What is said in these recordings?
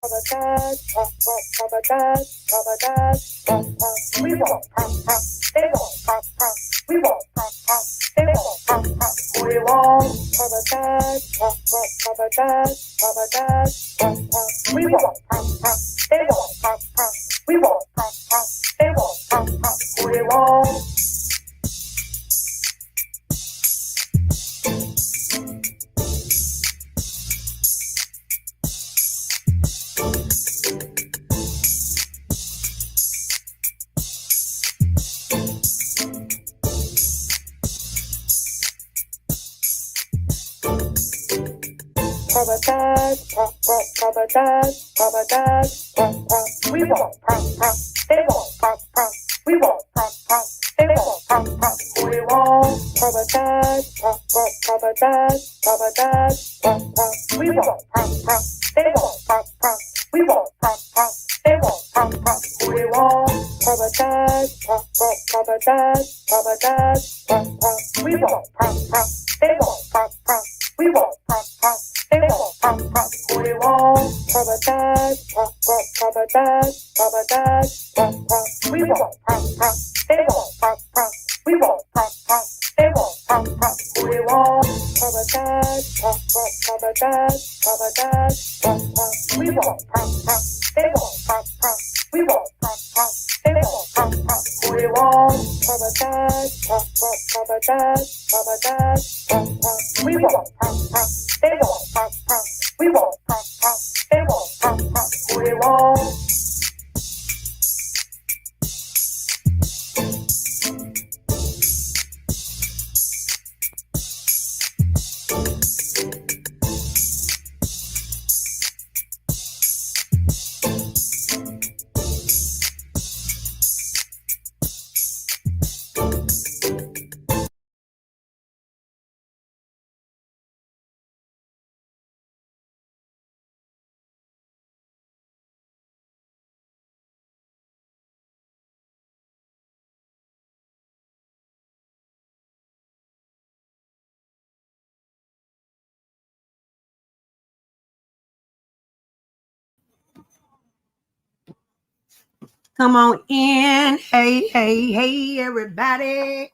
We won't they won't we won't they won't we won't we won't they won't we won't they won't we won't. We won't they won't we won't they won't we won't we won't they won't we won't they won't we won't we won't they won't we won't they won't we won't we won't they won't we won't they won't we won't we won't they won't we won't they won't we won't we won't they won't we won't they won't we won't. Come on in. Hey, hey, hey, everybody.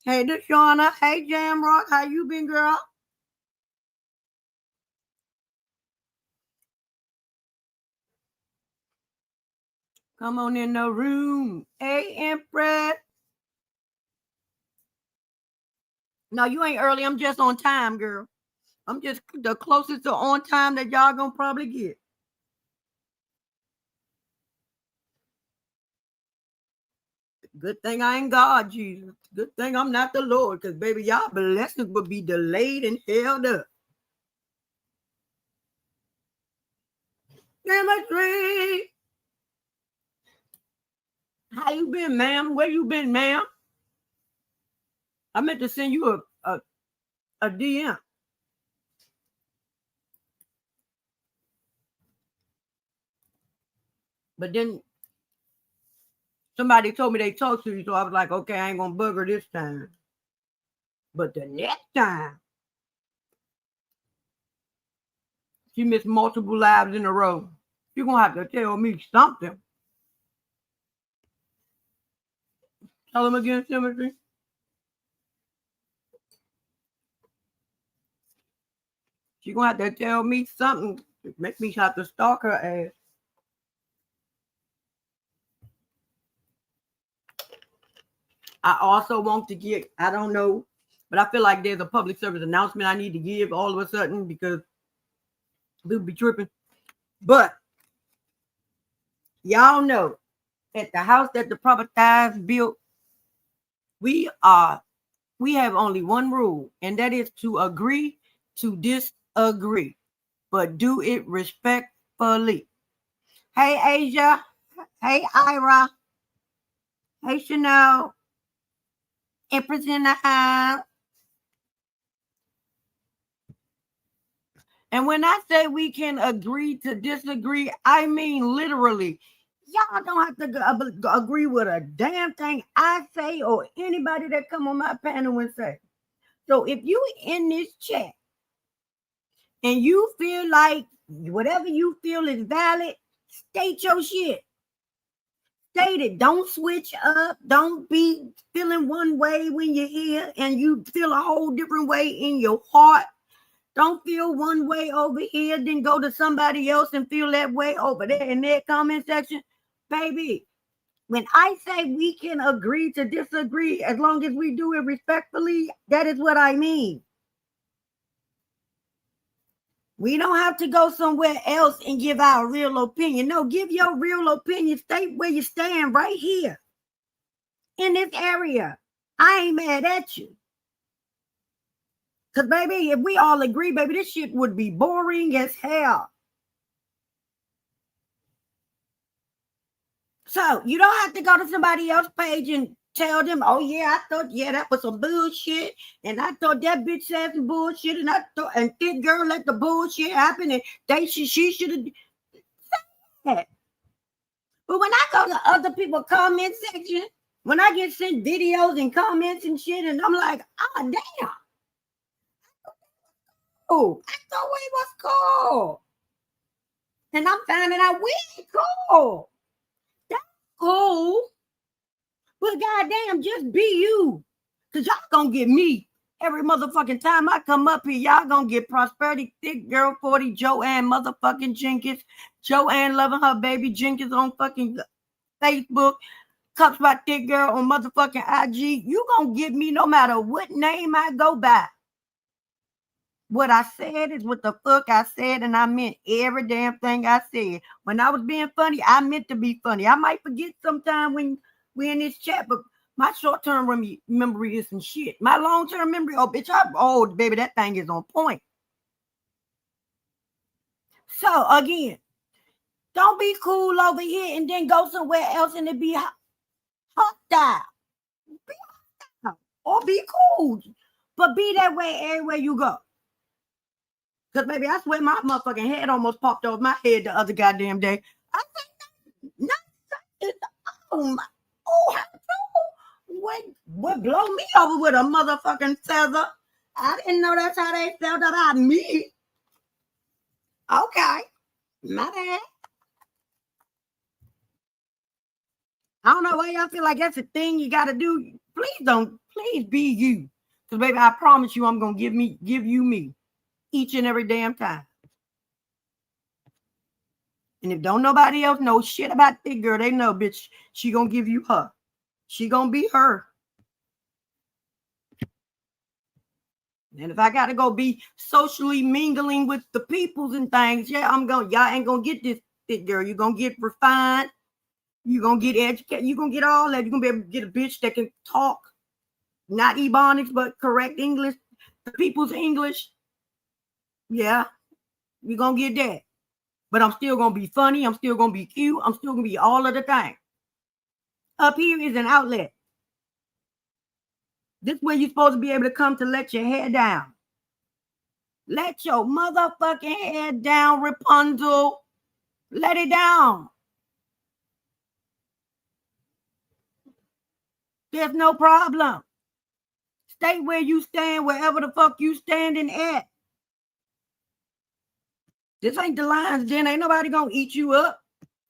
Hey, this Shauna. Hey, Jamrock. How you been, girl? Come on in the room. Hey, Empress. No, you ain't early. I'm just on time, girl. I'm just the closest to on time that y'all gonna probably get. Good thing I ain't God, Jesus. Good thing I'm not the Lord, because, baby, y'all blessings would be delayed and held up. Chemistry. How you been, ma'am? Where you been, ma'am? I meant to send you a DM. But then somebody told me they talked to you, so I was like, okay, I ain't gonna bug her this time. But the next time, she missed multiple lives in a row. You're gonna have to tell me something. Tell them again, Timothy. She's gonna have to tell me something to make me have to stalk her ass. I also want to get, I don't know, but I feel like there's a public service announcement I need to give all of a sudden because we'll be tripping. But y'all know at the house that the proprietors built, we have only one rule, and that is to agree to disagree, but do it respectfully. Hey, Asia. Hey, Ira. Hey, Chanel. Empress in the house. And when I say we can agree to disagree, I mean literally. Y'all don't have to agree with a damn thing I say or anybody that come on my panel and say. So if you in this chat and you feel like whatever you feel is valid, state your shit. State it. Don't switch up. Don't be feeling one way when you're here and you feel a whole different way in your heart. Don't feel one way over here, then go to somebody else and feel that way over there in their comment section. Baby, when I say we can agree to disagree as long as we do it respectfully, that is what I mean. We don't have to go somewhere else and give our real opinion. No, give your real opinion. Stay where you stand right here in this area. I ain't mad at you. Because, baby, if we all agree, baby, this shit would be boring as hell. So you don't have to go to somebody else's page and tell them, oh, yeah, I thought, yeah, that was some bullshit. And I thought that bitch said some bullshit. And I thought, and Thick Girl let the bullshit happen. And she should have said that. But when I go to other people's comment section, when I get sent videos and comments and shit, and I'm like, oh, damn. Oh, I thought we was cool. And I'm finding out we ain't cool. That's cool. But goddamn, just be you. Because y'all gonna get me every motherfucking time I come up here. Y'all gonna get Prosperity, Thick Girl 40, JoAnn motherfucking Jenkins, JoAnn loving her baby Jenkins on fucking Facebook, Cups by Thick Girl on motherfucking IG. You gonna get me no matter what name I go by. What I said is what the fuck I said, and I meant every damn thing I said. When I was being funny, I meant to be funny. I might forget sometime when we're in this chat, but my short-term memory is some shit. My long-term memory, oh, bitch, I'm old, baby. That thing is on point. So, again, don't be cool over here and then go somewhere else and it be hostile. Be hostile. Or be cool. But be that way everywhere you go. Because, baby, I swear my motherfucking head almost popped off my head the other goddamn day. I think nothing. What blow me over with a motherfucking feather? I didn't know that's how they felt about me. Okay. My bad. I don't know why y'all feel like that's a thing you got to do. Please be you. Because, baby, I promise you I'm going to give you me each and every damn time. And if don't nobody else know shit about Thick Girl, they know, bitch, she gonna give you her. She gonna be her. And if I gotta go be socially mingling with the peoples and things, yeah, y'all ain't gonna get this Thick Girl. You're gonna get refined. You're gonna get educated. You're gonna get all that. You're gonna be able to get a bitch that can talk, not Ebonics, but correct English, the people's English. Yeah, you're gonna get that. But I'm still going to be funny. I'm still going to be cute. I'm still going to be all of the thing. Up here is an outlet. This is where you're supposed to be able to come to let your hair down. Let your motherfucking head down, Rapunzel. Let it down. There's no problem. Stay where you stand, wherever the fuck you standing at. This ain't the Lions Den. Ain't nobody gonna eat you up.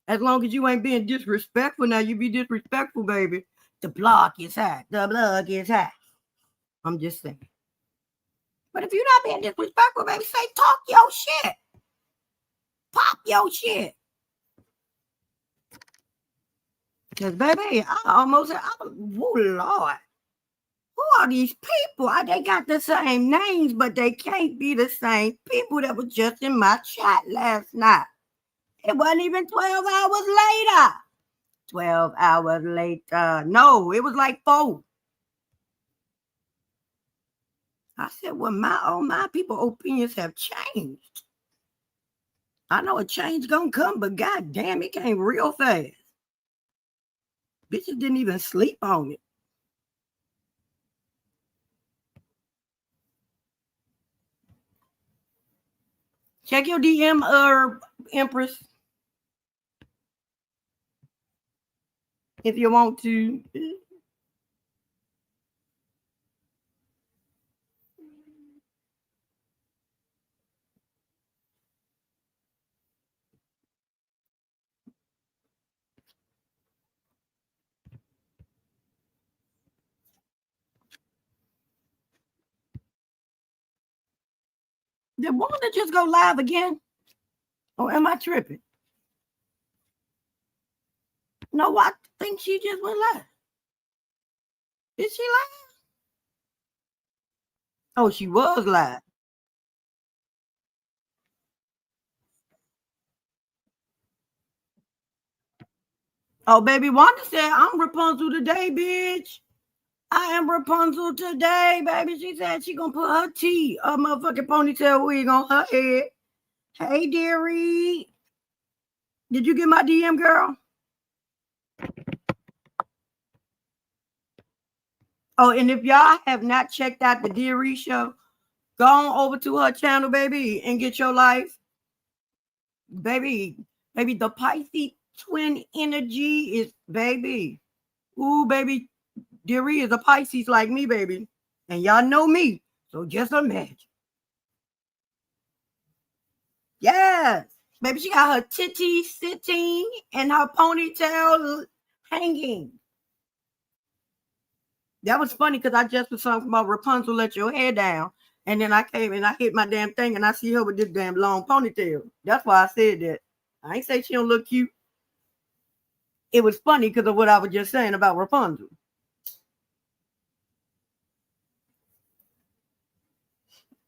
As long as you ain't being disrespectful. Now you be disrespectful, baby. The block is hot. The block is hot. I'm just saying. But if you're not being disrespectful, baby, say talk your shit. Pop your shit. Because, baby, oh, Lord. Who are these people? They got the same names, but they can't be the same people that were just in my chat last night. It wasn't even 12 hours later. 12 hours later. No, it was like 4. I said, well, my people opinions have changed. I know a change gonna come, but goddamn, it came real fast. Bitches didn't even sleep on it. Check your DM, Empress. If you want to. Did Wanda just go live again? Or am I tripping? No, I think she just went live. Is she live? Oh, she was live. Oh, baby, Wanda said, I'm Rapunzel today, bitch. I am Rapunzel today, baby. She said she gonna put her tea, a motherfucking ponytail wig on her head. Hey, dearie. Did you get my DM, girl? Oh, and if y'all have not checked out the Dearie show, go on over to her channel, baby, and get your life. Baby, the Pisces twin energy is, baby. Ooh, baby, Dearie is a Pisces like me, baby. And y'all know me, so just imagine. Yes, baby, she got her titties sitting and her ponytail hanging. That was funny because I just was talking about Rapunzel, let your hair down. And then I came and I hit my damn thing and I see her with this damn long ponytail. That's why I said that. I ain't say she don't look cute. It was funny because of what I was just saying about Rapunzel.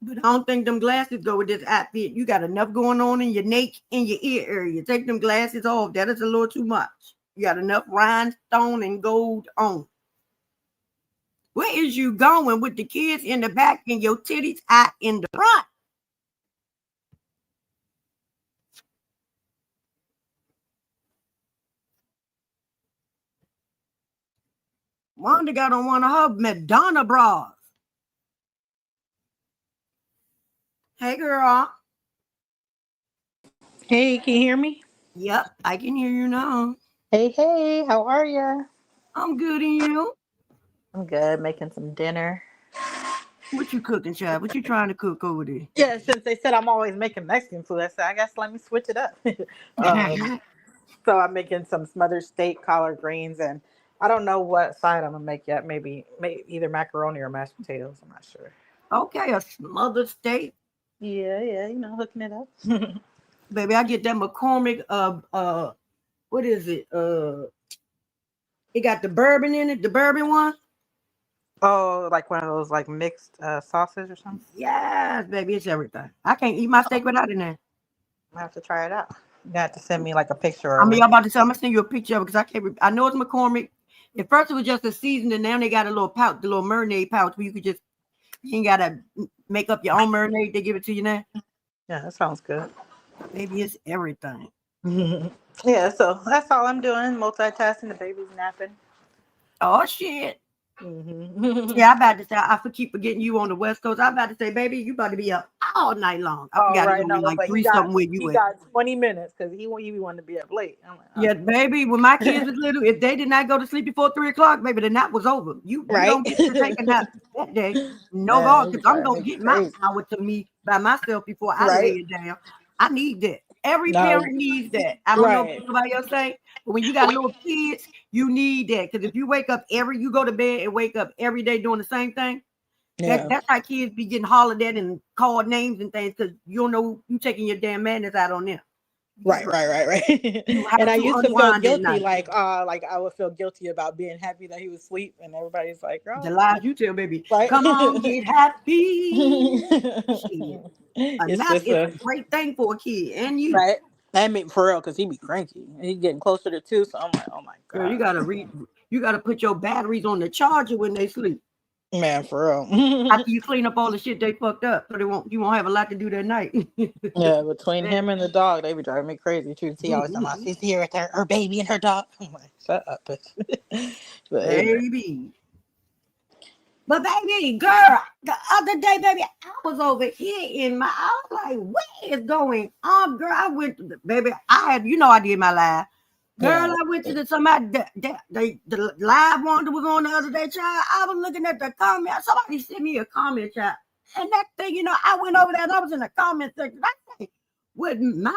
But I don't think them glasses go with this outfit. You got enough going on in your neck and your ear area. Take them glasses off. That is a little too much. You got enough rhinestone and gold on. Where is you going with the kids in the back and your titties out in the front? Wanda got on one of her Madonna bras. Hey, girl. Hey, can you hear me? Yep, I can hear you now. Hey, how are you? I'm good, and you? I'm good, making some dinner. What you cooking, child? What you trying to cook over there? Yeah, since they said I'm always making Mexican food, I said, I guess let me switch it up. So I'm making some smothered steak, collard greens, and I don't know what side I'm going to make yet. Maybe either macaroni or mashed potatoes. I'm not sure. Okay, a smothered steak. Yeah, hooking it up. Baby, I get that McCormick, what is it? It got the bourbon in it, the bourbon one. Oh, like one of those like mixed sauces or something? Yes, baby, it's everything. I can't eat my steak without it in there. I have to try it out. You have to send me like a picture or I a mean, I'm recipe. about to say, I'm gonna send you a picture of it because I can't. I know it's McCormick. At first, it was just a seasoning. Now they got a little pouch, the little marinade pouch where you could just, you ain't gotta make up your own marinade. They give it to you now. Yeah, that sounds good. Baby, it's everything. Yeah, so that's all I'm doing. Multitasking. The baby's napping. Oh shit. Mm-hmm. Yeah, I about to say I keep forgetting you on the West Coast. I about to say, baby, you about to be up all night long. I All forgot it's right, only no, like but three something where he you at. got 20 minutes because he wanted to be up late. I'm like, Yeah, okay. baby. When my kids was little, if they did not go to sleep before 3 o'clock, baby, the nap was over. You Right? don't get to take a nap that day. No God, Man, he because I'm drive gonna me get my crazy. hour to me by myself before I lay Right? it down. I need that. Every No, parent needs that. I don't know if right. somebody else say, but when you got little kids, you need that. Because if you wake up you go to bed and wake up every day doing the same thing. Yeah. That's how kids be getting hollered at and called names and things because you don't know you taking your damn madness out on them. Right. You And have I to used to feel unwind at guilty, night. like I would feel guilty about being happy that he was asleep, and everybody's like, The "Oh, lies you tell, baby. right." Come on, get happy. Shit. A It's nap just is a great thing for a kid and you. right. That made for real because he be cranky. He getting closer to 2, so I'm like, oh my Girl, you god, gotta read. You gotta put your batteries on the charger when they sleep. man, for real. After you clean up all the shit they fucked up, so you won't have a lot to do that night. Yeah, between him and the dog, they be driving me crazy too. He always talking about she's here with her baby and her dog. I'm like, shut up, bitch. But anyway. Baby. But baby, girl, the other day, baby, I was over here I was like, what is going on? Girl, I went to baby, I did my live. Girl, Yeah. I went to the live one that was on the other day, child. I was looking at the comment. Somebody sent me a comment, child. And that thing, I went over there and I was in the comment section. I say, with my,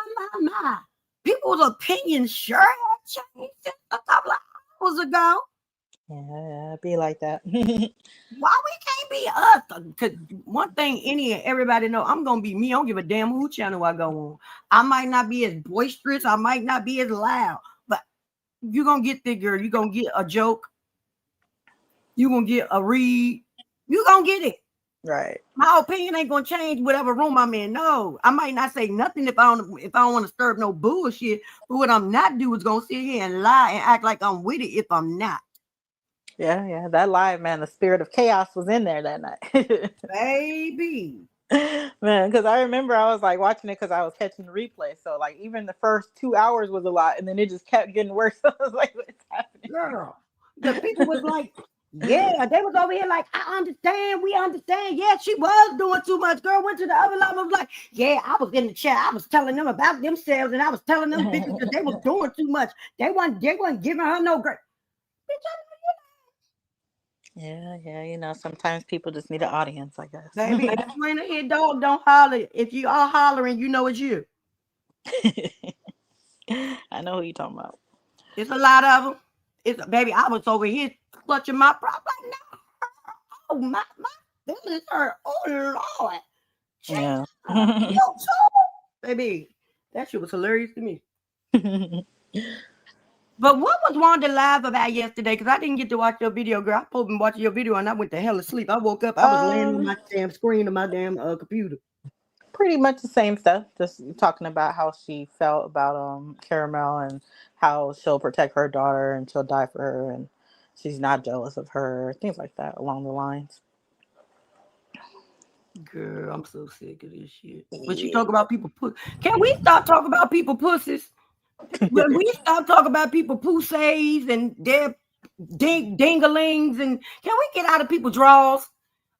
people's opinions sure have changed since a couple of hours ago. Yeah, be like that. Why we can't be us? Cause one thing any and everybody know, I'm gonna be me. I don't give a damn who channel I go on. I might not be as boisterous, I might not be as loud, but you gonna get thick girl. You gonna get a joke. You gonna get a read. You gonna get it. Right. My opinion ain't gonna change whatever room I'm in. No, I might not say nothing if I don't want to stir up no bullshit. But what I'm not do is gonna sit here and lie and act like I'm with it if I'm not. Yeah. That live, man, the spirit of chaos was in there that night. Baby. Man, because I remember I was like watching it because I was catching the replay. So like even the first 2 hours was a lot, and then it just kept getting worse. I was like, what's happening? Girl, the people was like, yeah, they was over here like, I understand, we understand. Yeah, she was doing too much. Girl went to the other line, was like, yeah, I was in the chat. I was telling them about themselves, and I was telling them bitches that they was doing too much. They wasn't giving her no great. Yeah. You know, sometimes people just need an audience, I guess. Baby, if you ain't a hit dog, don't holler. If you are hollering, you know it's you. I know who you talking about. It's a lot of them. It's baby. I was over here clutching my prop like, no. Oh my feelings hurt. Oh Lord. Yeah. Baby, that shit was hilarious to me. But what was Wanda live about yesterday? Because I didn't get to watch your video, girl. I supposed to be watching your video and I went to hell asleep. I woke up, I was laying on my damn screen of my damn computer. Pretty much the same stuff. Just talking about how she felt about Caramel and how she'll protect her daughter and she'll die for her and she's not jealous of her. Things like that along the lines. Girl, I'm so sick of this shit. But you talk about people can we stop talking about people pussies? When we stop talking about people pussies and their dingalings, and can we get out of people's drawers?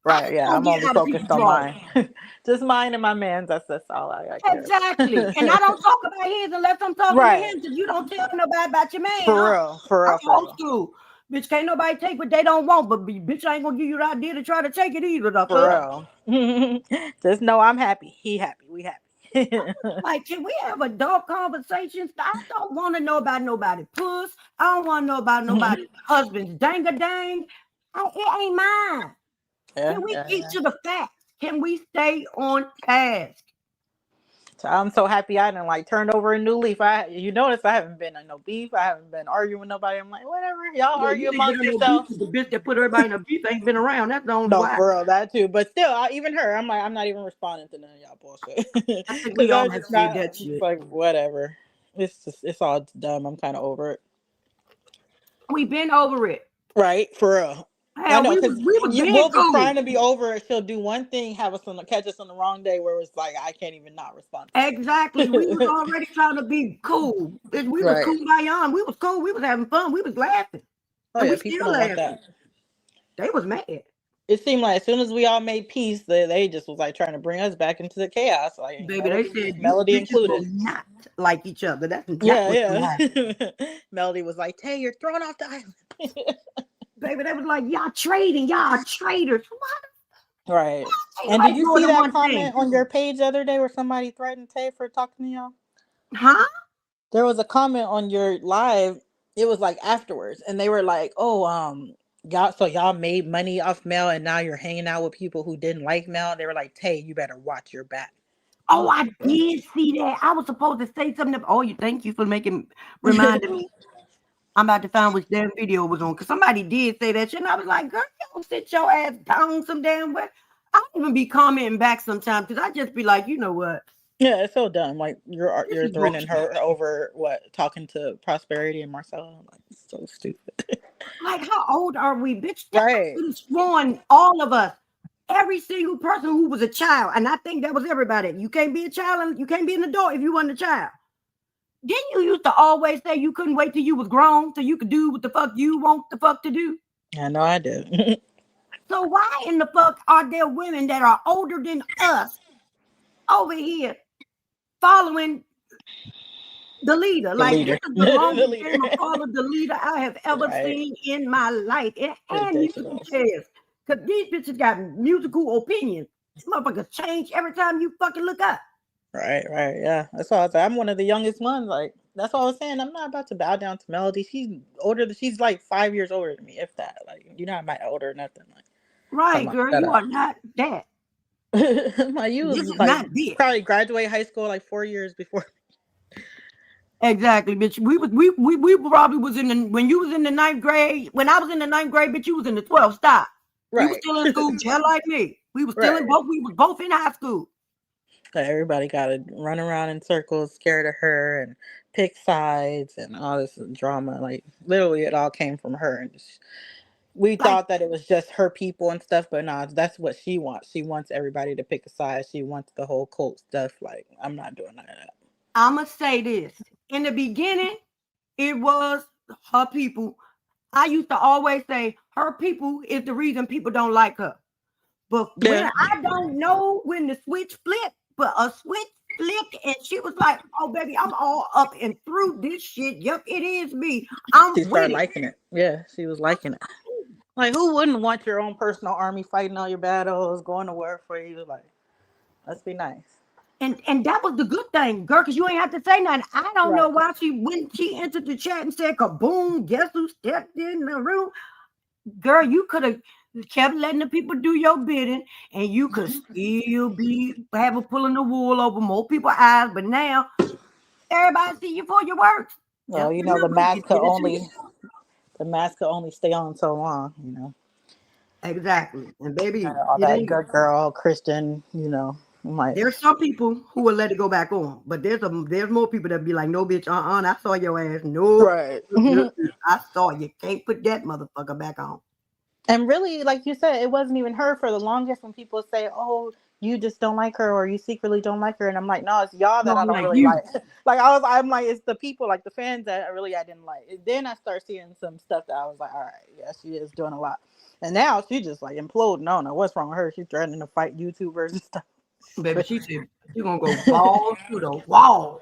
Right, yeah. I'm only focused on mine. Just mine and my man's. That's all I care. Exactly. And I don't talk about his unless I'm talking to him, because you don't tell nobody about your man. For real. I'm old school. Bitch, can't nobody take what they don't want, but bitch, I ain't gonna give you the idea to try to take it either. For real. Just know I'm happy. He happy. We happy. Like, can we have adult conversations? I don't want to know about nobody puss. I don't want to know about nobody's husband's dang-a-dang. It ain't mine. Can we get to the facts? Can we stay on task? So I'm so happy I didn't turn over a new leaf. You notice I haven't been in no beef. I haven't been arguing with nobody. I'm like, whatever. Y'all argue amongst yourselves. The bitch that put everybody in a beef ain't been around. That's the only way. For real, that too. But still, even her, I'm like, I'm not even responding to none of y'all bullshit. I think we all have said that shit. It's like, whatever. It's all dumb. I'm kind of over it. We've been over it. Right, for real. Hell, I know, because we'll be trying to be over it. She'll do one thing, catch us on the wrong day where it's like I can't even not respond. Exactly. We was already trying to be cool. We was cool by on. We was cool. We was having fun. We was laughing. Oh, and we still laughing. Like they was mad. It seemed like as soon as we all made peace, they just was trying to bring us back into the chaos. Like, baby, they said Melody included, not like each other. That's exactly Melody was like, "Tay, you're thrown off the island." Baby, they was like, y'all trading, y'all traitors. What? Right. And did you see that comment on your page the other day where somebody threatened Tay for talking to y'all? Huh? There was a comment on your live. It was afterwards, and they were like, "Oh, y'all made money off Mel, and now you're hanging out with people who didn't like Mel." They were like, "Tay, you better watch your back." Oh, I did see that. I was supposed to say something. Thank you for reminding me. I'm about to find which damn video was on, because somebody did say that shit, and I was like, girl, you don't sit your ass down some damn way. I don't even be commenting back sometimes, because I just be like, you know what? Yeah, it's so dumb. Like, you're threatening her over talking to Prosperity and Marcella. Like, it's so stupid. Like, how old are we, bitch? Right. Sworn all of us, every single person who was a child, and I think that was everybody. You can't be a child, and you can't be an adult if you weren't a child. Didn't you used to always say you couldn't wait till you was grown so you could do what the fuck you want the fuck to do? I know I did. So why in the fuck are there women that are older than us over here following the leader? This is the longest game of follow the leader I have ever seen in my life. And musical chairs. Because these bitches got musical opinions. These motherfuckers change every time you fucking look up. Right, yeah. That's all I say. I'm one of the youngest ones. Like, That's what I was saying. I'm not about to bow down to Melody. She's older. She's like 5 years older than me, if that. Like, you're not my elder or nothing. Like, talking Right, about girl, shut you up. are not that. Like, you This was is like not it. probably graduate high school like 4 years before. Exactly, bitch. We probably was in the when you was in the ninth grade. When I was in the ninth grade, bitch, you was in the 12th. Stop. You was Right. still in school, just like me. We was still in Right. both. We was both in high school. Like, everybody got to run around in circles, scared of her, and pick sides and all this drama. Like, literally, it all came from her. And we Like thought that it was just her people and stuff, but nah, that's what she wants. She wants everybody to pick a side. She wants the whole cult stuff. Like, I'm not doing none of that. I'ma say this. In the beginning, it was her people. I used to always say her people is the reason people don't like her. But when Yeah. I don't know when the switch flipped, but a switch flipped and she was like, "Oh baby, I'm all up and through this shit. Yep, it is me. She I'm with started it." liking it. Yeah, she was liking it. Like, who wouldn't want your own personal army fighting all your battles, going to war for you? Like, let's be nice. And that was the good thing, girl, because you ain't have to say nothing. I don't know Right. why when she entered the chat and said kaboom, guess who stepped in the room? Girl, you could have kept letting the people do your bidding and you could still be having pulling the wool over more people's eyes, but now everybody see you for your work. Well, Just you know, remember, you did it to you. the mask could only stay on so long. You know, Exactly. And baby, all it that ain't. good girl Christian. You know, I'm like, There's some people who will let it go back on, but there's more people that be like, no, bitch, I saw your ass. Nope. right. I saw you. Can't put that motherfucker back on. And really, like you said, it wasn't even her for the longest. When people say, "Oh, you just don't like her," or "You secretly don't like her," and I'm like, "No, it's y'all that No, I I'm don't like really you. like." I'm like, it's the people, like the fans that I didn't like. And then I start seeing some stuff that I was like, "All right, yeah, she is doing a lot." And now she just like imploding. I don't know what's wrong with her. She's threatening to fight YouTubers and stuff. Baby, she said she's gonna go balls to the wall.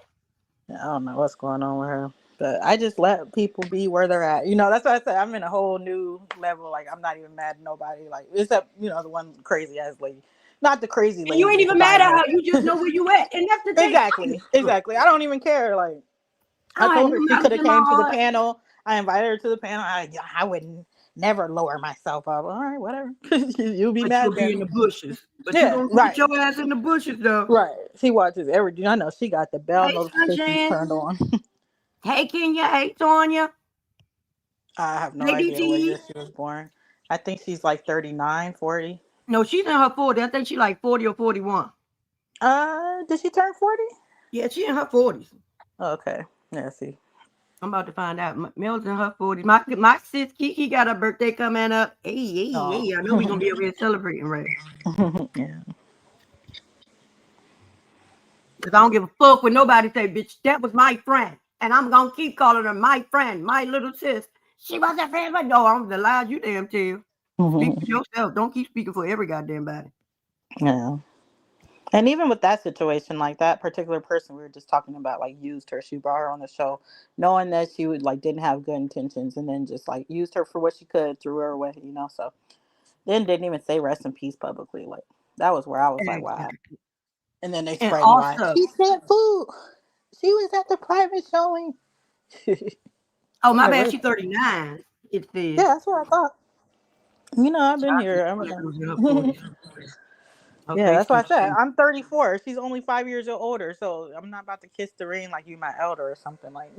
I don't know what's going on with her. But I just let people be where they're at. You know, that's why I said I'm in a whole new level. Like, I'm not even mad at nobody. Like, except, the one crazy ass lady. Not the crazy And you ain't lady, even because I mad at know. her. You just know where you at. And that's the thing. Exactly. Exactly. I don't even care. Like, I I don't have told no her she could malice have in my came to the heart. panel. I invited her to the panel. I wouldn't never lower myself up. All right, whatever. You'll be But mad you'll be in then. the bushes. But you Yeah, gonna sit right. your ass in the bushes though. Right. She watches everything. I know she got the bell Hey notifications Sunshine. turned on. Hey Kenya. Hey Tonya. I have no Hey idea what year DT. she was born. I think she's like 39, 40. No, she's in her 40s. I think she like 40 or 41. Did she turn 40? Yeah, she in her 40s. Okay. Yeah, see. I'm about to find out. Mel's in her 40s. My sis Kiki got her birthday coming up. Hey. I know we're gonna Oh. be over here celebrating, right? Yeah. Because I don't give a fuck when nobody say, bitch, that was my friend. And I'm gonna keep calling her my friend, my little sis. She was a friend, but no, I'm the lies you damn tell. Speak for yourself. Don't keep speaking for every goddamn body. Yeah. And even with that situation, like that particular person we were just talking about, like, used her. She brought her on the show, knowing that she would like didn't have good intentions, and then just like used her for what she could, threw her away. So then didn't even say rest in peace publicly. Like, that was where I was like, wow. And then they And spread lie. also, She said food. She was at the private showing. oh I'm my like, bad, really? she's 39. It Yeah, says. that's what I thought. I've been Child, here. she was in her 40s. Her Yeah, face that's why too I said thin. I'm 34. She's only 5 years older, so I'm not about to kiss the ring like you my elder or something like.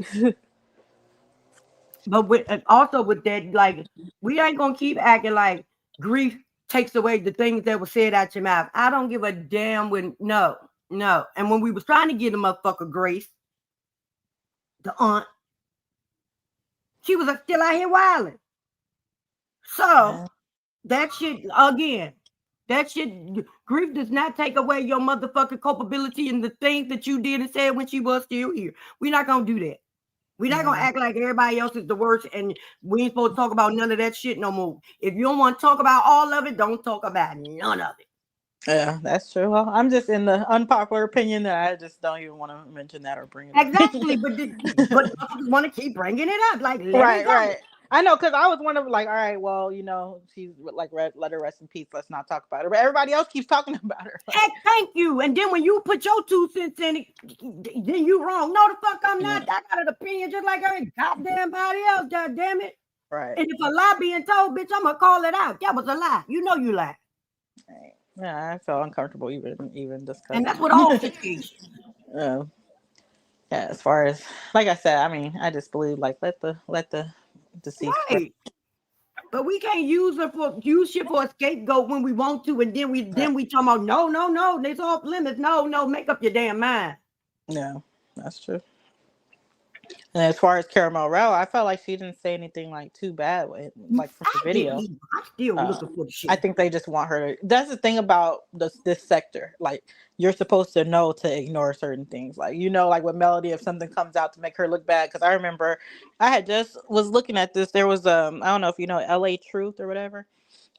But also with that, like, we ain't gonna keep acting like grief takes away the things that were said out your mouth. I don't give a damn when no. And when we was trying to get a motherfucker Grace, the aunt, she was still out here wilding. So Yeah. that shit again. That shit, grief does not take away your motherfucking culpability and the things that you did and said when she was still here. We're not gonna do that. We're not gonna Yeah. act like everybody else is the worst and we ain't supposed to talk about none of that shit no more. If you don't want to talk about all of it, don't talk about none of it. Yeah, that's true. Well, I'm just in the unpopular opinion that I just don't even want to mention that or bring it up. Exactly, but motherfuckers want to keep bringing it up. Like, let it Right, go. right. I know, because I was one of like, all right, well, she's like, let her rest in peace. Let's not talk about her. But everybody else keeps talking about her. Heck, thank you. And then when you put your 2 cents in it, then you wrong. No, the fuck I'm not. I got an opinion just like every goddamn body else. God damn it. Right. And if a lie being told, bitch, I'm gonna call it out. That was a lie. You know you lied. Right. Yeah, I felt uncomfortable even discussing. And that's what all situations. Yeah, as far as like I said, I mean, I just believe like let the deceased. Right. But we can't use shit for a scapegoat when we want to, and then we talk about no, it's off limits. No, make up your damn mind. Yeah, that's true. And as far as Caramel Rell, I felt like she didn't say anything like too bad, like from the video. I'm still looking for the shit. I think they just want her to. That's the thing about this sector. Like you're supposed to know to ignore certain things. Like like with Melody, if something comes out to make her look bad. Because I remember I had just was looking at this. There was I don't know if you know L.A. Truth or whatever.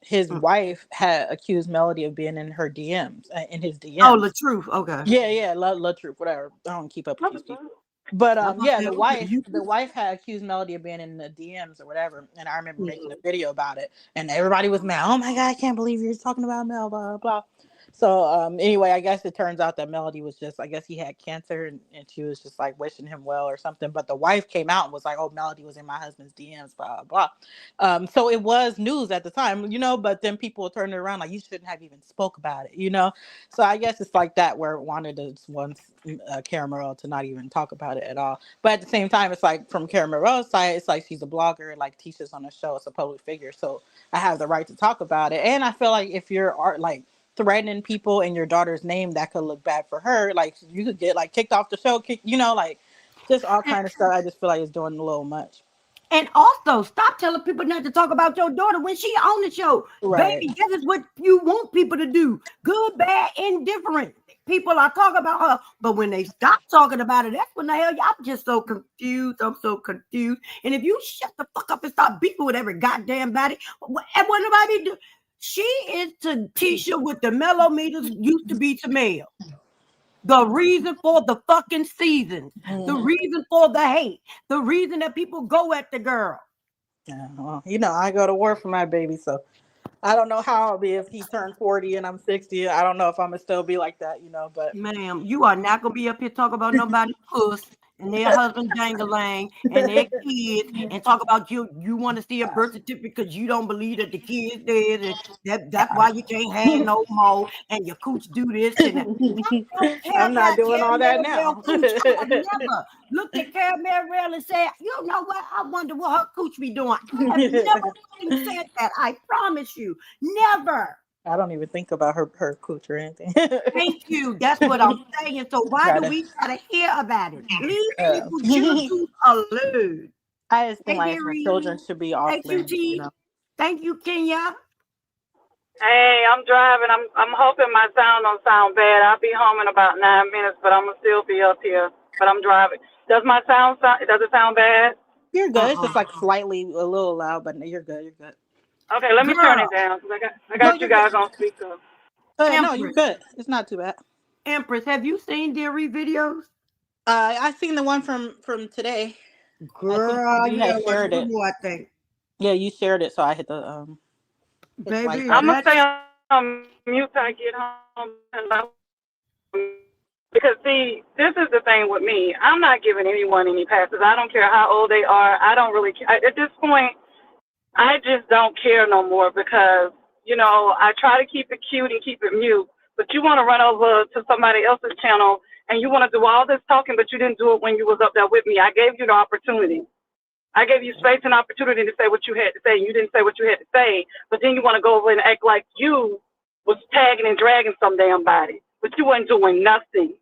His wife had accused Melody of being in her DMs, in his DMs. Oh, the truth. Okay. Yeah, La Truth, whatever. I don't keep up with these people. But yeah, the wife had accused Melody of being in the DMs or whatever, and I remember making a video about it, and everybody was mad. Oh my god, I can't believe you're talking about Mel, blah blah blah. So anyway, I guess it turns out that Melody was just, I guess he had cancer, and she was just like wishing him well or something. But the wife came out and was like, "Oh, Melody was in my husband's DMs, blah blah blah." So it was news at the time, But then people turned it around like you shouldn't have even spoke about it, So I guess it's like that where Wanda wants Caramel to not even talk about it at all. But at the same time, it's like from Caramel's side, it's like she's a blogger, like teaches on the show, it's a public figure, so I have the right to talk about it. And I feel like if you're like threatening people in your daughter's name, that could look bad for her. Like you could get like kicked off the show, like just all kind of stuff. I just feel like it's doing a little much. And also, stop telling people not to talk about your daughter when she on the show. Right. Baby, this is what you want people to do. Good, bad, indifferent. People are talking about her, but when they stop talking about it, that's when the hell I'm just so confused. I'm so confused. And if you shut the fuck up and stop beefing with every goddamn body, what nobody do? She is to Tisha what the mellometers used to be to Mel. The reason for the fucking seasons, the reason for the hate, the reason that people go at the girl. Yeah, well, I go to war for my baby, so I don't know how I'll be if he turned 40 and I'm 60. I don't know if I'm gonna still be like that, but ma'am, you are not gonna be up here talking about nobody's puss and their husband dangling and their kids and talk about you want to see a birth certificate because you don't believe that the kid's dead and that's why you can't have no more and your cooch do this and I'm not doing all that now. Never looked at Caramel Rell and said, you know what? I wonder what her cooch be doing. I have never said that. I promise you. Never. I don't even think about her cooch or anything. Thank you. That's what I'm saying. So why do we gotta hear about it? Leave people just alone. I just think like children should be off limits. Thank you, Kenya. Hey, I'm driving. I'm hoping my sound don't sound bad. I'll be home in about 9 minutes, but I'm gonna still be up here. But I'm driving. Does my sound does it sound bad? You're good. It's just like slightly a little loud, but you're good. You're good. Okay, let me turn it down. I got you guys on speaker. No, you're good. It's not too bad. Empress, have you seen Deary videos? I seen the one from today. Girl, you had shared it. I think. Yeah, you shared it, so I hit the Baby, I'm gonna stay on mute till I get home. Because see, this is the thing with me. I'm not giving anyone any passes. I don't care how old they are. I don't really care. At this point, I just don't care no more because, I try to keep it cute and keep it mute. But you want to run over to somebody else's channel and you want to do all this talking, but you didn't do it when you was up there with me. I gave you the opportunity. I gave you space and opportunity to say what you had to say. You didn't say what you had to say, but then you want to go over and act like you was tagging and dragging some damn body, but you wasn't doing nothing.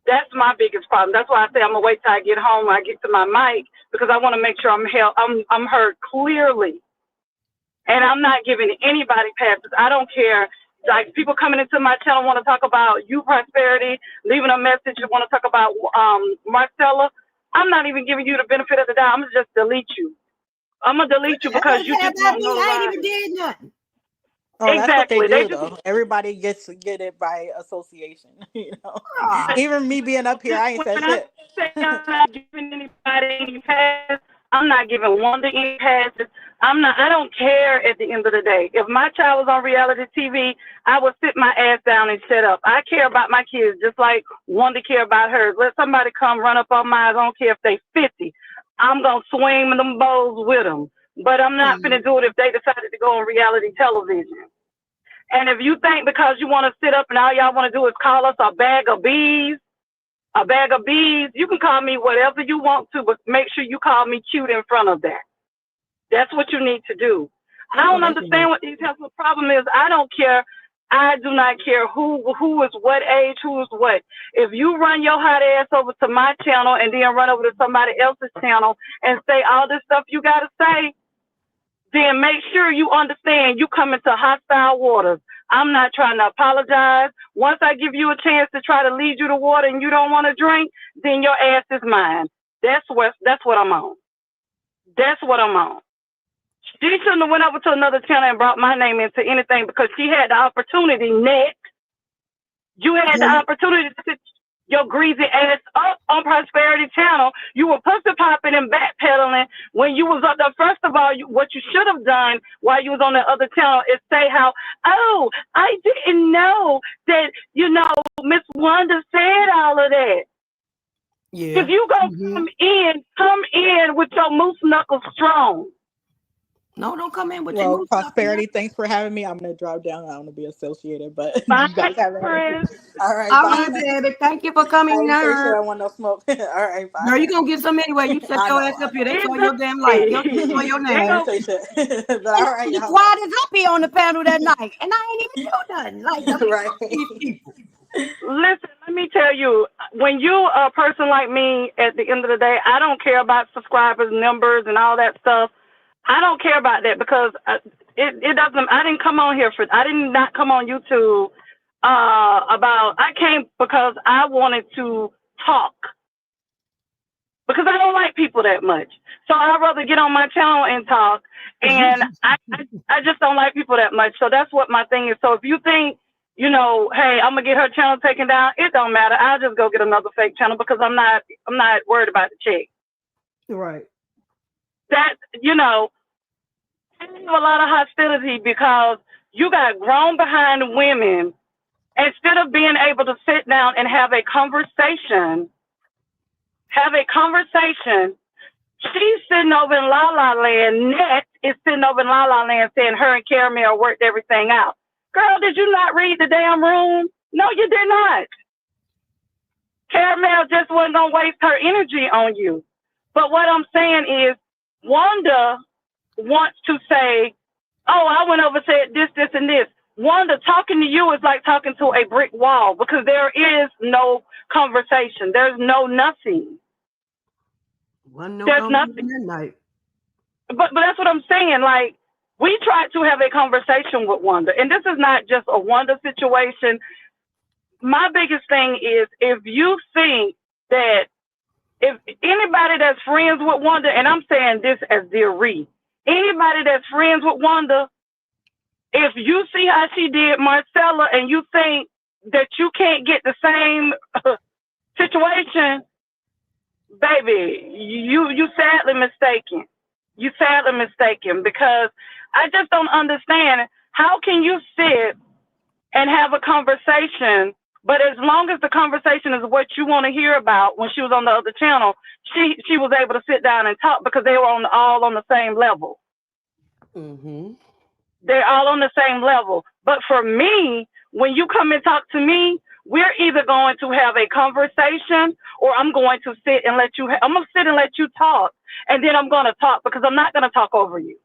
That's my biggest problem. That's why I say I'm gonna wait till I get home, I get to my mic, because I want to make sure I'm heard clearly, and I'm not giving anybody passes. I don't care. Like people coming into my channel want to talk about you prosperity, leaving a message, want to talk about Marcella. I'm not even giving you the benefit of the doubt. I'm gonna just delete you. I'm gonna delete you because you just don't know. I ain't even did nothing. Oh, exactly. That's what they do, though. Everybody gets to get it by association. Even me being up here, I ain't said shit. I'm not giving anybody any pass. I'm not giving Wanda any passes. I don't care at the end of the day. If my child was on reality TV, I would sit my ass down and shut up. I care about my kids just like Wanda care about hers. Let somebody come run up on mine. I don't care if they 50. I'm going to swing them bowls with them. But I'm not going to do it if they decided to go on reality television. And if you think because you want to sit up and all y'all want to do is call us a bag of bees, you can call me whatever you want to, but make sure you call me cute in front of that. That's what you need to do. I don't understand what these health problem is. I don't care. I do not care who is what age, who is what. If you run your hot ass over to my channel and then run over to somebody else's channel and say all this stuff you got to say, then make sure you understand you come into hostile waters. I'm not trying to apologize. Once I give you a chance to try to lead you to water and you don't want to drink, then your ass is mine. That's what I'm on. That's what I'm on. She shouldn't have went over to another channel and brought my name into anything because she had the opportunity, Nick. You had the opportunity to sit your greasy ass up on Prosperity Channel. You were pussy popping and backpedaling when you was up there. First of all, what you should have done while you was on the other channel is say how, oh, I didn't know that, Miss Wanda said all of that. Yeah. If you gonna come in with your moose knuckles strong. No, don't come in with your Prosperity. Thanks for having me. I'm gonna drop down. I don't want to be associated, but bye, you guys have it. All right, bye, baby. Thank you for coming. I don't want no smoke. All right, bye. Girl, you gonna get some anyway. You set your ass up here. They saw your damn light. They saw your name. But all right, the quiet is up here on the panel that night, and I ain't even do nothing. Like right. People. Listen, let me tell you, when you a person like me, at the end of the day, I don't care about subscribers, numbers, and all that stuff. I don't care about that because it doesn't. I didn't come on here I did not come on YouTube I came because I wanted to talk because I don't like people that much. So I'd rather get on my channel and talk. And I just don't like people that much. So that's what my thing is. So if you think, hey, I'm gonna get her channel taken down, it don't matter. I'll just go get another fake channel because I'm not worried about the check. Right. That, I have a lot of hostility because you got grown behind women instead of being able to sit down and have a conversation. She's sitting over in La La Land. Net is sitting over in La La Land saying her and Caramel worked everything out. Girl, did you not read the damn room? No, you did not. Caramel just wasn't going to waste her energy on you. But what I'm saying is, Wanda wants to say, oh, I went over and said this, this, and this. Wanda, talking to you is like talking to a brick wall because there is no conversation. There's no nothing. There's nothing. But that's what I'm saying. Like, we tried to have a conversation with Wanda, and this is not just a Wanda situation. My biggest thing is if you think that if anybody that's friends with Wanda, and I'm saying this as dear Ree, anybody that's friends with Wanda, if you see how she did Marcella and you think that you can't get the same situation, baby, you sadly mistaken. You sadly mistaken because I just don't understand how can you sit and have a conversation, but as long as the conversation is what you want to hear about. When she was on the other channel, she was able to sit down and talk because they were all on the same level. Mm-hmm. They're all on the same level. But for me, when you come and talk to me, we're either going to have a conversation or I'm going to sit and let you talk. And then I'm going to talk because I'm not going to talk over you.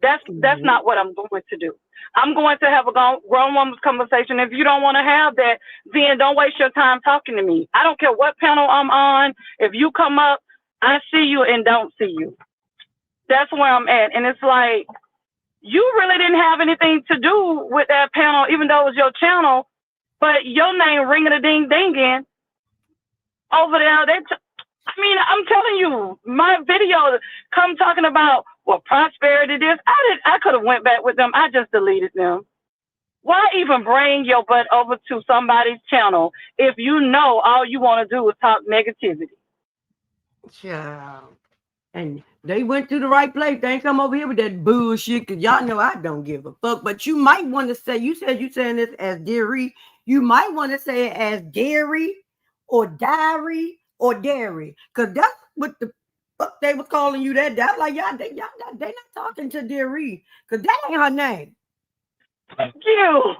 That's not what I'm going to do. I'm going to have a grown woman's conversation. If you don't want to have that, then don't waste your time talking to me. I don't care what panel I'm on. If you come up, I see you and don't see you. That's where I'm at. And it's like, you really didn't have anything to do with that panel, even though it was your channel, but your name ring-a-ding-dinging over there. I'm telling you, my video come talking about, well, Prosperity this. I could have went back with them. I just deleted them. Why even bring your butt over to somebody's channel if you know all you want to do is talk negativity? Yeah. And they went to the right place. They ain't come over here with that bullshit because y'all know I don't give a fuck. But you might want to say, you said you saying this as Dairy. You might want to say it as Dairy or Diary or Dairy. Because that's what the fuck they was calling you that. That's like, they not talking to Dairy. Because that ain't her name. Thank you.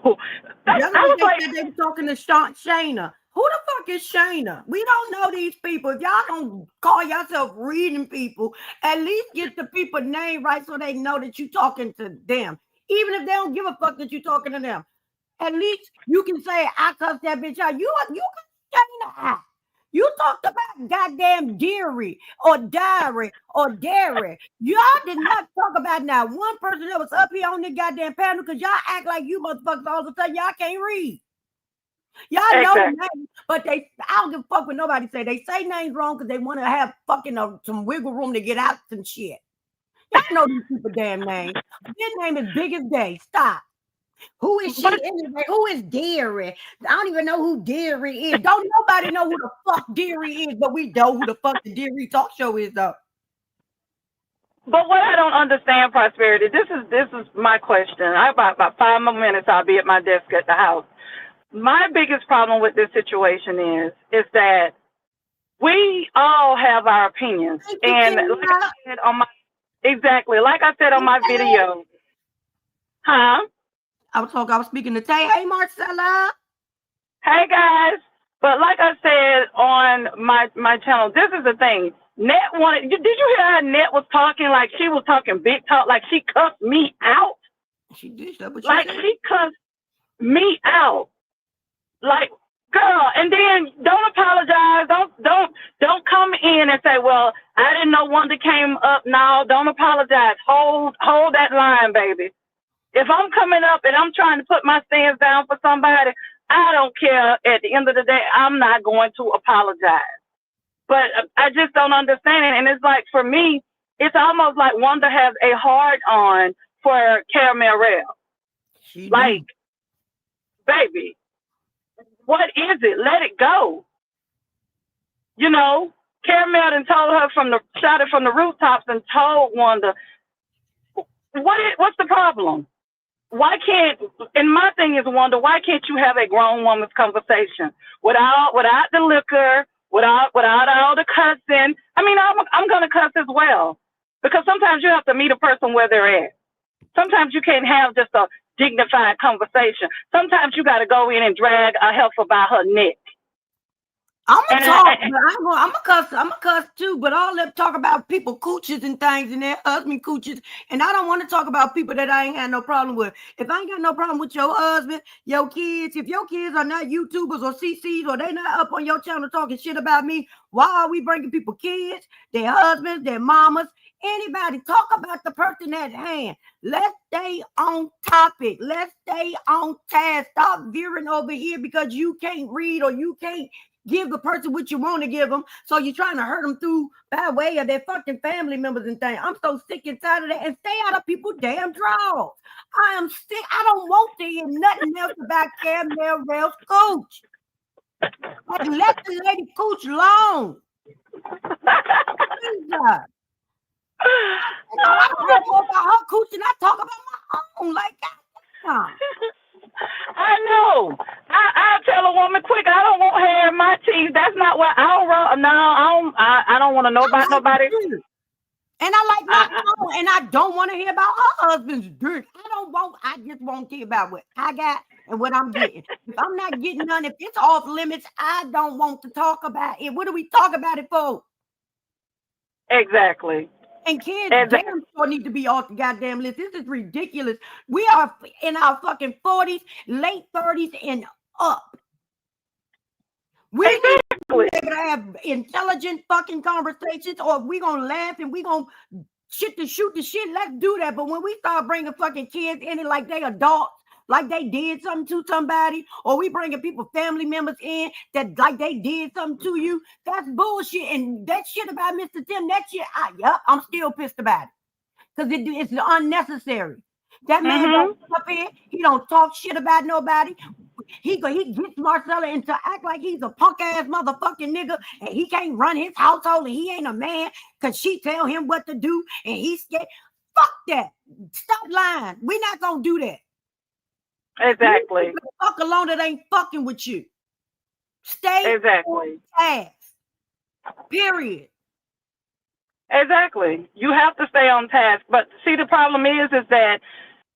That's what they said they were talking to Shayna. Who the fuck is Shayna? We don't know these people. If y'all don't call yourself reading people, at least get the people name right so they know that you're talking to them. Even if they don't give a fuck that you're talking to them. At least you can say, I cussed that bitch out. You can Shayna out. You talked about goddamn Deary or Diary or Dairy. Y'all did not talk about now one person that was up here on the goddamn panel because y'all act like you motherfuckers all of a sudden y'all can't read. Y'all know the names, but I don't give a fuck what nobody say. They say names wrong because they want to have fucking some wiggle room to get out some shit. Y'all know these people damn names. His name is Big as Day. Stop. Who is she anyway? Who is Deary? I don't even know who Deary is. Don't nobody know who the fuck Deary is, but we know who the fuck the Deary talk show is, though. But what I don't understand, Prosperity, this is my question. I about 5 more minutes, I'll be at my desk at the house. My biggest problem with this situation is that we all have our opinions. And like I said on my video. Huh? I was speaking to Tay. Hey, Marcella. Hey, guys. But like I said on my channel, this is the thing. Net wanted. Did you hear how Net was talking? Like she was talking big talk. Like she cussed me out. She did that. Like she cussed me out. Like, girl, and then don't apologize. Don't come in and say, well, I didn't know one that came up. No, don't apologize. Hold that line, baby. If I'm coming up and I'm trying to put my stance down for somebody, I don't care. At the end of the day, I'm not going to apologize. But I just don't understand it. And it's like, for me, it's almost like Wanda has a hard on for Caramel Rail. Like, baby, what is it? Let it go. You know, Caramel done told her shouted from the rooftops and told Wanda, what's the problem? Why can't, and my thing is, Wanda, why can't you have a grown woman's conversation without the liquor, without all the cussing? I mean, I'm going to cuss as well, because sometimes you have to meet a person where they're at. Sometimes you can't have just a dignified conversation. Sometimes you got to go in and drag a heifer by her neck. I'm gonna talk, but I'm a cuss too, but all that talk about people cooches and things and their husband cooches, and I don't want to talk about people that I ain't had no problem with. If I ain't got no problem with your husband, your kids, if your kids are not YouTubers or CCs or they not up on your channel talking shit about me, why are we bringing people kids, their husbands, their mamas, anybody? Talk about the person at hand. Let's stay on topic. Let's stay on task. Stop veering over here because you can't read or you can't give the person what you want to give them, so you're trying to hurt them through by way of their fucking family members and things. I'm so sick and tired of that. And stay out of people's damn draws. I am sick. I don't want to hear nothing else about Caramel Rail's cooch. Like, let the lady cooch alone. Jesus. I don't talk about her cooch and I talk about my own. Like, God. I know. I tell a woman quick, I don't want hair in my teeth. That's not what I don't run. No, I don't want to know about nobody. And I like my own, and I don't want to hear about her husband's dirt. I just won't hear about what I got and what I'm getting. If I'm not getting none, if it's off limits, I don't want to talk about it. What do we talk about it for? Exactly. And kids damn sure need to be off the goddamn list. This is ridiculous. We are in our fucking 40s, late 30s, and up. We need to be able to have intelligent fucking conversations, or if we gonna laugh and we gonna shoot the shit, let's do that. But when we start bringing fucking kids in it like they adults, like they did something to somebody, or we bringing people, family members in that like they did something to you, that's bullshit. And that shit about Mr. Tim, that shit, I'm still pissed about it because it's unnecessary. That man don't up here, he don't talk shit about nobody. he gets Marcella into act like he's a punk ass motherfucking nigga and he can't run his household and he ain't a man because she tell him what to do and he's scared. Fuck that. Stop lying. We're not gonna do that. Exactly. Fuck alone that ain't fucking with you. Stay exactly. on task. Period. Exactly. You have to stay on task. But see, the problem is that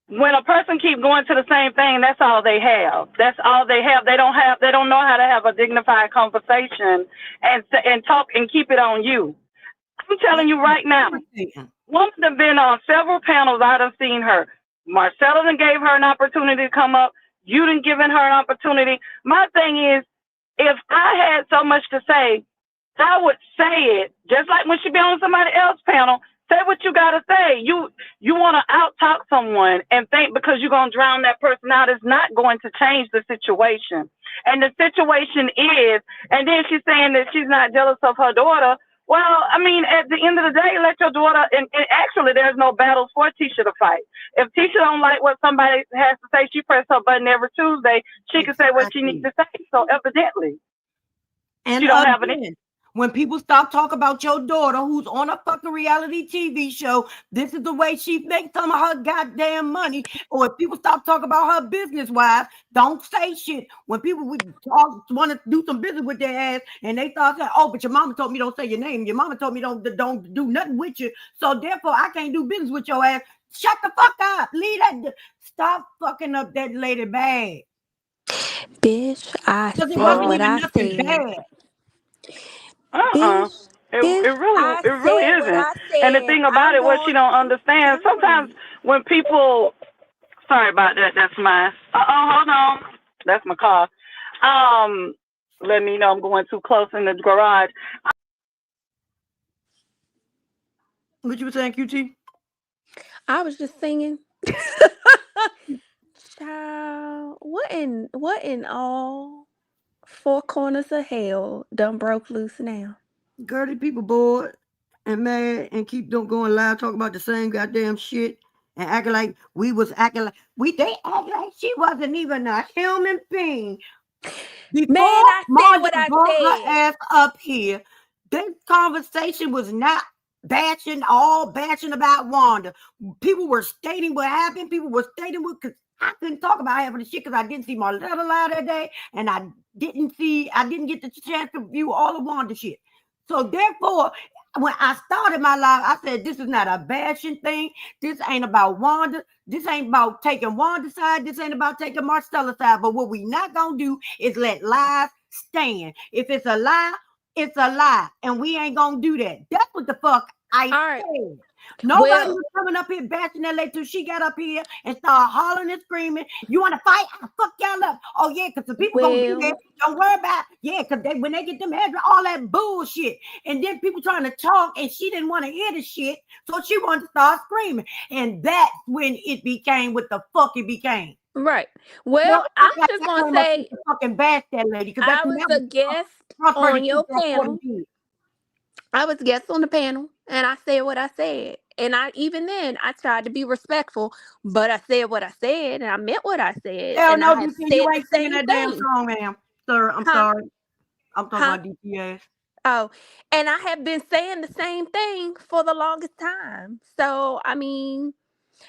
when a person keeps going to the same thing, that's all they have. That's all they have. They don't know how to have a dignified conversation and talk and keep it on you. I'm telling you right now, woman has been on several panels. I done seen her. Marcella done gave her an opportunity to come up. You done given her an opportunity. My thing is, if I had so much to say, I would say it. Just like when she be on somebody else's panel, say what you gotta say. You want to out talk someone and think because you're gonna drown that person out is not going to change the situation. And the situation is, and then she's saying that she's not jealous of her daughter. Well, I mean, at the end of the day, let your daughter. And actually, there's no battles for Tisha to fight. If Tisha don't like what somebody has to say, she press her button every Tuesday. She can say what she needs to say. So evidently, and she don't have any. When people stop talking about your daughter who's on a fucking reality TV show, this is the way she makes some of her goddamn money. Or if people stop talking about her business-wise, don't say shit. When people want to do some business with their ass and they start saying, oh, but your mama told me don't say your name. Your mama told me don't do nothing with you. So therefore, I can't do business with your ass. Shut the fuck up. Leave that. Stop fucking up that lady bag. Bitch, I said what I said. Bad. Bitch, it really isn't. And the thing about it, what she don't understand, sometimes when people, sorry about that, that's mine. Hold on, that's my car. Let me know I'm going too close in the garage. What you were saying, QT? I was just singing. Child, what in all four corners of hell done broke loose now? Girl, people bored and mad and keep going live talking about the same goddamn shit and acting like they act like she wasn't even a human being. Before Man, I said what I said. Her ass up here, this conversation was not bashing about Wanda. People were stating what happened. People were stating what, because I couldn't talk about half of the shit because I didn't see Marletta live that day, and I didn't get the chance to view all of Wanda shit. So therefore, when I started my live, I said, this is not a bashing thing. This ain't about Wanda. This ain't about taking Wanda's side. This ain't about taking Marcella's side. But what we not going to do is let lies stand. If it's a lie, it's a lie. And we ain't going to do that. That's what the fuck I said. Nobody was coming up here bashing that lady till she got up here and started hollering and screaming. You want to fight? I'll fuck y'all up. Oh, yeah, because the people going to do that. Don't worry about it. Yeah, because when they get them heads, all that bullshit. And then people trying to talk, and she didn't want to hear the shit, so she wanted to start screaming. And that's when it became what the fuck it became. Right. Well, I'm just going to say, fucking bash that lady. I was a guest on your panel. I was a guest on the panel, and I said what I said. And even then, I tried to be respectful, but I said what I said, and I meant what I said. Hell and no, I have said you ain't the singing same that damn song, ma'am. Sir, I'm sorry. I'm talking about DPS. Oh, and I have been saying the same thing for the longest time. So, I mean,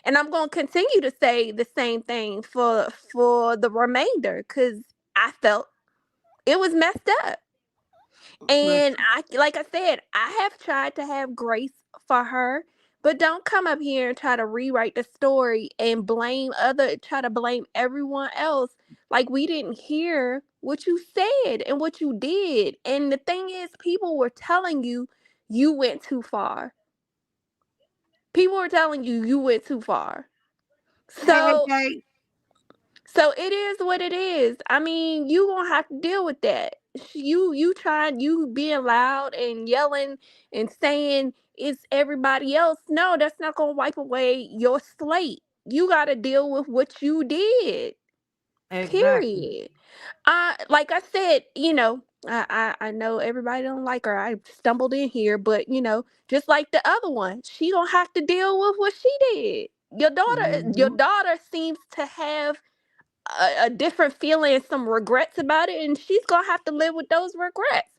and I'm going to continue to say the same thing for the remainder, because I felt it was messed up. And like I said, I have tried to have grace for her, but don't come up here and try to rewrite the story and try to blame everyone else like we didn't hear what you said and what you did. And the thing is, people were telling you went too far. People were telling you went too far. So So it is what it is. I mean, you gonna have to deal with that. You being loud and yelling and saying it's everybody else. No, that's not gonna wipe away your slate. You gotta deal with what you did. Exactly. Period. Like I said, I know everybody don't like her. I stumbled in here, but just like the other one, she gonna have to deal with what she did. Your daughter seems to have a different feeling and some regrets about it, and she's gonna have to live with those regrets.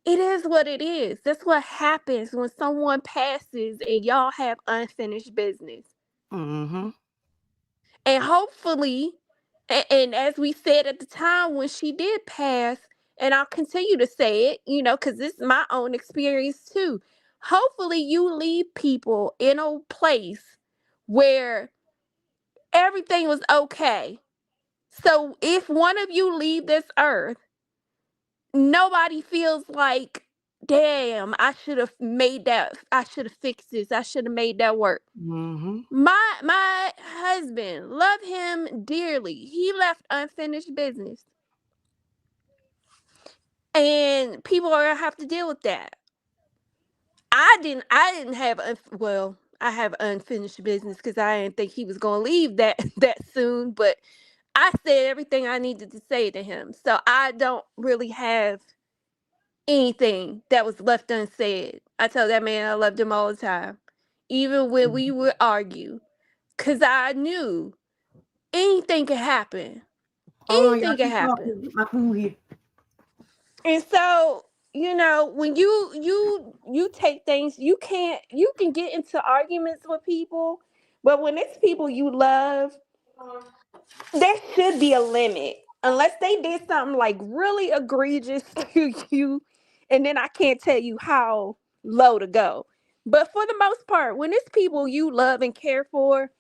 It is what it is. That's what happens when someone passes and y'all have unfinished business. Mm-hmm. And hopefully, and as we said at the time when she did pass, and I'll continue to say it, because this is my own experience too. Hopefully, you leave people in a place where everything was okay. So if one of you leave this earth, nobody feels like, damn, I should have made that, I should have fixed this, I should have made that work. Mm-hmm. My husband, love him dearly. He left unfinished business. And people are gonna have to deal with that. I didn't have well, I have unfinished business because I didn't think he was gonna leave that that soon, but I said everything I needed to say to him. So I don't really have anything that was left unsaid. I tell that man I loved him all the time. Even when we would argue. Cause I knew anything could happen. Hold on, y'all Anything can keep happen. talking. My food here. And so, when you take things, you can get into arguments with people, but when it's people you love, there should be a limit. Unless they did something like really egregious to you, and then I can't tell you how low to go. But for the most part, when it's people you love and care for,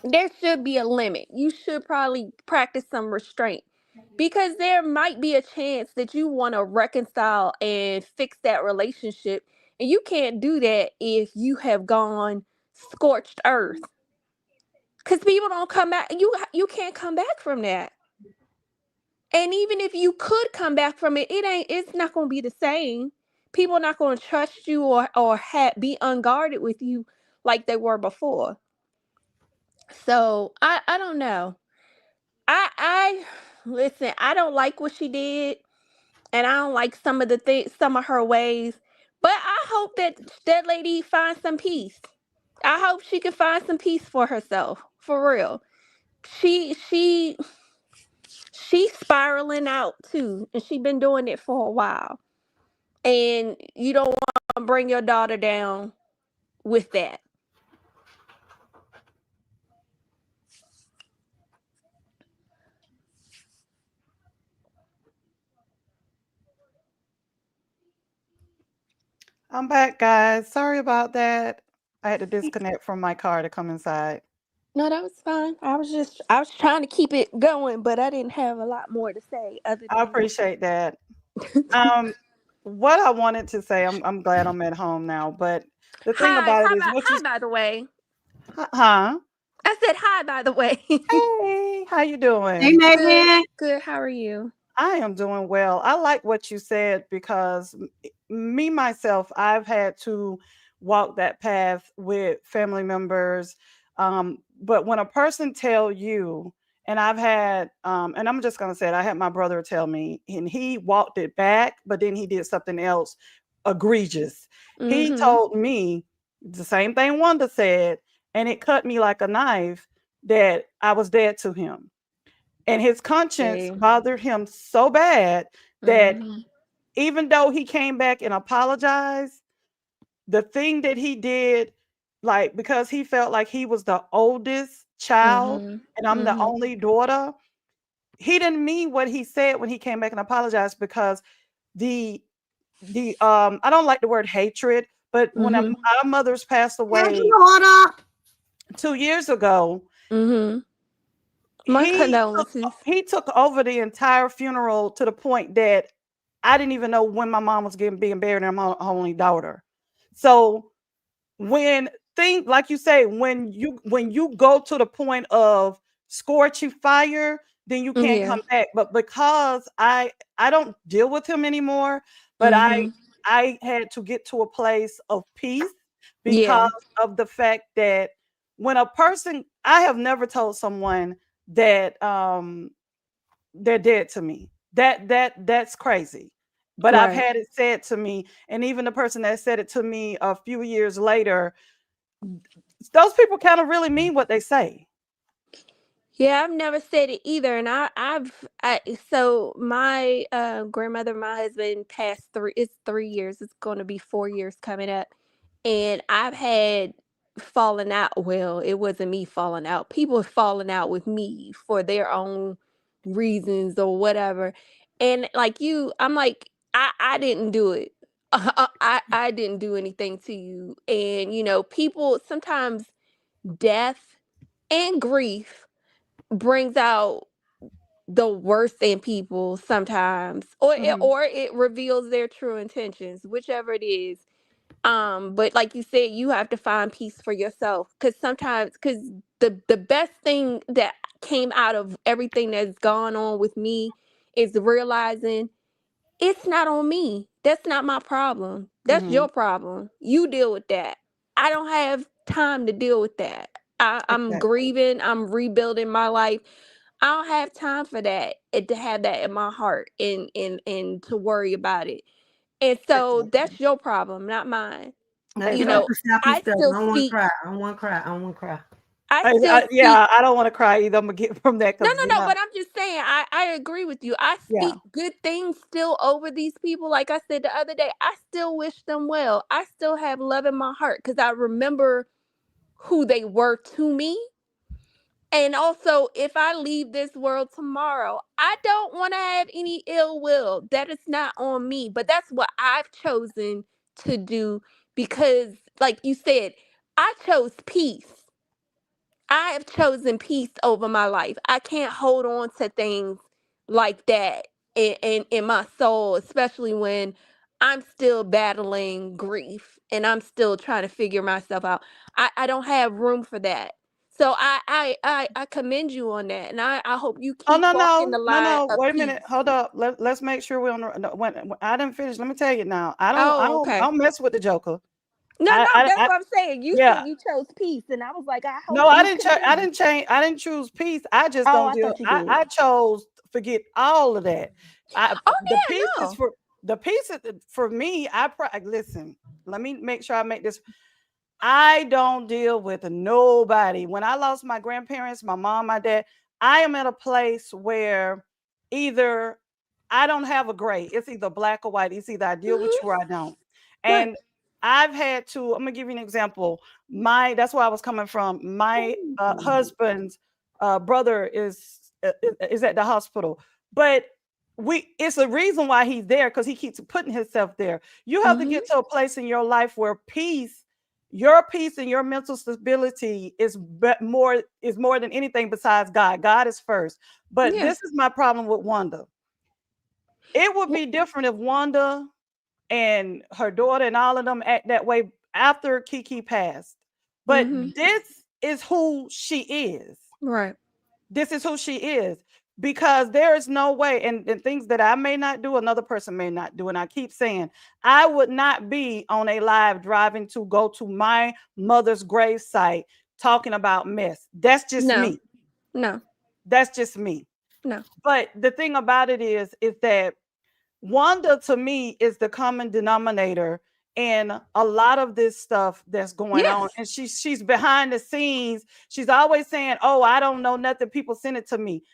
there should be a limit. You should probably practice some restraint because there might be a chance that you want to reconcile and fix that relationship. And you can't do that if you have gone scorched earth. Because people don't come back. You can't come back from that. And even if you could come back from it, it's not going to be the same. People are not going to trust you or be unguarded with you like they were before. So I don't know. I listen, I don't like what she did, and I don't like some of her ways, but I hope that that lady finds some peace. I hope she can find some peace for herself, for real. She she's spiraling out too, and she's been doing it for a while. And you don't want to bring your daughter down with that. I'm back, guys. Sorry about that. I had to disconnect from my car to come inside. No, that was fine. I was trying to keep it going, but I didn't have a lot more to say other I than appreciate that. What I wanted to say, I'm glad I'm at home now, but the thing hi. about it is what you, Hi by the way. huh? I said hi by the way. Hey, how you Hey, doing? Good. Megan. Good. How are you? I am doing well. I like what you said because me myself, I've had to walk that path with family members. But when a person tell you, and I've had, and I'm just gonna say it, I had my brother tell me, and he walked it back, but then he did something else egregious. He Mm-hmm. told me the same thing Wanda said, and it cut me like a knife that I was dead to him. And his conscience See. bothered him so bad that Mm-hmm. even though he came back and apologized, the thing that he did, like because he felt like he was the oldest child Mm-hmm. and I'm the Mm-hmm. only daughter, he didn't mean what he said when he came back and apologized because the I don't like the word hatred, but when Mm-hmm. our mothers passed Thank away you, order. 2 years ago, Mm-hmm. My he took, condolences. he took over the entire funeral to the point that I didn't even know when my mom was being buried, and I'm her only daughter. So when things like you say, when you go to the point of scorching fire, then you can't Yeah. come back. But because I don't deal with him anymore, but I Mm-hmm. I had to get to a place of peace Yeah. because of the fact that when a person, I have never told someone that they're dead to me. That's crazy. But I've Right. had it said to me, and even the person that said it to me a few years later, those people kind of really mean what they say. Yeah, I've never said it either, and so my grandmother, my husband passed three. It's 3 years. It's going to be 4 years coming up, and I've had falling out. Well, it wasn't me falling out. People have fallen out with me for their own reasons or whatever, and like you, I'm like, I didn't do it. I didn't do anything to you, and people sometimes death and grief brings out the worst in people sometimes, Mhm. or it reveals their true intentions, whichever it is. But like you said, you have to find peace for yourself, because the best thing that came out of everything that's gone on with me is realizing it's not on me. That's not my problem. That's Hmm. your problem. You deal with that. I don't have time to deal with that. I'm Exactly. grieving. I'm rebuilding my life. I don't have time for that, and to have that in my heart, and to worry about it. And so Exactly. that's your problem, not mine. Let You me know, Exactly. stop you I stuff. still I don't want to speak. cry. I don't want to cry. I don't want to cry. I still speak. Yeah, I don't want to cry either. I'm gonna get from that No, because no, no. But I'm just saying, I agree with you. I yeah. speak good things still over these people. Like I said the other day, I still wish them well. I still have love in my heart because I remember who they were to me. And also, if I leave this world tomorrow, I don't want to have any ill will. That is not on me. But that's what I've chosen to do because, like you said, I chose peace. I have chosen peace over my life. I can't hold on to things like that in my soul, especially when I'm still battling grief and I'm still trying to figure myself out. I don't have room for that. So I commend you on that, and I hope you Oh keep no, walking no, the no, line no. of Wait a minute. peace. Hold up. Let's make sure we're on the no, when I didn't finish. Let me tell you now. Oh, okay. I don't mess with the Joker. No, no, that's I what I'm saying. You yeah. said you chose peace, and I was like, I hope No, I you didn't I continue. didn't change. I didn't choose peace. I just Oh, don't I deal. thought you did. I chose forget all of that. Oh The yeah, peace is no. for the peace is for me. Listen. Let me make sure I make this. I don't deal with nobody. When I lost my grandparents, my mom, my dad, I am at a place where either I don't have a gray. It's either black or white. It's either I deal with you or I Hmm. don't. Right. And I've had to, I'm gonna give you an example. That's where I was coming from. My husband's brother is at the hospital, but it's a reason why he's there because he keeps putting himself there. You have to Hmm. get to a place in your life where your peace and your mental stability is more than anything besides God. God is first. But Yeah. this is my problem with Wanda. It would be different if Wanda and her daughter and all of them act that way after Kiki passed. But Hmm. this is who she is. Right. This is who she is because there is no way, and things that I may not do, another person may not do. And I keep saying, I would not be on a live driving to go to my mother's grave site talking about mess. That's just No. me. No. That's just me. No. But the thing about it is that Wanda to me is the common denominator in a lot of this stuff that's going on. Yes. And she's behind the scenes. She's always saying, "Oh, I don't know nothing. People send it to me."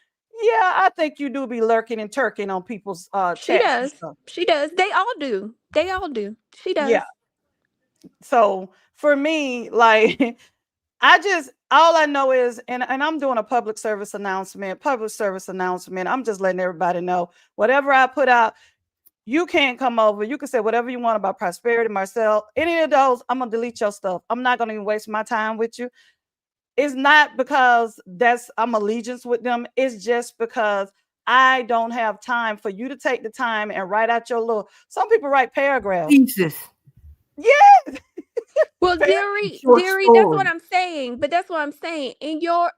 Yeah, I think you do be lurking and turking on people's She chats and does. stuff. She does. They all do. They all do. She does. Yeah. So for me, like I just all I know is, and I'm doing a public service announcement. I'm just letting everybody know whatever I put out. You can't come over. You can say whatever you want about prosperity, Marcel. Any of those, I'm gonna delete your stuff. I'm not gonna even waste my time with you. It's not because I'm allegiance with them. It's just because I don't have time for you to take the time and write out your little. Some people write paragraphs. Jesus. Yeah, Well, dearie, Short dearie, that's what story. I'm saying. But that's what I'm saying. In your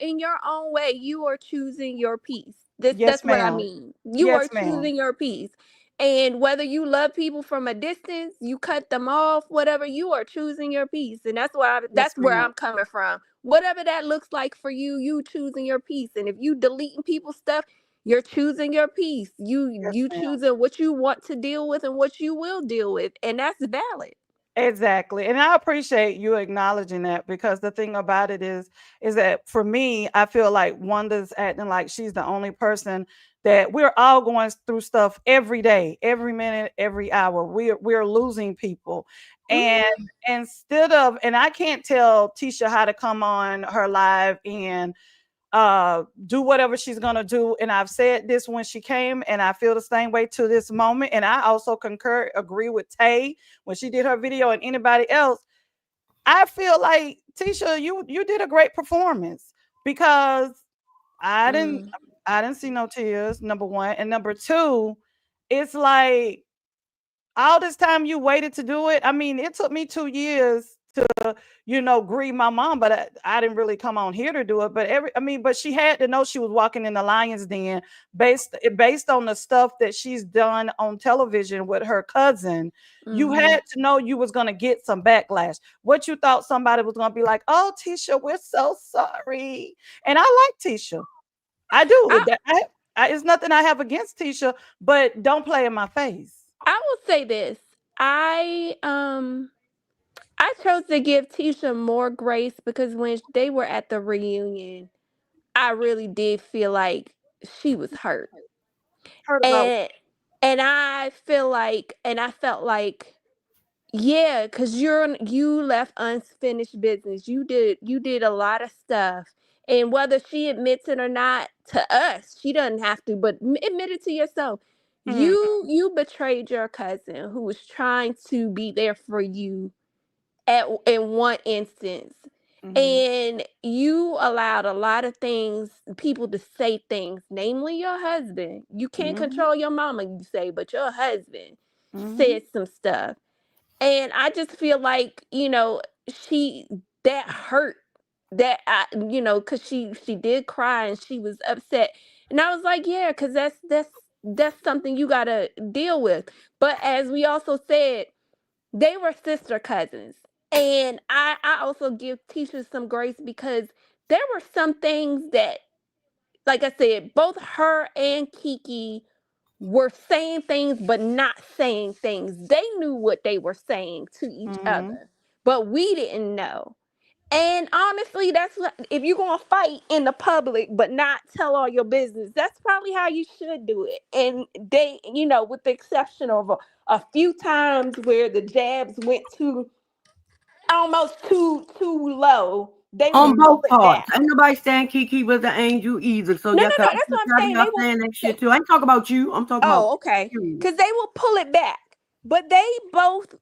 own way, you are choosing your peace. That's yes, what I ma'am. mean. You are Yes, ma'am. choosing your peace. And whether you love people from a distance, you cut them off, whatever, you are choosing your peace. And Yes, that's where ma'am. I'm coming from. Whatever that looks like for you, you choosing your peace. And if you deleting people's stuff, you're choosing your peace. You Yes, you ma'am. choosing what you want to deal with and what you will deal with. And that's valid. Exactly. And I appreciate you acknowledging that, because the thing about it is that for me, I feel like Wanda's acting like she's the only person, that we're all going through stuff every day, every minute, every hour. We're losing people. And Mhm. instead of, and I can't tell Tisha how to come on her live and do whatever she's gonna do. And I've said this when she came, and I feel the same way to this moment. And I also agree with Tay when she did her video, and anybody else. I feel like, Tisha, you did a great performance, because I didn't Mm. I didn't see no tears. Number one, and number two, it's like, all this time you waited to do it. I mean, it took me 2 years to, grieve my mom, but I didn't really come on here to do it. But but she had to know she was walking in the lion's den, based on the stuff that she's done on television with her cousin. You Mm-hmm. had to know you was gonna get some backlash. What you thought somebody was gonna be like, "Oh, Tisha, we're so sorry," and I like Tisha. I do. I It's nothing I have against Tisha, but don't play in my face. I will say this. I chose to give Tisha more grace because when they were at the reunion, I really did feel like she was hurt. Heard about. And I felt like, yeah, because you left unfinished business. You did a lot of stuff. And whether she admits it or not to us, she doesn't have to, but admit it to yourself. Mm, You betrayed your cousin who was trying to be there for you in one instance. mhm, And you allowed a lot of people to say things, namely your husband. You can't mhm, control your mama, you say, but your husband mhm, said some stuff. And I just feel like, she that hurt because she did cry and she was upset. And I was like, yeah, because that's something you gotta deal with. But as we also said, they were sister cousins. And I also give Tisha some grace because there were some things that, like I said, both her and Kiki were saying things but not saying things. They knew what they were saying to each mhm. other, but we didn't know. And honestly, that's what, if you're gonna fight in the public but not tell all your business, that's probably how you should do it. And they, with the exception of a few times where the jabs went too low, they will On pull both it parts. back. Ain't nobody saying Kiki was an angel either. So No, yeah, no, cause no. I'm That's so what I'm tired of saying. y'all saying that They, shit too. I ain't talking about you. I'm talking about oh, okay. you. Because they will pull it back. But they both,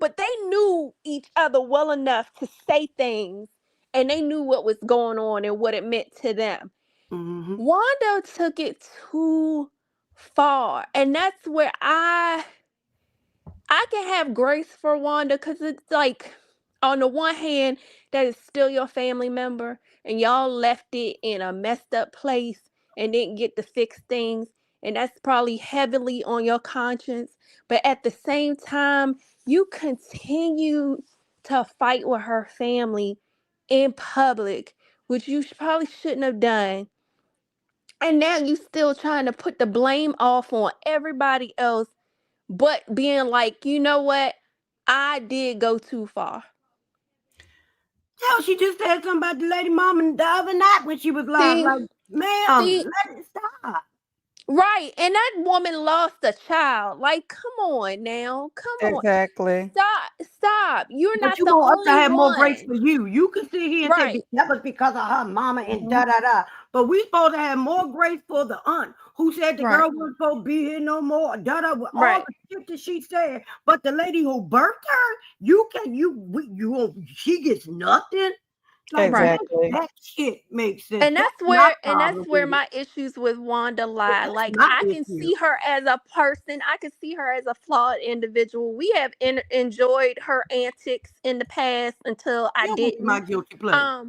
but they knew each other well enough to say things, and they knew what was going on and what it meant to them. Mm-hmm. Wanda took it too far. And that's where I can have grace for Wanda because it's like, on the one hand, that is still your family member, and y'all left it in a messed up place and didn't get to fix things, and that's probably heavily on your conscience. But at the same time, you continue to fight with her family in public, which you probably shouldn't have done. And now you still trying to put the blame off on everybody else, but being like, you know what? I did go too far. Hell, she just said something about the lady mom and the other night when she was live. See, Like, ma'am, see, let it stop. right. And that woman lost a child. Like, come on now. Come on. Exactly. Stop. You're But not you the want us to only have more grace one. for you. You can sit here and say Right. that was because of her mama and Mhm. da da da. But we supposed to have more grace for the aunt who said the Right. girl wasn't supposed to be here no more. Da da with all Right. the shit that she said. But the lady who birthed her, you can she gets nothing. Like, Right. man, Exactly. that shit makes sense. And That's my that's problem where with it. my issues with Wanda lie. That's Like, my I can issue. see her as a person. I can see her as a flawed individual. We have enjoyed her antics in the past until I Yeah, with my didn't. guilty pleasure.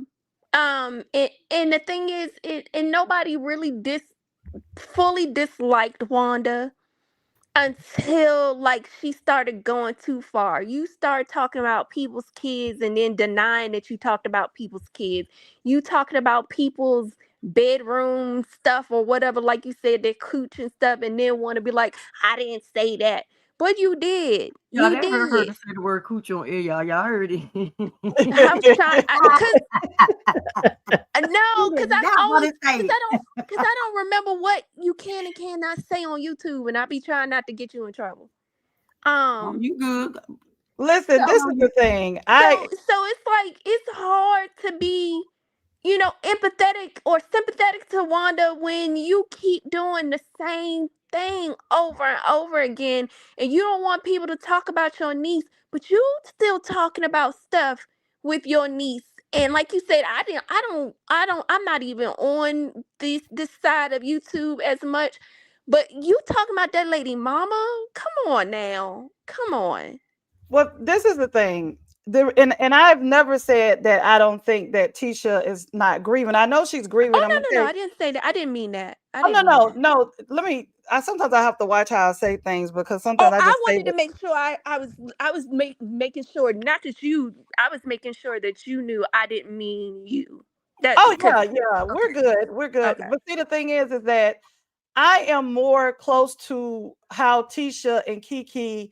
Um, and the thing is, nobody really fully disliked Wanda until, like, she started going too far. You start talking about people's kids and then denying that you talked about people's kids. You talking about people's bedroom stuff or whatever, like you said, their cooch and stuff, and then want to be like, I didn't say that. What you did? Y'all You never heard her did. say the word coochie on air, y'all. Y'all heard it. I was trying, cause no, She cause did I not want always, to say it. cause I don't remember what you can and cannot say on YouTube, and I be trying not to get you in trouble. Oh, Um, you good. Listen, this Oh, is you the thing. so it's like it's hard to be, empathetic or sympathetic to Wanda when you keep doing the same thing over and over again, and you don't want people to talk about your niece, but you still talking about stuff with your niece. And like you said, I'm not even on this side of YouTube as much, but you talking about that lady mama? Come on now. Come on. Well, this is the thing. And I've never said that I don't think that Tisha is not grieving. I know she's grieving. Oh I'm gonna no, tell you. I didn't say that. I didn't mean that. I Oh no, didn't mean no, that. no. I sometimes I have to watch how I say things because Oh, sometimes I I just say wanted to that. make sure I was making sure not that you I was making sure that you knew I didn't mean you. That Oh because yeah, yeah, we're okay. good. We're good. Okay. But see, the thing is that I am more close to how Tisha and Kiki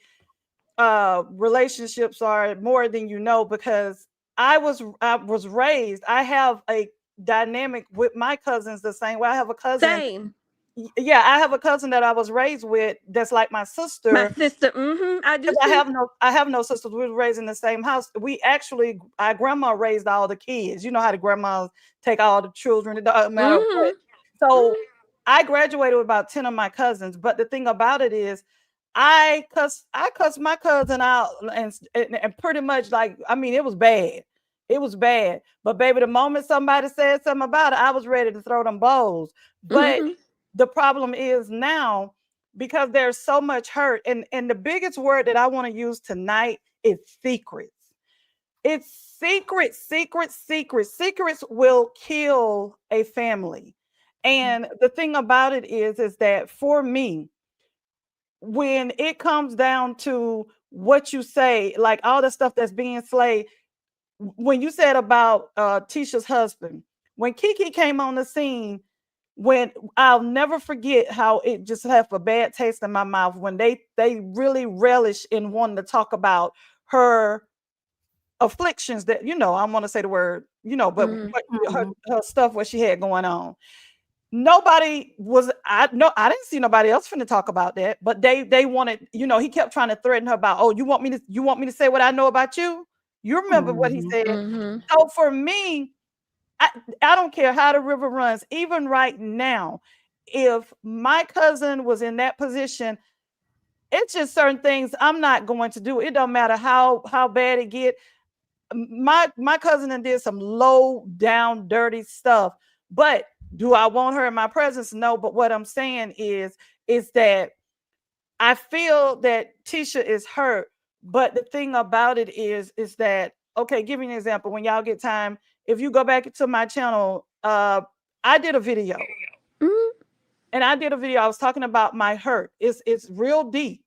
relationships are more than you know because I was raised. I have a dynamic with my cousins the same way. I have a cousin. Same. Yeah, I have a cousin that I was raised with that's like my My sister. sister, I do 'Cause too. I have no sisters. We were raised in the same house. We actually, our grandma raised all the kids. You know how the grandmas take all the children. It doesn't matter what. Mhm. So Mhm. I graduated with about 10 of my cousins. But the thing about it is, I cussed my cousin out and pretty much like, I mean, it was bad. It was bad. But baby, the moment somebody said something about it, I was ready to throw them blows. But Mhm. the problem is now because there's so much hurt, and the biggest word that I want to use tonight is secrets. It's secrets, secrets, secrets. Secrets will kill a family. And the thing about it is that for me, when it comes down to what you say, like all the stuff that's being slayed, when you said about Tisha's husband, when Kiki came on the scene, when I'll never forget how it just left a bad taste in my mouth when they really relish in wanting to talk about her afflictions that I want to say the word but Mhm. what Mhm. her stuff what she had going on. Nobody was I no I didn't see nobody else finna talk about that, but they wanted, he kept trying to threaten her about, oh, you want me to say what I know about you. You remember what he Mhm. said. Mhm. So for me, I, I don't care how the river runs, even right now, if my cousin was in that position, it's just certain things I'm not going to do. It don't matter how bad it get. My cousin and did some low down dirty stuff, but do I want her in my presence? No. But what I'm saying is that I feel that Tisha is hurt, but the thing about it is that, okay, give me an example. When y'all get time, if you go back to my channel, I did a video, Mhm. and I did a video. I was talking about my hurt. It's real deep,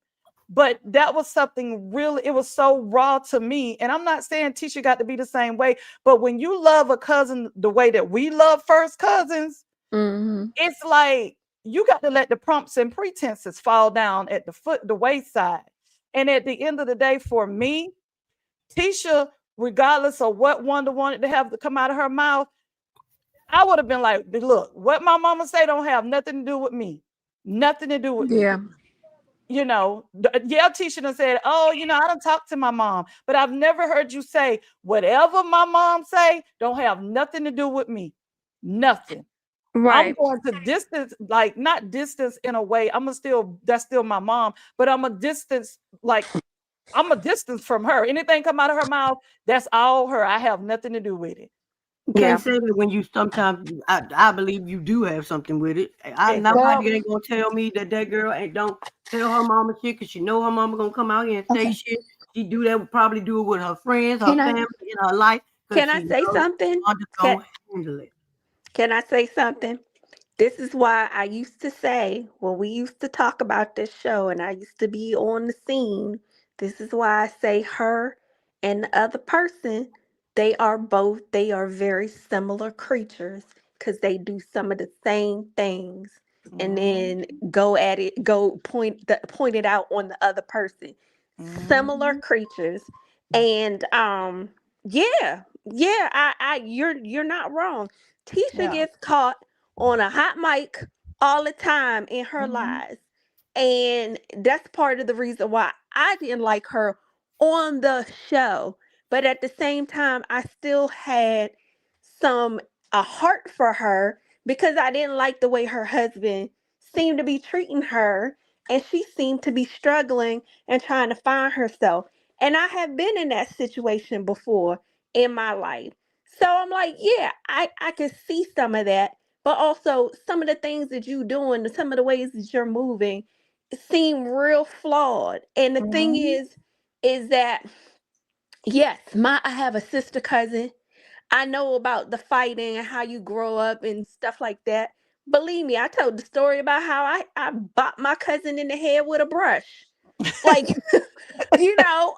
but that was something really. It was so raw to me, and I'm not saying Tisha got to be the same way, but when you love a cousin the way that we love first cousins, Mhm. it's like you got to let the prompts and pretenses fall down at the wayside. And at the end of the day, for me, Tisha, regardless of what Wanda wanted to have to come out of her mouth, I would have been like, look, what my mama say don't have nothing to do with me. Nothing to do with me. Yeah. Yeah, Tisha done said, oh, I don't talk to my mom, but I've never heard you say whatever my mom say don't have nothing to do with me. Nothing. I'm Right. going to distance, like not distance in a way. That's still my mom, but I'm a distance from her. Anything come out of her mouth, that's all her. I have nothing to do with it. You Yeah. can't say that when you sometimes I believe you do have something with it. Exactly. Nobody Well, ain't gonna tell me that girl ain't don't tell her mama shit because she know her mama gonna come out here and say okay. shit. She do that, probably do it with her friends, her Can I family, in her life because can I she say knows something? I'm just Can gonna handle it. can I say something? This is why I used to say when we used to talk about this show and I used to be on the scene, this is why I say her and the other person, they are very similar creatures because they do some of the same things. and then go at it, point it out on the other person. Similar creatures. And yeah, you're not wrong. Tisha Yeah. gets caught on a hot mic all the time in her lies. And that's part of the reason why I didn't like her on the show. But at the same time, I still had some a heart for her because I didn't like the way her husband seemed to be treating her, and she seemed to be struggling and trying to find herself. And I have been in that situation before in my life. So I'm like, yeah, I can see some of that, but also some of the things that you're doing, some of the ways that you're moving seem real flawed. And the thing is that yes, I have a sister cousin. I know about the fighting and how you grow up and stuff like that. Believe me, I told the story about how I bopped my cousin in the head with a brush. Like, you know,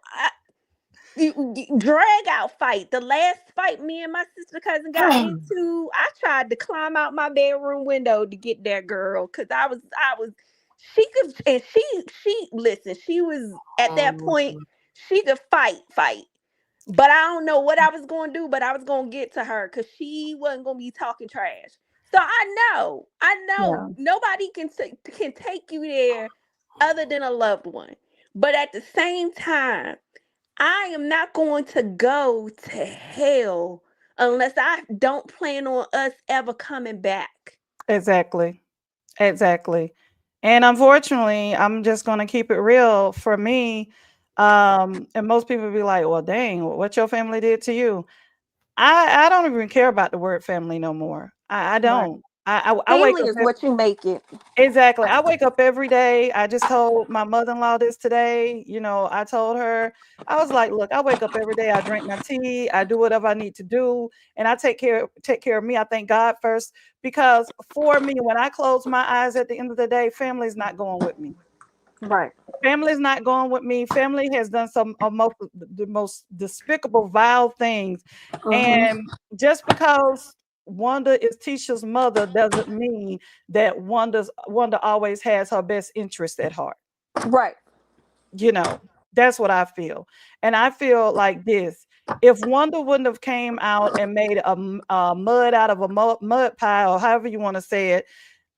drag out fight. The last fight me and my sister cousin got into, I tried to climb out my bedroom window to get that girl because I was she could, and she listen, she was at that point, she could fight. But I don't know what I was going to do, but I was going to get to her because she wasn't going to be talking trash. So I know nobody can take you there other than a loved one. But at the same time, I am not going to go to hell unless I don't plan on us ever coming back. Exactly. Exactly. And unfortunately, I'm just going to keep it real for me. And most people be like, well, dang, what your family did to you. I don't even care about the word family no more. I Right. don't. I wake Family up is what you make it. exactly. I wake up every day. I just told my mother-in-law this today. You know, I told her, I was like, look, I wake up every day. I drink my tea. I do whatever I need to do. And I take care of me. I thank God first. Because for me, when I close my eyes at the end of the day, family's not going with me. Right. Family's not going with me. Family has done some of the most despicable, vile things. And just because Wanda is Tisha's mother doesn't mean that Wanda always has her best interest at heart. Right. You know, that's what I feel. And I feel like this. If Wanda wouldn't have came out and made a mud out of a mud pie, or however you want to say it,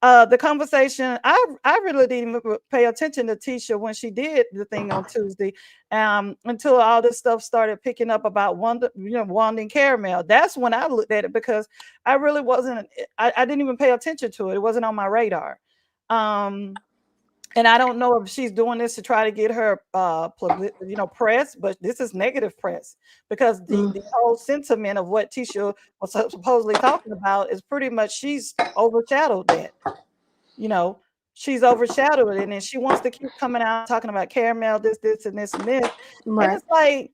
the conversation, I really didn't even pay attention to Tisha when she did the thing on Tuesday, until all this stuff started picking up about Wanda, Wanda and Caramel. That's when I looked at it because I really wasn't. I didn't even pay attention to it. It wasn't on my radar. And I don't know if she's doing this to try to get her press, but this is negative press because the whole sentiment of what Tisha was supposedly talking about is pretty much she's overshadowed that. She's overshadowed it, and she wants to keep coming out talking about Caramel, this, and this, and this. And Right. it's like,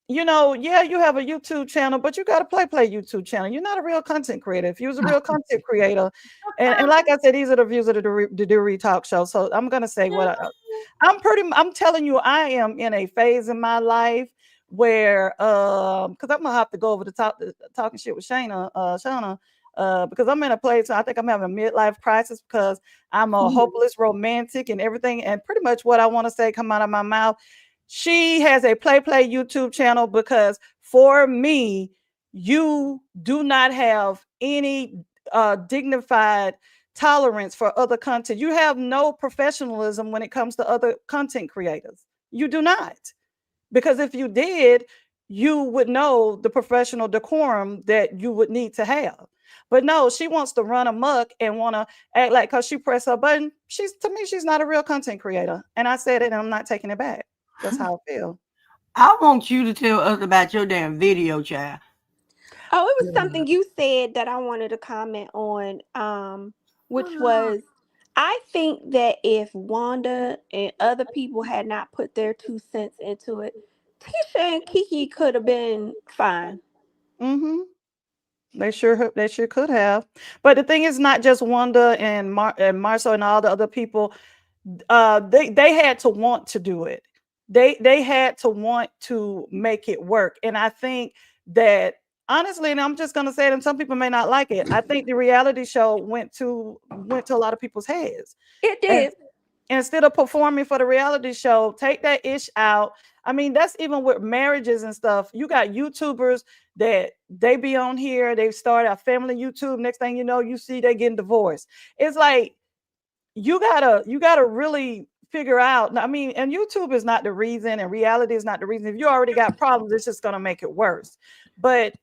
yeah, you have a YouTube channel, but you got to play YouTube channel. You're not a real content creator. If you was a real content creator, and like I said, these are the views of the Dewey Talk Show. So I'm gonna say what I'm telling you, I am in a phase in my life where because I'm gonna have to go over the talking shit with Shauna, because I'm in a place, I think I'm having a midlife crisis because I'm a hopeless romantic and everything, and pretty much what I want to say come out of my mouth. She has a play YouTube channel because for me, you do not have any dignified tolerance for other content. You have no professionalism when it comes to other content creators. You do not. Because if you did, you would know the professional decorum that you would need to have. But no, she wants to run amok and want to act like because she pressed her button. To me, she's not a real content creator. And I said it and I'm not taking it back. That's how I feel. I want you to tell us about your damn video, child. Oh, it was something you said that I wanted to comment on, which was I think that if Wanda and other people had not put their 2 cents into it, Tisha and Kiki could have been fine. They sure could have. But the thing is not just Wanda and Marcel and all the other people. They had to want to do it. They had to want to make it work. And I think that honestly, and I'm just gonna say it, and some people may not like it. I think the reality show went to a lot of people's heads. It And did. instead of performing for the reality show, take that ish out. I mean, that's even with marriages and stuff. You got YouTubers that they be on here, they start a family YouTube. Next thing you know, you see they getting divorced. It's like you gotta really figure out. I mean, and YouTube is not the reason, and reality is not the reason. If you already got problems, it's just gonna make it worse. But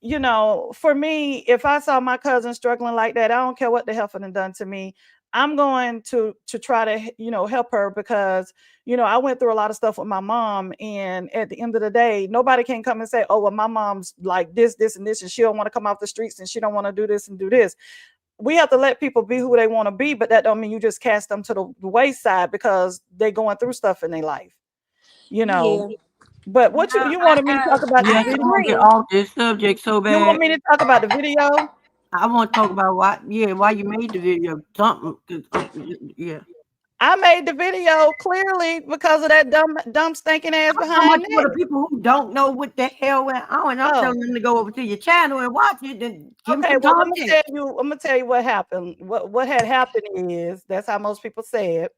for me, if I saw my cousin struggling like that, I don't care what the hell for done to me. I'm going to try to help her because I went through a lot of stuff with my mom, and at the end of the day, nobody can come and say, "Oh, well, my mom's like this, and this, and she don't want to come off the streets, and she don't want to do this and do this." We have to let people be who they want to be, but that don't mean you just cast them to the wayside because they're going through stuff in their life. Yeah, But what Yeah, you wanted me to talk about the yes, I I video? want to get agree. off this subject so You want bad. me to talk about the video? I want to talk about why you made the video. Something, yeah. I made the video clearly because of that dumb stinking ass I'm so much behind for that. the people who don't know what the hell went on, and I'm Oh, telling them to go over to your channel and watch it and give them okay. some Well, I'm gonna context. tell you. I'm gonna tell you what happened. What had happened is that's how most people say it.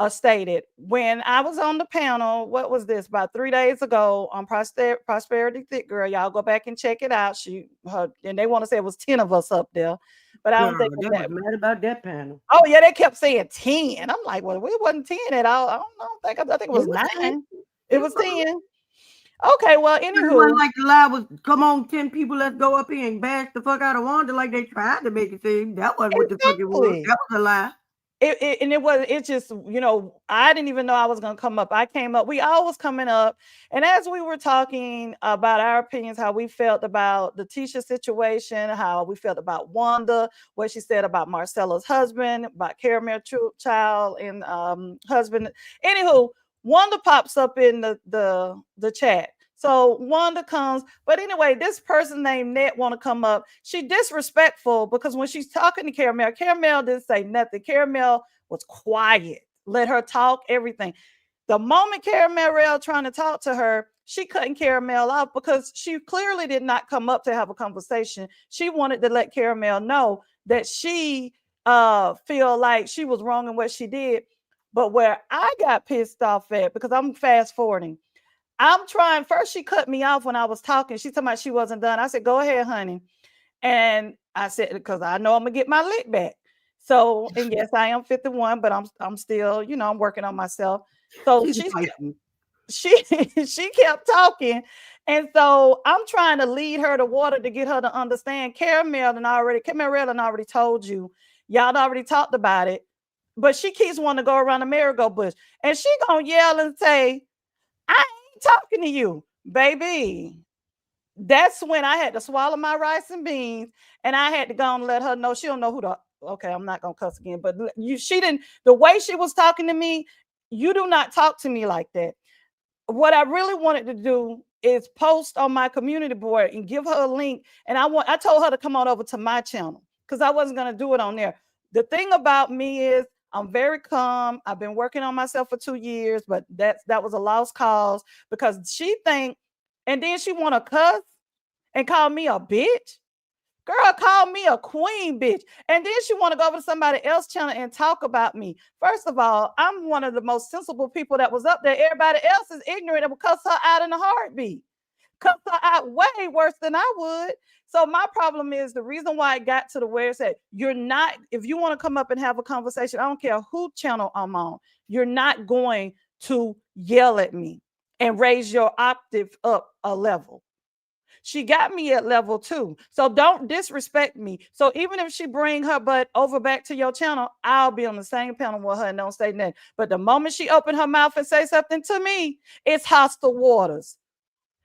Stated when I was on the panel. What was this? About 3 days ago on Prosperity Thick Girl. Y'all go back and check it out. And they want to say it was 10 of us up there, but I Girl, don't think it they was was that. mad about that panel. Oh yeah, they kept saying 10. I'm like, well, we wasn't 10 at all. I don't know. I think it It was was 10. 9. It It was was. 10. Okay, well, It wasn't anywho, like the lie was, come on, 10 people, let's go up here and bash the fuck out of Wanda like they tried to make it seem. That wasn't what the fuck it was. exactly. That was a lie. It's just, I didn't even know I was gonna come up. I came up, we all was coming up, and as we were talking about our opinions, how we felt about the Tisha situation, how we felt about Wanda, what she said about Marcella's husband, about Caramel Child and husband. Anywho, Wanda pops up in the chat. So Wanda comes, but anyway, this person named Net want to come up. She disrespectful because when she's talking to Caramel, Caramel didn't say nothing. Caramel was quiet, let her talk everything. The moment Caramel trying to talk to her, she cutting Caramel off because she clearly did not come up to have a conversation. She wanted to let Caramel know that she feel like she was wrong in what she did. But where I got pissed off at, because I'm fast forwarding, I'm trying. First, she cut me off when I was talking. She told me she wasn't done. I said, "Go ahead, honey." And I said, "Because I know I'm gonna get my lick back." So, and yes, I am 51, but I'm still, I'm working on myself. So She's fighting. she she kept talking, and so I'm trying to lead her to water to get her to understand. Caramel already told you. Y'all already talked about it, but she keeps wanting to go around the merry-go bush, and she gonna yell and say, "I ain't talking to you, baby." That's when I had to swallow my rice and beans, and I had to go and let her know she don't know who the. Okay, I'm not gonna cuss again, but she didn't. The way she was talking to me, you do not talk to me like that. What I really wanted to do is post on my community board and give her a link, and I told her to come on over to my channel because I wasn't gonna do it on there. The thing about me is I'm very calm. I've been working on myself for 2 years, but that was a lost cause because she think, and then she want to cuss and call me a bitch. Girl, call me a queen, bitch. And then she want to go over to somebody else's channel and talk about me. First of all, I'm one of the most sensible people that was up there. Everybody else is ignorant and will cuss her out in a heartbeat. Cuss her out way worse than I would. So my problem is the reason why it got to the where it said, you're not, if you want to come up and have a conversation, I don't care who channel I'm on, you're not going to yell at me and raise your octave up a level. She got me at level 2. So don't disrespect me. So even if she bring her butt over back to your channel, I'll be on the same panel with her and don't say nothing. But the moment she open her mouth and say something to me, it's hostile waters.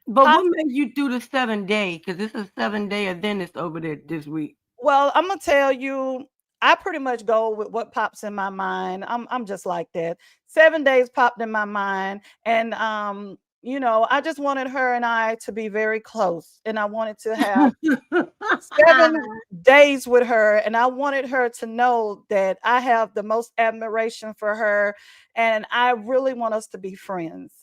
But what made you do the 7-day? Because it's a 7-day event that's over there this week. Well, I'm gonna tell you, I pretty much go with what pops in my mind. I'm just like that. 7 days popped in my mind, and I just wanted her and I to be very close, and I wanted to have 7 days with her, and I wanted her to know that I have the most admiration for her, and I really want us to be friends.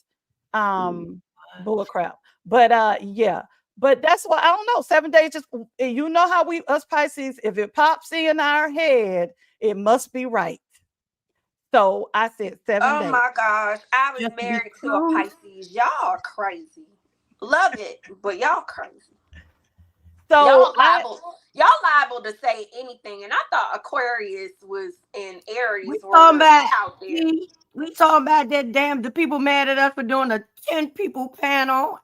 Bull crap. But yeah. But that's why I don't know. 7 days, just you know how we us Pisces, if it pops in our head, it must be right. So I said 7 Oh days. my gosh. I was Just to be married to a true. Pisces. Y'all are crazy. Love it, but y'all crazy. So I Y'all liable to say anything. And I thought Aquarius was in We Aries talking were about out there. we talking about that damn the people mad at us for doing a 10 people panel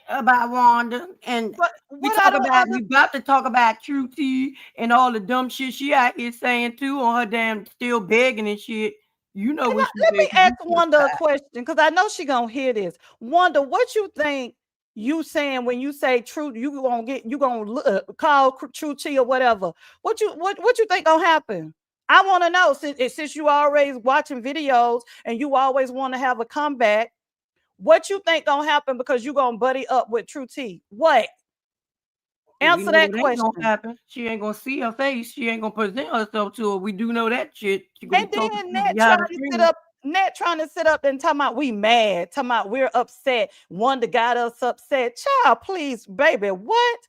about Wanda, and but we what I talk don't about we about to talk about True T and all the dumb shit she out here saying too on her damn still begging and shit. You know what she let me begging ask you for the Wanda a side. question because I know she gonna hear this. Wanda, what you think you saying when you say true? You gonna call True T or whatever? What you think gonna happen? I want to know since you always watching videos and you always want to have a comeback. What you think gonna happen because you gonna buddy up with True T? What? We Answer know that it ain't gonna question. happen. She ain't gonna see her face. She ain't gonna present herself to her. We do know that shit. She gonna be And talking then shit behind the screen. Nat trying to sit up and talking about we mad, talking about we're upset. Wanda got us upset. Child, please, baby, what?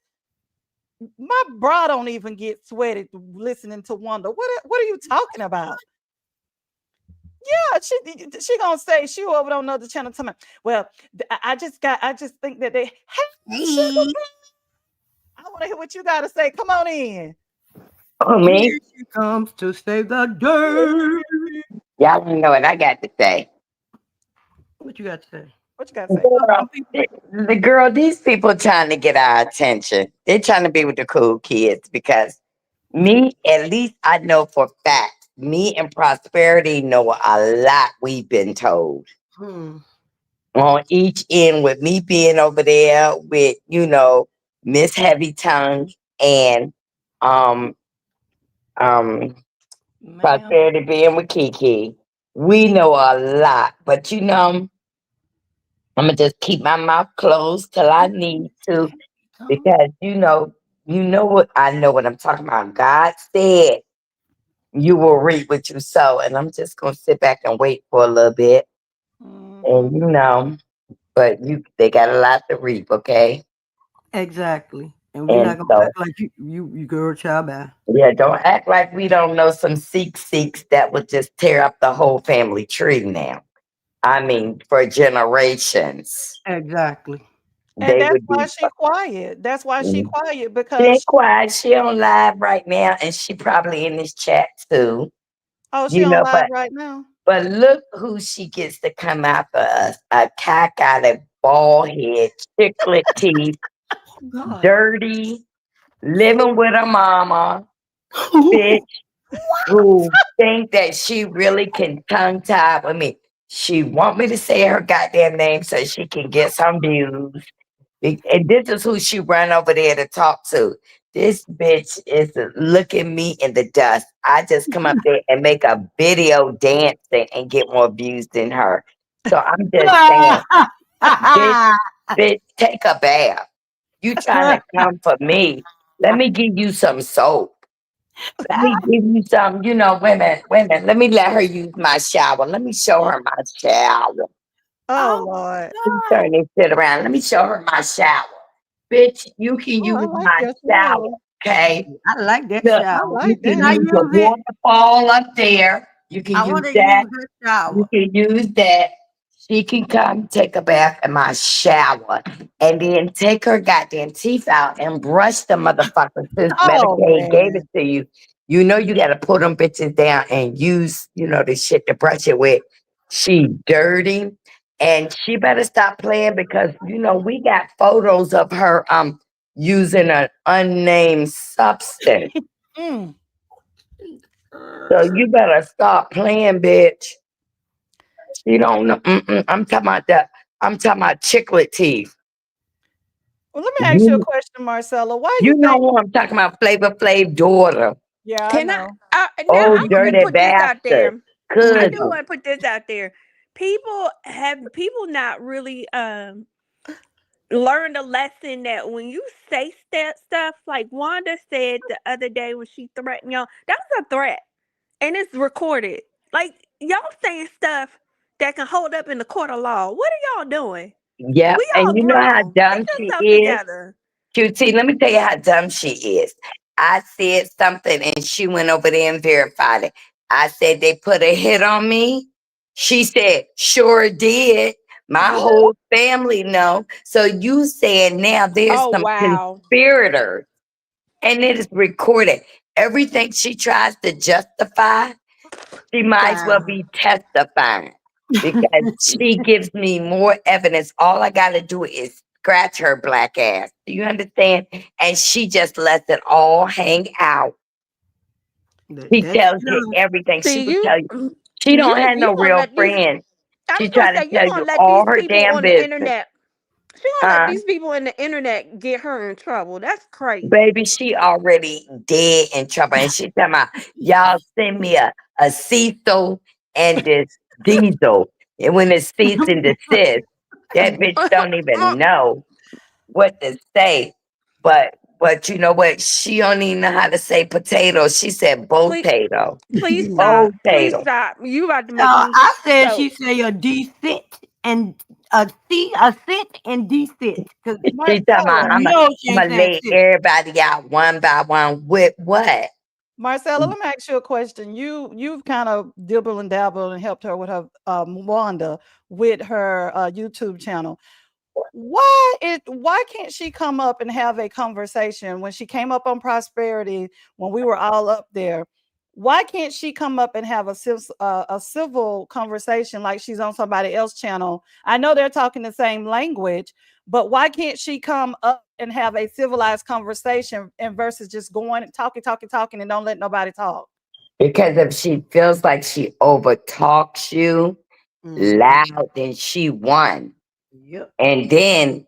My bra don't even get sweated listening to Wanda. What are you talking about? Yeah, she gonna say she over on another channel talking about, well, I just think that they Hey, I want to hear what you gotta say. Come on in. Oh, me? here she comes to save the day. Y'all don't know what I got to say. What you got to say? What you gotta say? Girl, Some people. the girl, these people trying to get our attention. They're trying to be with the cool kids because me, at least I know for a fact, me and Prosperity know a lot we've been told. Hmm. On each end, with me being over there with, Miss Heavy Tongue and um um Ma'am. Prosperity being with Kiki. We know a lot, but I'm gonna just keep my mouth closed till I need to, because what I know what I'm talking about. God said you will reap what you sow, and I'm just gonna sit back and wait for a little bit, Mhm. and but they got a lot to reap, okay? Exactly. And we're And not gonna so act like you girl child bye. yeah, don't act like we don't know some seeks that would just tear up the whole family tree now. I mean, for generations, Exactly. And they that's would why be. she quiet. That's why she quiet She because ain't quiet. She on live right now, and she probably in this chat too. oh, she You on know, live but right now. but look who she gets to come after us: a cockeyed, bald head, chiclet teeth, Oh God. dirty, living with her mama, bitch, who think that she really can tongue tie with me. She want me to say her goddamn name so she can get some views. And this is who she run over there to talk to. This bitch is looking me in the dust. I just come up there and make a video dancing and get more views than her. So I'm just saying, bitch, bitch, take a bath. You trying to come for me? Let me give you some soap. Let me give you some, women. Let me let her use my shower. Let me show her my shower. Oh Oh Lord. Let me turn this shit around. Let me show her my shower. Bitch, you can Oh, I use like my your shower, shower. okay? I like that Look, I shower. you like can Can I that. use the use it? waterfall up there. You can I use want to that. use that You shower. can use that. She can come take a bath in my shower and then take her goddamn teeth out and brush the motherfucker since Oh Medicaid gave man. it to you. You know you gotta put them bitches down and use, the shit to brush it with. She dirty and she better stop playing because we got photos of her using an unnamed substance. Mm. So you better stop playing, bitch. You don't know. I'm talking about that. I'm talking about chiclet teeth. Well, let me ask you a You, question, Marcella. Why you you know think? who I'm talking about? Flavor Flav daughter. Yeah, I Can I know. now Oh, I want to dirty put this out bastard. there. I do Mm. Cousin. want to put this out there. People not really learned a lesson that when you say stuff like Wanda said the other day when she threatened y'all, that was a threat and it's recorded. Like y'all saying stuff that can hold up in the court of law. What are y'all doing? Yep. We all And you know how grown. Get dumb she yourself is? together. QT, let me tell you how dumb she is. I said something and she went over there and verified it. I said they put a hit on me. She said, sure did. My What? whole family know. So you said now there's Oh some wow. conspirators and it is recorded. Everything she tries to justify, she might as well Child. be testifying because she gives me more evidence. All I got to do is scratch her black ass. Do you understand? And she just lets it all hang out. She That's tells you enough. everything. She See will you tell you. She don't have you no gonna real let these friends. I She was gonna try to say you tell gonna you let all these her people damn on the business. internet. She gonna let Huh? these people in the internet get her in trouble. That's crazy. Baby, she already dead in trouble. And she talking about, y'all send me a Cecil and this Diesel. And when it's cease and desist, that bitch don't even know what to say. But you know what? She don't even know how to say potato. She said please potato. please stop. Please Potato. stop. You about to make me I said so she say a decent and a sit and decent. Cause She talking about, Marcella, no, she I'm ain't gonna saying lay sit. everybody out one by one with what? Marcella, let me ask you a question. You've kind of dibble and dabble and helped her with her Wanda with her YouTube channel. Why can't she come up and have a conversation when she came up on prosperity when we were all up there? Why can't she come up and have a civil conversation like she's on somebody else's channel? I know they're talking the same language, but why can't she come up and have a civilized conversation and versus just going and talking and don't let nobody talk? Because if she feels like she over talks you Mhm. loud, then she won. Yep. And then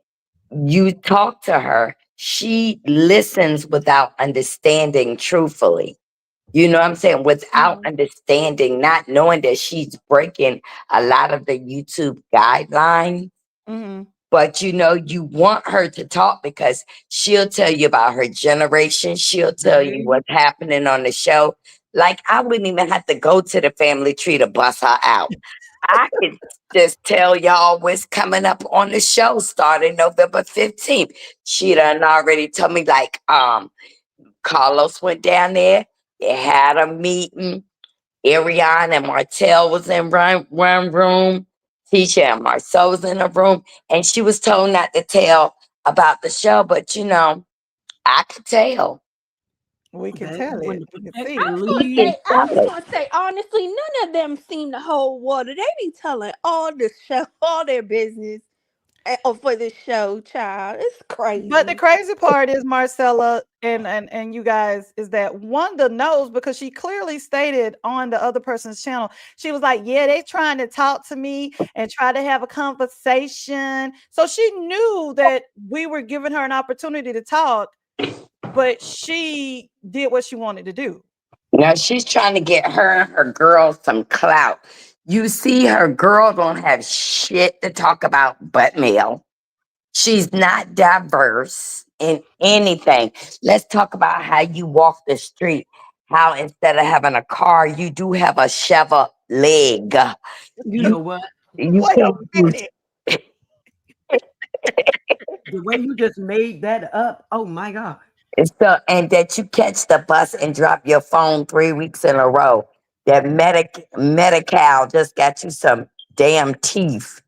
you talk to her, she listens without understanding truthfully. You know what I'm saying? Without Mhm. understanding, not knowing that she's breaking a lot of the YouTube guidelines. Mhm. But you know, you want her to talk because she'll tell you about her generation. She'll tell you Mhm. what's happening on the show. Like, I wouldn't even have to go to the family tree to bust her out. I could just tell y'all what's coming up on the show starting November 15th. She done already told me, like, Carlos went down there, they had a meeting. Ariane and Martell was in one room. Tisha and Marceau was in a room. And she was told not to tell about the show. But, you know, I could tell. We can Baby, tell when it. the We can I see it. was protection gonna leaves. Can say, I tell was it. gonna say, honestly, none of them seem to hold water. They be telling all the show, all their business for this show, child. It's But the crazy. crazy part is Marcella and you guys is that Wanda knows because she clearly stated on the other person's channel. She was like, "Yeah, they trying to talk to me and try to have a conversation." So she knew that we were giving her an opportunity to talk, but she did what she wanted to do. Now she's trying to get her and her girls some clout. You see, her girl don't have shit to talk about but male. She's not diverse in anything. Let's talk about how you walk the street. How instead of having a car, you do have a Chevrolet. You You know what? you Wait a can't use minute. The way you just made that up. Oh my God. it. So, and that you catch the bus and drop your phone 3 weeks in a row. That Medi-Cal just got you some damn teeth.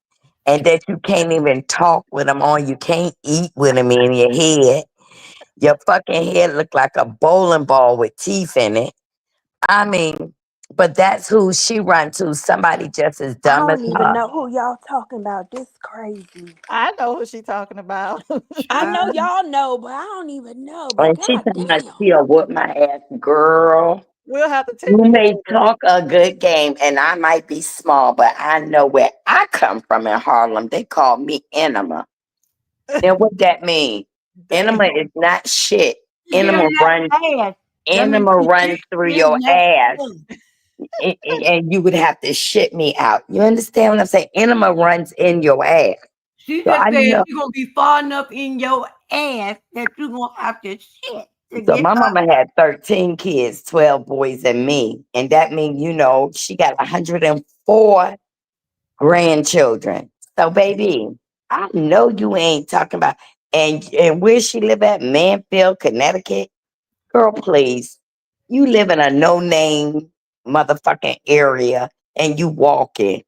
And that you can't even talk with them on. You can't eat with them in your head. Your fucking head look like a bowling ball with teeth in it. I mean, but that's who she run to. Somebody just as I dumb as don't even her. know who y'all talking about. This crazy. I know who she's talking about. I know Child. y'all know, but I don't even know. But And she god talking about damn. she'll whoop my ass, girl. We'll have to tell You you may later. talk a good game, and I might be small, but I know where I come from in Harlem. They call me Enema. Now, what that mean? Enema Damn. is not shit. Get Enema on runs. that ass. That means Enema she runs kicked through his your next ass. thing. And you would have to shit me out. You understand what I'm saying? Enema runs in your ass. She So just I said know. she's gonna be far enough in your ass that you're gonna have to shit to So get my up. mama had 13 kids, 12 boys and me. And that means, you know, she got 104 grandchildren. So baby, Mhm. I know you ain't talking about. And where she live at? Manfield, Connecticut. Girl, please. You live in a no name motherfucking area, and you walking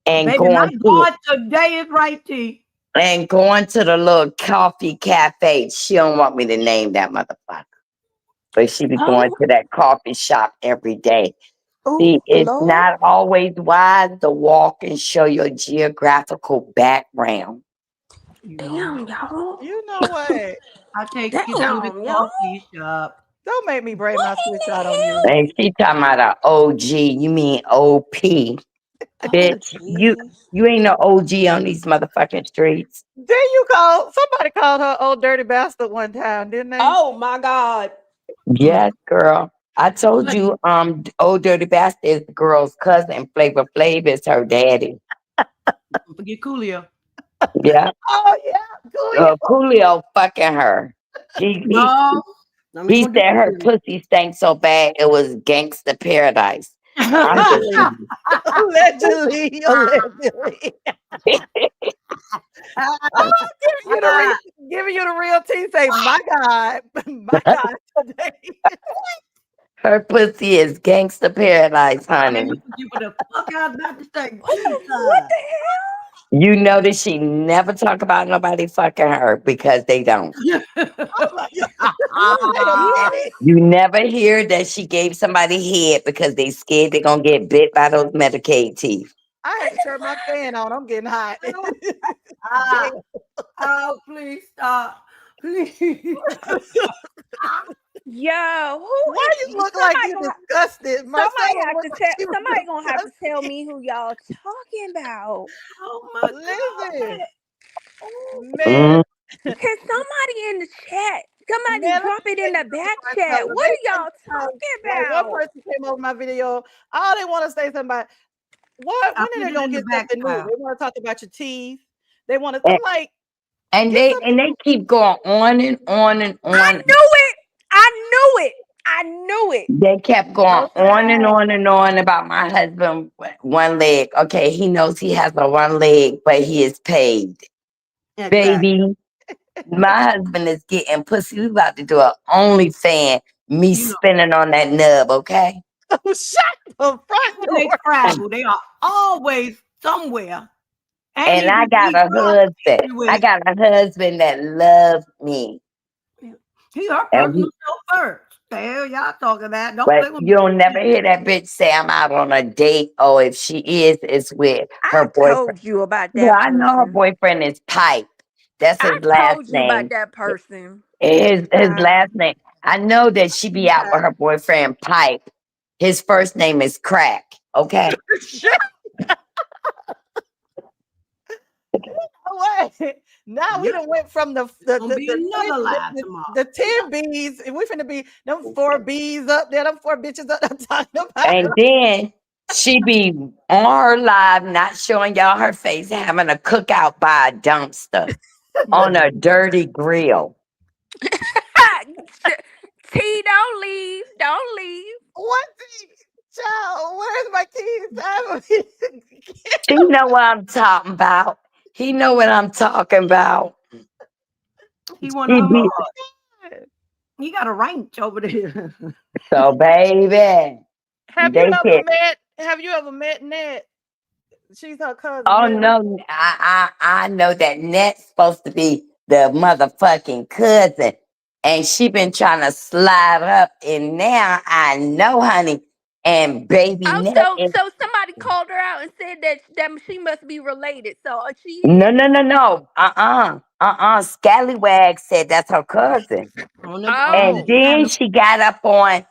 and Baby, my going to God today is right, T. the little coffee cafe. She don't want me to name that motherfucker, but she be going Oh, to that coffee shop every day. oh, See, it's Lord. not always wise to walk and show your geographical background. You know, Damn, y'all. You know what? I take you to the Damn, y'all. coffee shop. Don't make me break What my in switch out on you. the And she talking about an OG. You mean OP. hell? Oh, Bitch, jeez. you ain't no OG on these motherfucking streets. Then you called somebody called her old dirty bastard one time, didn't they? Oh, my God. Yes, girl. I told But you, Old Dirty Bastard is the girl's cousin. Flavor Flav is her daddy. don't forget Coolio. Yeah. Oh yeah, Julia. Coolio fucking her. He he No, I'm not he gonna do said her Coolio. pussy stank so bad it was gangster paradise. I'm just Allegedly. Allegedly. Allegedly. Oh, giving you the real tea. Say, my God, my God, today. her pussy is gangster paradise, Man, honey. you forget what the fuck I was about to say. What Jesus. the hell? You notice she never talk about nobody fucking her because they don't. I'm like, Oh, wait a minute. Jesus. You never hear that she gave somebody head because they scared they're gonna get bit by those Medicaid teeth. I had to turn my fan on. I'm getting hot. Ah, Damn. oh, please stop. Please. Yo, Why you look like you disgusted? Marcella look like she was somebody gonna have to tell disgusted. me who y'all talking about. Oh my Listen, God. man, Mm. Can somebody in the chat, somebody man, let drop me it tell in you the back something, chat? Marcella. What They are think y'all so. talking Like one about? person came over my video. All they want to say something about what? I When are put they it gonna in the get back something new? file. They want to talk about your teeth. They want to. And, I'm like, and get they something. and they keep going on and on and I on. knew it. I knew it. I knew it. They kept going on and Okay. on and on about my husband one leg. Okay, he knows he has a one leg, but he is paid. Exactly. Baby, my husband is getting pussy. We about to do a OnlyFans. Me You know, spinning on that nub, okay? Oh, shut the front when they door. travel, they are always somewhere. And And I got he a drives husband. I everywhere. got a husband that loves me. He her And personal chauffeur. The hell y'all talking about? Don't but play with me. you'll never hear that bitch say I'm out on a date. Or if she is, it's with I her boyfriend. told you about Well, that I know her person. boyfriend is Pipe. That's I his last told you about name. that person. His Child. last name. I know that she be out with her boyfriend Pipe. His first name is Crack. Okay. Shut away. Now we Yep. done went from the Gonna be another lie the, tomorrow. the 10 B's, and we finna be them 4 B's up there, them 4 bitches up there talking about And then she be on her live, not showing y'all her face, having a cookout by a dumpster on a dirty grill. T, don't leave. Don't leave. what the child, where's my keys? She know what I'm talking about. He know what I'm talking about. He want She a be hug. He got a ranch over there. so baby. have you They ever said, met have you ever met Ned? She's her cousin, oh Ned. no, I know that Net's supposed to be the motherfucking cousin. And she been trying to slide up, and now I know, honey. And baby Oh, Net so is somebody called her out and said that she must be related. So she no, is. no, no, no. Scallywag said that's her cousin. And Oh, then she got up on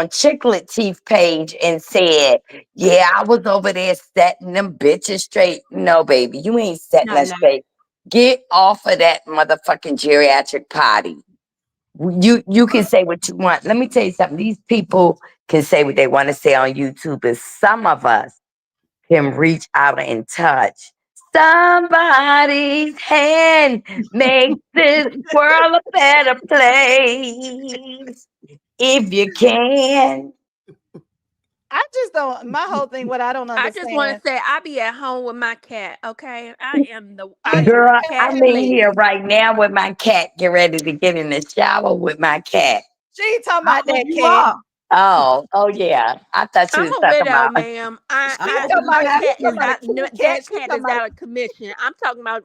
Chicklet Teeth page and said, yeah, I was over there setting them bitches straight. No, baby, you ain't setting Nah, us nah. straight. Get off of that motherfucking geriatric potty. You can say what you want. Let me tell you something. These people can say what they want to say on YouTube, but some of us can reach out and touch. Somebody's hand makes this world a better place. If you can. I just don't. My whole thing, what I don't I just want understand. to say I be at home with my cat. Okay, I am the Girl, cat I'm in here lady. right now with my cat. Get ready to get in the shower with my cat. She ain't talking I about hope that you cat. are. Oh yeah. I thought she I'm was a talking widow, about. ma'am. I She hope talking you about, My have. you cat talking is about a out. kitty No, cat. that She cat talking is about, out of commission. I'm talking about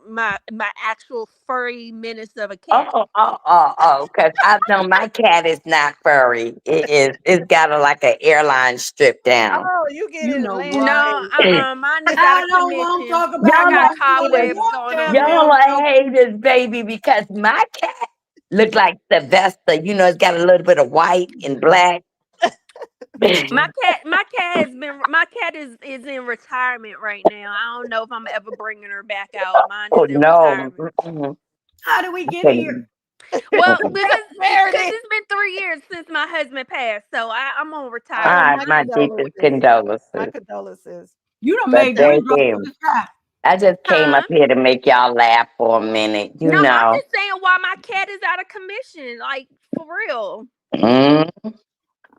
my actual furry menace of a cat. Oh. Because I know my cat is not furry. It is. It's got a like an airline strip down. oh, you get You it know laying what? No, down. Mine is out I of don't want to commission. talk I about Y'all got are nothing you don't haters. cobwebs want going to. on Y'all there. are haters, baby, because my cat look like Sylvester. You know, it's got a little bit of white and black. My cat is in retirement right now. I don't know if I'm ever bringing her back out. Mine is Oh in no. retirement. How do we get here? Okay. Well, because Meredith. it's been 3 years since my husband passed, so I'm on Oh, retirement. Ah, my my Mine, deepest condolences. My condolences. condolences. You done But made the they drop to did. the sky. I just came up huh? here to make y'all laugh for a minute, you No, I'm know. just saying why my cat is out of commission. Like for real. Mm,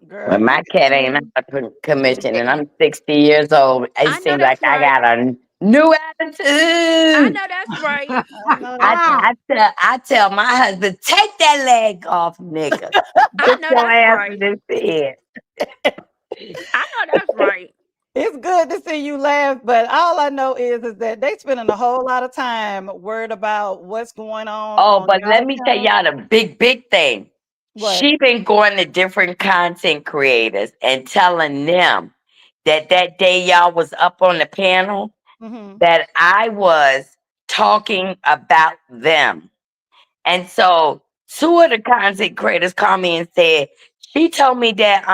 Girl, well, you my cat ain't can out of commission, and I'm 60 years old. It I know seems like that's I right. got a new I attitude. know that's right. I know that's right. I tell my husband, take that leg off, nigga. I Get know your that's ass in right. this bed. I know that's right. It's good to see you laugh, but all I know is that they spending a whole lot of time worried about what's going Oh, on but let y'all me tell channel. y'all the big thing. What? She been going to different content creators and telling them that day y'all was up on the panel Mm-hmm. that I was talking about them. And so two of the content creators called me and said, she told me that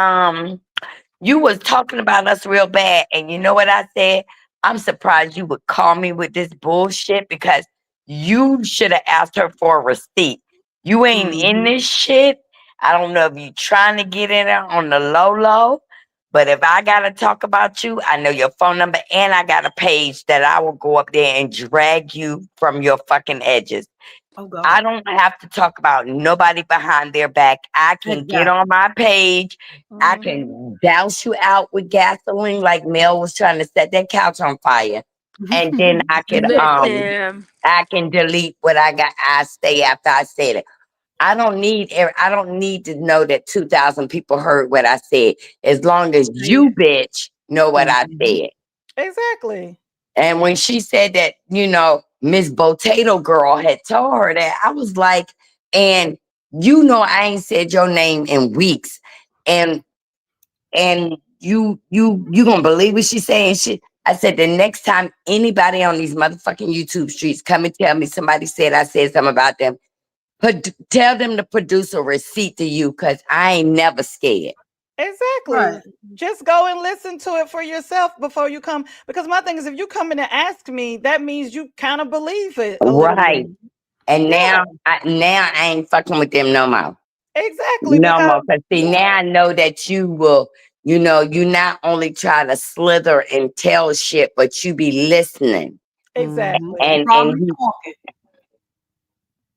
you was talking about us real bad. And you know what I said? I'm surprised you would call me with this bullshit because you should have asked her for a receipt. You ain't in Mhm. this shit. I don't know if you trying to get in there on the low, but if I gotta talk about you, I know your phone number and I got a page that I will go up there and drag you from your fucking edges. Oh I God. don't have to talk about nobody behind their back. I can get Exactly. on my page. I Mm-hmm. can douse you out with gasoline like Mel was trying to set that couch on fire. And then Listen, I can delete what I got. I stay after I said it. I don't need to know that 2,000 people heard what I said. As long as you bitch know what I Mhm. said. Exactly. And when she said that, Miss Potato Girl had told her that, I was like, and I ain't said your name in weeks. And you gonna believe what she's saying? I said the next time anybody on these motherfucking YouTube streets come and tell me somebody said I said something about them, tell them to produce a receipt to you because I ain't never scared. Exactly. Right. Just go and listen to it for yourself before you come. Because my thing is, if you come in and ask me, that means you kind of believe it a little bit. Right. And Yeah, now I ain't fucking with them no more. exactly. No Because more. Because see, yeah, now I know that you will, you not only try to slither and tell shit, but you be listening. Mhm. exactly. And And probably talking.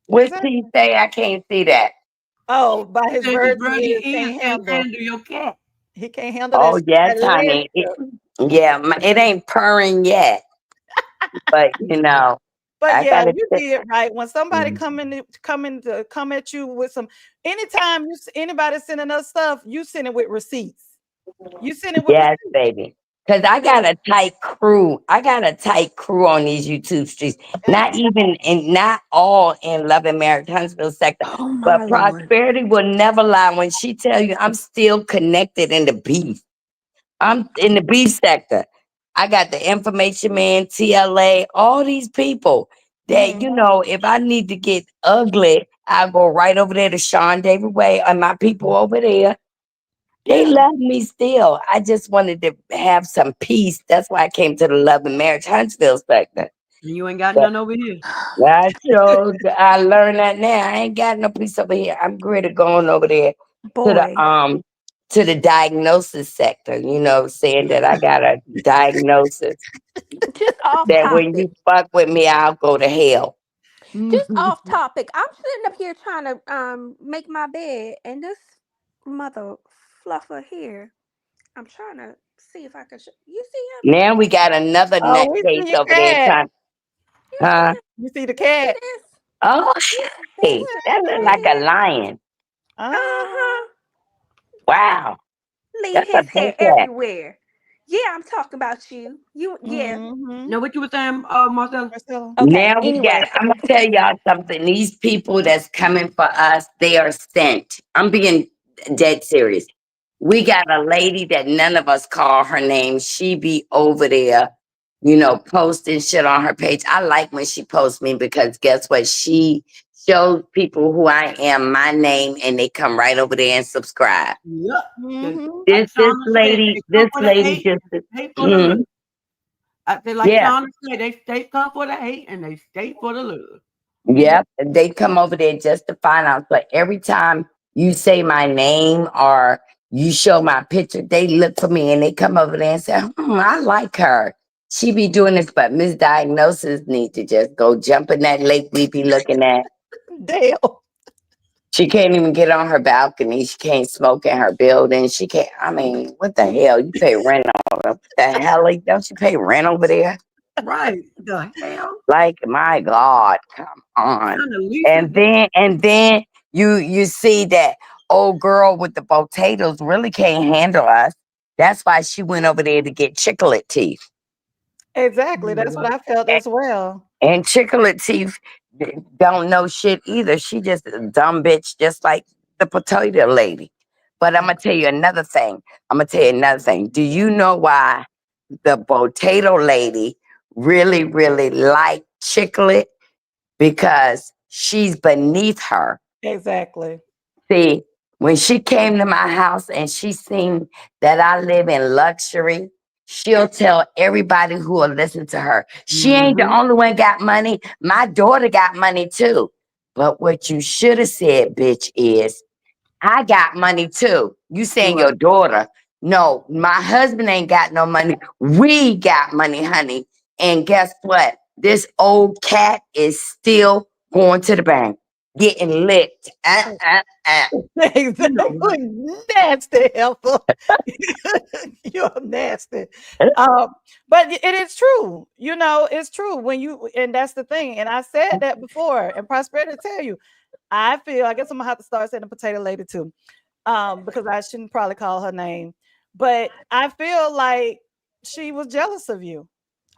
what did he Exactly. say? I can't see that. Oh, by his Said the virgin virgin ears ears can't can't handle. handle your cat. He can't handle Oh, yes, that land honey. trip. Yeah, it ain't purring yet. But, But I yeah, got to you say, did right. When somebody come at you with some, anytime anybody sending us stuff, you send it with receipts. You send it with yes, receipts. baby. Because I Yeah, got a tight crew. I got a tight crew on these YouTube streets. yeah. Not all in Love and Marriage Huntsville sector. oh But my lord. Prosperity will never lie when she tell you I'm still connected in the beef. I'm in the beef sector. I got the information man, TLA, all these people that, Mhm. if I need to get ugly, I'll go right over there to Sean David Way and my people over there. They Yeah, love me still. I just wanted to have some peace. That's why I came to the Love and Marriage Huntsville sector. And you ain't got But none over here. I learned that now. I ain't got no peace over here. I'm ready to go on over there to Boy, the diagnosis sector, saying that I got a diagnosis just off that when topic. you fuck with me, I'll go to hell. Just off topic. I'm sitting up here trying to make my bed, and this mother fluffer here I'm trying to see if I can show you. See him? Now we got another Oh, we nutcase see your over there cat. trying. You Huh? see him? You see the See cat. this? Oh, This hey, little that look like a cat. lion. Uh-huh. Wow, Leave that's a his hair big cat. everywhere. Yeah, I'm talking about you. Yeah. Mm-hmm. Now, what you were saying, Marcel? Marcella. Okay. Now we got, Anyway. I'm gonna tell y'all something. These people that's coming for us, they are sent. I'm being dead serious. We got a lady that none of us call her name. She be over there, posting shit on her page. I like when she posts me because guess what? She shows people who I am, my name, and they come right over there and subscribe. Yep. Mm-hmm. Like This Shauna said, lady, they come this for the lady hate, just, hate for the love. mm, I said, like yeah. Shauna said, they come for the hate and they stay for the love. Yep, and they come over there just to find out. But every time you say my name or you show my picture, they look for me and they come over there and say, I like her. She be doing this, but misdiagnosis need to just go jump in that lake we be looking at. Damn. She can't even get on her balcony. She can't smoke in her building. She can't, I mean, what the hell? You pay rent on what the hell? Don't you pay rent over there? Right. The hell? Like, my God, come on. Kind of Lisa. And then you see that old girl with the potatoes really can't handle us. That's why she went over there to get chocolate teeth. Exactly. That's what I felt And, as well. and chocolate teeth don't know shit either. She just a dumb bitch, just like the potato lady. But I'm gonna tell you another thing. Do you know why the potato lady really, really liked chocolate? Because she's beneath her. Exactly. See, when she came to my house and she seen that I live in luxury, she'll tell everybody who will listen to her. She ain't the only one got money. My daughter got money too. But what you should have said, bitch, is I got money too. You saying Right. your daughter. No, my husband ain't got no money. We got money, honey. And guess what? This old cat is still going to the bank, getting licked. Exactly. Nasty helper. You're nasty. But it is true. It's true and that's the thing. And I said that before, and Prosperity tell you, I guess I'm gonna have to start saying the potato lady too. Because I shouldn't probably call her name. But I feel like she was jealous of you.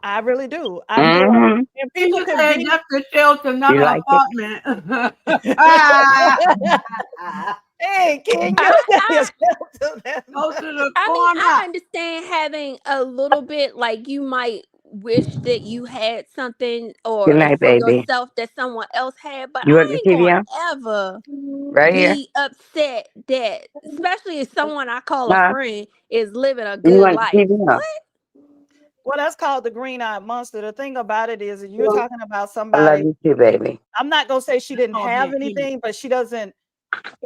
I really do. I feel like, Mm-hmm. and She people just could said be that's the shelter, not You an like it? apartment. hey, can you I, say I yourself to that? Go to the I mean, I corner. understand having a little bit like you might wish that you had something Good or night, for baby. yourself that someone else had, but You want I the ain't TV gonna on? ever Right here? be upset that, especially if someone I call a Huh? friend is living a You good want the life. TV on? What? Well, that's called the green-eyed monster. The thing about it is, you're talking about I love somebody. you too, baby. I'm not gonna say she didn't Oh, have that kid. anything, but she doesn't.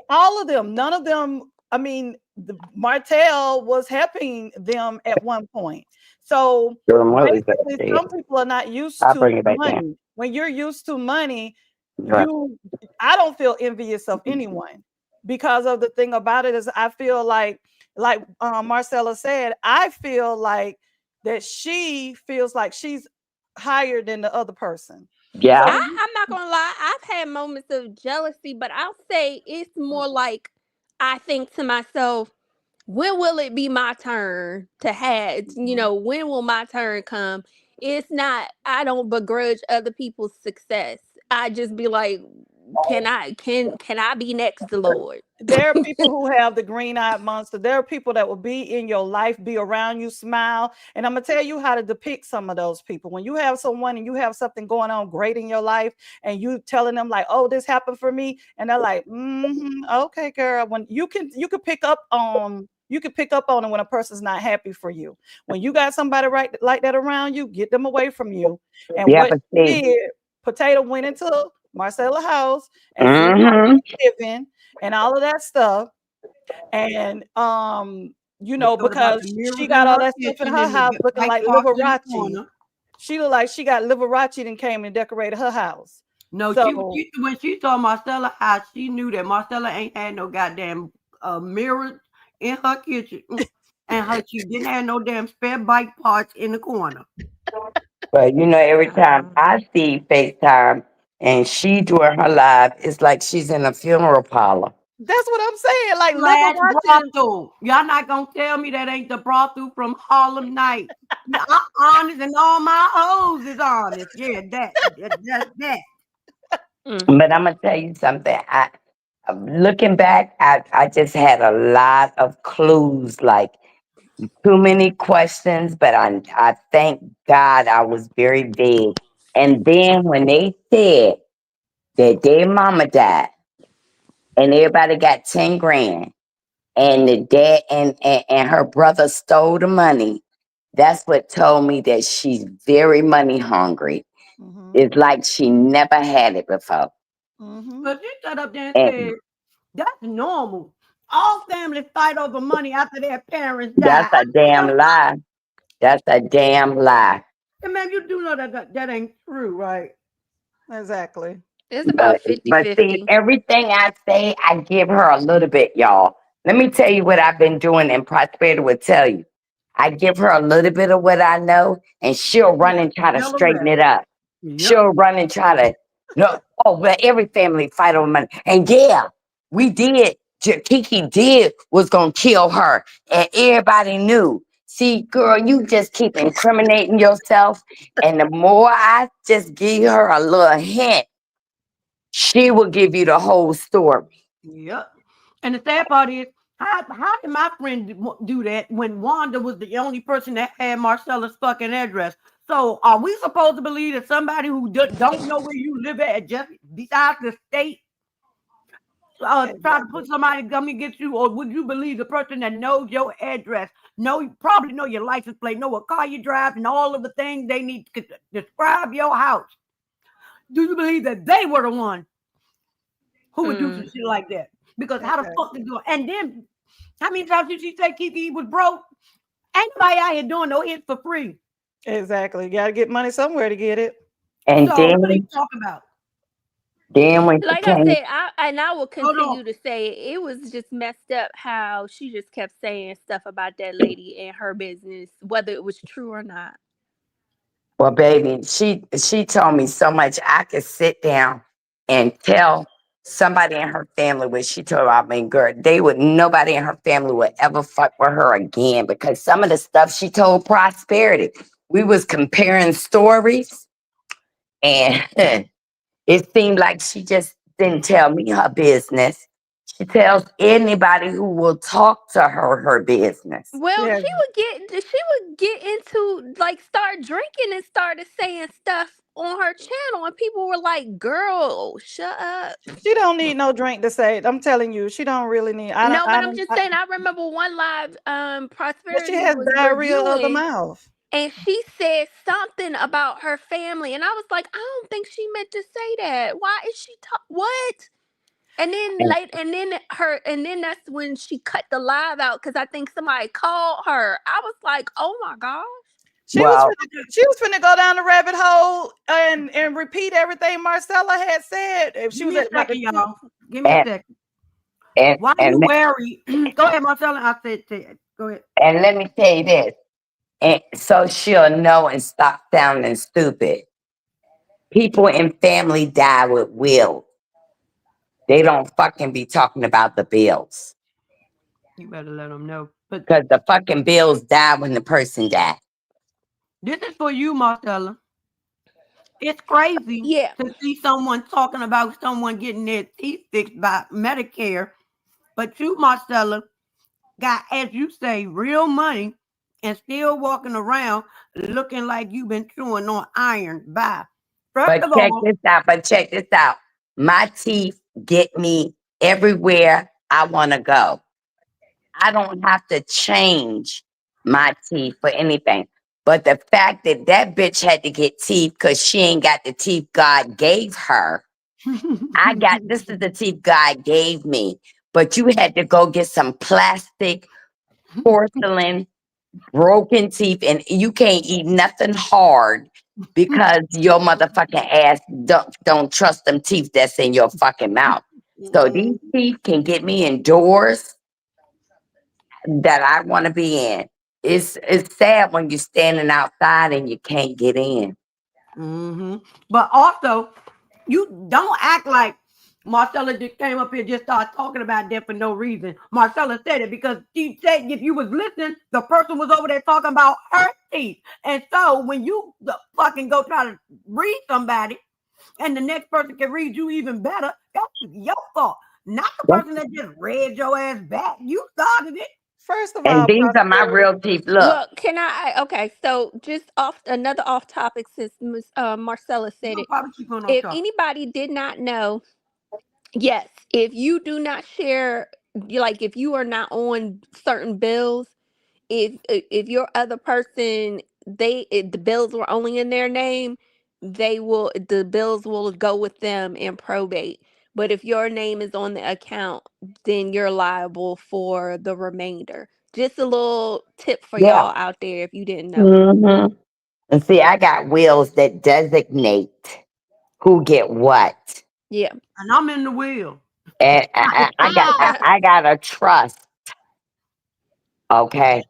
All of them, none of them. I mean, Martell was helping them at one point. So Doing what we said. basically, some people are not used I'll to bring it back down. money. When you're used to money, Right. I don't feel envious of anyone, because of the thing about it is I feel like Marcella said, I feel like that she feels like she's higher than the other person. Yeah. So I'm not gonna lie, I've had moments of jealousy, but I'll say it's more like I think to myself, when will it be my turn to have, when will my turn come? It's not, I don't begrudge other people's success. I just be like, can I be next to Lord? there are people who have the green-eyed monster. There are people that will be in your life, be around you, smile. And I'm gonna tell you how to depict some of those people. When you have someone and you have something going on great in your life, and you telling them like, "Oh, this happened for me," and they're like, "Okay, girl." When you can pick up on. You can pick up on it when a person's not happy for you. When you got somebody right like that around you, get them away from you. And Yeah, what but she see. did, Potato went into Marcella's house and seen how Mm-hmm. she living and all of that stuff. And I thought about because the she mirrors in got all her that stuff in kitchen her and the house looking bike like parked in the Liberace. corner. She looked like she got Liberace and came and decorated her house. No, So when she saw Marcella house, she knew that Marcella ain't had no goddamn mirrors in her kitchen. and her she didn't have no damn spare bike parts in the corner. But every time I see FaceTime and she doing her live, it's like she's in a funeral parlor. That's what I'm saying. Like living Slash watching. brothel. Y'all not gonna tell me that ain't the brothel from Harlem Night. I'm honest, and all my hoes is honest. Yeah, that's that. But I'm gonna tell you something. Looking back, I just had a lot of clues, like too many questions. But I thank God I was very vague. And then when they said that their mama died and everybody got 10 grand and the dad and her brother stole the money, that's what told me that she's very money hungry. It's like she never had it before. But you shut up there and said And that's normal. All families fight over money after their parents that's die. a damn lie. That's a damn lie. And man, you do know that ain't true, right? Exactly. It's about But see, 50-50. everything I say, I give her a little bit, y'all. Let me tell you what I've been doing, and Prosperity will tell you. I give her a little bit of what I know, and she'll run and try to Tell the straighten rest. it up. Yep. She'll run and try to, no, oh, well, every family fight over money. And yeah, we did. Kiki did was going to kill her, and everybody knew. See, girl, you just keep incriminating yourself, and the more I just give her a little hint, she will give you the whole story. Yep. And the sad part is, how did my friend do that when Wanda was the only person that had Marcella's fucking address? So are we supposed to believe that somebody who don't know where you live at, just besides the state, try to put somebody to come and get you, or would you believe the person that knows your address, probably know your license plate, know what car you drive, and all of the things they need to describe your house? Do you believe that they were the one who would do some shit like that? Because how the fuck to do it? And then how many times did she say Kiki was broke? Ain't nobody out here doing no hits for free. Exactly. You got to get money somewhere to get it. And So what are you talking about? then when she Like I came, said, I will Hold continue on. to say it was just messed up how she just kept saying stuff about that lady and her business, whether it was true or not. well, baby, she told me so much I could sit down and tell somebody in her family what she told about me, girl. Nobody in her family would ever fuck with her again because some of the stuff she told Prosperity, we was comparing stories, and it seemed like she just didn't tell me her business. She tells anybody who will talk to her business. Well, Yeah. she would get into like start drinking and started saying stuff on her channel, and people were like, "Girl, shut up." She don't need no drink to say it. I'm telling you, she don't really need. No, but I'm just saying. I remember one live But she Prosperity has was diarrhea of the reviewing, mouth. and she said something about her family, and I was like, I don't think she meant to say that. Why is she what? And then And, and then that's when she cut the live out because I think somebody called her. I was like, oh my gosh. well, She was finna go down the rabbit hole and repeat everything Marcella had said. If she Give was me a about second, to, y'all. Give me a and second. and Why you and worry? Go ahead, Marcella. I said Ted. Go ahead. and let me tell you this. And so she'll know and stop sounding stupid. People in family die with will. They don't fucking be talking about the bills. You better let them know. But Because the fucking bills die when the person died. this is for you, Marcella. It's crazy Yeah. to see someone talking about someone getting their teeth fixed by Medicare, but you, Marcella, got, as you say, real money and still walking around looking like you've been chewing on iron. Bye. First But of check all, this out. My teeth get me everywhere I want to go. I don't have to change my teeth for anything. But the fact that that bitch had to get teeth because she ain't got the teeth God gave her. This is the teeth God gave me. But you had to go get some plastic, porcelain, broken teeth, and you can't eat nothing hard because your motherfucking ass don't trust them teeth that's in your fucking mouth. So these teeth can get me indoors. that I want to be in. It's sad when you're standing outside and you can't get in. But also, you don't act like Marcella just came up here just started talking about that for no reason. Marcella said it because she said if you was listening, the person was over there talking about her teeth. And so when you fucking go try to read somebody and the next person can read you even better, that's your fault. Not the person that just read your ass back. You started it. First of And all, these are my Prosperity, real teeth. Look, Well, can I? Okay, so just off another off topic since Marcella said You'll it. probably keep on If top. anybody did not know, yes, if you do not share, like if you are not on certain bills, if your other person if the bills were only in their name, the bills will go with them in probate. But if your name is on the account, then you're liable for the remainder. Just a little tip for yeah. y'all out there if you didn't know. hmm And see, I got wills that designate who get what. Yeah. And I'm in the wheel. And I got a trust. Okay.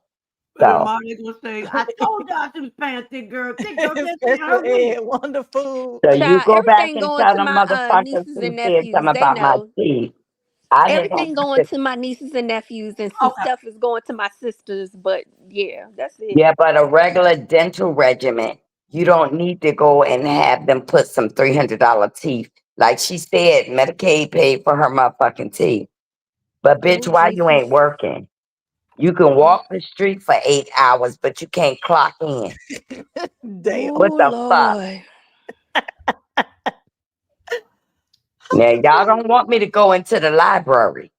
But So Amari gonna say, I told y'all she was paying thick girl. Thick girl can't say special her name. ed, wonderful. so you Child, go back everything and going tell to them my motherfuckers nieces and who said nephews. something They about my know. teeth. I Everything going didn't. to my nieces and nephews, and some Okay. stuff is going to my sisters. But yeah, that's it. Yeah, but a regular dental regimen, you don't need to go and have them put some $300 teeth. Like she said, Medicaid paid for her motherfucking teeth. But bitch, Oh why you Jesus. ain't working? You can walk the street for 8 hours, but you can't clock in. Damn. What Oh the fuck? Lord. Now y'all don't want me to go into the library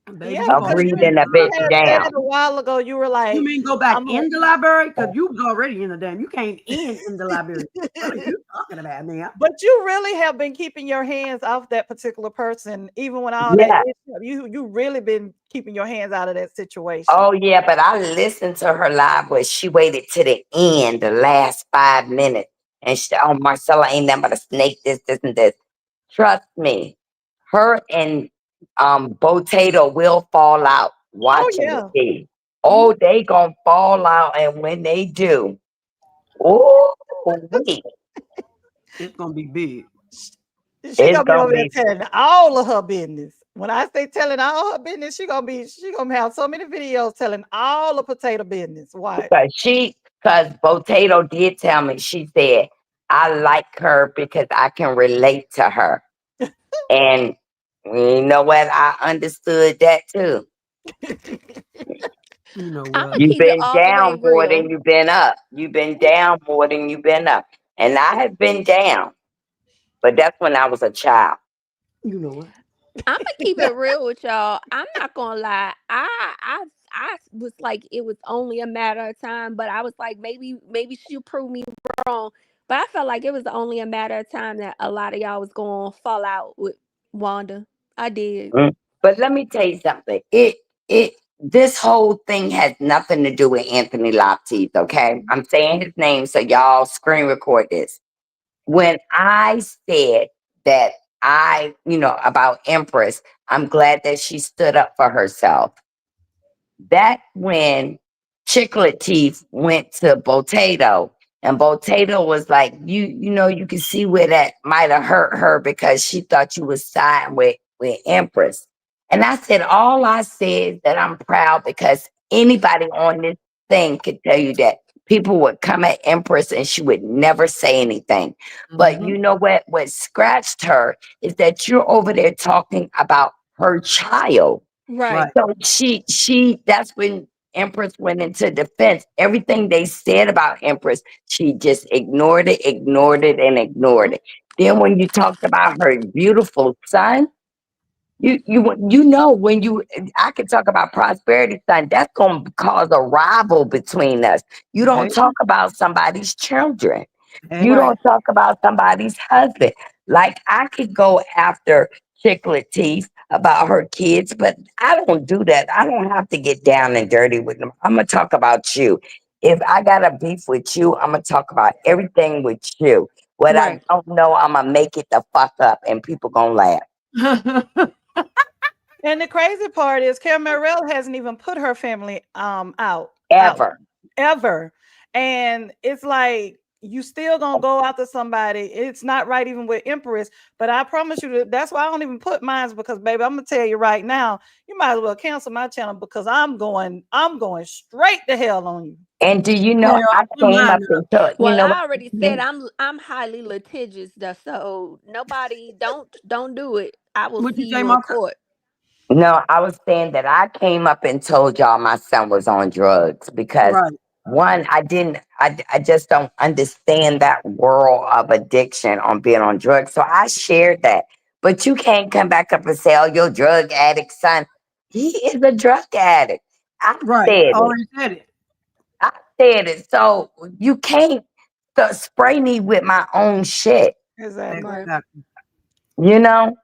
Yeah, Baby, you of because already you in reading the a you bitch had library. said down. it a while ago. You were You like, mean go back I'm a, in the library? Because you was already in the damn. You came in the library. What are you talking about, man? but you really have been keeping your hands off that particular person, even when all that Yeah. you really been keeping your hands out of that situation. Oh yeah, but I listened to her live where she waited to the end, the last 5 minutes. And she, oh, Marcella ain't nothing but a snake, this, and this. Trust me, her and Potato will fall out Oh watching the yeah. TV. Mhm. Oh, they gonna fall out, and when they do, oh, wait, It's gonna be big. She it's gonna be gonna over there be telling all of her business. When I say telling all her business, she gonna have so many videos telling all the potato business. Why? because Potato did tell me, she said, I like her because I can relate to her. And you know what? I understood that too. You know I'm what? gonna You've keep it been all the way down more real. than you've been up. You've been down more than you've been up. And I have been down, but that's when I was a child. You know what? I'm gonna keep it real with y'all. I'm not gonna lie. I was like it was only a matter of time, but I was like maybe she'll prove me wrong. But I felt like it was only a matter of time that a lot of y'all was gonna fall out with Wanda. I did. Mm. But let me tell you something. This whole thing has nothing to do with Anthony Lopteith, okay? I'm saying his name so y'all screen record this. When I said that about Empress, I'm glad that she stood up for herself. That when Chicklet Teeth went to Potato, and Potato was like, you can see where that might have hurt her because she thought you was siding with Empress. And I said, all I said is that I'm proud because anybody on this thing could tell you that people would come at Empress and she would never say anything. But you know what scratched her is that you're over there talking about her child. Right. Right. So that's when Empress went into defense. Everything they said about Empress, she just ignored it, and ignored it. Then when you talked about her beautiful son, when I could talk about Prosperity son, that's gonna cause a rival between us. You don't Baby. talk about somebody's children. You Baby. Right. don't talk about somebody's husband. Like I could go after Chicklet Teeth about her kids, but I don't do that. I don't have to get down and dirty with them. I'm gonna talk about you. If I got a beef with you, I'm gonna talk about everything with you. What I Right. don't know, I'm gonna make it the fuck up, and people gonna laugh. And the crazy part is Camarel hasn't even put her family out Ever. ever. And it's like you still gonna go after somebody. It's not right even with Empress, but I promise you that's why I don't even put mine, because baby, I'm gonna tell you right now, you might as well cancel my channel because I'm going straight to hell on you. And do you know Yeah, I put came up mine up. into you Well, know what? I already said I'm highly litigious, so nobody don't do it. I will What see you say, you in Martha? court. No, I was saying that I came up and told y'all my son was on drugs because Right. one, I just don't understand that world of addiction on being on drugs. So I shared that. But you can't come back up and say, oh, your drug addict son. He is a drug addict. I Right. said it. Already said it. I said it. So you can't spray me with my own shit. Exactly. Right. Exactly. You know?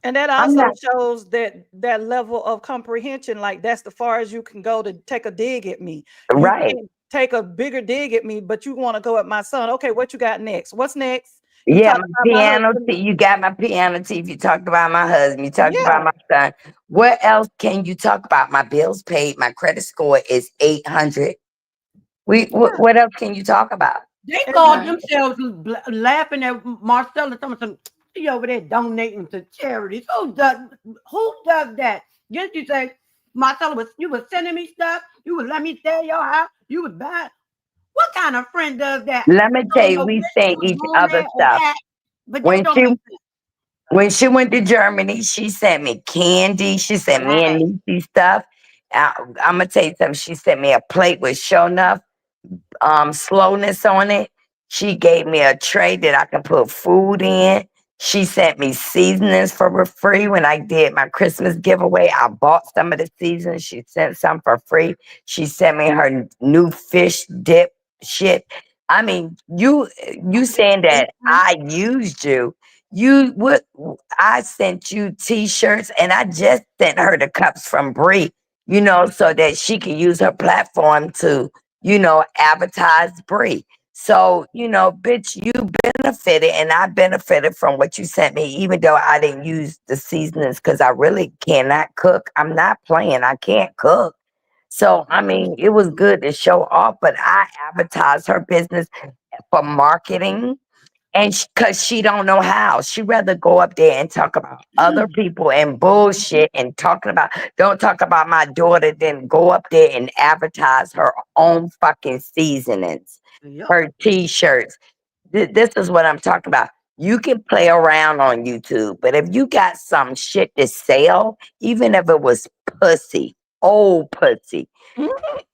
And that I'm also not shows that level of comprehension, like that's the far as you can go to take a dig at me. You right. can't take a bigger dig at me, but you want to go at my son. Okay, what you got next? What's next? You Yeah, talk my about my piano. husband. You got my piano teeth. You talked about my husband. You talked about Yeah, my son. What else can you talk about? My bills paid. My credit score is 800. yeah, What else can you talk about? They called exactly. Right. themselves laughing at Marcella. Some she over there donating to charities. Who does that? Didn't you say Marcella you was sending me stuff? You would let me stay at your house? You would buy what kind of friend does that? Let me I tell don't you, know we where she sent was each going other at or stuff. at, but that When don't she make sense. when she went to Germany, she sent me candy. She sent me Right. and Niecy stuff. I'm gonna tell you something. She sent me a plate with show enough slowness on it. She gave me a tray that I can put food in. She sent me seasonings for free when I did my Christmas giveaway. I bought some of the seasonings. She sent some for free. She sent me her new fish dip shit. I mean, you saying that I used you. You what I sent you t-shirts and I just sent her the cups from Bree, so that she can use her platform to advertise Bree. So, bitch, you benefited and I benefited from what you sent me, even though I didn't use the seasonings because I really cannot cook. I'm not playing. I can't cook. So, I mean, it was good to show off, but I advertised her business for marketing and because she don't know how. She rather go up there and talk about other people and bullshit and don't talk about my daughter, then go up there and advertise her own fucking seasonings, Yep. her t-shirts. This is what I'm talking about. You can play around on YouTube, but if you got some shit to sell, even if it was pussy, old pussy,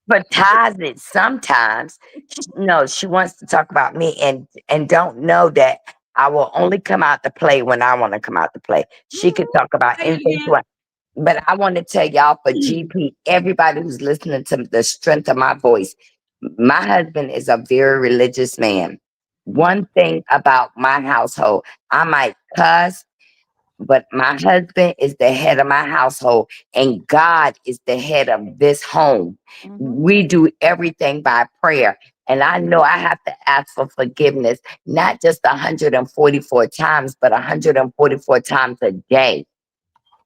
advertise it sometimes. No, she wants to talk about me and don't know that I will only come out to play when I want to come out to play. She could talk about Say it anything she again. wants. But I want to tell y'all for GP, everybody who's listening to the strength of my voice, my husband is a very religious man. One thing about my household, I might cuss, but my husband is the head of my household and God is the head of this home. Mhm. We do everything by prayer. And I know I have to ask for forgiveness, not just 144 times, but 144 times a day.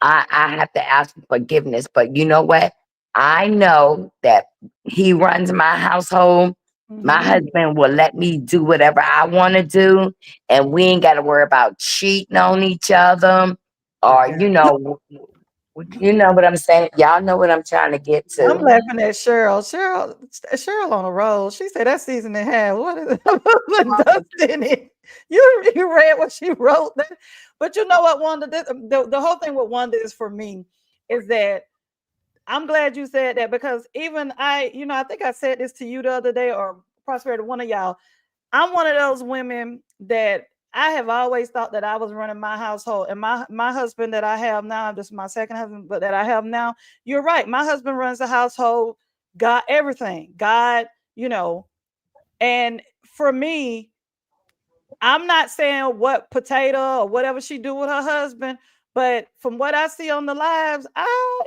I have to ask for forgiveness. But you know what? I know that he runs my household. My Mhm. husband will let me do whatever I want to do, and we ain't got to worry about cheating on each other, or Okay. you know what I'm saying. Y'all know what I'm trying to get I'm to. laughing at Cheryl. Cheryl on a roll. She said that season and a half. What is it? Dust in it. You read what she wrote. But you know what, Wanda? The whole thing with Wanda is for me is that I'm glad you said that because even I think I said this to you the other day or Prosperity, one of y'all. I'm one of those women that I have always thought that I was running my household, and my husband that I have now, this is my second husband, but that I have now. You're right. My husband runs the household, God, everything, God, and for me, I'm not saying what potato or whatever she do with her husband, but from what I see on the lives,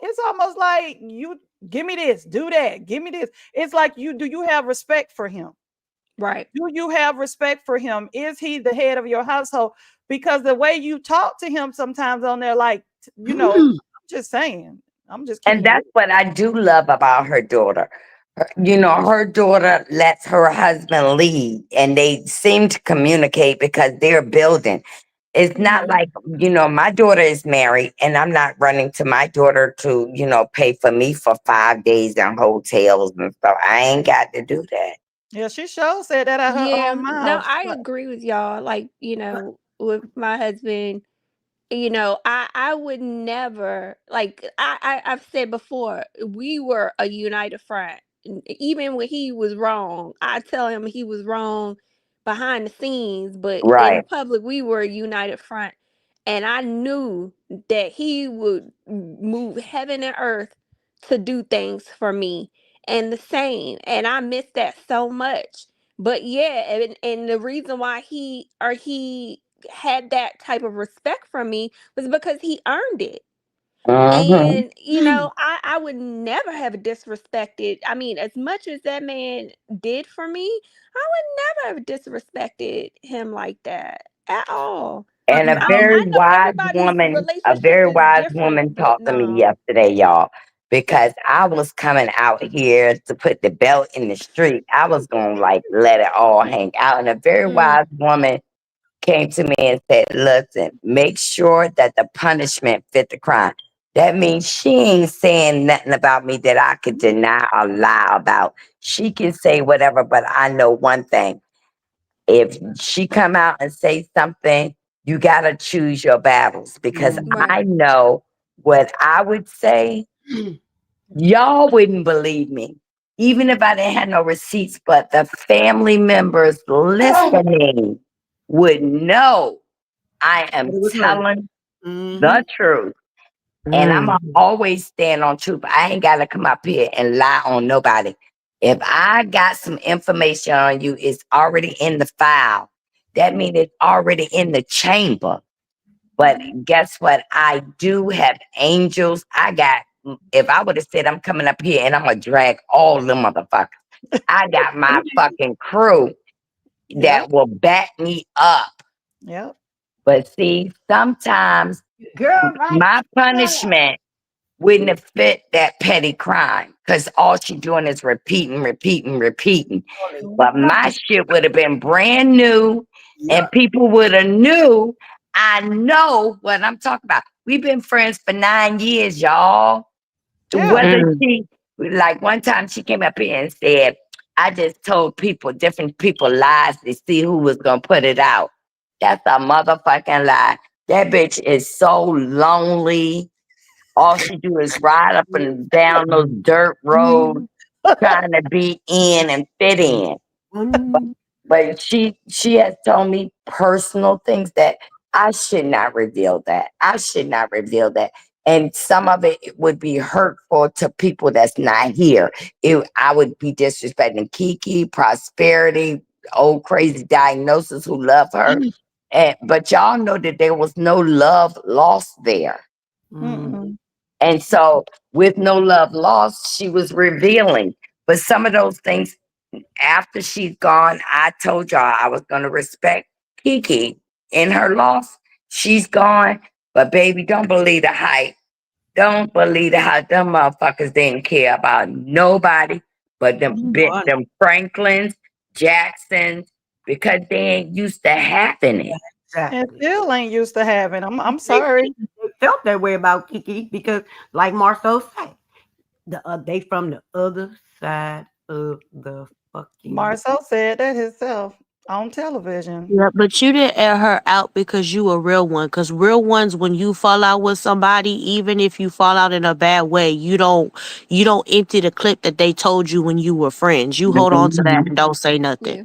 it's almost like you give me this, do that, give me this. It's like do you have respect for him? Right. Do you have respect for him? Is he the head of your household? Because the way you talk to him sometimes on there, like, I'm Just saying. I'm just And keeping it that's what I do love about her daughter. Her daughter lets her husband lead, and they seem to communicate because they're building. It's not Yeah. like, my daughter is married, and I'm not running to my daughter to, pay for me for 5 days in hotels and stuff. I ain't got to do that. Yeah, she sure said that out her Yeah, own no, mouth. I Like, agree with y'all. Like, But with my husband, I would never, like, I've said before, we were a united front. Even when he was wrong, I tell him he was wrong behind the scenes, but in Right. public we were a united front. And I knew that he would move heaven and earth to do things for me, and the same. And I miss that so much. But yeah, and the reason why he had that type of respect from me was because he earned it. Mm-hmm. And I would never have disrespected. I mean, as much as that man did for me, I would never have disrespected him like that at all. but And you a know, very I know wise everybody's woman, a relationship very is wise different, woman but talked to me no. yesterday, y'all, because I was coming out here to put the belt in the street. I was going to like let it all hang out. And a very Mm, wise woman came to me and said, listen, make sure that the punishment fit the crime. That means she ain't saying nothing about me that I could deny or lie about. She can say whatever, but I know one thing. If she come out and say something, you got to choose your battles, because right. I know what I would say. Y'all wouldn't believe me, even if I didn't have no receipts, but the family members listening would know I am it was her. telling Mm-hmm. the truth. And I'm Mm. going to always stand on truth. I ain't got to come up here and lie on nobody. If I got some information on you, it's already in the file. That means it's already in the chamber. But guess what? I do have angels. If I would have said I'm coming up here and I'm going to drag all them motherfuckers, I got my fucking crew yep, that will back me up. yep. But see, sometimes Girl, right? my punishment wouldn't have fit that petty crime, because all she doing is repeating, repeating, repeating. But my shit would have been brand new, Yep. and people would have knew I know what I'm talking about. We've been friends for 9 years, y'all. Yeah. Whether Mm. she, like one time she came up here and said, I just told people, different people lies to see who was going to put it out. That's a motherfucking lie. That bitch is so lonely. All she do is ride up and down those dirt roads trying to be in and fit in. Mm-hmm. But she has told me personal things that I should not reveal that. I should not reveal that. And some of it would be hurtful to people that's not here. I would be disrespecting Kiki, Prosperity, old crazy diagnosis who love her. But y'all know that there was no love lost there. Mm-mm. And so, with no love lost, she was revealing. But some of those things, after she's gone, I told y'all I was going to respect Kiki in her loss. She's gone. But, baby, don't believe the hype. Don't believe the hype. Them motherfuckers didn't care about nobody but them Franklins, Jacksons, because they ain't used to having it. And Exactly. still ain't used to having. I'm They, sorry. they felt that way about Kiki because, like Marcel said, they from the other side of the fucking. Marcel said that himself on television. Yeah, but you didn't air her out because you a real one. Because real ones, when you fall out with somebody, even if you fall out in a bad way, you don't empty the clip that they told you when you were friends. You hold on to that Mhm. and don't say nothing. Yeah.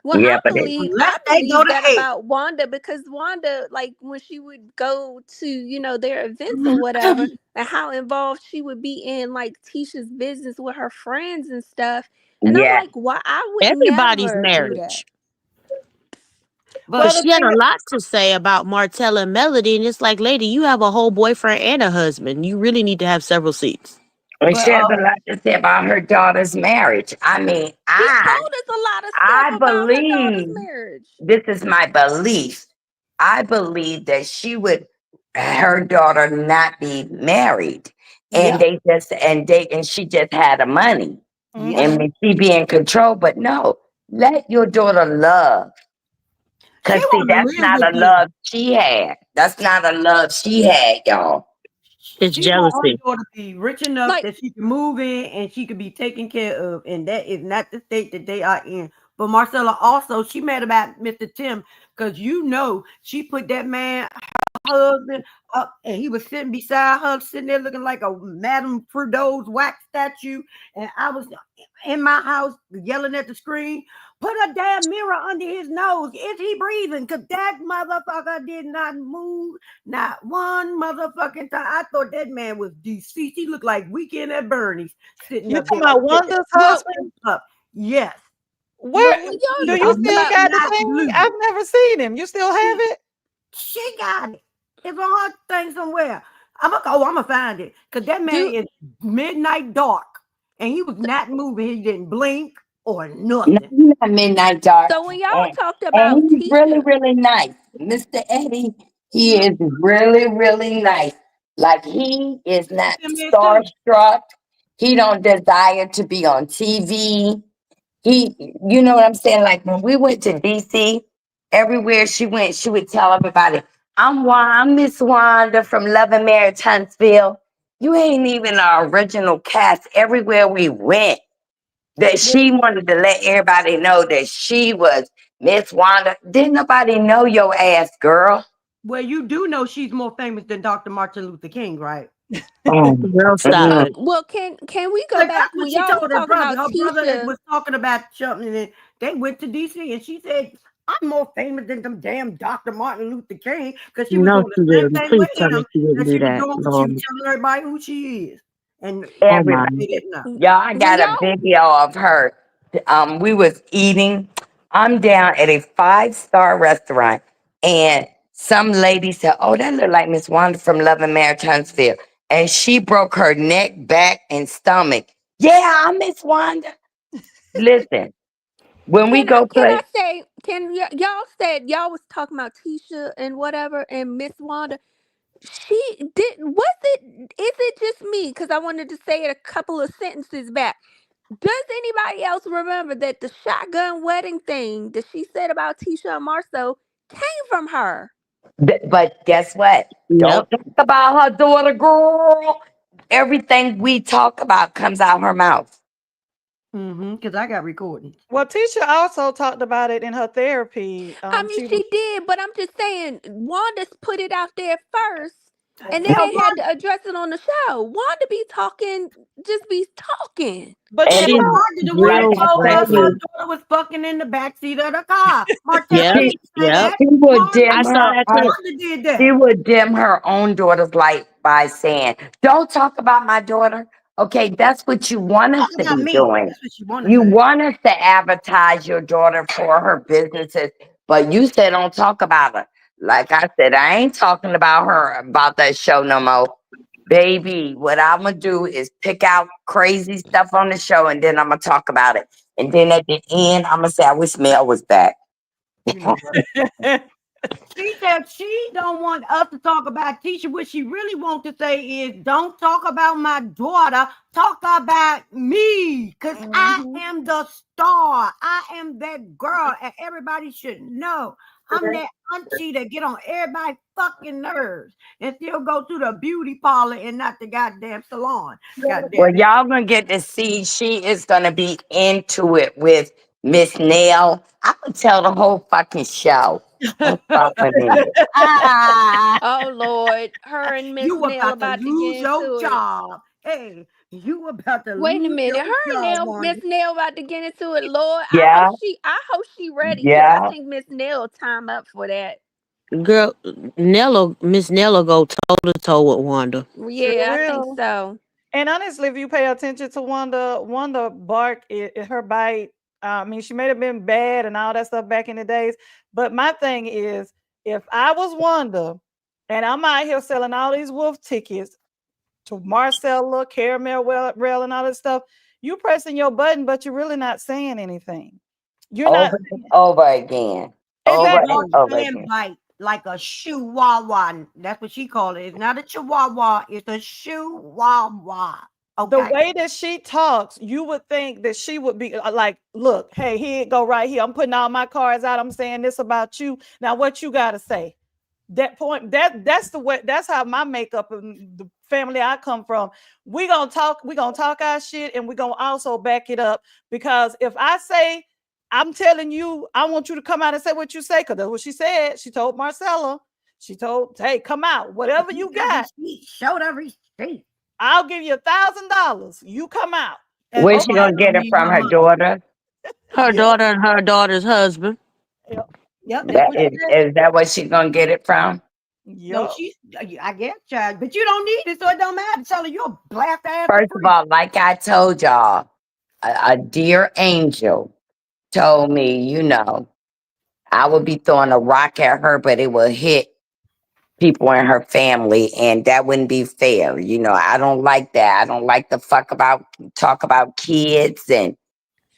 Well, Yeah, I but believe Unless I they go believe to that hell. about Wanda, because Wanda, like when she would go to, their events or whatever, and how involved she would be in like Tisha's business with her friends and stuff. And I'm yeah. like, why I would Everybody's never do that. marriage. Well, Because But the she had thing a is, lot to say about Martell and Melody. And it's like, lady, you have a whole boyfriend and a husband. You really need to have several seats. And but she has a lot to say about her daughter's marriage. I mean, She I told us a lot of stuff I about her daughter's believe, marriage. this is my belief. I believe that she would her daughter not be married, and Yeah. and she just had the money, Yeah. and she be in control. But no, let your daughter love, She cause see, want to that's live not with a them. love she had. That's not a love she had, y'all. It's She want her jealousy. daughter to be rich enough Like, that she can move in and she can be taken care of, and that is not the state that they are in. But Marcella also, she mad about Mr. Tim because she put that man husband up, and he was sitting beside her, sitting there looking like a Madame Trudeau's wax statue. And I was in my house yelling at the screen, put a damn mirror under his nose. Is he breathing? Because that motherfucker did not move, not one motherfucking time. I thought that man was deceased. He looked like Weekend at Bernie's sitting You up there talking like about this. Wanda's well, husband? Up. Yes. Where well, when He do is y'all you talked still about, got the midnight thing? blue. I've never seen him. You still have it? She got it. It's on her thing somewhere. I'm gonna find it because that man do is midnight dark, and he was not moving. He didn't blink or No, nothing. he's not midnight dark, so when y'all and talked about he's really, Tisha, really nice, Mr. Eddie. He Mhm. is really, really nice. Like he is not Tim is too. starstruck. He don't desire to be on TV. You know what I'm saying? Like when we went to DC, everywhere she went, she would tell everybody, I'm Miss Wanda from Love and Marriage Huntsville. You ain't even our original cast everywhere we went. That Well, she wanted to let everybody know that she was Miss Wanda. Didn't nobody know your ass, girl. well, you do know she's more famous than Dr. Martin Luther King, right? Oh, Girl, stop it. well, can we go Like back that's what when she y'all was told her talking brother. about Her brother Tisha? was talking about something, and they went to DC, and she said, "I'm more famous than them damn Dr. Martin Luther King," because she was No, doing she the same didn't. thing Please with tell me him she didn't that do she was that. doing, but she was Lord. telling everybody who she is, and Oh my. everybody. they didn't know. Y'all, I When got a y'all video of her. We was eating. I'm down at a 5-star restaurant, and some lady said, "Oh, that look like Miss Wanda from Love and Marriage Huntsville," and she broke her neck, back, and stomach. Yeah, I'm Miss Wanda. Listen, when we go can I play, say y'all said y'all was talking about Tisha and whatever and Miss Wanda. She didn't. Was it? Is it just me? Because I wanted to say it a couple of sentences back. Does anybody else remember that the shotgun wedding thing that she said about Tisha and Marceau came from her? but guess what? Yep. Don't talk about her daughter, girl. Everything we talk about comes out her mouth. Because I got recordings. Well, Tisha also talked about it in her therapy. I mean, She was she did, but I'm just saying, Wanda's put it out there first, and then Tell they had Wanda, to address it on the show. Wanda be talking, just be talking. but And you and She's know, Wanda, the one like real I told said, us her reckless. daughter was fucking in the backseat of the car. Martella Yep. she didn't say Yep. that. she would Wanda, I dim saw her that own too. Wanda did she that. would dim her own daughter's light by saying, "Don't talk about my daughter." Okay, that's what you want us Talk to about be me. doing. That's what she want to You say. want us to advertise your daughter for her businesses, but you said don't talk about her. Like I said, I ain't talking about her about that show no more. Baby, what I'm gonna do is pick out crazy stuff on the show and then I'm gonna talk about it. And then at the end, I'm gonna say, I wish Mel was back. You know what? She said she don't want us to talk about Tisha. What she really wants to say is, don't talk about my daughter. Talk about me, cause I mhm. am the star. I am that girl, and everybody should know. I'm that auntie that get on everybody's fucking nerves and still go to the beauty parlor and not the goddamn salon. God Well, damn it. y'all gonna get to see she is gonna be into it with Miss Nail. I would tell the whole fucking show. Don't stop with me. Ah, Oh Lord, her and Miss you Nail about to about to get lose your into it. job. Hey, you about to Wait a lose your minute, her and job, Nail, Wanda. Miss Nail about to get into it. Lord, Yeah, I hope she ready because I yeah. think Miss Nail time up for that. Girl, Miss Nello go toe to toe with Wanda. Sure Yeah, I think will. so. And honestly, if you pay attention to Wanda bark, her bite. I mean, she may have been bad and all that stuff back in the days. But my thing is, if I was Wanda and I'm out here selling all these wolf tickets to Marcella, Caramel Rail, and all this stuff, you pressing your button, but you're really not saying anything. You're not Over and over again. Over and Dog exactly. over and again. bite. like a chihuahua. That's what she called it. It's not a chihuahua. It's a chihuahua. The Okay. way that she talks, you would think that she would be like, look, hey, here it go right here. I'm putting all my cards out. I'm saying this about you. Now, what you got to say? That point, that's the way, that's how my makeup and the family I come from. We're gonna talk our shit, and we're gonna also back it up. Because if I say, I'm telling you, I want you to come out and say what you say, because that's what she said. She told Marcella, she told, hey, come out, whatever you got. Show the receipt. I'll give you $1,000. You come out. Where's she gonna get it from? Her daughter? Her daughter and her daughter's husband. Yep. Is that what she's gonna get it from? No, I guess, child, but you don't need it, so it don't matter. Tell her you're a blast ass. First of all, like I told y'all, a dear angel told me, you know, I would be throwing a rock at her, but it will hit people in her family, and that wouldn't be fair. You know, I don't like that. I don't like to talk about kids, and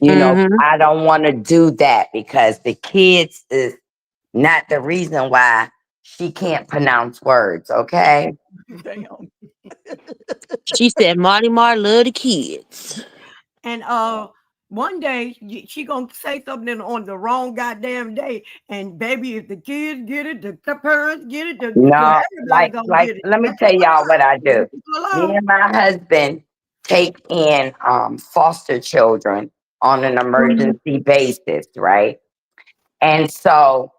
you know, I don't want to do that because the kids is not the reason why she can't pronounce words. Okay. Damn. She said Marty love the kids. And one day she gonna say something on the wrong goddamn day, and baby, if the kids get it, the parents get it, No, everybody gonna get it. Let me tell y'all what I do. Me and my husband take in foster children on an emergency basis, right? And so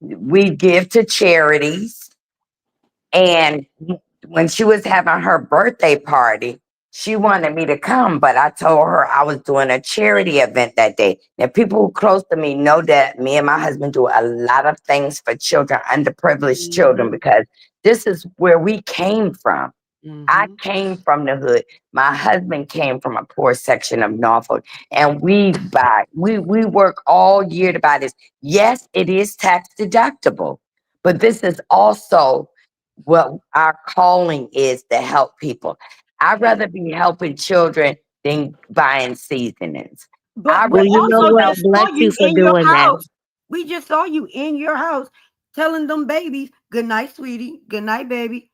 we give to charities. And when she was having her birthday party, she wanted me to come, but I told her I was doing a charity event that day. Now, people who close to me know that me and my husband do a lot of things for children, underprivileged children, because this is where we came from. I came from the hood. My husband came from a poor section of Norfolk, and we work all year to buy this. Yes, it is tax deductible, but this is also what our calling is, to help people. I'd rather be helping children than buying seasonings. But Well, you know what? Bless you for doing that. We just saw you in your house telling them babies, good night, sweetie, good night, baby.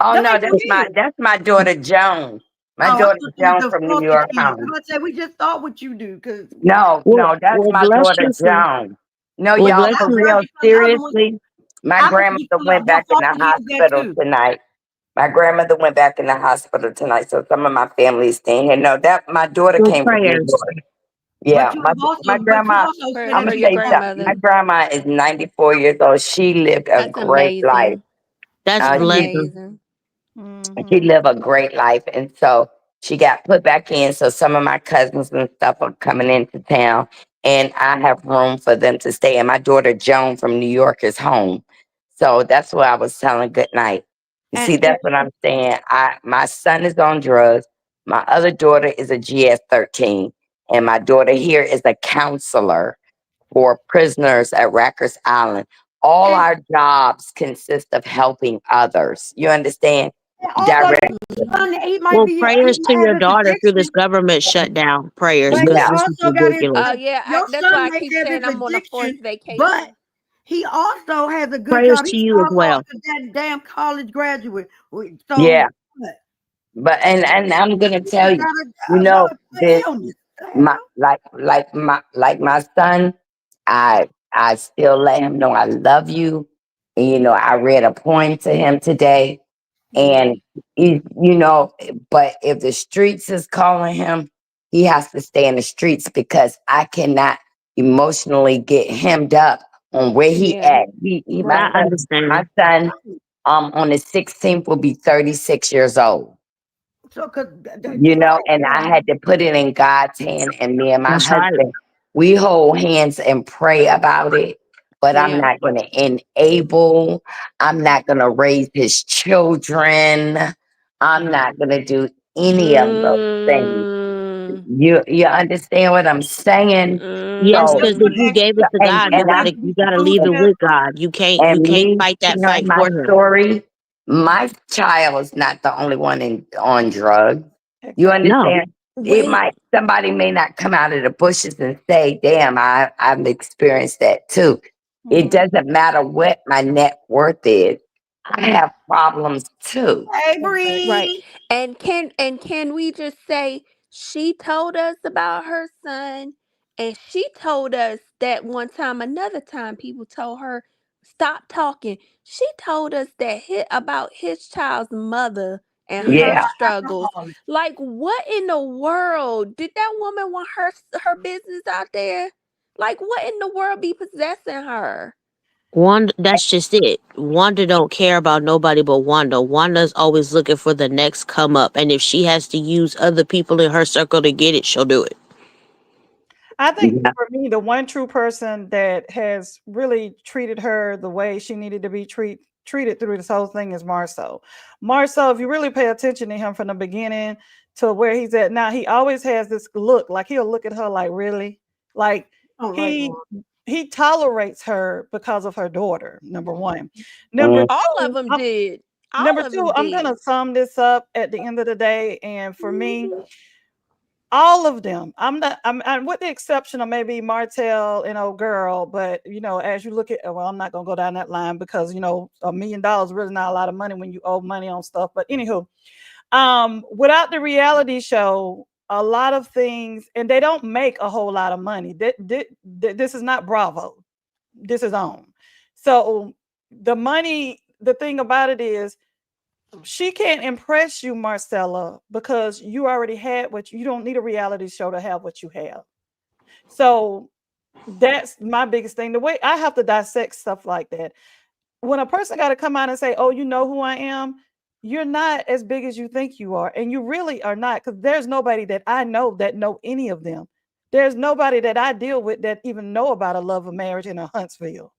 Oh no, that's my daughter Joan. My daughter Joan from New York. I say we just thought what you do, because no, that's my daughter Joan. No, y'all, for real, seriously. My grandmother went back in the hospital tonight. My grandmother went back in the hospital tonight, so some of my family is staying here. No, that my daughter came from New York. Yeah, my grandma. I'm gonna say something. My grandma is 94 years old. She lived a great life. That's blessing. She lived a great life, and so she got put back in. So some of my cousins and stuff are coming into town, and I have room for them to stay. And my daughter Joan from New York is home, so that's why I was telling good night. You see, that's what I'm saying. My son is on drugs. My other daughter is a GS-13, and my daughter here is a counselor for prisoners at Rikers Island. All our jobs consist of helping others. You understand? Direct. Well, prayers to your daughter through this government shutdown. Prayers, because this is ridiculous. Oh yeah, that's why I keep saying I'm on a forced vacation. But he also has a good prayers job. to you as well. That damn college graduate. So yeah. But and I'm gonna tell you, you know, my son, I still let him know I love you. And, you know, I read a poem to him today, and he, you know, but if the streets is calling him, he has to stay in the streets, because I cannot emotionally get hemmed up on where he at. My son, on the 16th will be 36 years old. So, you know, and I had to put it in God's hand, and me and my husband, we hold hands and pray about it. But I'm not going to enable. I'm not going to raise his children. I'm not going to do any of those things. You understand what I'm saying? Yes, because if you gave it to God, you gotta leave it with God. You can't fight that fight for him. Story. My child is not the only one on drugs. You understand? Somebody may not come out of the bushes and say, damn, I've experienced that too. It doesn't matter what my net worth is. I have problems too. Hey, Exactly. Right. Bree. And can we just say she told us about her son, and she told us that one time, another time people told her stop talking. She told us that about his child's mother and Yeah, her Yeah. struggles. alcoholic. Like, what in the world did that woman want her business out there? Like, what in the world be possessing her? Wanda, that's just it. Wanda don't care about nobody but Wanda. Wanda's always looking for the next come up, and if she has to use other people in her circle to get it, she'll do it. I think Yeah. for me, the one true person that has really treated her the way she needed to be treated through this whole thing is Marcel. Marcel, if you really pay attention to him from the beginning to where he's at now, he always has this look like he'll look at her like, really? Like I don't like he one. he tolerates her because of her daughter, number one. Number Mm. All of two, them did. number All of two, them I'm did. gonna sum this up at the end of the day. And for me, all of them. I'm with the exception of maybe Martell and old girl, but as you look at, well, I'm not gonna go down that line because $1 million is really not a lot of money when you owe money on stuff. But anywho, without the reality show, a lot of things, and they don't make a whole lot of money. This is not Bravo. This is on. So the money, the thing about it is she can't impress you, Marcella, because you already had what you don't need a reality show to have what you have. So that's my biggest thing. The way I have to dissect stuff like that. When a person got to come out and say, "Oh, you know who I am," you're not as big as you think you are, and you really are not. Because there's nobody that I know that know any of them. There's nobody that I deal with that even know about a love of marriage in a Huntsville.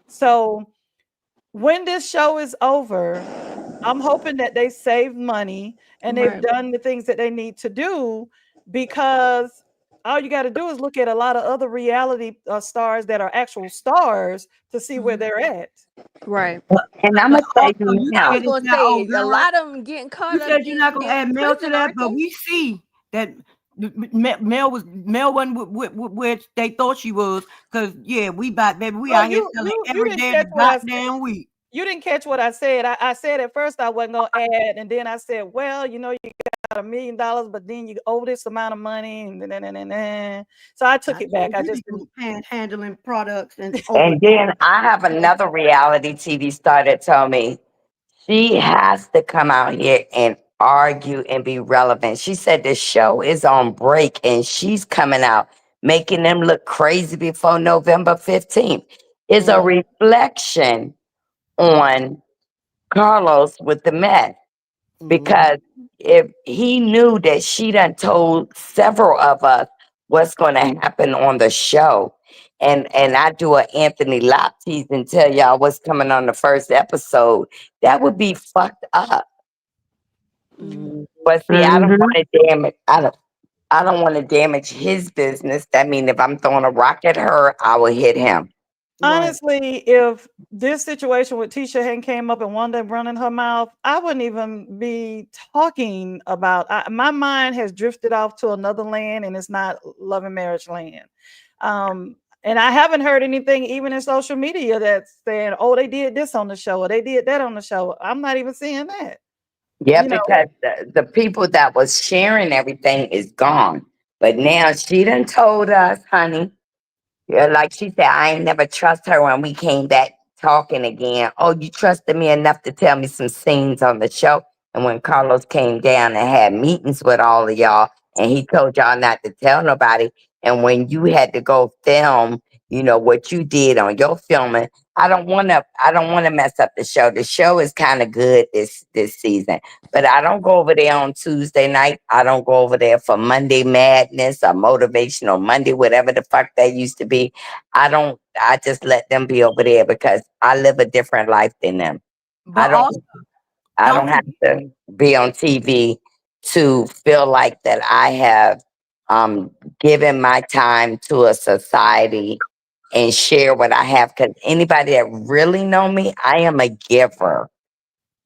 So when this show is over, I'm hoping that they save money and they've Right. done the things that they need to do, because all you got to do is look at a lot of other reality stars that are actual stars to see where Mhm. they're at. Right. And I'm But gonna tell also, you you I now. was said it's gonna that say old a girl. lot of them getting You caught up said you're not gonna in add Mel to prison, that, aren't but they? we see that Mel wasn't where they thought she was. Cause yeah, we Well, out here you selling you you every didn't day of catch the what I said. goddamn week. You didn't catch what I said. I said at first I wasn't gonna add, and then I said, well, you got $1 million, but then you owe this amount of money, and so I took Now it she back. I really just didn't. handling products and over. And then I have another reality TV star that told me she has to come out here and argue and be relevant. She said the show is on break and she's coming out making them look crazy before November 15th. Is a Mm, reflection on Carlos with the mess. mhm. Because if he knew that she done told several of us what's going to happen on the show, and I do an Anthony Lop tease and tell y'all what's coming on the first episode, that would be fucked up. Mhm. Mm. But see, I don't want Mm-hmm. to damage. I don't want to damage his business. That means if I'm throwing a rock at her, I will hit him. Right. Honestly, if this situation with Tisha hadn't came up and Wanda running her mouth, I wouldn't even be talking about. My mind has drifted off to another land, and it's not love and marriage land. Um, and I haven't heard anything, even in social media, that's saying, "Oh, they did this on the show, or they did that on the show." I'm not even seeing that. Yeah, You know, because the people that was sharing everything is gone. But now she done told us, honey. Yeah, like she said, I ain't never trust her when we came back talking again. Oh, you trusted me enough to tell me some scenes on the show. And when Carlos came down and had meetings with all of y'all, and he told y'all not to tell nobody. And when you had to go film, what you did on your filming, I don't wanna mess up the show. The show is kind of good this season. But I don't go over there on Tuesday night. I don't go over there for Monday Madness or Motivational Monday, whatever the fuck that used to be. I just let them be over there because I live a different life than them. I But don't also, I don't don't have forget. to be on TV to feel like that I have given my time to a society and share what I have. Because anybody that really know me, I am a giver.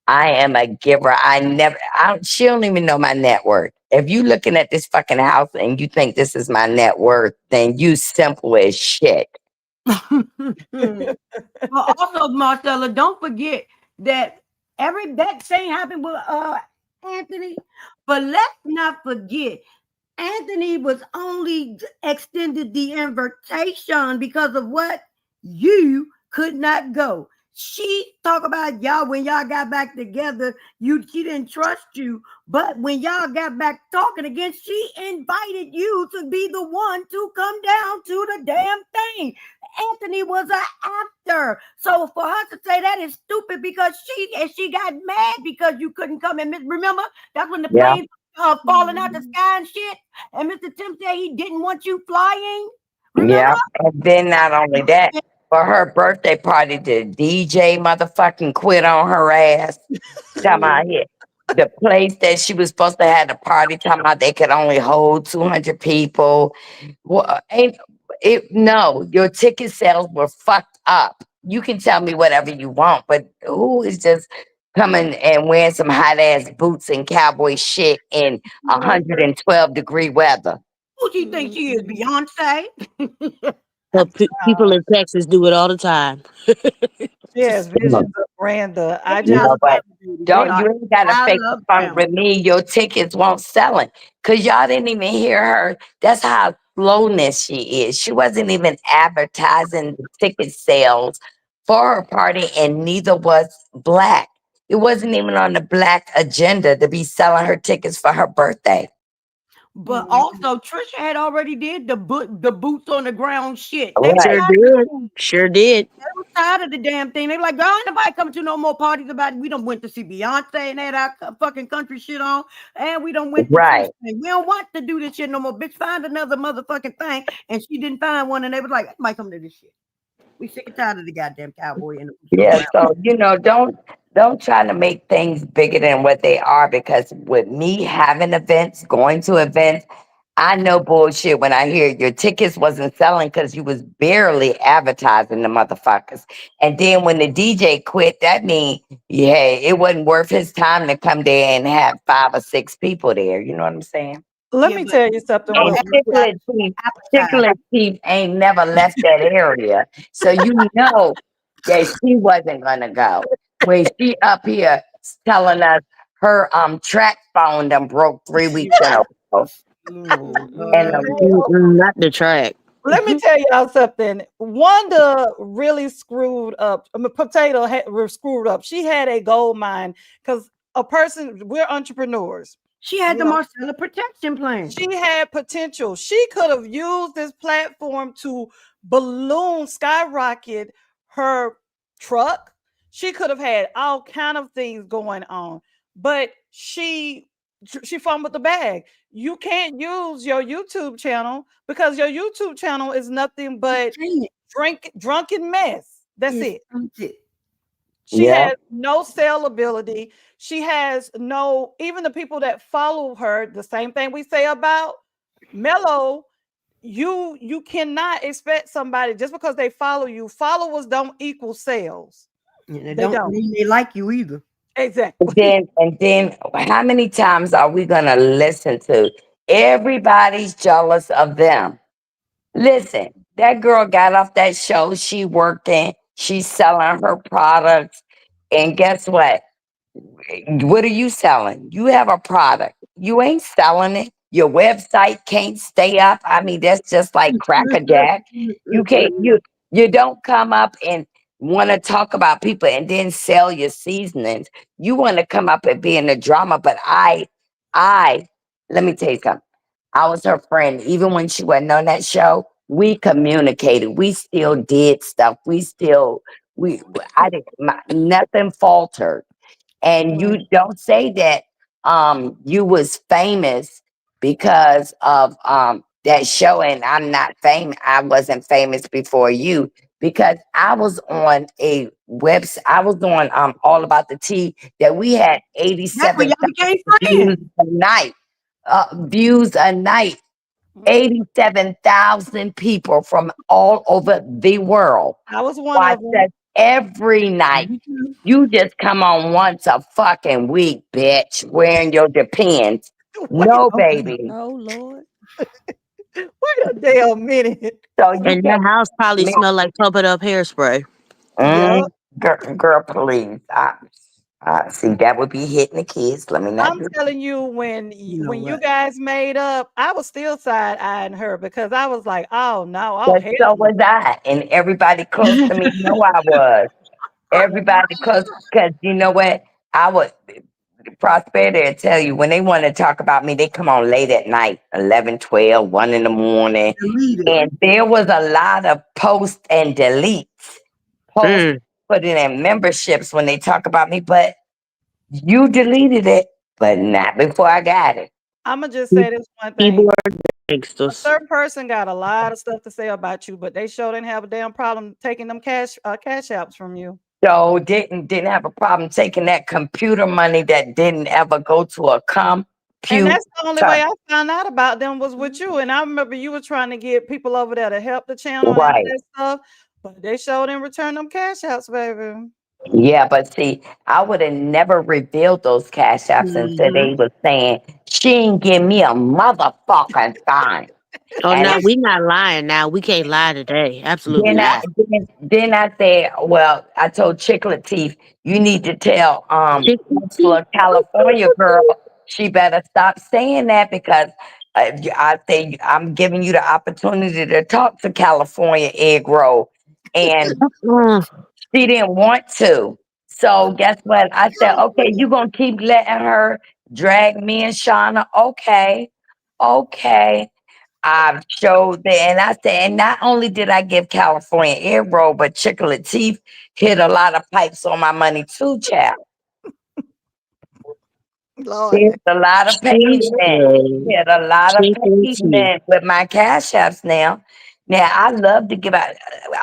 I am a giver. She don't even know my net worth. If you looking at this fucking house and you think this is my net worth, then you simple as shit. But also, Marcella, don't forget that that same happened with Anthony. But let's not forget Anthony was only extended the invitation because of what? You could not go. She talk about y'all when y'all got back together. She didn't trust you, but when y'all got back talking again, she invited you to be the one to come down to the damn thing. Anthony was an actor, so for her to say that is stupid because she got mad because you couldn't come and remember that's when the Yeah. plane falling out the sky and shit. And Mr. Tim said he didn't want you flying. Remember? Yeah. And then not only that, for her birthday party, the DJ motherfucking quit on her ass. Talking about here. The place that she was supposed to have the party, talking about they could only hold 200 people. Well, ain't it? No, your ticket sales were fucked up. You can tell me whatever you want, but who is just coming and wearing some hot ass boots and cowboy shit in 112-degree weather? Who do you think she is? Beyonce? But people in Texas do it all the time. She has visions of Branda. I They just No, but Alabama, baby. don't you ain't gotta fake the funk Alabama. with me. Your tickets won't sell it. Cause y'all didn't even hear her. That's how slowness she is. She wasn't even advertising the ticket sales for her party, and neither was Black. It wasn't even on the Black agenda to be selling her tickets for her birthday. But also, Trisha had already did the boots on the ground shit. They were Right. Sure tired. did. Sure did. They were tired of the damn thing. They were like, "Girl, ain't nobody coming to no more parties about it. We don't went to see Beyonce and had our fucking country shit on, and we don't went to Trisha. Right. We don't want to do this shit no more. Bitch, find another motherfucking thing." And she didn't find one, and they was like, "Nobody coming to this shit. We sick and tired of the goddamn cowboy and the boots on the Yeah, ground." so don't try to make things bigger than what they are, because with me having events, going to events, I know bullshit when I hear your tickets wasn't selling because you was barely advertising the motherfuckers. And then when the DJ quit, that mean, yeah, it wasn't worth his time to come there and have 5 or 6 people there. You know what I'm saying? let Yeah, me but tell you something. no And appetite. Tickler Teeth ain't never left that area. So you know that she wasn't gonna go. When she up here telling us her track phone done broke 3 weeks in a row. Oh, And Not the track. Let me tell y'all something. Wanda really screwed up. I mean, Potato was screwed up. She had a gold mine because we're entrepreneurs. she had You the know, Marcella protection plan. she had potential. She could have used this platform to skyrocket her truck. She could have had all kind of things going on, but she fumbled the bag. You can't use your YouTube channel because your YouTube channel is nothing but drunken mess. That's it. She yeah, has no sellability. She has no, even the people that follow her, the same thing we say about Mello. You cannot expect somebody just because they follow you. Followers don't equal sales. Yeah, They don't. mean they like you either. Exactly. and then how many times are we gonna listen to everybody's jealous of them? Listen, that girl got off that show. She working. She's selling her products. And guess what? What are you selling? You have a product. You ain't selling it. Your website can't stay up. I mean, that's just like crackerjack. You can't. You don't come up and want to talk about people and then sell your seasonings. You want to come up and be in the drama. But I, let me tell you something. I was her friend. Even when she wasn't on that show, we communicated. We still did stuff. I didn't, nothing faltered. And you don't say that you was famous because of that show, and I'm not famous. I wasn't famous before you because I was on a website. I was on All About the Tea that we had That's when 87 y'all became views friends. a night. Views a night. 87,000 people from all over the world I was one watch of them. us every night. You just come on once a fucking week, bitch, wearing your Depends. No, baby. Oh Lord. Wait a damn minute. So you And can that house probably me. smell like pumping up hairspray. Mm, Yep. girl, please. See, that would be hitting the kids. Let me not I'm do. telling you, when You know when you what? guys made up, I was still side eyeing her because I was like, oh no, oh But hell so no. was I, and everybody close to me know I was. Everybody close, because you know what? I would prosperity will tell you when they want to talk about me, they come on late at night, 11, 12, 1 in the morning. Delete it. And there was a lot of posts and deletes, posts Mm. put in their memberships when they talk about me, but you deleted it, but not before I got it. I'ma just say this one thing. Keyboard A gangsters. certain person got a lot of stuff to say about you, but they sure didn't have a damn problem taking them cash apps from you. So didn't have a problem taking that computer money that didn't ever go to a And computer. that's the only way I found out about them was with you. And I remember you were trying to get people over there to help the channel and all Right. that stuff, but they showed in return them cash apps, baby. Yeah, but see, I would have never revealed those cash apps until Mm-hmm. they was saying she ain't give me a motherfucking thing. Oh, And now we not lying. Now we can't lie today. Absolutely then I not. then I said, well, I told Chicklet Teeth, you need to tell Chicken teeth. Ursula, California girl, she better stop saying that because I say I'm giving you the opportunity to talk to California egg roll, and Mm. she didn't want to. So guess what? I said, okay, you gonna keep letting her drag me and Shauna? Okay, okay. I showed that, and I said, and not only did I give California ear roll, but Chicklet Teeth hit a lot of pipes on my money too, child. Lord. There's a lot of She pavement. said There's a lot of chicken teeth. pavement with my cash apps now. Now I love to give out.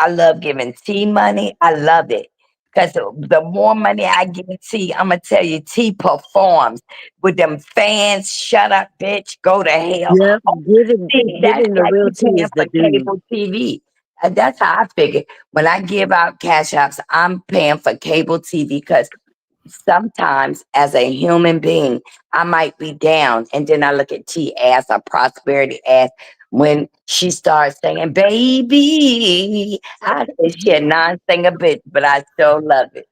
I love giving T money. I love it because the more money I give T, I'm gonna tell you, T performs with them fans. Shut up, bitch. Go to hell. Yep. See, that's Giving the like real you tea paying is the for dude. cable TV. And that's how I figure. When I give out cash apps, I'm paying for cable TV because sometimes as a human being, I might be down. And then I look at T as a prosperity ass. When she starts singing, baby, I say she a non-singer bitch, but I still love it.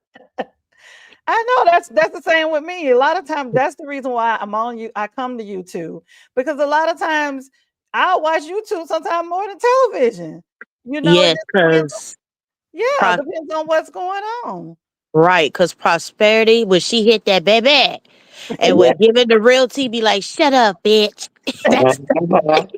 I know that's the same with me. A lot of times that's the reason why I'm on you. I come to YouTube because a lot of times I'll watch YouTube sometimes more than television. You know, it Yes, just depends. because Yeah, depends on what's going on. right, because prosperity, when she hit that baby, and Yeah. when giving the real tea, be like, shut up, bitch. That's Mhm.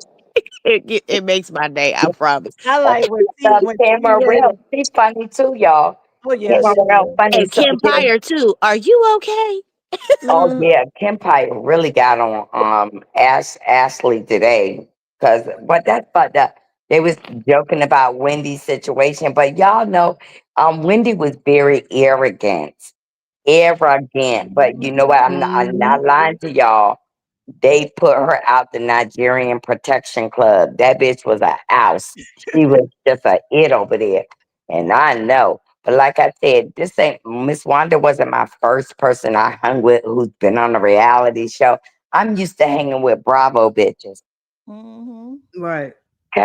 it makes my day, I promise. I like when T Tamara hit it. Real, she's funny too, y'all. Oh yeah, Tamara she Real is. funny. And So Kim yeah, Pyre too. Are you okay? oh Mm, yeah, Kim Pike really got on Ashley today but that's fucked up. They was joking about Wendy's situation, but y'all know Wendy was very arrogant. But you know what? I'm Mm-hmm. not lying to y'all. They put her out the Nigerian Protection Club. That bitch was a house. She was just a it over there. And I know. But like I said, this ain't Miss Wanda wasn't my first person I hung with who's been on a reality show. I'm used to hanging with Bravo bitches. Hmm. Right.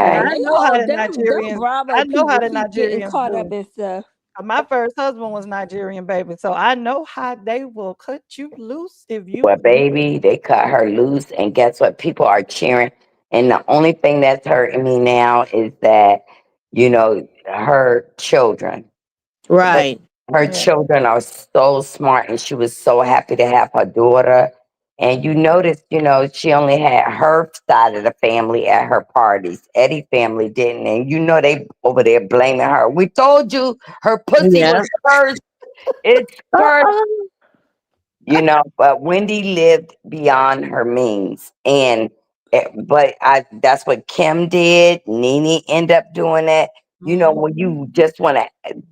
And Okay. I they know how all the them Nigerians. Bravo I know how people the keep getting Nigerians caught up do. in stuff. My first husband was Nigerian, baby, so I know how they will cut you loose if Well, you. baby, they cut her loose, and guess what? People are cheering. And the only thing that's hurting me now is that, her children. Right. Her Yeah. children are so smart, and she was so happy to have her daughter. And you notice, she only had her side of the family at her parties. Eddie family didn't, and they over there blaming her. We told you her pussy Yeah. was cursed. It's cursed, Uh-uh. But Wendy lived beyond her means, and but that's what Kim did. Nene ended up doing that. When Mhm. you just want to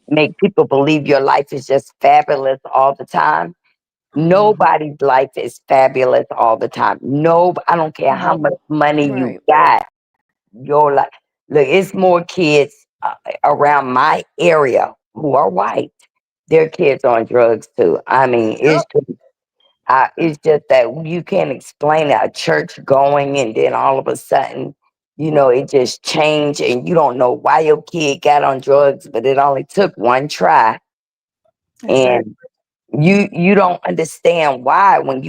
make people believe your life is just fabulous all the time. Mm-hmm. Nobody's life is fabulous all the time. No, I don't care how No. much money you Right. got. Your life, look, it's more kids around my area who are white. Their kids on drugs too. I mean, Yep. it's just that you can't explain a church going and then all of a sudden it just changed, and you don't know why your kid got on drugs, but it only took one try, Exactly. and you don't understand why. When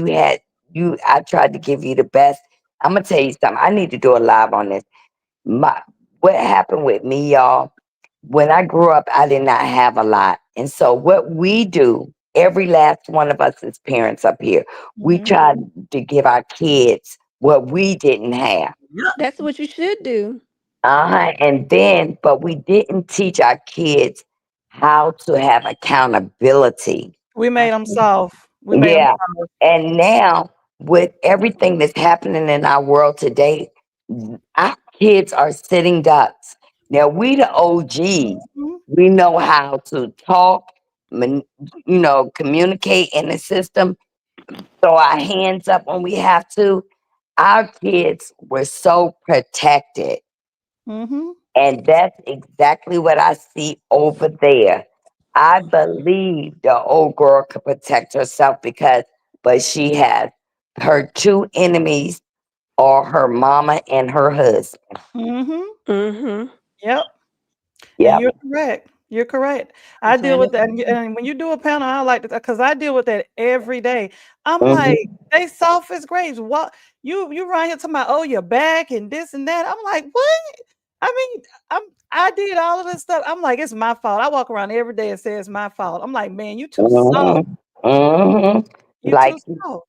I tried to give you the best. I'm gonna tell you something. I need to do a live on this. My What happened with me, y'all, when I grew up, I did not have a lot. And so what we do, every last one of us as parents up here, we Mhm. try to give our kids what we didn't have. That's what you should do. And then, but we didn't teach our kids how to have accountability. We made them soft. We made them Yeah. soft. And now, with everything that's happening in our world today, our kids are sitting ducks. Now, we the OGs, Mhm. we know how to talk, man, communicate in the system, throw our hands up when we have to. Our kids were so protected. Mhm. And that's exactly what I see over there. I believe the old girl could protect herself but she has her two enemies are her mama and her husband. Mhm. Mm-hmm. Yep. And Yep. you're correct. You're correct. I That's deal right. with that, and when you do a panel, I like that because I deal with that every day. I'm Hmm. like, they soft as grapes. What you right here talking about? Oh, your back and this and that. I'm like, what? I mean, I did all of this stuff. I'm like, it's my fault. I walk around every day and say it's my fault. I'm like, man, you too Hmm. soft. Hmm. You Like, too soft.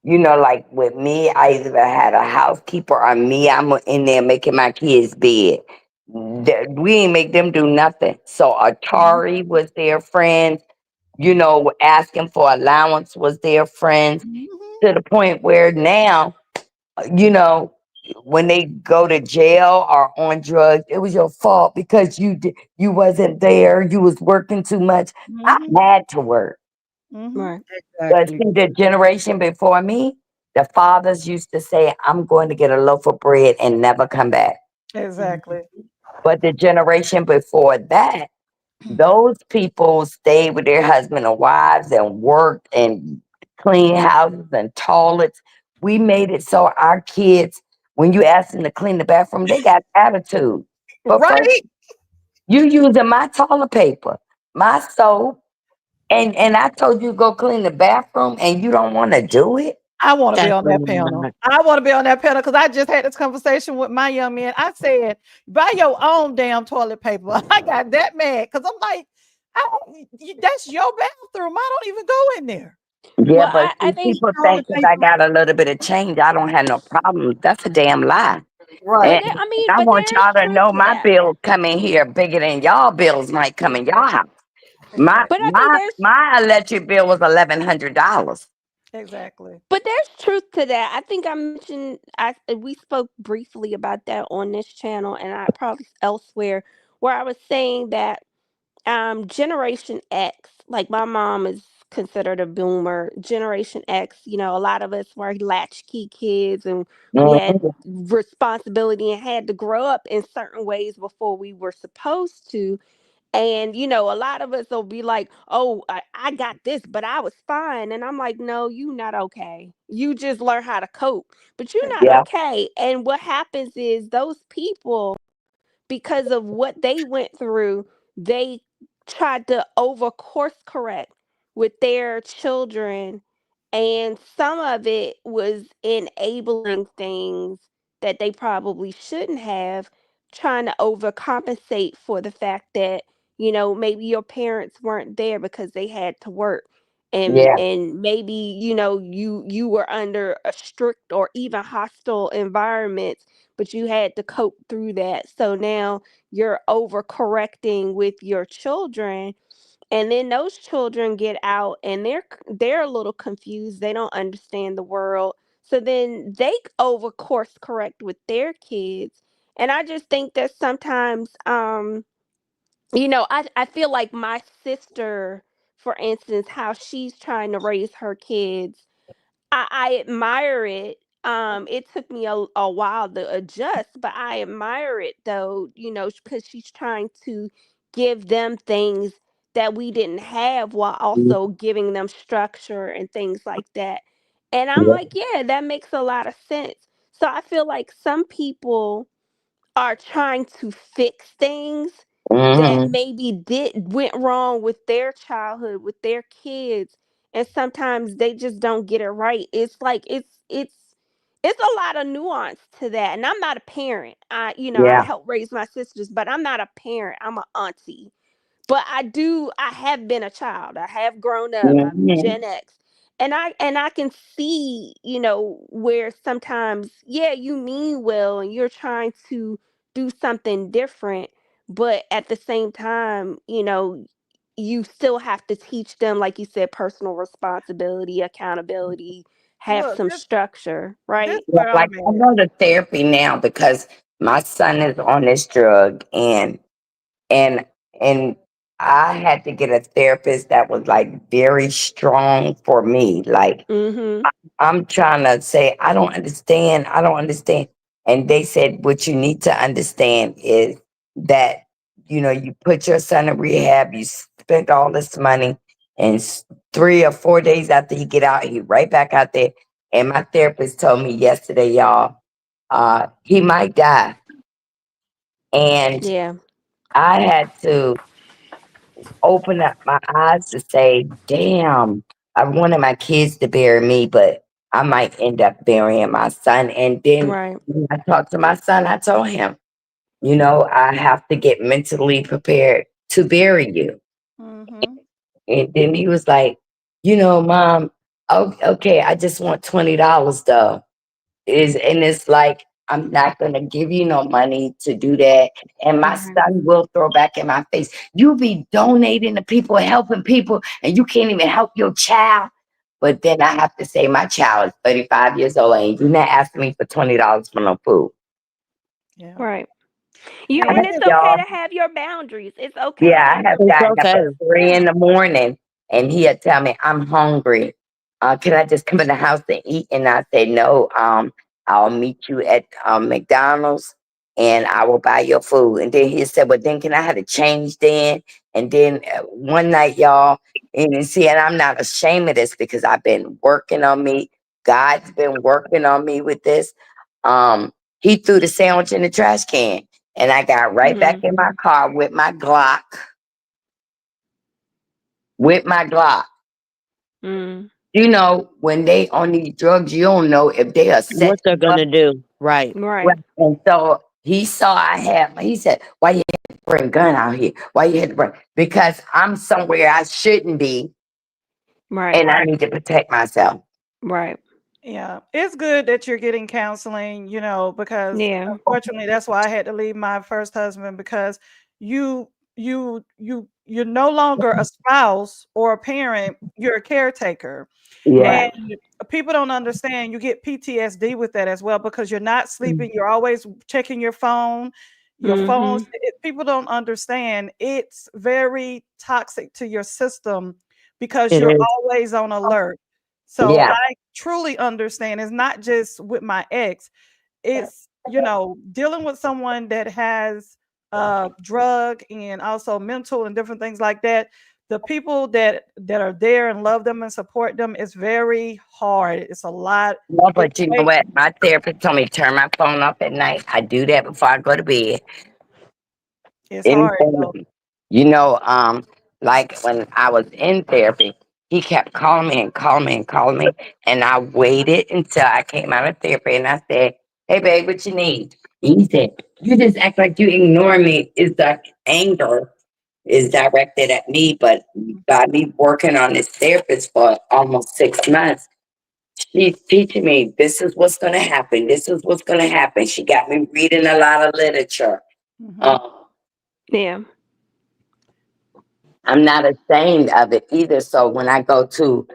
like with me, I either had a housekeeper or me. I'm in there making my kids' bed. We ain't make them do nothing. So Mhm. Atari was their friend. Asking for allowance was their friends, Mhm. to the point where now, you know, when they go to jail or on drugs, it was your fault because you wasn't there. You was working too much. I Mhm. had to work. Mhm. Right. But Exactly. see, the generation before me, the fathers used to say, "I'm going to get a loaf of bread and never come back." Exactly. But the generation before that, those people stayed with their husband and wives and worked and cleaned houses and toilets. We made it so our kids, when you ask them to clean the bathroom, they got attitude. But first, Right. you using my toilet paper, my soap, and I told you to go clean the bathroom, and you don't want to do it. I wanna be That's on that panel. not. I wanna be on that panel because I just had this conversation with my young man. I said, "Buy your own damn toilet paper." I got that mad because 'cause I'm like, "I don't that's your bathroom. I don't even go in there." Yeah, Well, but I see, think, people think Toilet because I paper. got a little bit of change, I don't have no problems. That's a damn lie. Right. And, but there, I and mean, I but want there's y'all to truth know to my that. bills come in here bigger than y'all bills might come in y'all house. My Exactly. But I think my there's my electric bill was $1,100. Exactly. But there's truth to that. I think I mentioned we spoke briefly about that on this channel and I probably elsewhere where I was saying that Generation X, like my mom is considered a boomer. Generation X, a lot of us were latchkey kids and we had Mhm. responsibility and had to grow up in certain ways before we were supposed to. And, a lot of us will be like, oh, I got this, but I was fine. And I'm like, no, you not okay. You just learn how to cope, but you're not Yeah, okay. And what happens is those people, because of what they went through, they tried to over course correct with their children. And some of it was enabling things that they probably shouldn't have, trying to overcompensate for the fact that, maybe your parents weren't there because they had to work. yeah, And maybe, you were under a strict or even hostile environment but you had to cope through that. So now you're overcorrecting with your children and then those children get out and they're a little confused. They don't understand the world. So then they over course correct with their kids. And I just think that sometimes I feel like my sister, for instance, how she's trying to raise her kids I admire it. It took me a while to adjust, but I admire it though, because she's trying to give them things that we didn't have while mhm, also giving them structure and things like that. And I'm yeah, like, yeah, that makes a lot of sense. So I feel like some people are trying to fix things that Mm-hmm. maybe did went wrong with their childhood, with their kids, and sometimes they just don't get it right. It's like it's a lot of nuance to that. And I'm not a parent. I Yeah. help raise my sisters, but I'm not a parent. I'm an auntie. But I have been a child. I have grown up. I'm Mm-hmm. Gen X. And I can see, where sometimes, yeah, you mean well and you're trying to do something different, but at the same time, you still have to teach them, like you said, personal responsibility, accountability, have Look, some this structure, this right? Yeah, where like I'm I at. go to therapy now because my son is on this drug, and and I had to get a therapist that was like very strong for me. Like Mhm. I'm trying to say, I don't understand. I don't understand. And they said, what you need to understand is that, you put your son in rehab, you spent all this money, and 3 or 4 days after he get out, he right back out there. And my therapist told me yesterday, y'all, he might die. And Yeah. I had to open up my eyes to say, damn, I wanted my kids to bury me, but I might end up burying my son. And then Right. when I talked to my son, I told him, I have to get mentally prepared to bury you. Mm-hmm. And then he was like, Mom, okay, I just want $20 though. And it's like, I'm not gonna give you no money to do that. And my Right. son will throw back in my face. You be donating to people, helping people, and you can't even help your child. But then I have to say my child is 35 years old and you're not asking me for $20 for no food. Yeah. Right. I And And have it's it's okay y'all. to have your boundaries. It's okay to Yeah, have I have your It's gotten up okay. at boundaries. 3 in the morning and he'll tell me, I'm hungry. Can I just come in the house and eat? And I say, no, I'll meet you at McDonald's and I will buy your food. And then he said, well, then can I have a change then? And then one night, y'all, and you see, and I'm not ashamed of this because I've been working on me. God's been working on me with this. He threw the sandwich in the trash can. And I got right back Mhm. in my car with my Glock, with my Glock. Mm. When they on these drugs, you don't know if they are What setting they're you up. gonna do. Right. Right. Right. And so he saw I had, he said, why you had to bring a gun out here? Why you had to bring? Because I'm somewhere I shouldn't be Right. and I need to protect myself. Right. Yeah, it's good that you're getting counseling, because Yeah. unfortunately that's why I had to leave my first husband because you're no longer a spouse or a parent, you're a caretaker. Yeah. And Right. people don't understand you get PTSD with that as well because you're not sleeping, you're always checking your phone. Your phones, Mhm. people don't understand it's very toxic to your system because It you're is. always on alert. So Yeah. I truly understand it's not just with my ex, it's dealing with someone that has drug and also mental and different things like that. The people that are there and love them and support them is very hard. It's a lot. No, It but you know takes what? My therapist told me to turn my phone off at night. I do that before I go to bed. it's hard though. Anything. You know, like when I was in therapy, he kept calling me and calling me and calling me. And I waited until I came out of therapy and I said, hey, babe, what you need? He said, you just act like you ignore me. It's like anger is directed at me. But by me working on this therapist for almost 6 months, she's teaching me this is what's going to happen. This is what's going to happen. She got me reading a lot of literature. Mhm. Um, Yeah. I'm not ashamed of it either. So when I go to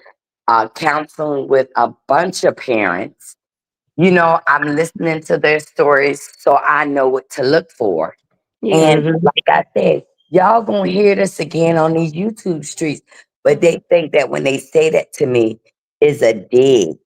counseling with a bunch of parents, I'm listening to their stories so I know what to look for. Yeah. And Mhm. like I said, y'all gonna hear this again on these YouTube streets, but Mhm. they think that when they say that to me is a dig.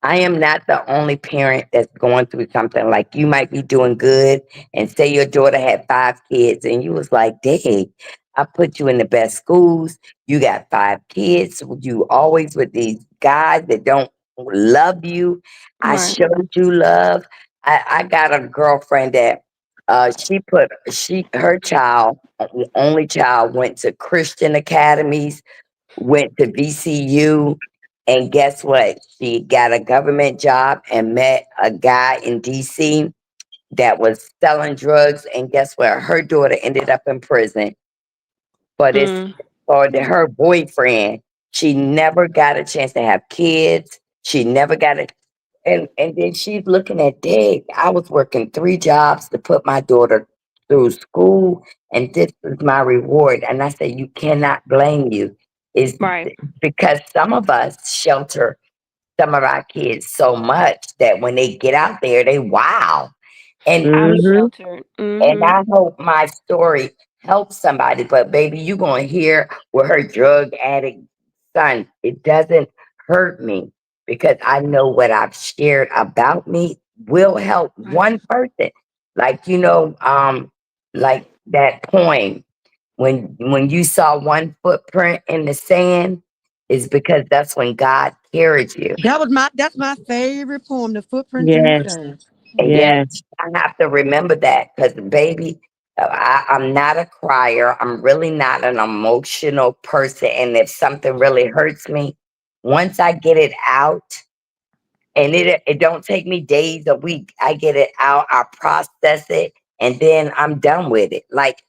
I am not the only parent that's going through something. Like you might be doing good and say your daughter had 5 kids and you was like, dang, I put you in the best schools. You got 5 kids. You always with these guys that don't love you. I Right. showed you love. I got a girlfriend that Her child, only child, went to Christian academies, went to VCU, and guess what? She got a government job and met a guy in DC that was selling drugs, and guess what? Her daughter ended up in prison for this, her boyfriend. She never got a chance to have kids. She never got it. And then she's looking at, dang, I was working 3 jobs to put my daughter through school, and this is my reward. And I said, you cannot blame you. It's Right. because some of us shelter some of our kids so much that when they get out there, they wow. And I'm Mm-hmm. sheltered. and I hope my story helps somebody. But baby, you gonna hear with her drug addict son. It doesn't hurt me because I know what I've shared about me will help Right. one person. Like like that poem. When you saw one footprint in the sand, is because that's when God carried you. That's my favorite poem, The Footprints in the Yes. Sand. Yes, Yes. I have to remember that because, baby, I'm not a crier. I'm really not an emotional person. And if something really hurts me, once I get it out, and it don't take me days, a week, I get it out, I process it, and then I'm done with it. Like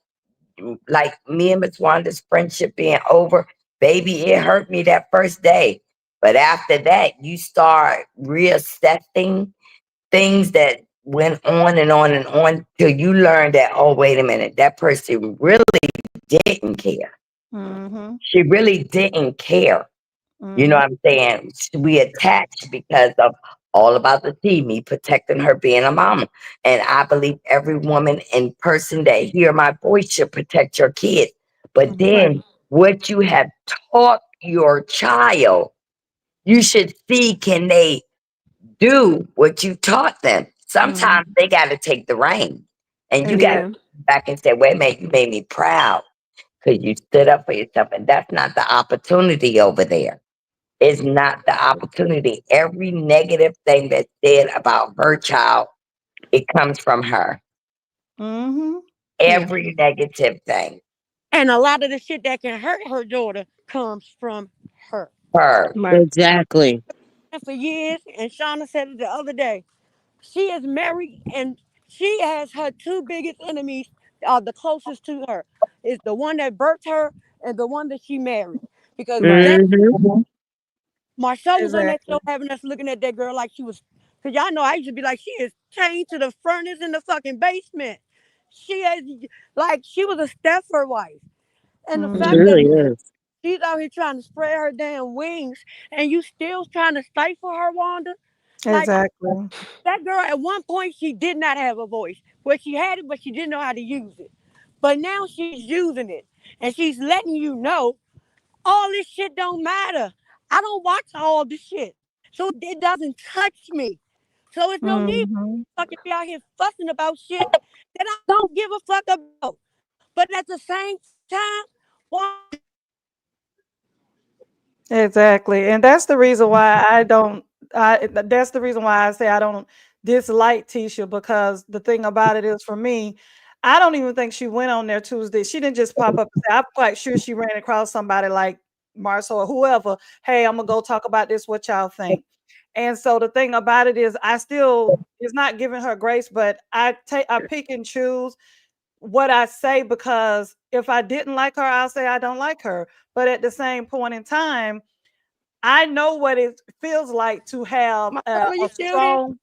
me and Miss Wanda's friendship being over, baby, it hurt me that first day. But after that, you start reassessing things that went on and on and on till you learn that, oh, wait a minute, that person really didn't care. Mm-hmm. She really didn't care. You know Mm-hmm. what I'm saying? We attached because of all about the tea, me protecting her being a mama. And I believe every woman and person that hear my voice should protect your kids. But Mm-hmm. then what you have taught your child, you should see, can they do what you taught them? Sometimes Mm-hmm. they got to take the reins, and you got to Exactly. Yeah. back and say, wait a minute, you made me proud because you stood up for yourself. And that's not the opportunity over there. It's not the opportunity. Every negative thing that's said about her child, it comes from her. Mm-hmm. Yeah. Every negative thing, And a lot of the shit that can hurt her daughter comes from her. her. Right. Exactly. And for years, and Shauna said it the other day, she is married and she has her two biggest enemies are the closest to her. Is the one that birthed her and the one that she married. Because Right. that Mm-hmm. Mhm. Marcel was on that Exactly. show having us looking at that girl like she was, because y'all know I used to be like, she is chained to the furnace in the fucking basement. She is like, she was a Stepford wife. And the It fact Mm-hmm. that really is. she's out here trying to spread her damn wings and you still trying to stifle her, Wanda. Like, Exactly. that girl, at one point, she did not have a voice. Well, she had it, but she didn't know how to use it. But now she's using it. And she's letting you know all this shit don't matter. I don't watch all this shit. So it doesn't touch me. So it's no need Mm-hmm. for fucking be out here fussing about shit that I don't give a fuck about. But at the same time, why Exactly. And that's the reason why I don't that's the reason why I say I don't dislike Tisha, because the thing about it is, for me, I don't even think she went on there Tuesday. She didn't just pop up and say, I'm quite sure she ran across somebody like Marcel or whoever. Hey, I'm gonna go talk about this. What y'all think? And so the thing about it is, I still is not giving her grace, but I pick and choose what I say, because if I didn't like her, I'll say I don't like her. But at the same point in time, I know what it feels like to have Marcel, are you a still there? strong,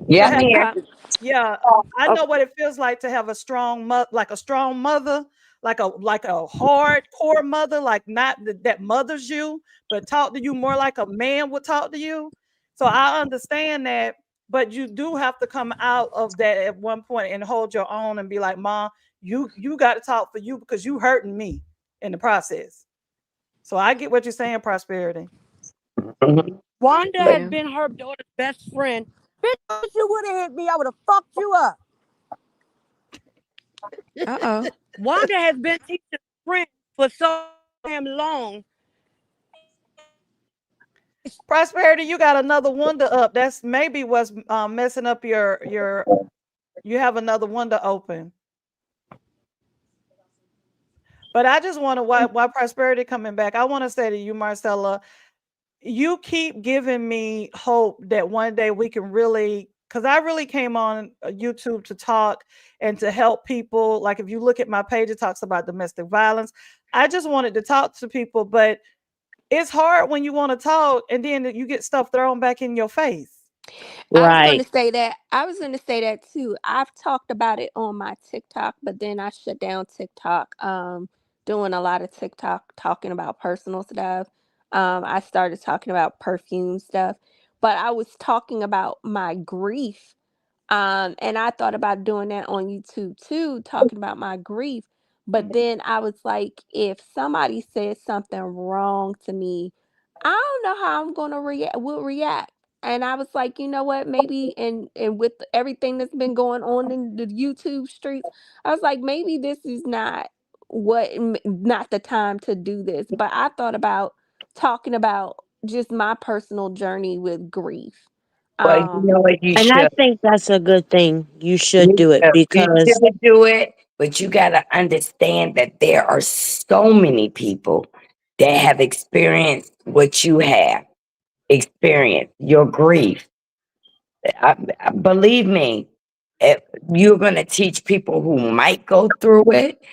Yeah, to I'm have, here. yeah, I know Okay. what it feels like to have a strong like a strong mother, like a hardcore mother, like not that mothers you, but talk to you more like a man would talk to you. So I understand that, but you do have to come out of that at one point and hold your own and be like, Mom, you got to talk for you because you hurting me in the process. So I get what you're saying, Prosperity. Mhm. Wanda has Yeah. been her daughter's best friend. Bitch, if you would have hit me, I would have fucked you up. Uh-oh. Wanda has been teaching friend for so damn long. Prosperity, you got another wonder up. That's maybe what's messing up your You have another window open. But I just want to, why prosperity coming back, I want to say to you, Marcella, you keep giving me hope that one day we can really, because I really came on YouTube to talk and to help people. Like if you look at my page, it talks about domestic violence. I just wanted to talk to people, but it's hard when you want to talk and then you get stuff thrown back in your face. I was going Right. to say that. I was going to say that too. I've talked about it on my TikTok, but then I shut down TikTok. Doing a lot of TikTok talking about personal stuff. I started talking about perfume stuff, but I was talking about my grief. And I thought about doing that on YouTube too, talking about my grief. But then I was like, if somebody says something wrong to me, I don't know how I'm gonna react. And I was like, you know what? Maybe and with everything that's been going on in the YouTube streets, I was like, maybe this is not the time to do this. But I thought about talking about just my personal journey with grief. Well, you know Um, what? You And I should. think that's a good thing. You should You do it should. You because should do it, but you got to understand that there are so many people that have experienced what you have experienced, your grief. Believe me, if you're going to teach people who might go through it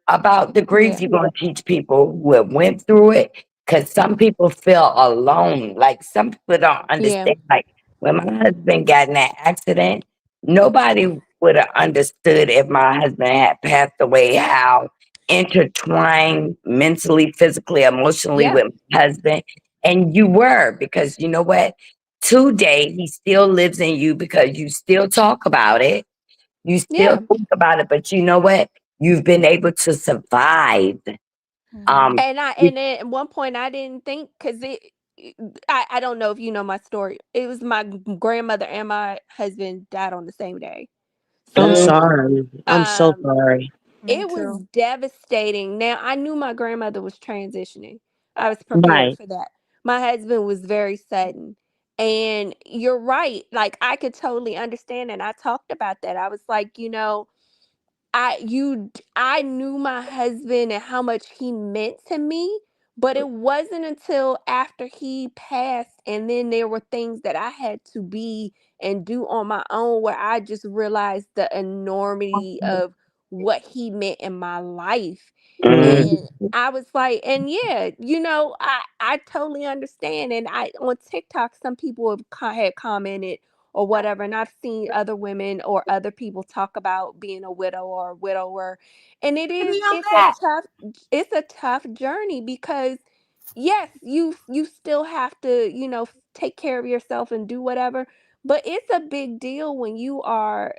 about the grief, yeah, you're going to teach people who have went through it, because some people feel alone. Like some people don't yeah, understand. Like when my husband got in that accident, nobody would have understood if my husband had passed away, how intertwined mentally, physically, emotionally yeah, with my husband. And you were, because you know what? Today, he still lives in you because you still talk about it. You still yeah. think about it, but you know what? You've been able to survive. Mhm. Um, And you- at one point I didn't think because I don't know if you know my story. It was my grandmother and my husband died on the same day. I'm mm, So sorry. I'm so um sorry. Me it was too. devastating. Now I knew my grandmother was transitioning. I was prepared Right. for that. My husband was very sudden. And you're right. Like I could totally understand and I talked about that. I was like, I knew my husband and how much he meant to me, but it wasn't until after he passed and then there were things that I had to be and do on my own where I just realized the enormity of what he meant in my life. mm, And I was like, and yeah, I totally understand. And I on TikTok, some people had commented or whatever, and I've seen other women or other people talk about being a widow or a widower, and Baby, I'm it's a back. tough journey because yes, you still have to take care of yourself and do whatever. But it's a big deal when you are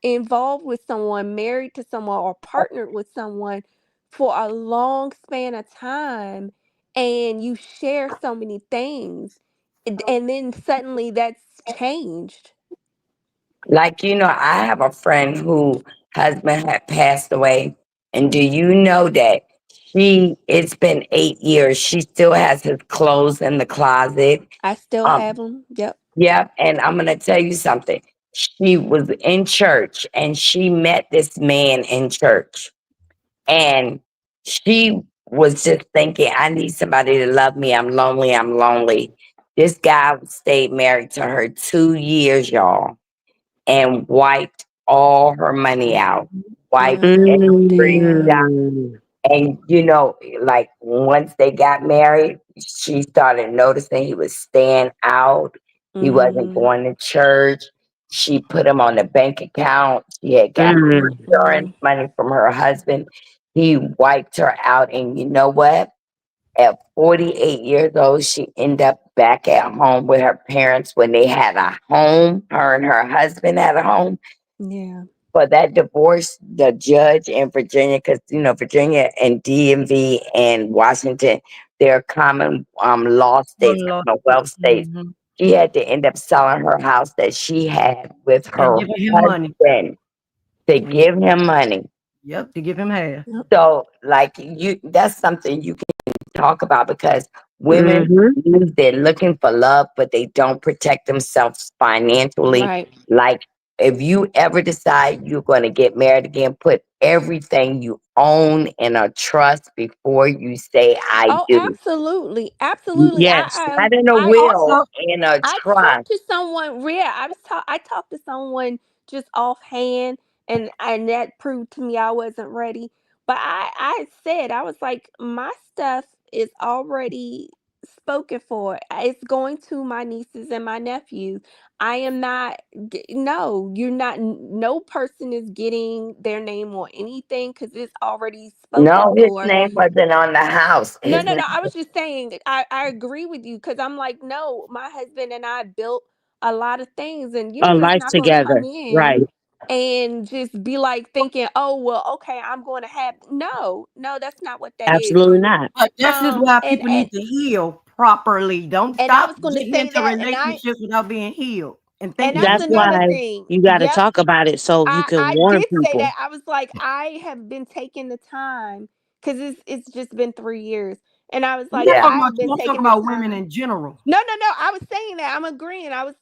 involved with someone, married to someone, or partnered with someone for a long span of time and you share so many things and then suddenly that's changed. like, I have a friend who husband had passed away. And do you know that it's been 8 years. She still has his clothes in the closet. I still Um, have them. Yep. yeah. And I'm going to tell you something. She was in church and she met this man in church. And she was just thinking, I need somebody to love me. I'm lonely. I'm lonely. This guy stayed married to her 2 years, y'all, and wiped all her money out, wiped Oh, every dime. damn. Mm. And, like once they got married, she started noticing he was staying out. He wasn't Mm-hmm. going to church. She put him on the bank account. She had got Mm. insurance Mm-mm. money from her husband. He wiped her out. And you know what? At 48 years old, she ended up back at home with her parents when they had a home. Her and her husband had a home. Yeah. For that divorce, the judge in Virginia, because Virginia and DMV and Washington, they're common law states, One lost it. commonwealth states. Mm-hmm. She had to end up selling her house that she had with And her giving him money. husband to give him money. Yep, to give him half. Yep. So, like that's something you can talk about, because women, Mhm. they're looking for love, but they don't protect themselves financially Right. like if you ever decide you're going to get married again, put everything you own in a trust before you say I Oh, do. absolutely, absolutely. Yes. Not in a I will, Also, in a I trust. talked to someone. Yeah, I talked to someone just offhand, and that proved to me I wasn't ready. But I said I was like, my stuff is already spoken for. It's going to my nieces and my nephews. I am not. No, you're not. No person is getting their name on anything because it's already spoken No, his for. name wasn't on the house. No, His no, name, no. I was just saying, I agree with you because I'm like, no, my husband and I built a lot of things, and you're A just life not going to come together. in Right. and just be like thinking, oh, well, okay, I'm going to have. No, no, that's not what that is. Absolutely not. but this is why And people need to heal properly. Don't I stop was going to getting say into that, relationships without being healed and and thinking that's you That's can. another why thing. you got to Yep, talk about it so you can I warn did say people. that. I was like, I have been taking the time because it's just been 3 years, and I was I'm like, not yeah. talking I about have you. been I'm talking taking the about women time. in general. No, no, no. I was saying that. I'm agreeing. I was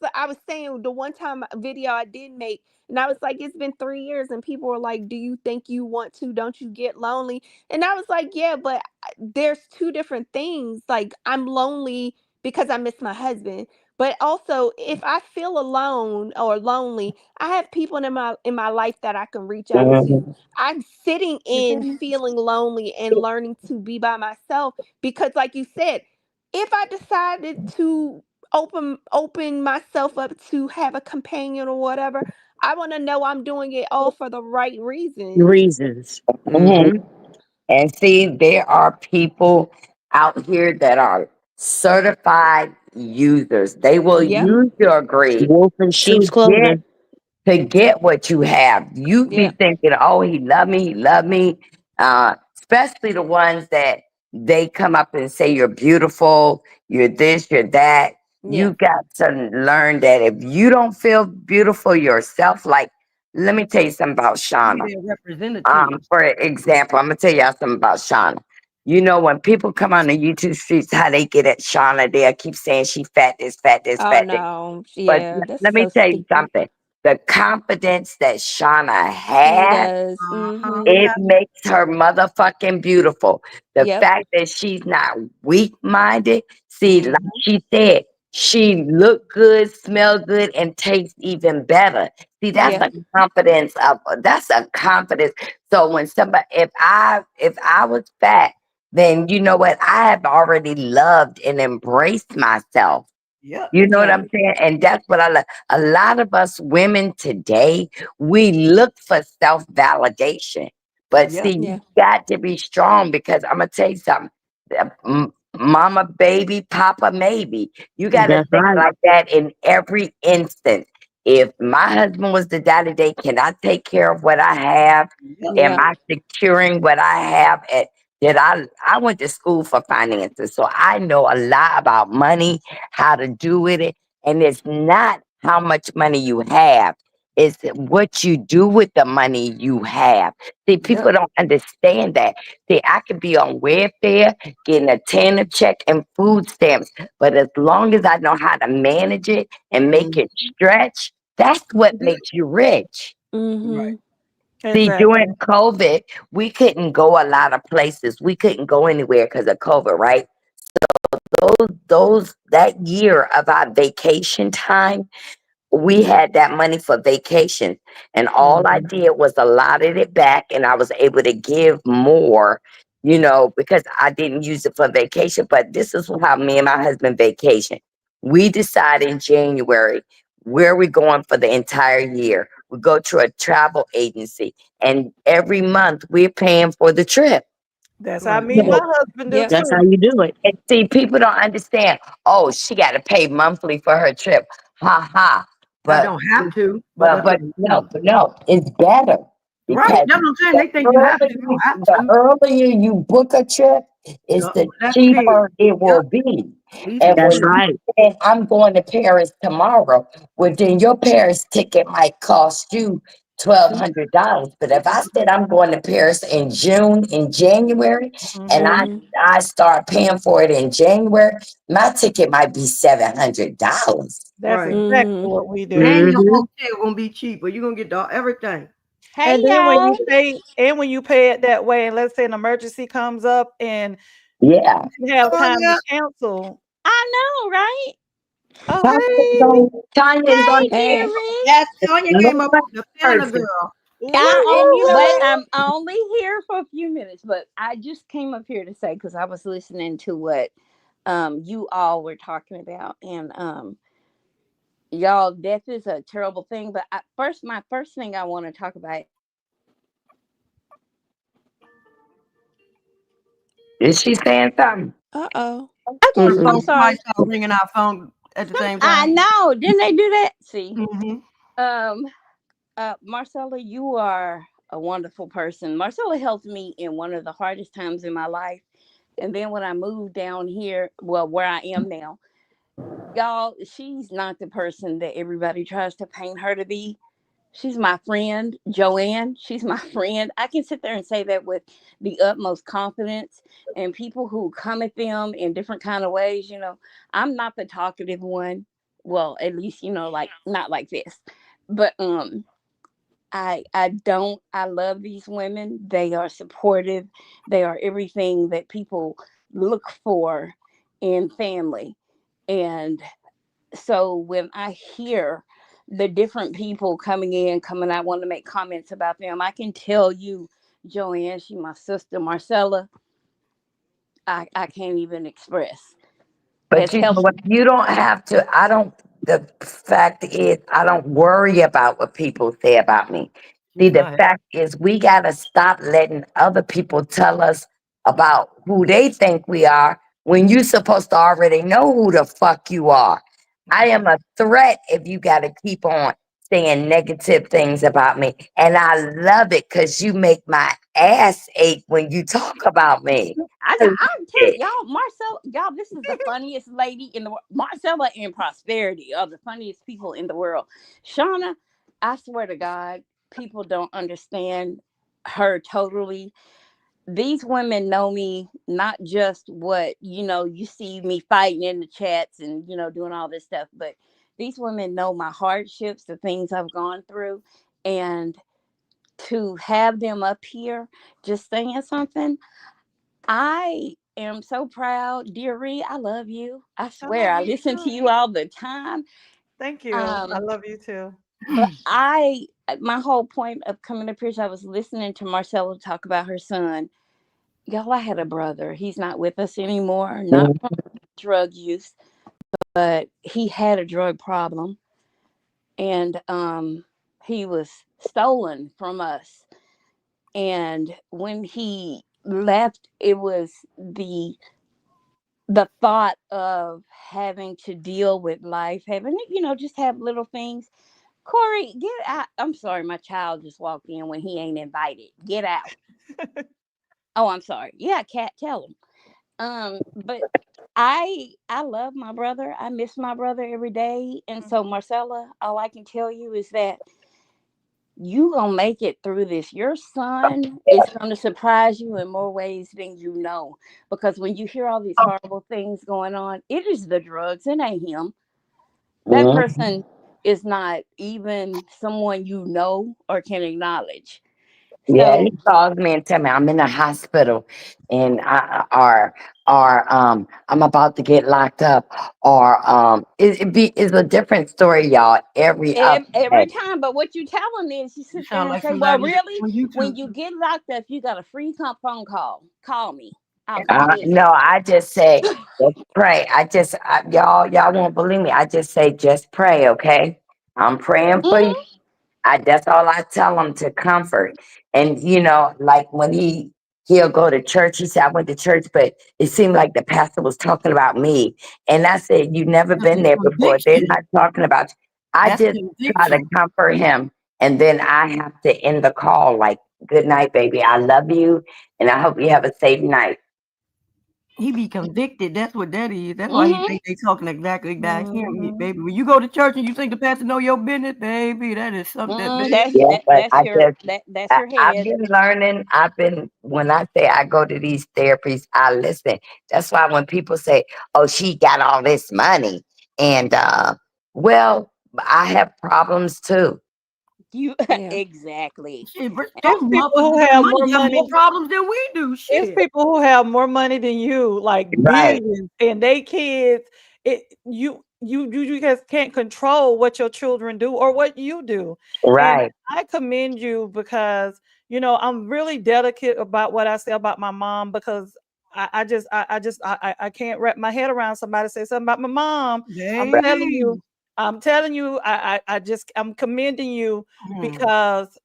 saying the one time video I did make, and I was like, it's been 3 years, and people were like, "Do you think you want to? Don't you get lonely?" And I was like, "Yeah, but there's two different things. Like I'm lonely because I miss my husband, but also if I feel alone or lonely, I have people in my life that I can reach out to. Mhm. I'm sitting in feeling lonely and learning to be by myself because, like you said, if I decided to open myself up to have a companion or whatever, I want to know I'm doing it all for the right reasons. Reasons. Mhm. Hmm. And see, there are people out here that are certified users. They will Yep, use your greed Wolf in to sheep's get clothing. what you have. You be yep, thinking, oh, he love me, he love me. Especially the ones that they come up and say you're beautiful, you're this, you're that. You yes, got to learn that if you don't feel beautiful yourself, like let me tell you something about Be Shauna. their representative. For example, I'm gonna tell y'all something about Shauna. You know, when people come on the YouTube streets, how they get at Shauna, they'll keep saying she fat this, fat this, oh fat this. no, But yeah, that's let me so tell you stupid. something. The confidence that Shauna She has, does. Uh-huh. Mm-hmm. We it have makes her motherfucking beautiful. The Yep. fact that she's not weak minded. See, like mhm. she said, she look good, smell good, and taste even better. See, that's Yep. a confidence of that's a confidence. So when somebody if I was fat, then you know what? I have already loved and embraced myself. Yep. You know what Yeah. I'm saying? And that's what I love. A lot of us women today, we look for self validation. But Yep. see, Yeah. you got to be strong because I'm going to tell you something. Mama, baby, papa, maybe. You got to That's think right. like that in every instance. If my husband was to die today, can I take care of what I have? Yep. Am Yep. I securing what I have? Did I went to school for finances, so I know a lot about money, how to do with it. And it's not how much money you have, it's what you do with the money you have. See, Yep. people don't understand that. See, I could be on welfare, getting a tanner check and food stamps, but as long as I know how to manage it and make Mhm. it stretch, that's what makes you rich. Right. Mm-hmm. See, Exactly. during COVID, we couldn't go a lot of places. We couldn't go anywhere because of COVID, right? Those that year of our vacation time, we had that money for vacation, and all I Mhm. did was allotted it back, and I was able to give more, because I didn't use it for vacation. But this is how me and my husband vacation. We decide in January where we're going for the entire year. We go to a travel agency, and every month we're paying for the trip. That's how Right. me and Yep. my husband do Yep. That's how too. you do it. And see, people don't understand. Oh, she got to pay monthly for her trip. Ha ha. I But don't have to, but but that's what but they no, think. but no, it's better Right. because That's what I'm saying. the They think you have to. You earlier don't have the to. earlier you book a trip, is Yep. the That's it. cheaper it Yep. will be. Easy And when That's peasy. you right. say I'm going to Paris tomorrow, well then your Paris ticket might cost you $1,200. But if I said I'm going to Paris in January, and Mhm. I start paying for it in January, my ticket might be $700. That's Right. exactly what we do. And your Mm-hmm. hotel gonna be cheaper. You're gonna get everything. Hey And then y'all. when you pay it that way, and let's say an emergency comes up and Yeah. you didn't have time to Tonya, cancel. I know, right? Oh, Tanya hey. is going Hey, to be dearie. in yes, Tonya the came up Lord with the feeling a person. girl. And you know what? Woo-hoo. I'm only here for a few minutes, but I just came up here to say because I was listening to what you all were talking about, and y'all, death is a terrible thing. But my first thing I want to talk about. Is she saying something? Uh-oh. Our Okay, I'm phone, Mm-mm. somebody sorry. started ringing our phone at the same I time. know. Didn't they do that? See, Mm-hmm. um, Marcella, you are a wonderful person. Marcella helped me in one of the hardest times in my life. And then when I moved down here, well, where I am now, y'all, she's not the person that everybody tries to paint her to be. She's my friend, JoAnn. She's my friend. I can sit there and say that with the utmost confidence. And people who come at them in different kind of ways, I'm not the talkative one. Well, at least, like not like this. But I love these women. They are supportive. They are everything that people look for in family. And so when I hear the different people coming out, want to make comments about them, I can tell you, JoAnn, she my sister, Marcella, I can't even express. But Has you know helped. what? You don't have to. The fact is, I don't worry about what people say about me. See, She's the not. fact is, we got to stop letting other people tell us about who they think we are when you're supposed to already know who the fuck you are. I am a threat if you got to keep on saying negative things about me. And I love it because you make my ass ache when you talk about me. I love I'm telling it. y'all, Marcella, y'all, this is the funniest lady in the world. Marcella and Prosperity are the funniest people in the world. Shauna, I swear to God, people don't understand her totally. These women know me, not just what you see me fighting in the chats and doing all this stuff, but these women know my hardships, the things I've gone through, and to have them up here just saying something, I am so proud. Dear Ree, I love you. I I swear, love I you listen to too. you all the time. Thank you. I um love you too. but my whole point of coming up here is I was listening to Marcella talk about her son. Y'all, I had a brother. He's not with us anymore, not from drug use, but he had a drug problem. And he was stolen from us. And when he left, it was the thought of having to deal with life, having, just have little things. Corey, get out. I'm sorry, my child just walked in when he ain't invited. Get out. Oh, I'm sorry. Yeah, Cat, tell him. But I love my brother. I miss my brother every day. And so, Marcella, all I can tell you is that you gonna make it through this. Your son is gonna surprise you in more ways than you know. Because when you hear all these horrible things going on, it is the drugs. It ain't him. That Mhm. person is not even someone you know or can acknowledge. Yeah, he So calls me and tell me I'm in the hospital and or I'm about to get locked up or it's a different story, y'all, every other day. every time, but what you tell them is you You sit there sound and like say, "Well, somebody really, on when YouTube. you get locked up, you got a free phone call. Call me. I'll come visit." No, I just say just pray. Y'all won't believe me. I just say just pray, okay? I'm praying for you. Mhm. That's all I tell him to comfort. And like when he'll go to church, he said, I went to church, but it seemed like the pastor was talking about me. And I said, you've never That's been a there before. They're conviction. not talking about you. I That's just try to conviction. comfort him. And then I have to end the call like, good night, baby. I love you. And I hope you have a safe night. He be convicted. That's what that is. That's why he Mm-hmm. think they talking exactly back him, Mhm. baby. When you go to church and you think the pastor know your business, baby, that is something that Mm, baby. that's Yeah, that but that's your that's your I've head. been learning. When I say I go to these therapies, I listen. That's why when people say, "Oh, she got all this money," and well, I have problems too. You Yeah. Shit. Shit, It's some people motherfuckers who with have money more got more money. problems than we do. It's Shit. people who have more money than you, like Right, billions, and they kids. You guys can't control what your children do or what you do, and right. I commend you because I'm really delicate about what I say about my mom because I can't wrap my head around somebody say something about my mom. I'm Right. telling Baby. you, I'm telling you, I'm commending you Hmm. because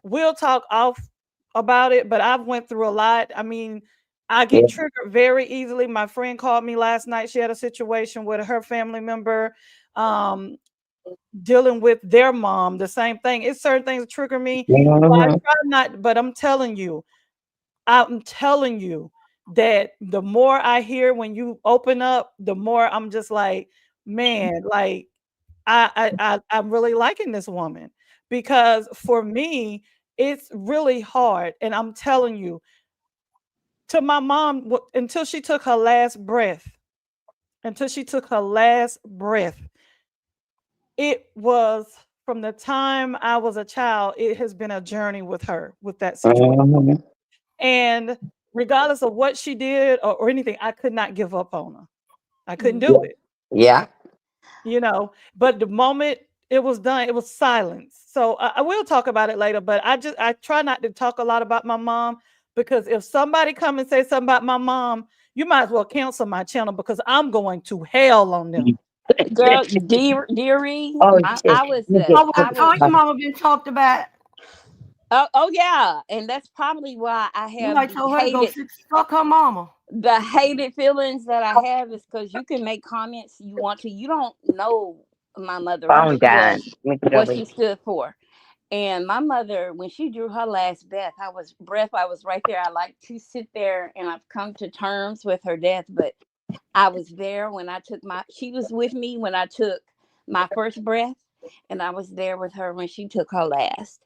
we'll talk off about it, but I've went through a lot. I mean, I get Yeah. triggered very easily. My friend called me last night. She had a situation with her family member um dealing with their mom, the same thing. It's certain things that trigger me. So I Mhm. try not, but I'm telling you that the more I hear when you open up, the more I'm just like, man, like I'm really liking this woman because for me, it's really hard. And I'm telling you, to my mom, until she took her last breath, it was from the time I was a child, it has been a journey with her with that situation. Mhm. And regardless of what she did or anything, I could not give up on her. I couldn't Hmm. do Yeah. it. Yeah. But the moment it was done, it was silence. So I will talk about it later, but I try not to talk a lot about my mom because if somebody come and say something about my mom, you might as well cancel my channel because I'm going to hell on them. Girl, dearie, Oh shit. I was You get How, I how was your mama been talked about? oh yeah, and that's probably why I have Somebody the told her to go hated suck her mama. feelings that I have is because you can make comments you want to. You don't know my mother, who phone she down. was, Make it what over. she stood for. And my mother, when she drew her last breath, I was right there. I like to sit there and I've come to terms with her death, but I was there when she was with me when I took my first breath, and I was there with her when she took her last.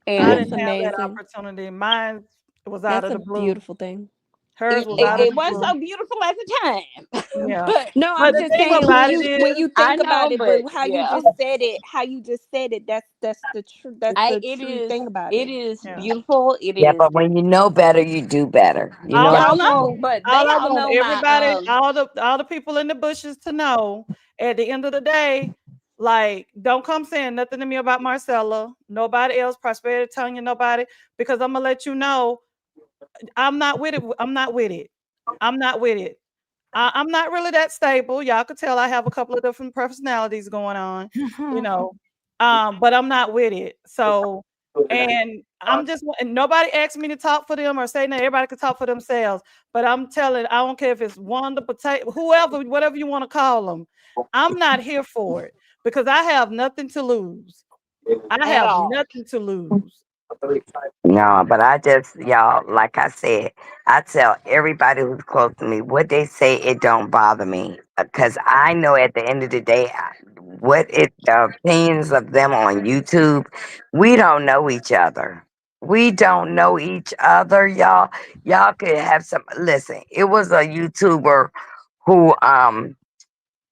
And I Yeah. it's didn't have that amazing. opportunity. Mine was out That's of a the blue. beautiful thing. Hers It, was it, out of it the wasn't blue. so beautiful at the time, Yeah. but No, But I'm the just thing saying about it when is, you I think know, about it, but but yeah. how you just said it, that's I the true thing about it it. is yeah. beautiful. It Yeah, is. but when you know better, you do better. You know All what I Y'all I'm want, know, saying? but they all I all want know my everybody, all the people in the bushes to know at the end of the day, like, don't come saying nothing to me about Marcella, nobody else, Prosperity, telling you nobody, because I'm gonna let you know I'm not with it. I'm not with it. I'm not with it. I'm not really that stable. Y'all could tell I have a couple of different personalities going on, you know. But I'm not with it. So, and and nobody asked me to talk for them or say that everybody can talk for themselves. But I'm telling, I don't care if it's Wanda Potato, whoever, whatever you want to call them. I'm not here for it because I have nothing to lose. I at have all. nothing to lose. No, but I just, y'all, like I said, I tell everybody who's close to me what they say, it don't bother me. Because I know at the end of the day, the opinions of them on YouTube, we don't know each other. We don't know each other, y'all. Y'all could have some, listen, it was a YouTuber who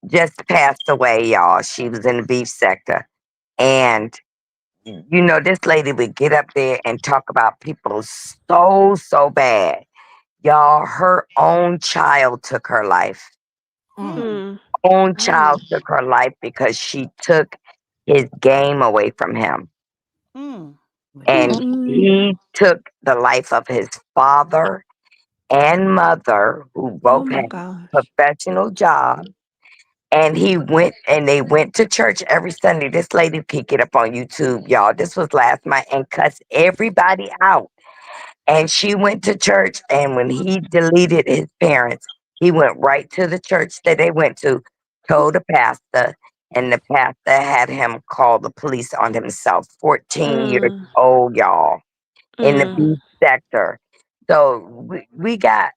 just passed away, y'all. She was in the beef sector. And this lady would get up there and talk about people so bad. Y'all, her own child took her life. Mm. Mm, Mm, Own Mm. child took her life because she took his game away from him. mm, And mm. he took the life of his father and mother, who Oh both my had gosh. professional jobs. And they went to church every Sunday. This lady could get up on YouTube, y'all. This was last night and cuss everybody out. And she went to church, and when he deleted his parents, he went right to the church that they went to, told the pastor, and the pastor had him call the police on himself. 14 years Mm, old, y'all, in the mm. beef sector. So we got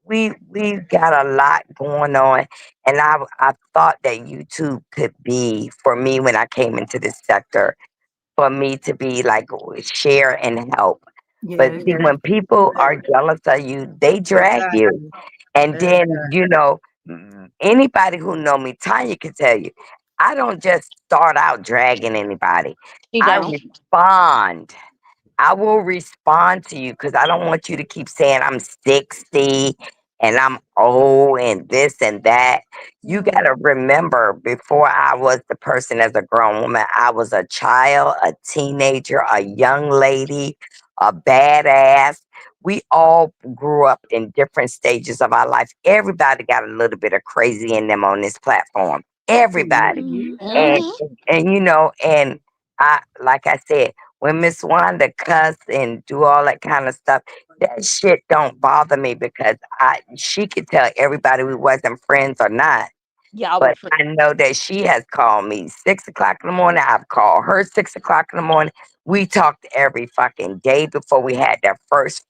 we've got a lot going on, and I thought that YouTube could be for me when I came into this sector, for me to be like share and help. But Yes, see, when people are jealous of you, they drag you. exactly. And then, Exactly. anybody who know me, Tanya can tell you, I don't just start out dragging anybody. You I don't. respond. I will respond to you because I don't want you to keep saying I'm 60 and I'm old and this and that. You got to remember, before I was the person as a grown woman, I was a child, a teenager, a young lady, a badass. We all grew up in different stages of our life. Everybody got a little bit of crazy in them on this platform. Everybody. Mhm. And, Mm-hmm. and I, like I said, when Miss Wanda cuss and do all that kind of stuff, that shit don't bother me because she could tell everybody we wasn't friends or not. Y'all were But for I know that she has called me 6 o'clock in the morning. I've called her 6 o'clock in the morning. We talked every fucking day before we had that first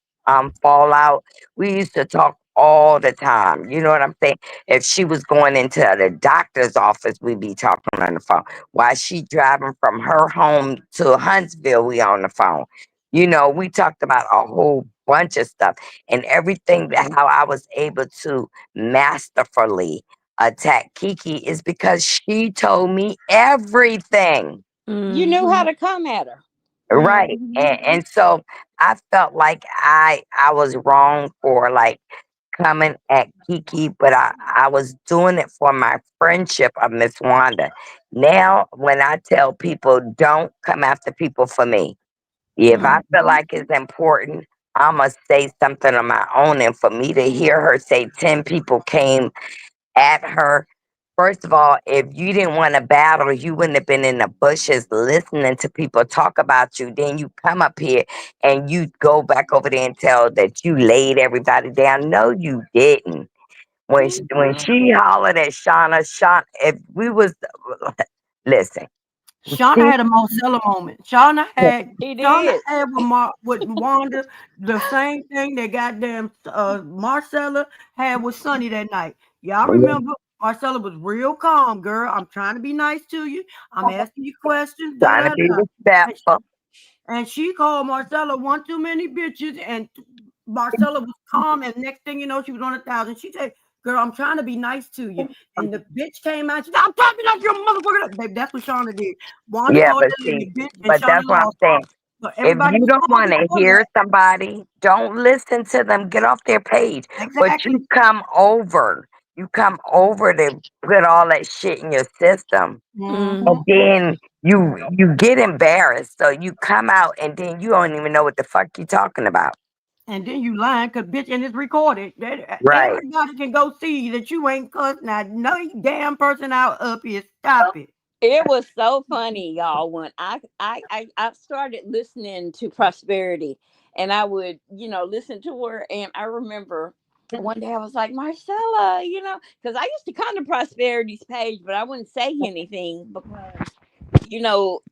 fallout. We used to talk all the time. You know what I'm saying? If she was going into the doctor's office, we'd be talking on the phone. While she driving from her home to Huntsville, we on the phone. We talked about a whole bunch of stuff and everything that how I was able to masterfully attack Kiki is because she told me everything. You knew how Mm-hmm. to come at her. Right. Mm-hmm. And so I felt like I was wrong for like coming at Kiki, but I was doing it for my friendship of Miss Wanda. Now when I tell people don't come after people for me. If I feel Mhm. like it's important, I'ma say something on my own. And for me to hear her say 10 people came at her. First of all, if you didn't want to battle, you wouldn't have been in the bushes listening to people talk about you. Then you come up here and you go back over there and tell that you laid everybody down. No, you didn't. When she hollered at Shauna, if we was listen, Shauna she had a Marcella moment. He Shauna did. had with Wanda the same thing that goddamn Marcella had with Sonny that night. Y'all remember Marcella was real calm, girl. I'm trying to be nice to you. I'm asking you questions. Da trying to da be da. And respectful. she called Marcella one too many bitches, and Marcella was calm. And next thing you know, she was on 1,000. She said, "Girl, I'm trying to be nice to you." And the bitch came out. She said, "I'm trying to be nice to your motherfucker." Baby, that's what Shauna did. Wanda Yeah, called but that see, lady bitch, and but Shauna that's what I'm lost. saying. So If everybody you was don't calm want to before hear that. somebody, don't listen to them. Get off their page. But Exactly. you come over. You come over to put all that shit in your system. And Mm-hmm. then you get embarrassed. So you come out and then you don't even know what the fuck you talking about. And then you lying, cause bitch, and it's recorded. That Right. everybody can go see that you ain't cussing not no damn person out up here. Stop it. It was so funny, y'all. When I started listening to Prosperity, and I would, listen to her, and I remember one day I was like, Marcella, because I used to come to Prosperity's page, but I wouldn't say anything because,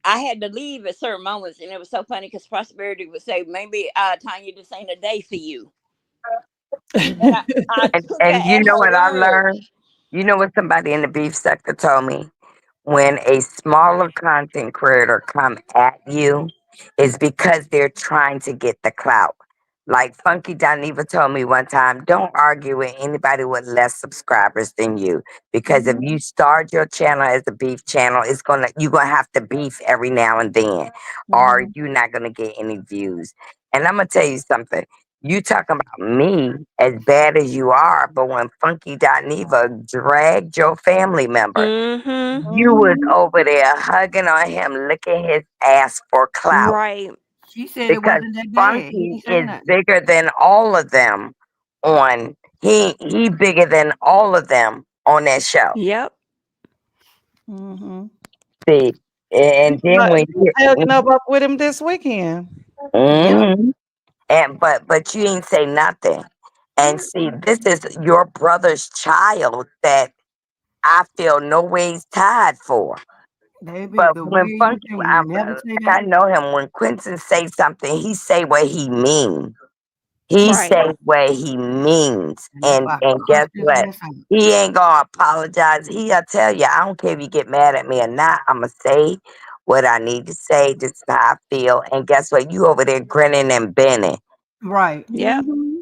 I had to leave at certain moments, and it was so funny because Prosperity would say, maybe Tanya, this ain't a day for you, and I took her And you at know her what I word. learned? You know what somebody in the beef sector told me? When a smaller content creator come at you, is because they're trying to get the clout. Like Funky Dineva told me one time, don't argue with anybody with less subscribers than you. Because if you start your channel as a beef channel, you're gonna have to beef every now and then, or Mhm. you're not gonna get any views. And I'm gonna tell you something. You talking about me as bad as you are, but when Funky Dineva dragged your family member, Mm-hmm. you was Mhm. over there hugging on him, licking his ass for clout Right. She said it because wasn't that bad. He Funky ain't say is nothing. bigger than all of them on he bigger than all of them on that show. Yep. Mm-hmm. See, and then But when you hooking up with him this weekend. Yep. mhm. And but you ain't say nothing. And see, this is your brother's child that I feel no ways tied for. Baby, But the way when you Funky, can never say like I that. know him, when Quentin say something, he say what he mean. He Right. say what he means, And if I and cuss guess this what? mess out. He ain't gonna apologize. He'll tell you, I don't care if you get mad at me or not. I'ma say what I need to say. This is how I feel. And guess what? You over there grinning and bending. Right. Yep. Mm-hmm.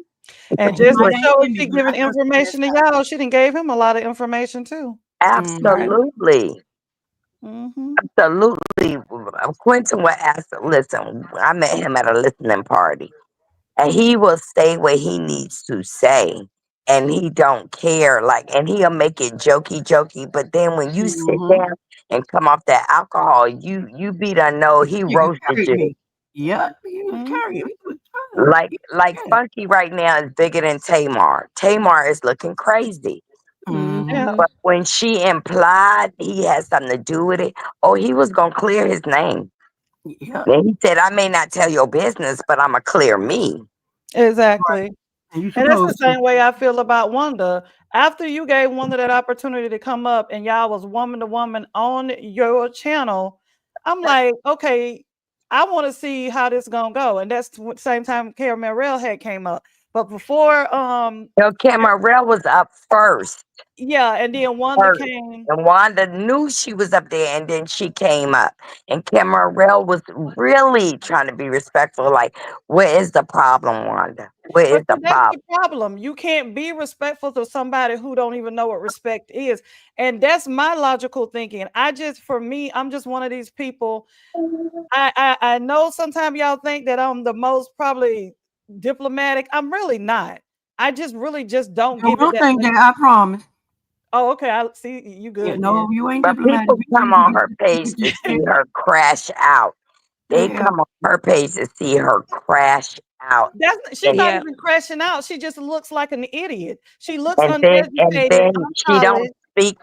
And He just might to ain't show in me, she but I giving cuss his ass information to out. y'all, she done gave him a lot of information too. Right. Mm-hmm. Absolutely. Mm-hmm. Absolutely. Quentin will ask, listen, I met him at a listening party. And he will say what he needs to say. And he don't care. Like, and he'll make it jokey, but then when you sit Mm-hmm. down and come off that alcohol, you be to know he Nigga roasted carried you. me. Yep. He was Mm-hmm. carrying. He was trying. Like Yeah. Funky right now is bigger than Tamar. Tamar is looking crazy. Mm-hmm. Yeah. Mm-hmm. But when she implied he had something to do with it, oh, he was gonna clear his name. Yep. Then he said, I may not tell your business, but I'ma clear me. Exactly. And you And that's the supposed to. same way I feel about Wanda. After you gave Wanda that opportunity to come up and y'all was woman to woman on your channel, I'm like, okay, I want to see how this gonna go. And that's the same time Karen Merrill had came up. But before Camarel was up first. yeah, and then Wanda First. came. And Wanda knew she was up there, and then she came up. And Camarel was really trying to be respectful. Like, what is the problem, Wanda? What is But the see, that's problem? the problem. You can't be respectful to somebody who don't even know what respect is. And that's my logical thinking. For me, I'm just one of these people. I know sometimes y'all think that I'm the most probably diplomatic. I'm really not. I just really just don't give it Don't that think much. that. I promise. Oh, okay. I see you Yeah, good then. no, you ain't But diplomatic. people You come need to on get, her page get to your see shit. her crash out. They Yeah. come on her page to see her crash out. She's And not Yeah. even crashing out. She just looks like an idiot. She looks and uneducated, then she don't unpolished. speak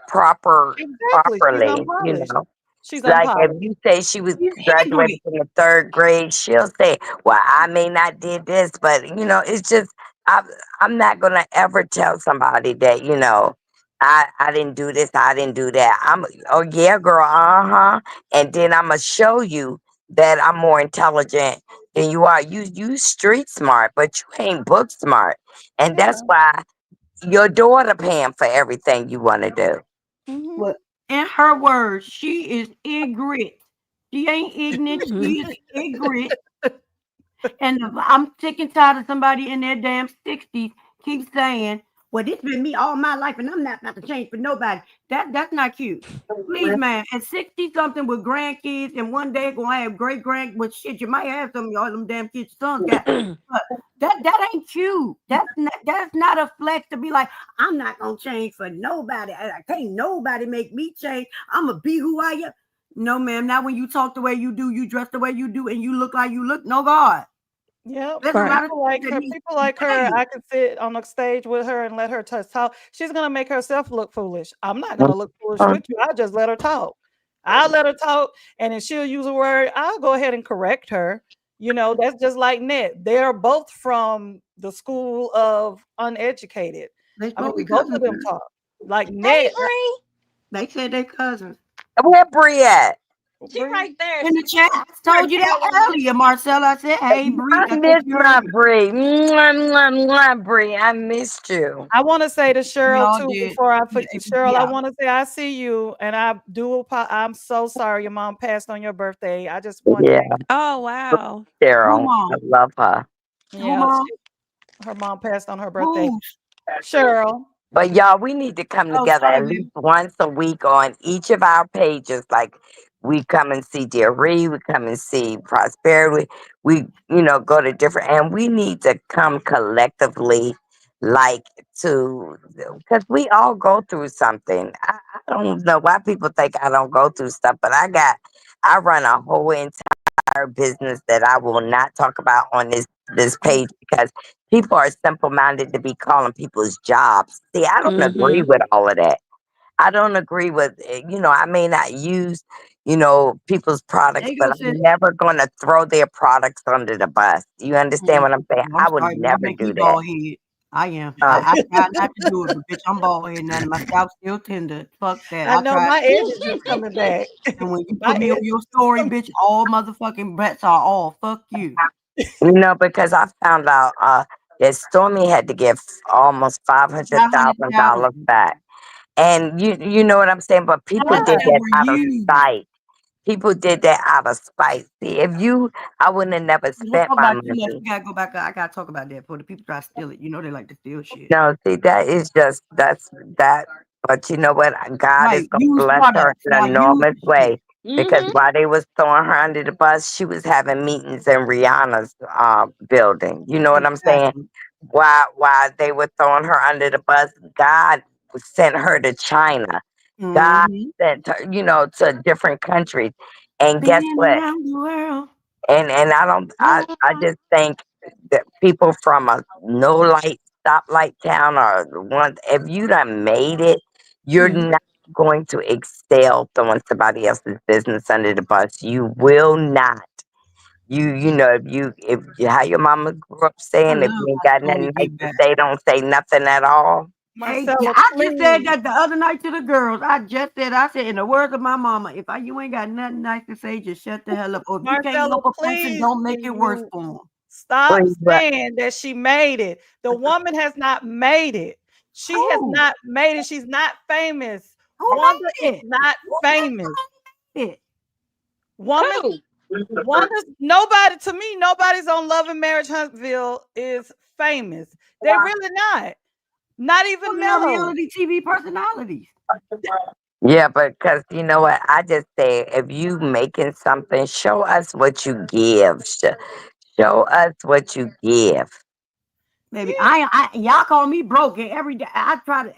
Exactly. She's properly, you unpolished. know. She's Like if unpolished. you say she was He's graduated ignorant. from the third grade, she'll say, "Well, I may not did this, but it's just I, I'm not gonna ever tell somebody that I didn't do this, I didn't do that. Oh yeah, girl, and then I'm gonna show you that I'm more intelligent than you are. You street smart, but you ain't book smart, and Yeah. that's why your daughter paying for everything you want to do. Mhm. Well, in her words, she is ignorant. She ain't ignorant. She is ignorant. And I'm sick and tired of somebody in their damn 60s keep saying, well, this been me all my life and I'm not about to change for nobody. That's not cute. Please, man, at 60 something with grandkids and one day gonna have great grand, well shit, you might have some of y'all them damn kids your sons got. But that ain't cute. That's not a flex to be like, I'm not gonna change for nobody. I can't nobody make me change. I'ma be who I am. No, ma'am, not when you talk the way you do, you dress the way you do, and you look like you look. No, God. Yep. There's a Right. lot of things that need People to be like her, changed. I could sit on the stage with her and let her talk. She's gonna make herself look foolish. I'm not gonna look foolish with you. I'll just let her talk. I'll let her talk, and if she'll use a word, I'll go ahead and correct her. That's just like Net. They're both from the school of uneducated. They I mean, supposed to be both of cousins, them man. talk. Like Hey, Net, Bree. They said they cousins. Where Bree at? She Bree, right there. In the She chat, I right told you there that with me. earlier, Marcella. I said, hey, Bree, I I think miss you my heard me. Bree. Mwah, mwah, mwah, Bree. I missed you. I want to say to We Cheryl all too did. before I forget. Cheryl, I Yeah. want to say I see you, and I do. I'm so sorry your mom passed on your birthday. I just want to. Yeah, Oh wow. Who, Cheryl. I mom? love her. Who, Yeah, mom? her mom passed on her birthday. Who's? Cheryl. But y'all, we need to come Oh, together sorry, at baby. least once a week on each of our pages. Like we come and see Dear Ree, we come and see Prosperity. We go to different, and we need to come collectively, like because we all go through something. I don't know why people think I don't go through stuff, but I run a whole entire business that I will not talk about on this page because people are simple minded to be calling people's jobs. See, I don't agree Mm-hmm. with all of that. I don't agree with I may not use people's products, There you but go, I'm sis. never gonna throw their products under the bus. You understand Mm. what I'm saying? I'm I would sorry. Y'all never make me do that. bald head. I am. Uh, I try not to do it, but bitch, I'm bald head now. And my scalp still tender. Fuck that. I I know try. my edges is coming back. And when you My put me on edges your is story, coming. bitch, all motherfucking bets are off. Fuck you. because I found out that Stormy had to give almost $500,000 $500,000. back. And you know what I'm saying? But people Funds did that Wow. that were out of used. spite. People did that out of spite. See, I wouldn't have never Don't spent talk my about too much. money. We gotta go back. I gotta talk about that for the people try to steal it. You know they like to steal shit. No, see, that is just that's that. But you know what? God is Right. gonna Used bless her products, in an not used enormous shit. way because Mm-hmm. while they was throwing her under the bus, she was having meetings in Rihanna's building. You know what I'm saying? Exactly. While they were throwing her under the bus, God sent her to China. God Mm-hmm. sent her, to different countries. And guess Been what? around the world. And I don't I just think that people from a no light stoplight town or one, if you done made it, you're Mm-hmm. not going to excel throwing somebody else's business under the bus. You will not. If how your mama grew up I saying, if love you ain't my got Stormy nothing nice get to back. say, don't say nothing at all. Hey, yeah, Marcella, I just said please. that the other night to the girls. I said, in the words of my mama, if you ain't got nothing nice to say, just shut the hell up. Or if you can't Marcella, help a person, please don't make can it worse you for them. stop Please, but saying that she made it? The woman has not made it. She has Who? not made it. She's not famous. Who Wanda is made it? not Who famous. made it? Woman, Who? Wanda's nobody to me. Nobody's on Love and Marriage Huntsville is famous. They're really not. Not Well, even they are Mellow. reality TV personalities. yeah, but because you know what, I just say if you making something, show us what you give. Show us what you give. Maybe y'all call me broke and every day. I try to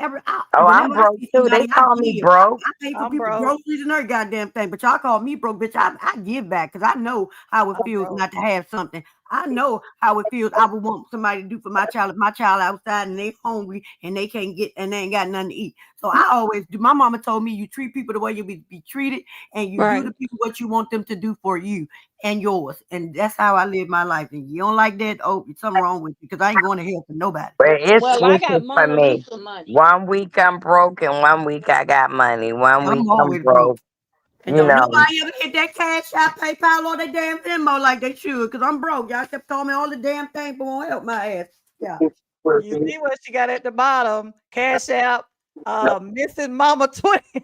Oh, I'm whenever I broke see too. They somebody, I call me give. broke. I pay for I'm people broke. groceries and every goddamn thing. But y'all call me broke, bitch. I give back because I know how it I'm feels broke. not to have something. I know how it feels. I would want somebody to do for my child if my child outside and they hungry and they can't get and they ain't got nothing to eat. So I always do. My mama told me you treat people the way you be treated, and you do Right. to people what you want them to do for you and yours. And that's how I live my life. And you don't like that, oh, it's something wrong with you because I ain't going to hell for nobody. But it Well, I got switches for Mona me. Lisa money. 1 week I'm broke and 1 week I got money. 1 week I'm I'm always broke. broke. And You don't know. nobody ever hit that cash out, PayPal, or that damn Venmo like they should, because I'm broke. Y'all kept calling me all the damn thing, but won't help my ass. Yeah. You see what she got at the bottom? Cash App, missing Mama 2018.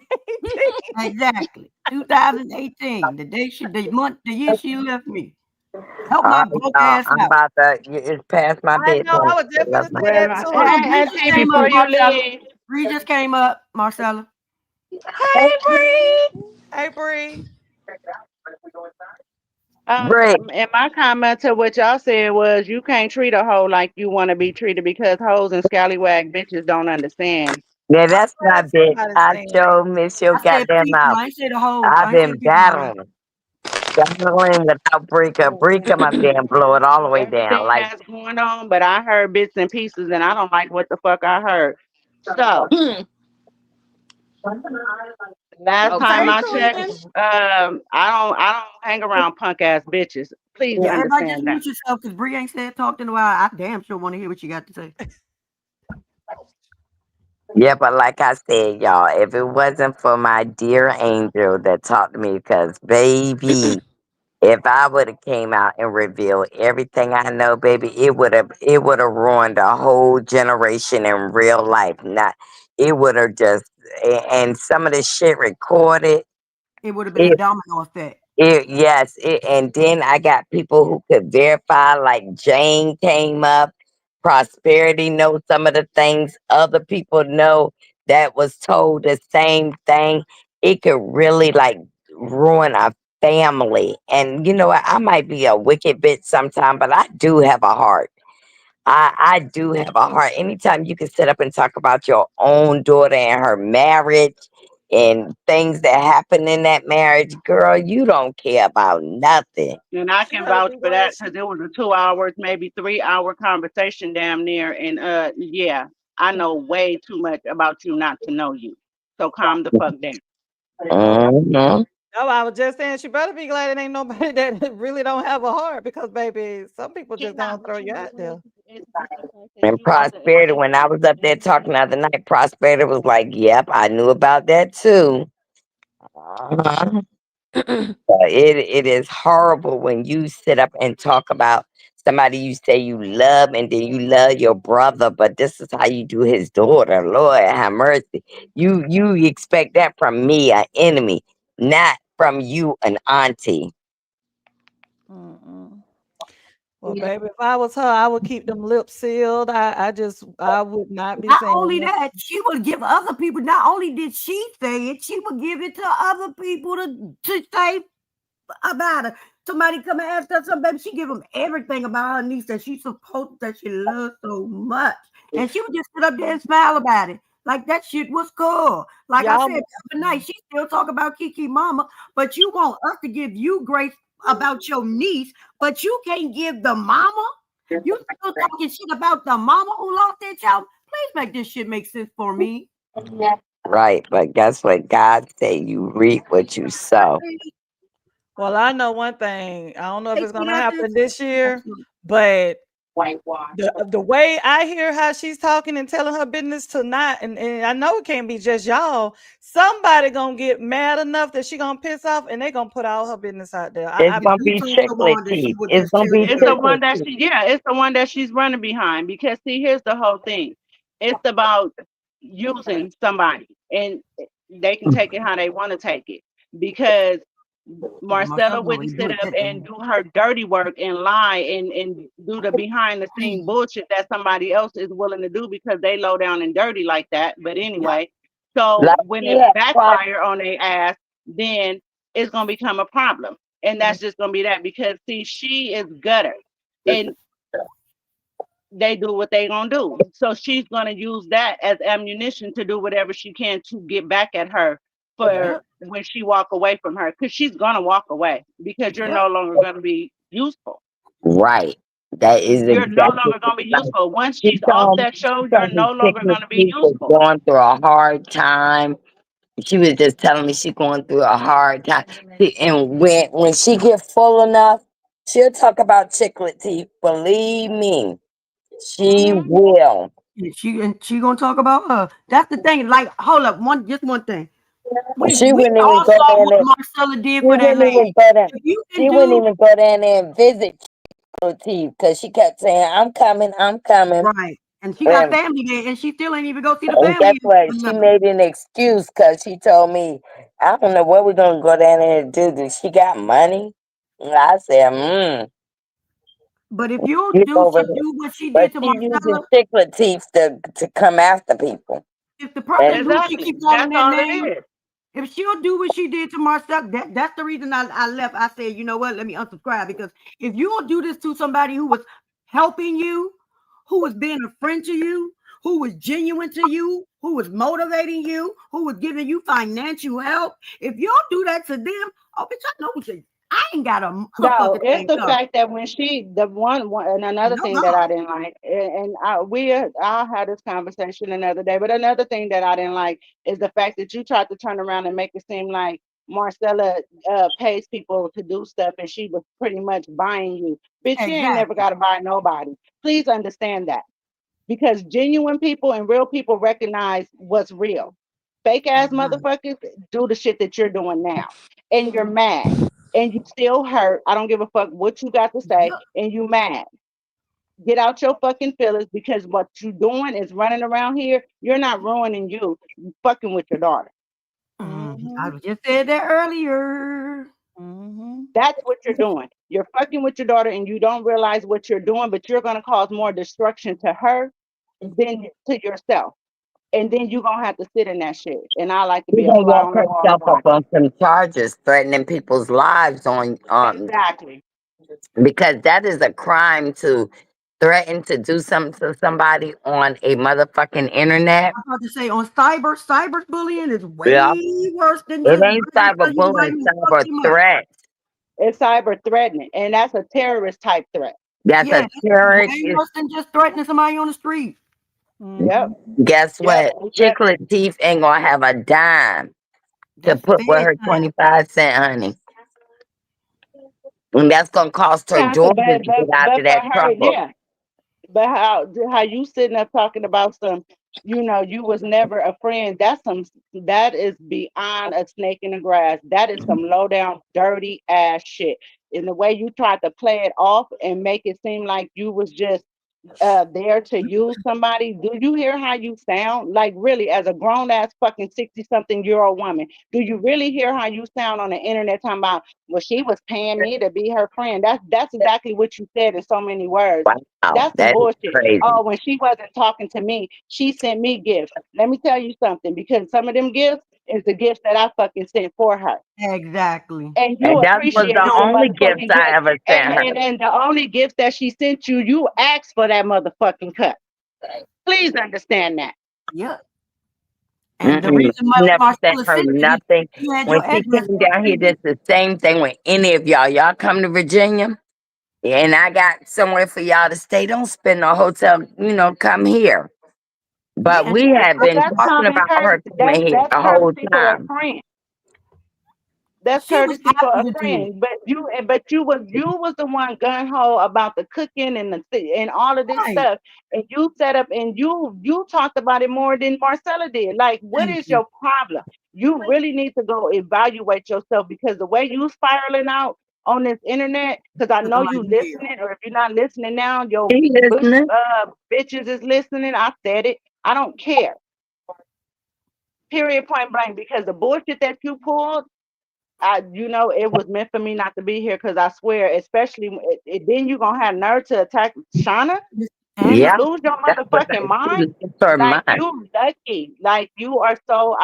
Exactly. 2018, the year she left me. Help my broke ass I'm out. about to. It's past my I know. I bedtime. was just gonna say Well, that Hold too. on, hey, Bree just Auntie, came up, before you Marcella. leave, Bree just came up, Marcella. Hey, Bree. Hey, Bree. Break. and my comment to what y'all said was you can't treat a hoe like you want to be treated because hoes and scallywag bitches don't understand. Yeah, I that's my heard bitch. somebody I saying that. sure miss your I said goddamn people. mouth. I ain't say the hoes. I've I ain't say the been people name. battling without breaker. Breaker, my damn, blow it all the way down. Everything Like, that's going on, but I heard bits and pieces, and I don't like what the fuck I heard. So last Okay, time Okay. I checked, twin. I don't hang around punk ass bitches. Please Yeah, Yeah. everybody just understand that. mute yourself because Bree ain't said talked in a while. I damn sure want to hear what you got to say. yeah, but like I said, y'all, if it wasn't for my dear angel that talked to me, because baby, if I would have came out and revealed everything I know, baby, it would have ruined a whole generation in real life. Not it would have just and some of the shit recorded. It would have been a It domino effect. yes, and then I got people who could verify, like Jane came up. Prosperity knows some of the things other people know that was told the same thing. It could really like ruin a family. And you know what? I might be a wicked bitch sometime, but I do have a heart. I do have a heart. Anytime you can sit up and talk about your own daughter and her marriage and things that happen in that marriage, girl, you don't care about nothing. And I She can better vouch be for glad that she because it was a 2 hours, maybe 3 hour conversation damn near. And yeah, I know way too much about you not to know you. So calm the fuck down. okay. Hmm. No, I was just saying she better be glad it ain't nobody that really don't have a heart because baby, some people She's just gonna not, but throw you you know out what? there. It's the fact that And you got to Prosperity, when I was up there talking the other night, Prosperity was like, "Yep, I knew about that too." Uh-huh. It is horrible when you sit up and talk about somebody you say you love and then you love your brother, but this is how you do his daughter. Lord have mercy. You expect that from me, an enemy, not from you, an auntie. Mm-mm. Well, baby, if I was her, I would keep them lips sealed. I would not be Not saying only this. that, she would give other people. Not only did she say it, she would give it to other people to say about her. Somebody come and ask her something, baby. She give them everything about her niece that she loves so much, and she would just sit up there and smile about it. Like that shit was cool. Like I said Y'all, the other night, she still talk about Kiki Mama, but you want us to give you grace about your niece, but you can't give the mama. You still talking shit about the mama who lost their child. Please make this shit make sense for me. Right, but guess what? God say you reap what you sow. well, I know one thing. I don't know if Take it's me gonna out there. happen this year, but the way I hear how she's talking and telling her business tonight, and I know it can't be just y'all. Somebody gonna get mad enough that she gonna piss off, and they gonna put all her business out there. It's If gonna you be told tricklet someone that she teeth. would It's just gonna tell be you It's the that. one tricklet that teeth. it's the one that she's running behind. Because see, here's the whole thing. It's about using somebody, and they can take it how they want to take it. Because Marcella Marcella wouldn't already sit doing up that and thing. do her dirty work and lie and do the behind the scene bullshit that somebody else is willing to do because they low down and dirty like that. But Yeah. anyway, so Like when she it had problems. backfire on their ass, then it's gonna become a problem. And that's just gonna be that because see, she is gutter. And they do what they gonna do. So she's gonna use that as ammunition to do whatever she can to get back at her for Yep. when she walk away from her. Because she's gonna walk away because you're Yep. no longer gonna be useful. Right. That is You're no exactly longer gonna be like useful. Once she she's off that she show, you're told me no longer sickness gonna be teeth was useful. going through a hard time. She was just telling me she going through a hard time. And when she get full enough, she'll talk about chicklet teeth. Believe me, she Hmm. will. And she gonna talk about her. That's the thing. Like, hold up, just one thing. We She we wouldn't all even go saw down what there. Marcella She did for that wouldn't even lady. go down. If you can She wouldn't do even go down there and visit chicklet teeth because she kept saying, "I'm coming, I'm coming." right, and she got And family there, and she still ain't even go see the And guess family what? or She nothing. made an excuse because she told me, I don't know what we're gonna go down there and do. Does she got money? And I said, But if you get over should it. do what she But did to she using Marcella, chicklet teeth to come after people. if the And person do, she Exactly. keep calling That's their all it name. is. If she'll do what she did to Marcel, that's the reason I left. I said, you know what? Let me unsubscribe because if you'll do this to somebody who was helping you, who was being a friend to you, who was genuine to you, who was motivating you, who was giving you financial help, if you'll do that to them, oh bitch, I know what you. I ain't got a No, motherfucking it's thing the coming. fact that when she, the one and another No, thing that no. I didn't like, and I'll have this conversation another day. But another thing that I didn't like is the fact that you tried to turn around and make it seem like Marcella pays people to do stuff, and she was pretty much buying you. Bitch, she ain't never Exactly. got to buy nobody. Please understand that because genuine people and real people recognize what's real. Fake ass Exactly. motherfuckers do the shit that you're doing now, and you're mad, and you still hurt. I don't give a fuck what you got to say, Yep. and you mad. Get out your fucking feelings because what you doing is running around here. You're not ruining you. You fucking with your daughter. I mm-hmm, just said that earlier. mm-hmm. That's what you're doing. You're fucking with your daughter, and you don't realize what you're doing, but you're gonna cause more destruction to her than to yourself. And then you're gonna have to sit in that shit. And I like to she be a gonna fly walk on the wall herself up watching. on some charges, threatening people's lives Exactly. because that is a crime to threaten to do something to somebody on a motherfucking internet. I'm about to say on cyberbullying is Yeah. way worse than It just ain't because you cyberbullying, somebody who fuck cyber you up. threat. It's cyber threatening, and that's a terrorist type threat. That's Yeah, a that's terrorist. way worse than just threatening somebody on the street. Yep. Guess Yep. what? Yep. Chicklet Teeth ain't gonna have a dime to That's put with fed her time. 25 cent honey. And that's gonna cost her Have to, daughter to get out but of for that her, trouble. yeah. But how you sitting up talking about some, you was never a friend. That is beyond a snake in the grass. That is some low down, dirty ass shit. in the way you tried to play it off and make it seem like you was just there to use somebody. Do you hear how you sound? Like really, as a grown ass fucking 60-something-year-old woman, do you really hear how you sound on the internet talking about, well, she was paying me to be her friend? That's exactly what you said in so many words. Wow, That's some that is bullshit. crazy. Oh, when she wasn't talking to me, she sent me gifts. Let me tell you something, because some of them gifts is the gifts that I fucking sent for her. Exactly. And you And that was appreciated the the only gifts motherfucking I gift. ever sent her. And the only gift that she sent you, you asked for that motherfucking cup. Please understand that. Yep. And the reason Never sent Marcella her sent it, nothing. you had When your she address came for down here, 3 weeks. that's the same thing with any of y'all. Y'all come to Virginia, and I got somewhere for y'all to stay. Don't spend no hotel, come here. But Yeah, we have But been that's talking common about her courtesy. coming here That's the whole courtesy for a time. friend. That's she was courtesy for happy a to do friend. But you was the one gun ho about the cooking and all of it. this Right. stuff. And you set up and you talked about it more than Marcella did. Like, what Thank is you. your problem? You really need to go evaluate yourself, because the way you spiraling out on this internet, because I know Looking like you hell. listening, or if you're not listening now, your She bush listening. bitches is listening. I said it. I don't care. Period, point blank. Because the bullshit that you pulled, it was meant for me not to be here, because I swear, especially then you're gonna have nerve to attack Shauna. Do And you Yeah, lose your that's what motherfucking she mind? lost her Like, mind. you lucky. Like, you are so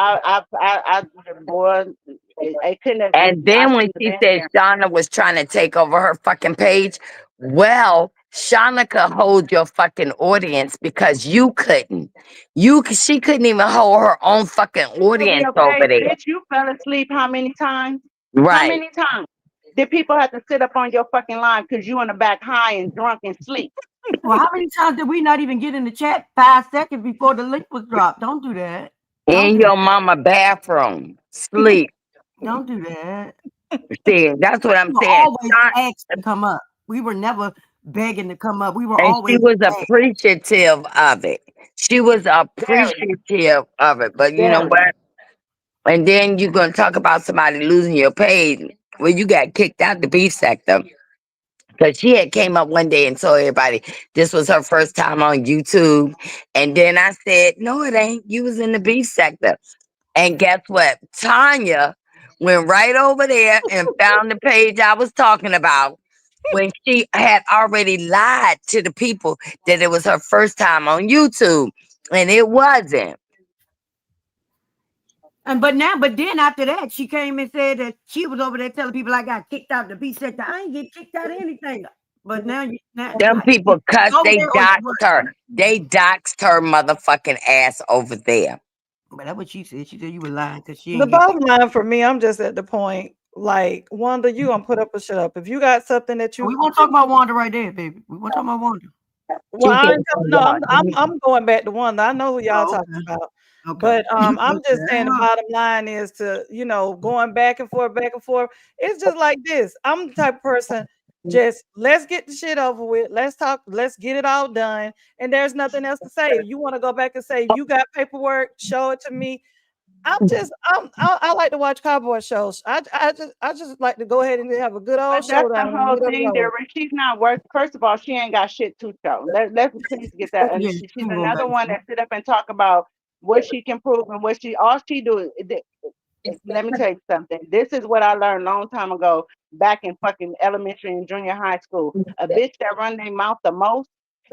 boy, it couldn't have And I then when shouldn't have she been said here. Shauna was trying to take over her fucking page, well, Shauna could hold your fucking audience because you couldn't. She couldn't even hold her own fucking Over audience your over page, there. bitch, you fell asleep how many times? How Right. many times did people have to sit up on your fucking line because you in the back high and drunk and sleep? well, how many times did we not even get in the chat 5 seconds before the link was dropped? Don't do that. Don't In do your mama bathroom. Sleep. don't do that. See, that's what I'm We were saying. always asked to come up. We were never begging to come up. We were And she always was asked. appreciative of it. She was Very, appreciative of it. But you know very. what? And then you're gonna talk about somebody losing your page. Well, you got kicked out the beef sector because she had came up one day and told everybody this was her first time on YouTube. And then I said, no, it ain't. You was in the beef sector. And guess what? Tanya went right over there and found the page I was talking about when she had already lied to the people that it was her first time on YouTube. And it wasn't. But then after that, she came and said that she was over there telling people I got kicked out the B sector. I ain't get kicked out of anything. But now Them people cussed, over they there or you doxed weren't. her. They doxed her motherfucking ass over there. But that's what she said. She said you were lying because she The ain't get kicked. bottom line for me, I'm just at the point like, Wanda, you gonna put up or shut up. If you got something that We you, won't talk about Wanda right there, baby. We won't talk about Wanda. well, She I said, ain't no, I'm going back to Wanda. I know who y'all Oh, talking about. okay. But I'm just Fair saying the enough. bottom line is to, going back and forth, back and forth. It's just like this. I'm the type of person, just let's get the shit over with. Let's talk, let's get it all done. And there's nothing else to say. You want to go back and say you got paperwork, show it to me. I like to watch cowboy shows. I just like to go ahead and have a good But old that's the showdown and whole get it thing over there. with. She's not worth. First of all, she ain't got shit to show. Let's please get that Yeah, understood. she She's ain't going back another and one forth. that sit up and talk about what she can prove and all she do is. Let me tell you something. This is what I learned a long time ago, back in fucking elementary and junior high school. A bitch that run their mouth the most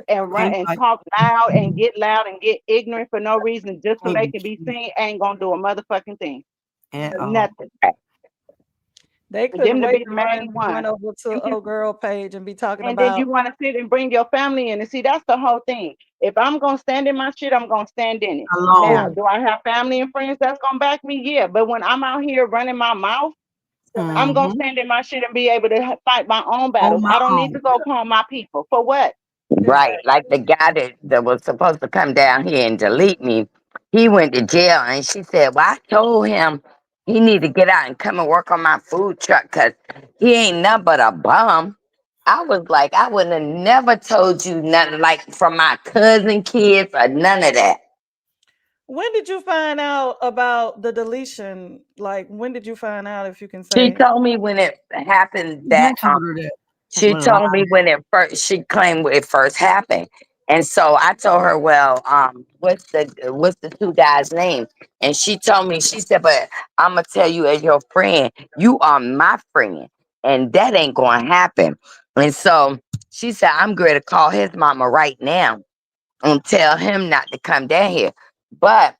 and run Can't and fight. talk loud and get ignorant for no reason just so Can't they do can be shit seen ain't gonna do a motherfucking thing. at all. Nothing. They For couldn't them to wait be the to main run one. over to You can old girl page and be talking and then about you want to sit and bring your family in and see that's the whole thing. If I'm gonna stand in my shit, I'm gonna stand in it. Now, Alone. do I have family and friends that's gonna back me? Yeah, but when I'm out here running my mouth, I'm gonna Mm-hmm. stand in my shit and be able to fight my own On battles. my I don't need to own. go call my people for what. right, exactly. like the guy that was supposed to come down here and delete me, he went to jail. And she said, well, I told him he need to get out and come and work on my food truck because he ain't nothing but a bum. I was like, I would have never told you nothing like from my cousin kids or none of that. When did you find out about the deletion? Like, when did you find out, if you can She say? told me when it happened Been that told her that. she Well, told me when it first, she claimed it first happened. And so I told her, well, what's the two guys' name? And she told me, she said, but I'm gonna tell you as your friend, you are my friend, and that ain't gonna happen. And so she said, I'm going to call his mama right now and tell him not to come down here. But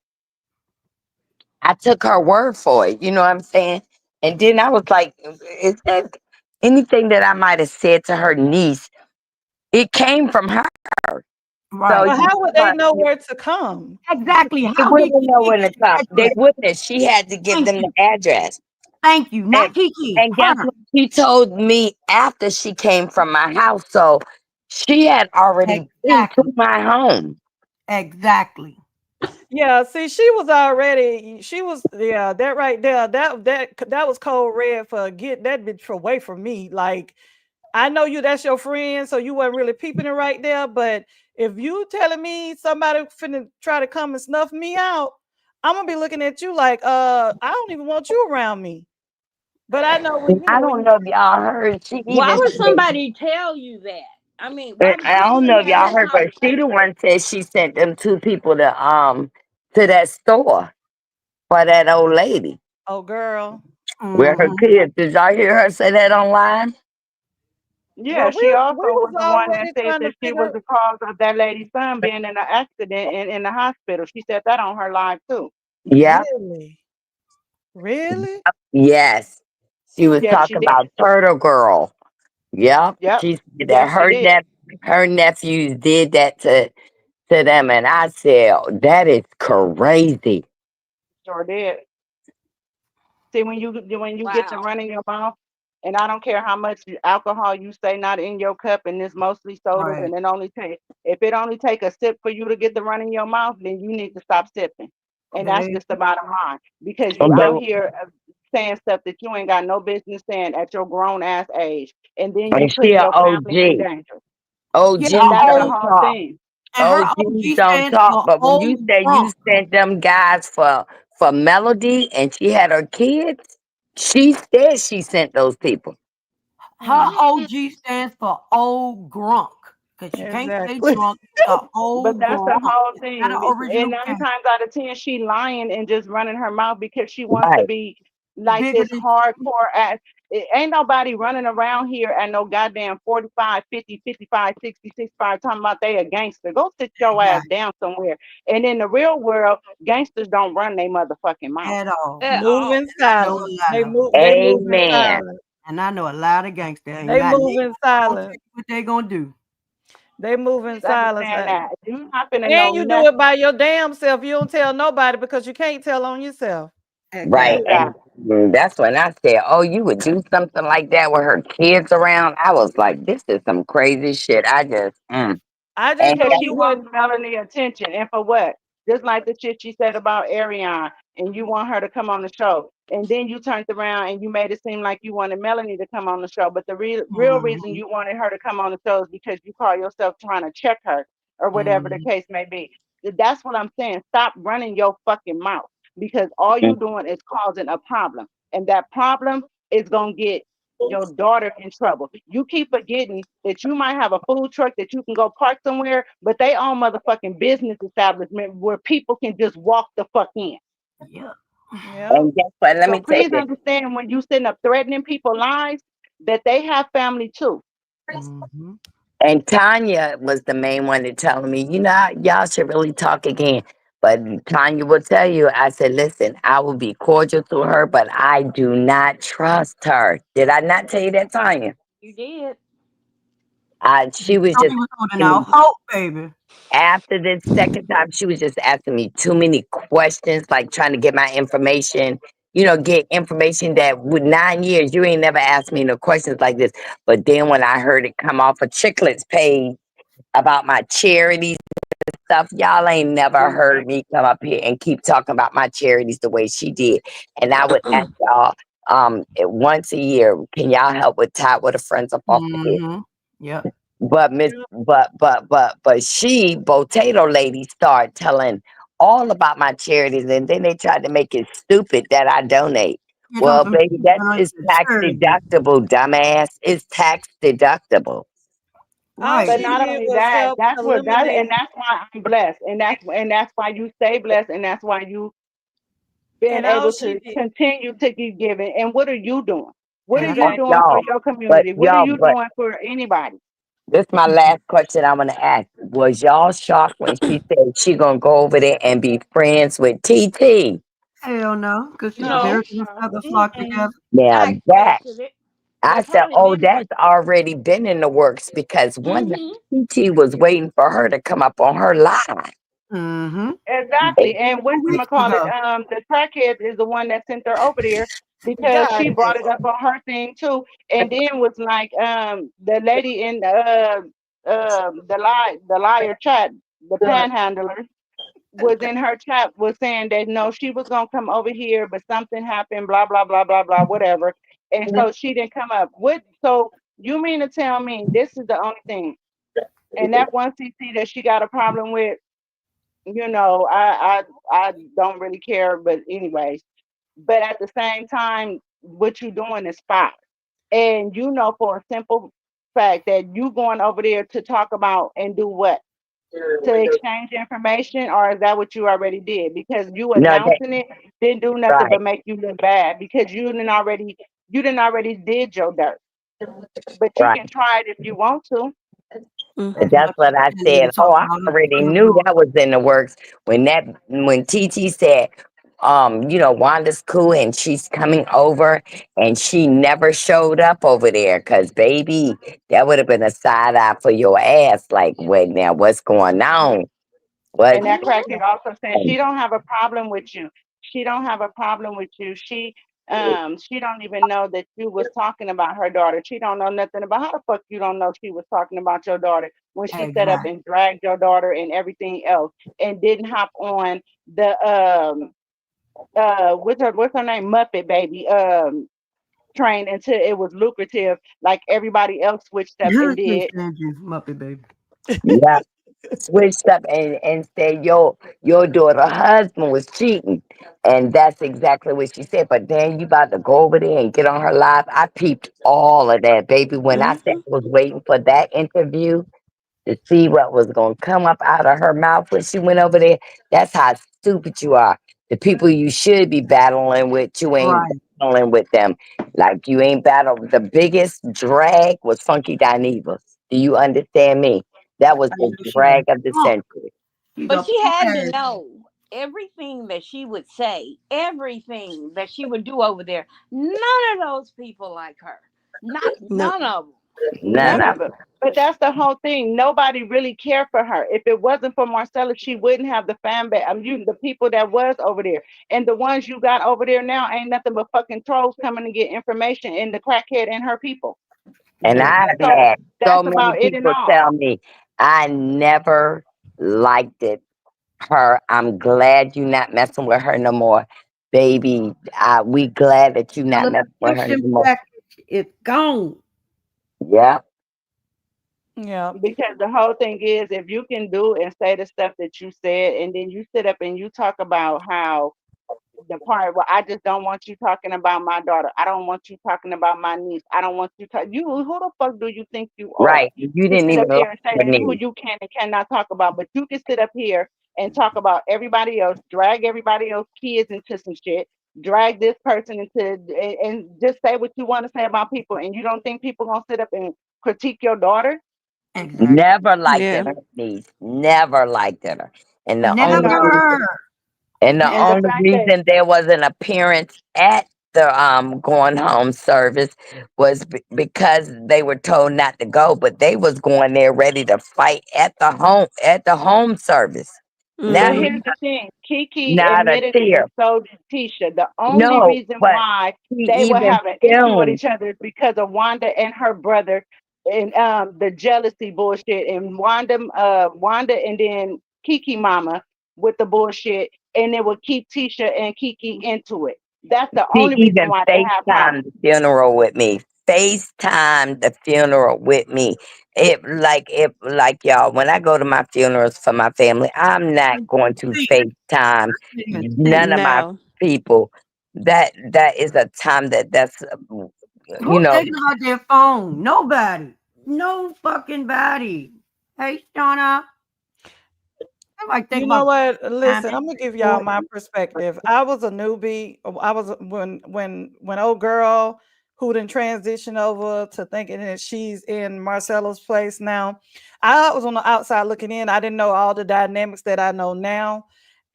I took her word for it, you know what I'm saying? And then I was like, is that anything that I might have said to her niece? It came from her. So right. Well, you how would they know, know where to come? Exactly. they How did wouldn't know Kiki when to get come. the They address? wouldn't. She had to give Thank them you. the address. Thank you. Not And Kiki. and guess Her. what? She told me after she came from my house. So she had already been to Exactly. my home. Exactly. Yeah, see, she was already. She was. Yeah, that right there. That was code red for get that bitch away from me. Like, I know you. That's your friend, so you weren't really peeping it right there. But if you telling me somebody finna try to come and snuff me out, I'm gonna be looking at you like, I don't even want you around me. But I know when I when don't you. know if y'all heard. She Why even would said, somebody tell you that? I mean, why I you don't know wouldn't if have y'all that heard, but she the conversation? one said she sent them two people to that store for that old lady. Oh, girl. Where her Mm-hmm. kids. Did y'all hear her say that online? Yeah, Well, she we also was was the one that already said trying to that she was figure. the cause of that lady's son being in an accident in the hospital. She said that on her live too. Yep. Really, really. Yes. She was Yeah, she talking did. about Turtle Girl. Yep. Yep. She said that Yes, she did. her nephews did that to them, and I said, "Oh, that is crazy." Sure did. See, when you get to Wow. running your mouth, and I don't care how much alcohol you say not in your cup, and it's mostly sodas, Right. and it only take a sip for you to get the run in your mouth, then you need to stop sipping, and that's Baby. just the bottom line. Because you out But here saying stuff that you ain't got no business saying at your grown ass age, and then you and she putting a your family in OG. danger, Yeah. and OGs that's the Oh, don't whole talk. thing. and her OGs OG don't stands talk. for But when you old say you drunk. sent them guys for Melody, and she had her kids, she said she sent those people. Her Mm. OG stands for old grunk. Because she can't say Exactly. drunk. It's a But old that's the grunk. whole It's not an thing. And original nine cat. times out of ten, she lying and just running her mouth because she wants to Right. be like Bigger this than hardcore ass. Ain't nobody running around here at no goddamn 45, 50, 55, 60, 65 talking about they a gangster. Go sit your ass exactly down somewhere. And in the real world, gangsters don't run their motherfucking mouth. at all. At Move all. in No silence. lot They of them. move. They move in Amen. silence. And I know a lot of gangsters ain't They got move neither in gonna tell silence. you what they gonna do. They move in Just silence. understand that. You're not finna know And you do it nothing. by your damn self. You don't tell nobody because you can't tell on yourself. Right. Exactly. And Exactly. that's when I said, oh, you would do something like that with her kids around. I was like, this is some crazy shit. I just, I just and Because knew she you wants wouldn't. Melanie attention. And for what? Just like the shit she said about Ariane, and you want her to come on the show. And then you turned around and you made it seem like you wanted Melanie to come on the show. But the real reason Mm-hmm. you wanted her to come on the show is because you call yourself trying to check her or whatever the Mm-hmm. case may be. That's what I'm saying. Stop running your fucking mouth because all you doing is causing a problem. And that problem is going to get your daughter in trouble. You keep forgetting that you might have a food truck that you can go park somewhere, but they own motherfucking business establishment where people can just walk the fuck in. Yeah. Yeah. and guess what? Let So me tell you please this. understand when you sitting up threatening people's lives that they have family too. Mm-hmm. And Tanya was the main one to tell me, y'all should really talk again. But Tanya will tell you, I said, listen, I will be cordial to her, but I do not trust her. Did I not tell you that, Tanya? You did. She was Tony just was holding asking out me hope, baby. after the second time, she was just asking me too many questions, like trying to get my information, get information that with 9 years, you ain't never asked me no questions like this. But then when I heard it come off a Chicklets page about my charities stuff, y'all ain't never heard me come up here and keep talking about my charities the way she did. And I would ask y'all, once a year, can y'all help with Todd with a friends up off the bed? Mm-hmm. Yep. But Miss, but she, Potato Lady, started telling all about my charities, and then they tried to make it stupid that I donate. You don't Well, some baby, people that donate is to tax charity. deductible, dumbass. It's tax deductible. All Right. But she not did only was that, help that's what that and eliminate, that's why I'm blessed. And that's why you stay blessed and that's why you been and all able she to did, continue to keep giving. And what are you doing? What are and you that, Exactly. doing for your community? What are Y'all, you but doing for anybody? this my last question I'm gonna ask. Was y'all shocked when she said she gonna go over there and be friends with TT? Hell no, because No. birds and feathers flock Mm-mm. together. Now I that expected it. They I said, probably oh, been friends. that's already been in the works because one Mm-hmm. day TT was waiting for her to come up on her live. Mm-hmm. Exactly. And what 2 you weeks call it, ago. the crackhead is the one that sent her over there because she God brought it up on her thing too. And then was like the lady in the liar chat, the panhandler was in her chat was saying that no, she was gonna come over here, but something happened, blah blah blah blah blah, whatever. And so she didn't come up. What so you mean to tell me this is the only thing? And that one CC that she got a problem with, I don't really care, but anyways. But at the same time, what you doing is spot. And you know for a simple fact that you going over there to talk about and do what? To exchange information, or is that what you already did? Because you No, that announcing it didn't do nothing right, but make you look bad because you didn't already did your dirt. But you right. can try it if you want to. And That's why that's what she I can't said. even Oh, talk I about other already people knew doing. that was in the works when TT said, Wanda's cool and she's coming over, and she never showed up over there. Cause baby, that would have been a side eye for your ass. Like, wait now, what's going on? What? And that Mm-hmm. crackhead also said she don't have a problem with you. She don't have a problem with you. She don't even know that you was talking about her daughter. She don't know nothing about how the fuck you don't know she was talking about your daughter when she set up Exactly. and dragged your daughter and everything else and didn't hop on the what's her name Muppet baby train until it was lucrative like everybody else switched up and You can't did. stand you, Muppet baby. Yeah, switched up and said your daughter husband was cheating. And that's exactly what she said. But then you about to go over there and get on her live. I peeped all of that, baby. When I said Mm-hmm. I was waiting for that interview to see what was going to come up out of her mouth when she went over there. That's how stupid you are. The people you should be battling with, you ain't Right. battling with them. Like you ain't battled. The biggest drag was Funky Dineva. Do you understand me? That was I the know she drag got of the punked. century. She But got she punk had to ass. know everything that she would say, everything that she would do over there. None of those people like her. Not no, none of them. None None of of it. But that's the whole thing. Nobody really cared for her. If it wasn't for Marcella, she wouldn't have the fan base. The people that was over there. And the ones you got over there now ain't nothing but fucking trolls coming to get information in the crackhead and her people. And Exactly. I've So had so that's many about it and people all. tell me I never liked her. I'm glad you're not messing with her no more, baby. We glad that you're not messing with her Celebration no more. package is gone. Yeah. yeah, Because the whole thing is if you can do and say the stuff that you said and then you sit up and you talk about how the part where I just don't want you talking about my daughter. I don't want you talking about my niece. I don't want you you who the fuck do you think you are? Right. You To didn't sit even up like there and say her that who name. you can and cannot talk about, but you can sit up here and talk about everybody else, drag everybody else kids into some shit, drag this person into and just say what you want to say about people, and you don't think people gonna sit up and critique your daughter? Exactly. Never liked yeah. her niece. Never liked her. And the I only know. Never. reason and the And the only fact that reason there was an appearance at the going home service was because they were told not to go, but they was going there ready to fight at the home service. But Not Mm-hmm. here's the thing, Kiki not a admitted it, tear. and so did Tisha. The only No, reason but why he they were even having issue with filmed. each other is because of Wanda and her brother and the jealousy bullshit and Wanda and then Kiki mama with the bullshit and it would keep Tisha and Kiki into it. That's the He only reason even why they have FaceTimed problems. the funeral with me. FaceTime the funeral with me. If y'all, when I go to my funerals for my family, I'm not going to FaceTime none of my No. people. That is a time that's you Who's know. thinking about their phone? Nobody. No fucking body. Hey, Shauna. Everybody think You know about what? time. Listen, I'm gonna give y'all my perspective. I was a newbie. I was when old girl who didn't transition over to thinking that she's in Marcella's place now. I was on the outside looking in. I didn't know all the dynamics that I know now.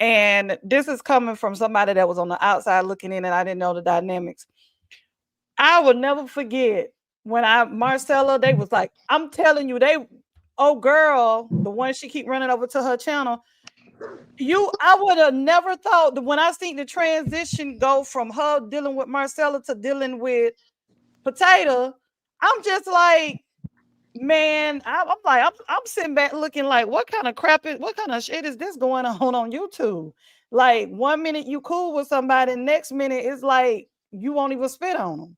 And this is coming from somebody that was on the outside looking in and I didn't know the dynamics. I will never forget when Marcella, they was like, I'm telling you, old girl, the one she keep running over to her channel. I would have never thought that when I seen the transition go from her dealing with Marcella to dealing with Potato, I'm just like, man, I'm like, I'm sitting back looking like, what kind of shit is this going on YouTube? Like 1 minute you cool with somebody, next minute it's like you won't even spit on them,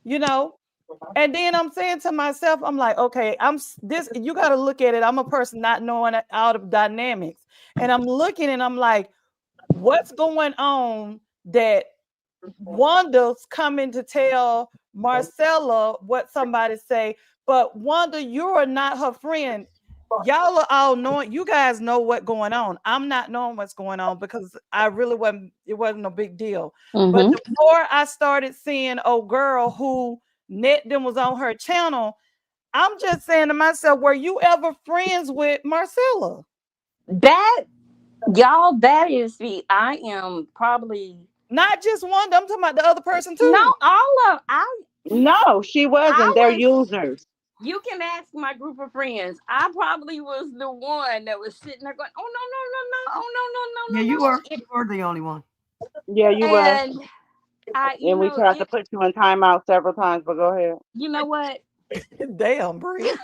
you know? And then I'm saying to myself, I'm like, okay, you got to look at it. I'm a person not knowing out of dynamics. And I'm looking and I'm like, what's going on that Wanda's coming to tell Marcella what somebody say, but Wanda, you are not her friend. Y'all are all knowing, you guys know what's going on. I'm not knowing what's going on because it wasn't a big deal. But Mm-hmm. the more I started seeing old girl who Net then was on her channel, I'm just saying to myself, were you ever friends with Marcella? That y'all, that is the I am probably Not just one, I'm talking about the other person no too. all of No, she I wasn't. They're was. users. You can ask my group of friends. I probably was the one that was sitting there going, "Oh no, no, no, no, oh no, Yeah, no, no, you no, were. no!" You were the only one. Yeah, you was. And I, And we tried to put you in timeout several times, but go ahead. you know what? Damn, Bria.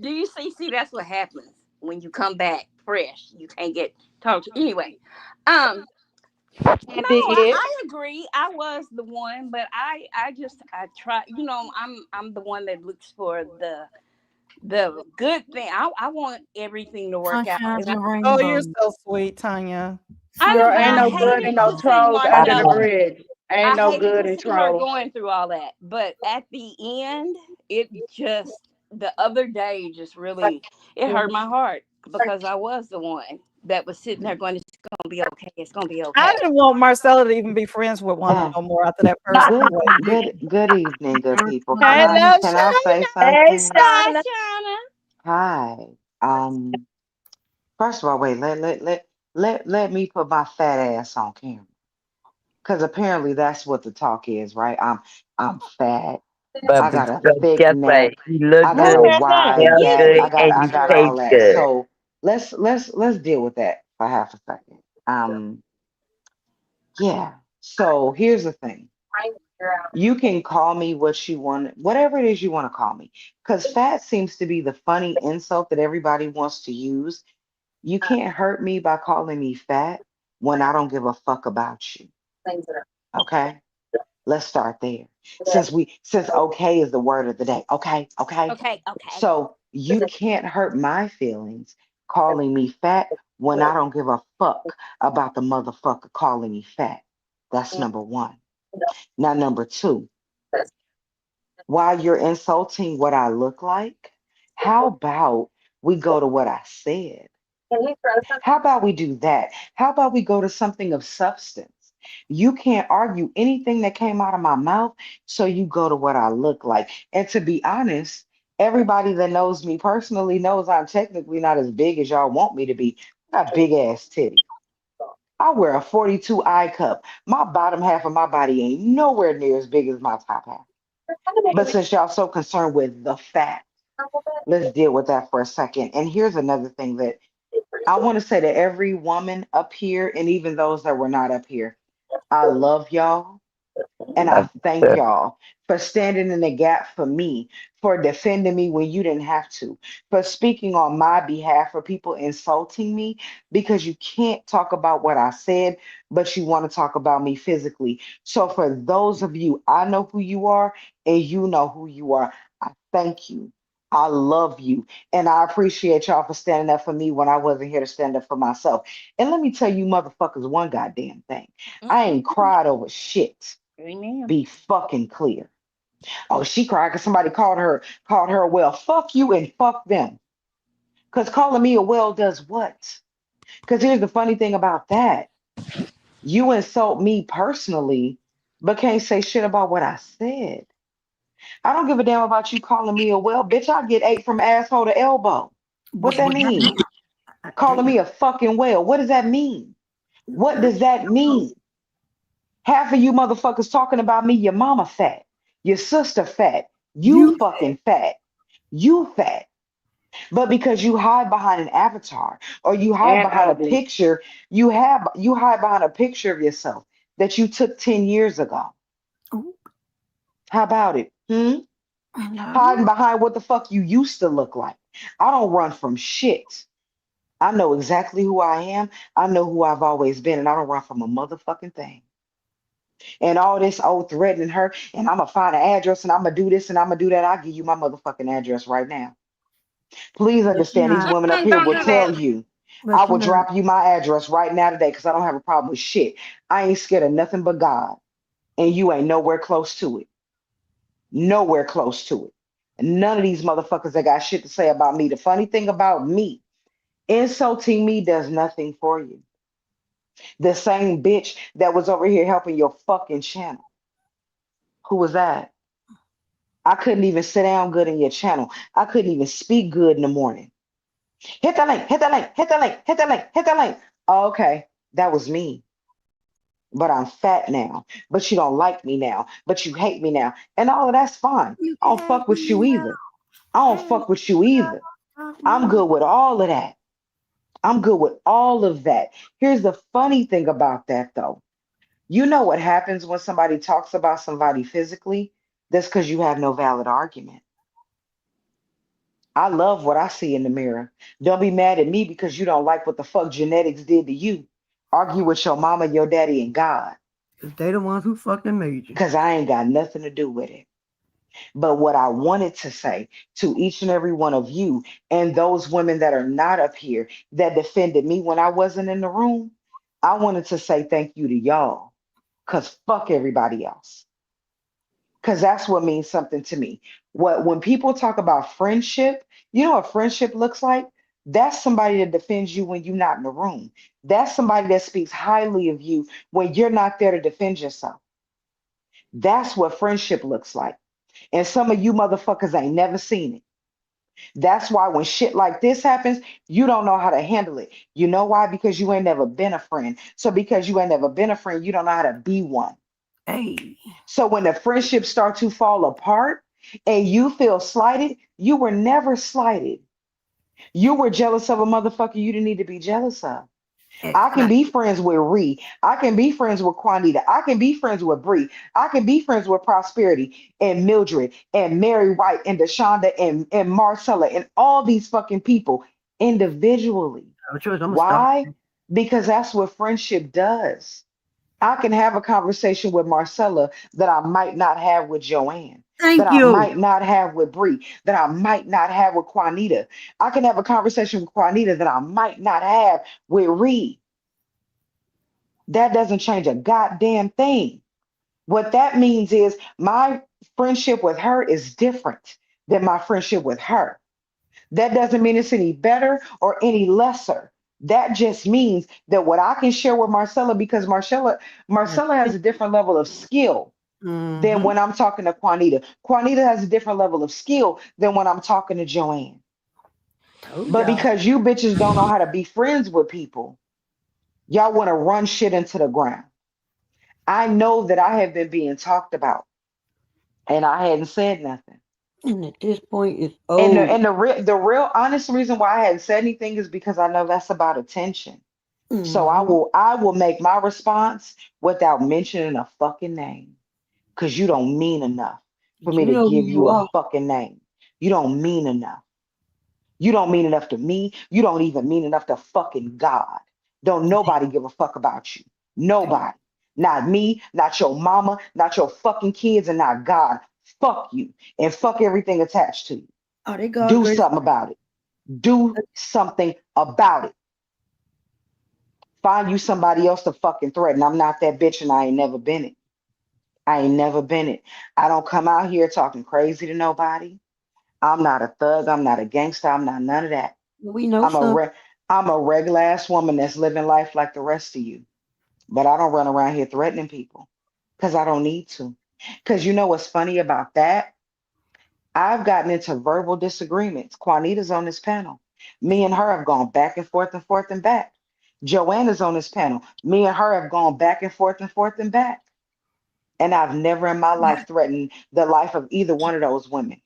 Do you see? See, that's what happens when you come back fresh. You can't get talked to anyway. Um, I no, did. I agree. I was the one, but I try. You know, I'm the one that looks for the good thing. I want everything to work out, Sunshine and and Oh, you're rainbow. so sweet, Tanya. I Girl, know, but ain't I no Sunshine good hated and and no to see trolls under the Marcella. bridge. Ain't I no hated good to and see her trolls. going through all that. But at the end, it just the other day just really it hurt my heart because I was the one that was sitting there going, "It's gonna be okay. It's gonna be I okay." didn't want Marcella to even be friends with Wanda Uh, no more after that first situation. good evening, good people. Hey, love Can I say Hey, something? Hi, Shauna. Shauna. Hi. Um, First of all, wait, let me put my fat ass on camera. Because apparently that's what the talk is, right? I'm fat. I got a But thick guess what? neck. You look I got good, a Who had the wide smell you neck. good, see and I you got all taste that. good. So let's deal with that for half a second. Yeah. So here's the thing. You can call me what you want, whatever it is you want to call me. Because fat seems to be the funny insult that everybody wants to use. You can't hurt me by calling me fat when I don't give a fuck about you. Okay? Let's start there. Since okay is the word of the day. Okay, okay. okay, okay. So you can't hurt my feelings calling me fat when I don't give a fuck about the motherfucker calling me fat. That's number one. Now, number two, while you're insulting what I look like, how about we go to what I said? How about we do that? How about we go to something of substance? You can't argue anything that came out of my mouth, so you go to what I look like. And to be honest, everybody that knows me personally knows I'm technically not as big as y'all want me to be. I got big ass titties. I wear a 42 eye cup. My bottom half of my body ain't nowhere near as big as my top half. But since y'all so concerned with the fat, let's deal with that for a second. And here's another thing that I want to say to every woman up here, and even those that were not up here, I love y'all. And I thank y'all for standing in the gap for me, for defending me when you didn't have to, for speaking on my behalf for people insulting me, because you can't talk about what I said, but you want to talk about me physically. So for those of you, I know who you are and you know who you are. I thank you. I love you. And I appreciate y'all for standing up for me when I wasn't here to stand up for myself. And let me tell you motherfuckers one goddamn thing. I ain't cried over shit. Amen. Be fucking clear. Oh, she cried because somebody called her a well. Fuck you and fuck them. Because calling me a well does what? Because here's the funny thing about that. You insult me personally, but can't say shit about what I said. I don't give a damn about you calling me a well. Bitch, I get ate from asshole to elbow. What that mean? Calling me a fucking whale. What does that mean? What does that mean? Half of you motherfuckers talking about me, your mama fat, your sister fat, you fucking fat, you fat. But because you hide behind an avatar or you hide And behind a ugly. picture, you hide behind a picture of yourself that you took 10 years ago. How about it? Hiding behind what the fuck you used to look like. I don't run from shit. I know exactly who I am. I know who I've always been, and I don't run from a motherfucking thing. And all this old threatening her, and I'm gonna find an address, and I'm gonna do this, and I'm gonna do that. I'll give you my motherfucking address right now. Please understand, these women up here will tell you. I will drop you my address right now today because I don't have a problem with shit. I ain't scared of nothing but God, and you ain't nowhere close to it. Nowhere close to it. And none of these motherfuckers that got shit to say about me. The funny thing about me, insulting me does nothing for you. The same bitch that was over here helping your fucking channel. Who was that? I couldn't even sit down good in your channel. I couldn't even speak good in the morning. Hit the link, hit the link, hit the link, hit the link, hit the link. Oh, okay, that was me. But I'm fat now. But you don't like me now. But you hate me now. And all of that's fine. I don't fuck with you either. I don't fuck with you either. I'm good with all of that. I'm good with all of that. Here's the funny thing about that, though. You know what happens when somebody talks about somebody physically? That's because you have no valid argument. I love what I see in the mirror. Don't be mad at me because you don't like what the fuck genetics did to you. Argue with your mama, your daddy, and God. Because they the ones who fucking made you. Because I ain't got nothing to do with it. But what I wanted to say to each and every one of you and those women that are not up here that defended me when I wasn't in the room, I wanted to say thank you to y'all. Because fuck everybody else. Because that's what means something to me. When people talk about friendship, you know what friendship looks like? That's somebody that defends you when you're not in the room. That's somebody that speaks highly of you when you're not there to defend yourself. That's what friendship looks like. And some of you motherfuckers ain't never seen it. That's why when shit like this happens, you don't know how to handle it. You know why? Because you ain't never been a friend. So because you ain't never been a friend, you don't know how to be one. Hey. So when the friendships start to fall apart and you feel slighted, you were never slighted. You were jealous of a motherfucker you didn't need to be jealous of. I can be friends with Ree. I can be friends with Quanita. I can be friends with Bree. I can be friends with Prosperity and Mildred and Mary White and Deshonda and Marcella and all these fucking people individually. Why? Because that's what friendship does. I can have a conversation with Marcella that I might not have with JoAnn, that I might not have with Bree, that I might not have with Quanita. I can have a conversation with Quanita that I might not have with Ree. That doesn't change a goddamn thing. What that means is my friendship with her is different than my friendship with her. That doesn't mean it's any better or any lesser. That just means that what I can share with Marcella, because Marcella has a different level of skill than when I'm talking to Quanita. Quanita has a different level of skill than when I'm talking to JoAnn. But because you bitches don't know how to be friends with people, y'all want to run shit into the ground. I know that I have been being talked about, and I hadn't said nothing. And at this point, it's The real honest reason why I hadn't said anything is because I know that's about attention. So I will make my response without mentioning a fucking name. because you don't mean enough for me You to know who give you you a are. fucking name. You don't mean enough. You don't mean enough to me. You don't even mean enough to fucking God. Don't nobody give a fuck about you. Nobody. Not me, not your mama, not your fucking kids, and not God. Fuck you and fuck everything attached to you. Oh, they God's Do greatest. something about it. Do something about it. Find you somebody else to fucking threaten. I'm not that bitch and I ain't never been it. I ain't never been it. I don't come out here talking crazy to nobody. I'm not a thug. I'm not a gangster. I'm not none of that. We know I'm a some. re- I'm a regular ass woman that's living life like the rest of you. But I don't run around here threatening people because I don't need to. Because you know what's funny about that? I've gotten into verbal disagreements. Juanita's on this panel. Me and her have gone back and forth and forth and back. JoAnn is on this panel. Me and her have gone back and forth and forth and back. And I've never in my life threatened the life of either one of those women.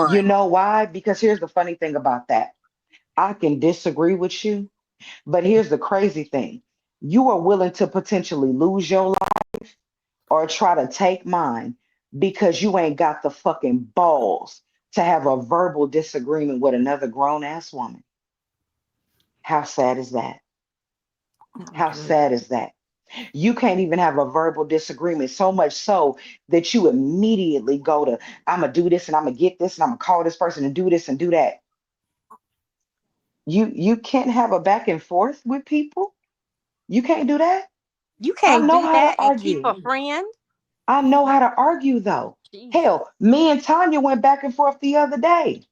You None. know why? Because here's the funny thing about that. I can disagree with you, but here's the crazy thing. You are willing to potentially lose your life or try to take mine because you ain't got the fucking balls to have a verbal disagreement with another grown ass woman. How sad is that? How sad is that? You can't even have a verbal disagreement, so much so that you immediately go to, I'm gonna do this and I'm gonna get this and I'm gonna call this person and do this and do that. You can't have a back and forth with people. You can't do that. You I can't know do how to that and keep argue. a friend. I know how to argue though. Jesus. Hell, me and Tanya went back and forth the other day.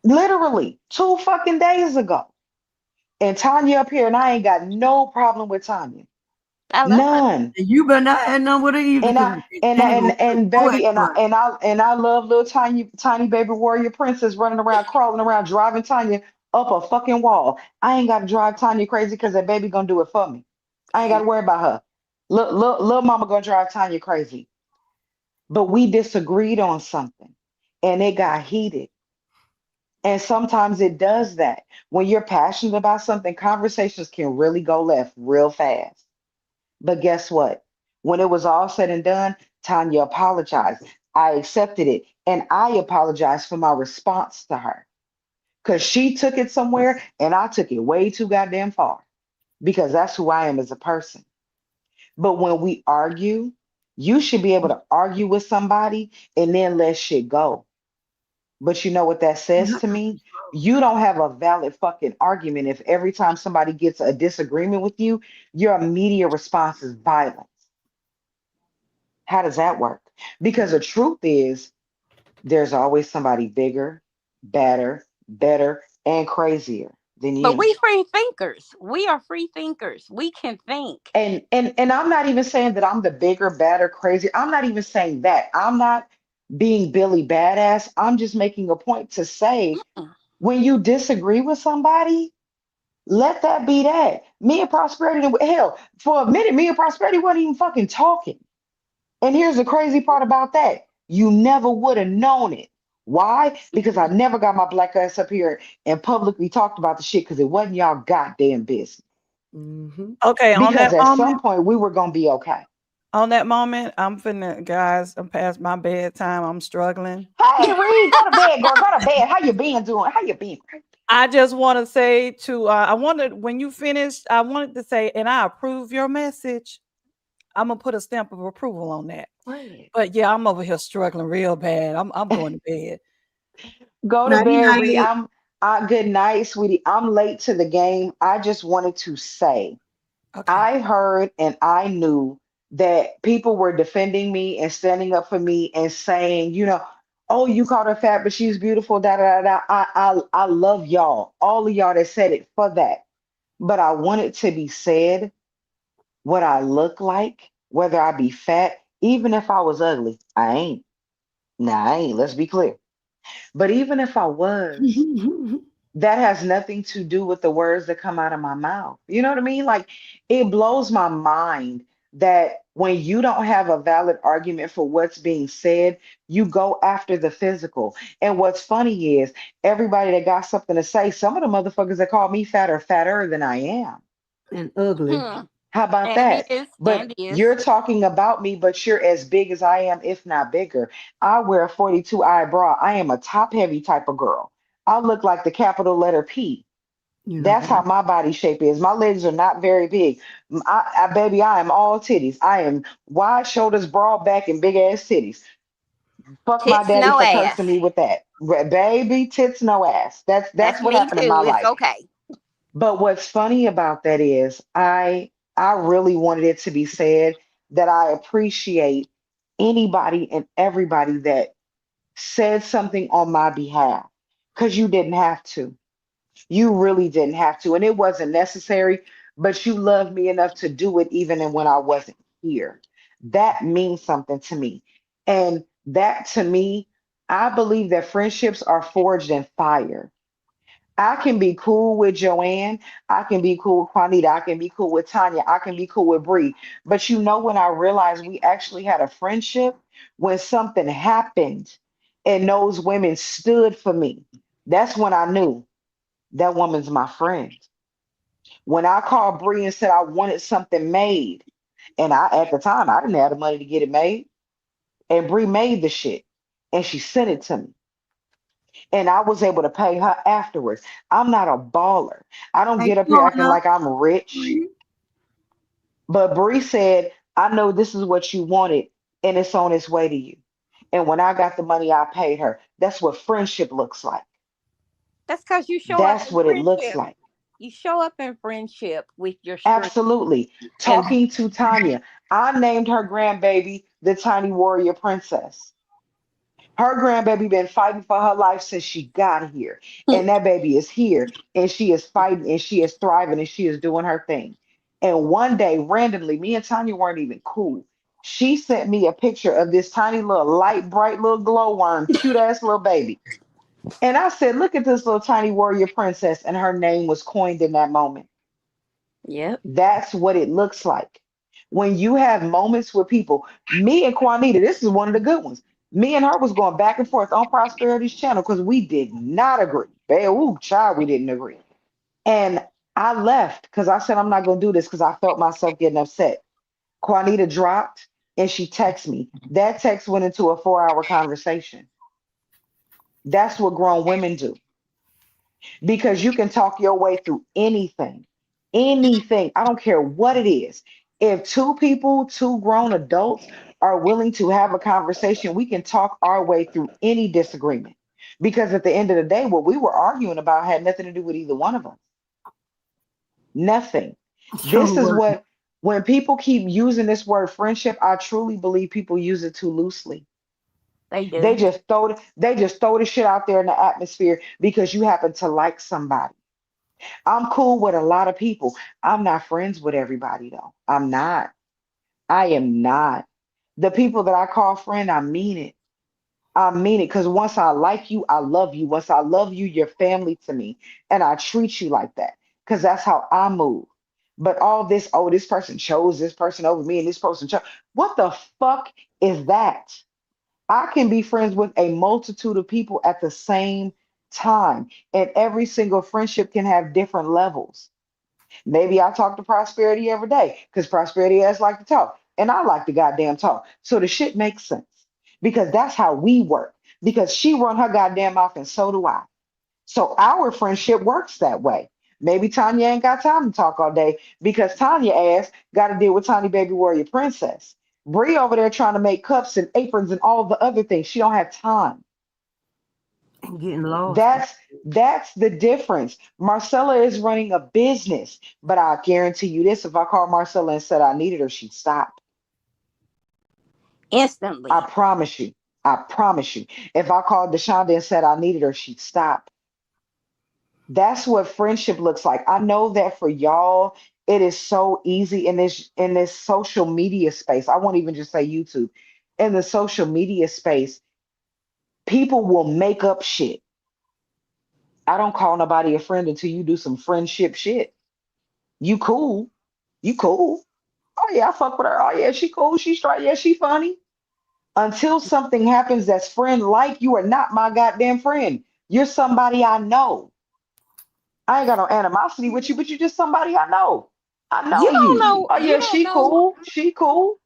Literally 2 fucking days ago. And Tanya up here, and I ain't got no problem with Tanya. I love her. None. And you better not have none with her either, And I because and then I, it gonna and go baby and I extra. and I love little tiny baby warrior princess running around, crawling around, driving Tanya up a fucking wall. I ain't got to drive Tanya crazy because that baby gonna do it for me. I ain't got to worry about her. Little mama gonna drive Tanya crazy. But we disagreed on something, and it got heated. And sometimes it does that. When you're passionate about something, conversations can really go left real fast. But guess what? When it was all said and done, Tanya apologized. I accepted it. And I apologized for my response to her because she took it somewhere and I took it way too goddamn far because that's who I am as a person. But when we argue, you should be able to argue with somebody and then let shit go. But you know what that says to me? You don't have a valid fucking argument if every time somebody gets a disagreement with you, your immediate response is violence. How does that work? Because the truth is, there's always somebody bigger, badder, better, and crazier than But you. we free thinkers. We are free thinkers. We can think. And I'm not even saying that I'm the bigger, badder, crazy. I'm not even saying that. I'm not being Billy Badass. I'm just making a point to say Mm-mm. when you disagree with somebody, let that be that. Me and Prosperity, hell, for a minute, me and Prosperity wasn't even fucking talking. And here's the crazy part about that. You never would have known it. Why? Because I never got my black ass up here and publicly talked about the shit because it wasn't y'all goddamn business. Mm-hmm. Okay, Because at some point we were gonna be okay. on that moment, I'm finna, guys, I'm past my bedtime. I'm struggling. Hey Reed, go to bed, girl. Go to bed. How you been doing? How you been? I just want to say to, I wanted, when you finished, I wanted to say, and I approve your message. I'm gonna put a stamp of approval on that. But yeah, I'm over here struggling real bad. I'm going to bed. Go to Nighty bed, Reed. night. Good night, sweetie. I'm late to the game. I just wanted to say Okay. I heard and I knew that people were defending me and standing up for me and saying, oh, you called her fat, but she's beautiful. Da da da da. I love y'all, all of y'all that said it for that. But I want it to be said what I look like, whether I be fat, even if I was ugly. I ain't. Nah, I ain't. Let's be clear. But even if I was, that has nothing to do with the words that come out of my mouth. You know what I mean? Like it blows my mind that when you don't have a valid argument for what's being said, you go after the physical. And what's funny is everybody that got something to say, some of the motherfuckers that call me fat are fatter than I am. And ugly. Hmm. How about And that? is, But and is. you're talking about me, but you're as big as I am, if not bigger. I wear a 42 eye bra. I am a top heavy type of girl. I look like the capital letter P. You know That's how what? my body shape is. My legs are not very big. Baby, I am all titties. I am wide shoulders, broad back, and big ass titties. Fuck my Tits, daddy no for ass. cursing me with that. Baby, tits, no ass. That's That's what me happened in too. my It's life. okay. But what's funny about that is I really wanted it to be said that I appreciate anybody and everybody that said something on my behalf because you didn't have to. You really didn't have to, and it wasn't necessary, but you loved me enough to do it even when I wasn't here. That means something to me. And that to me, I believe that friendships are forged in fire. I can be cool with JoAnn. I can be cool with Juanita. I can be cool with Tanya. I can be cool with Bree. But you know, when I realized we actually had a friendship, when something happened and those women stood for me, that's when I knew that woman's my friend. When I called Bree and said I wanted something made, and I at the time I didn't have the money to get it made, and Bree made the shit, and she sent it to me, and I was able to pay her afterwards. I'm not a baller. I don't Hey, get up come here on acting up. like I'm rich, Bree. but Bree said, "I know this is what you wanted, and it's on its way to you." And when I got the money, I paid her. That's what friendship looks like. That's because you show up That's in what it looks friendship. like. You show up in friendship with your strength. Absolutely. And Talking to Tanya, I named her grandbaby the Tiny Warrior Princess. Her grandbaby been fighting for her life since she got here. And that baby is here and she is fighting and she is thriving and she is doing her thing. And one day, randomly, me and Tanya weren't even cool. She sent me a picture of this tiny little light, bright little glowworm, cute ass little baby. And I said, look at this little tiny warrior princess. And her name was coined in that moment. yep. That's what it looks like. When you have moments with people, me and Juanita, this is one of the good ones. Me and her was going back and forth on Prosperity's channel because we did not agree. Ooh, child, we didn't agree. And I left because I said, I'm not going to do this because I felt myself getting upset. Juanita dropped and she texted me. That text went into a 4-hour conversation. That's what grown women do because you can talk your way through anything. Anything. I don't care what it is. If two people, two grown adults are willing to have a conversation, we can talk our way through any disagreement. Because at the end of the day, what we were arguing about had nothing to do with either one of us. Nothing. Your This is word. what, when people keep using this word friendship, I truly believe people use it too loosely. They do. They just throw the shit out there in the atmosphere because you happen to like somebody. I'm cool with a lot of people. I'm not friends with everybody though. I'm not. I am not. The people that I call friend, I mean it. I mean it because once I like you, I love you. Once I love you, you're family to me. And I treat you like that because that's how I move. But all this, oh, this person chose this person over me and this person chose. What the fuck is that? I can be friends with a multitude of people at the same time, and every single friendship can have different levels. Maybe I talk to Prosperity every day because Prosperity has like to talk, and I like to goddamn talk. So the shit makes sense because that's how we work. Because she run her goddamn mouth, and so do I. So our friendship works that way. Maybe Tanya ain't got time to talk all day because Tanya ass got to deal with Tiny Baby Warrior Princess. Bree over there trying to make cups and aprons and all the other things. She don't have time. And getting lost. That's the difference. Marcella is running a business, but I guarantee you this: if I called Marcella and said I needed her, she'd stop. I Instantly. promise you. I promise you. If I called Deshonda and said I needed her, she'd stop. That's what friendship looks like. I know that for y'all, it is so easy in this social media space. I won't even just say YouTube. In the social media space, people will make up shit. I don't call nobody a friend until you do some friendship shit. You cool. You cool. Oh yeah, I fuck with her. Oh yeah, she cool. She straight. Yeah, she funny. Until something happens that's friend like, you are not my goddamn friend. You're somebody I know. I ain't got no animosity with you, but you're just somebody I know. I You know don't you. know. Oh You yeah, don't she know. cool. She cool.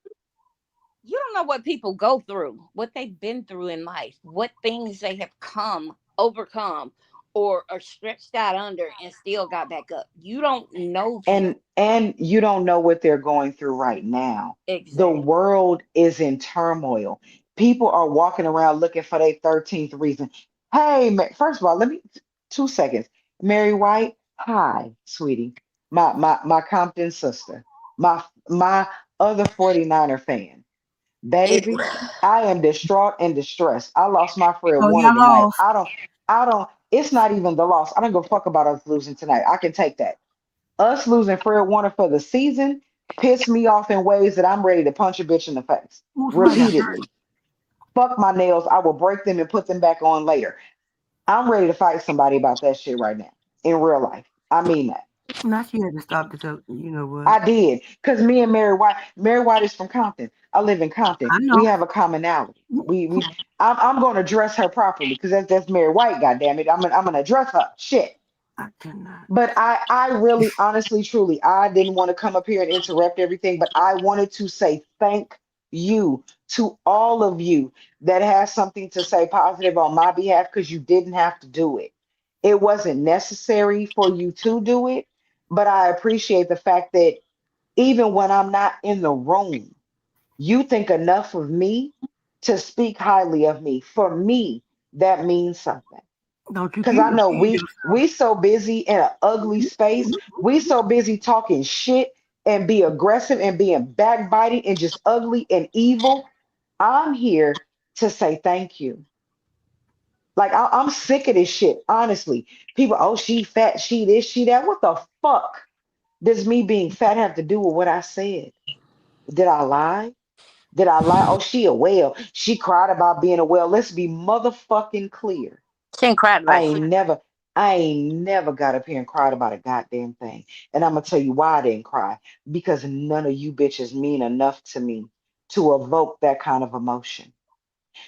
You don't know what people go through, what they've been through in life, what things they have overcome, or are stretched out under and still got back up. You don't know people. And you don't know what they're going through right now. The Exactly. world is in turmoil. People are walking around looking for their 13th reason. Hey, first of all, let me 2 seconds. Mary White, hi, sweetie. My Compton sister. My other 49er fan. It, Baby, I am distraught and distressed. I lost my Fred Oh, Warner y'all tonight. lost. I don't, it's not even the loss. I don't give a fuck about us losing tonight. I can take that. Us losing Fred Warner for the season pissed me off in ways that I'm ready to punch a bitch in the face Ooh, somebody got hurt. repeatedly. Fuck my nails. I will break them and put them back on later. I'm ready to fight somebody about that shit right now in real life. I mean that. Now she had to stop this. You know what? I did. Because me and Mary White is from Compton. I live in Compton. I We know. have a commonality. I'm gonna address her properly because that's Mary White, goddamn it. I'm gonna address her. Shit. I cannot. But I really, honestly, truly, I didn't want to come up here and interrupt everything, but I wanted to say thank you to all of you that has something to say positive on my behalf because you didn't have to do it. It wasn't necessary for you to do it, but I appreciate the fact that even when I'm not in the room, you think enough of me to speak highly of me. For me, that means something. Don't you Cause keep I know repeating we so busy in an ugly space. We so busy talking shit and be aggressive and being backbiting and just ugly and evil. I'm here to say thank you. Like I'm sick of this shit. Honestly, people, oh she fat, she this, she that. What the fuck does me being fat have to do with what I said? Did I lie? Did I lie? Oh, she a whale. She cried about being a whale. Let's be motherfucking clear. she ain't cried I about ain't shit. never, I ain't never got up here and cried about a goddamn thing. And I'm gonna tell you why I didn't cry. Because none of you bitches mean enough to me to evoke that kind of emotion.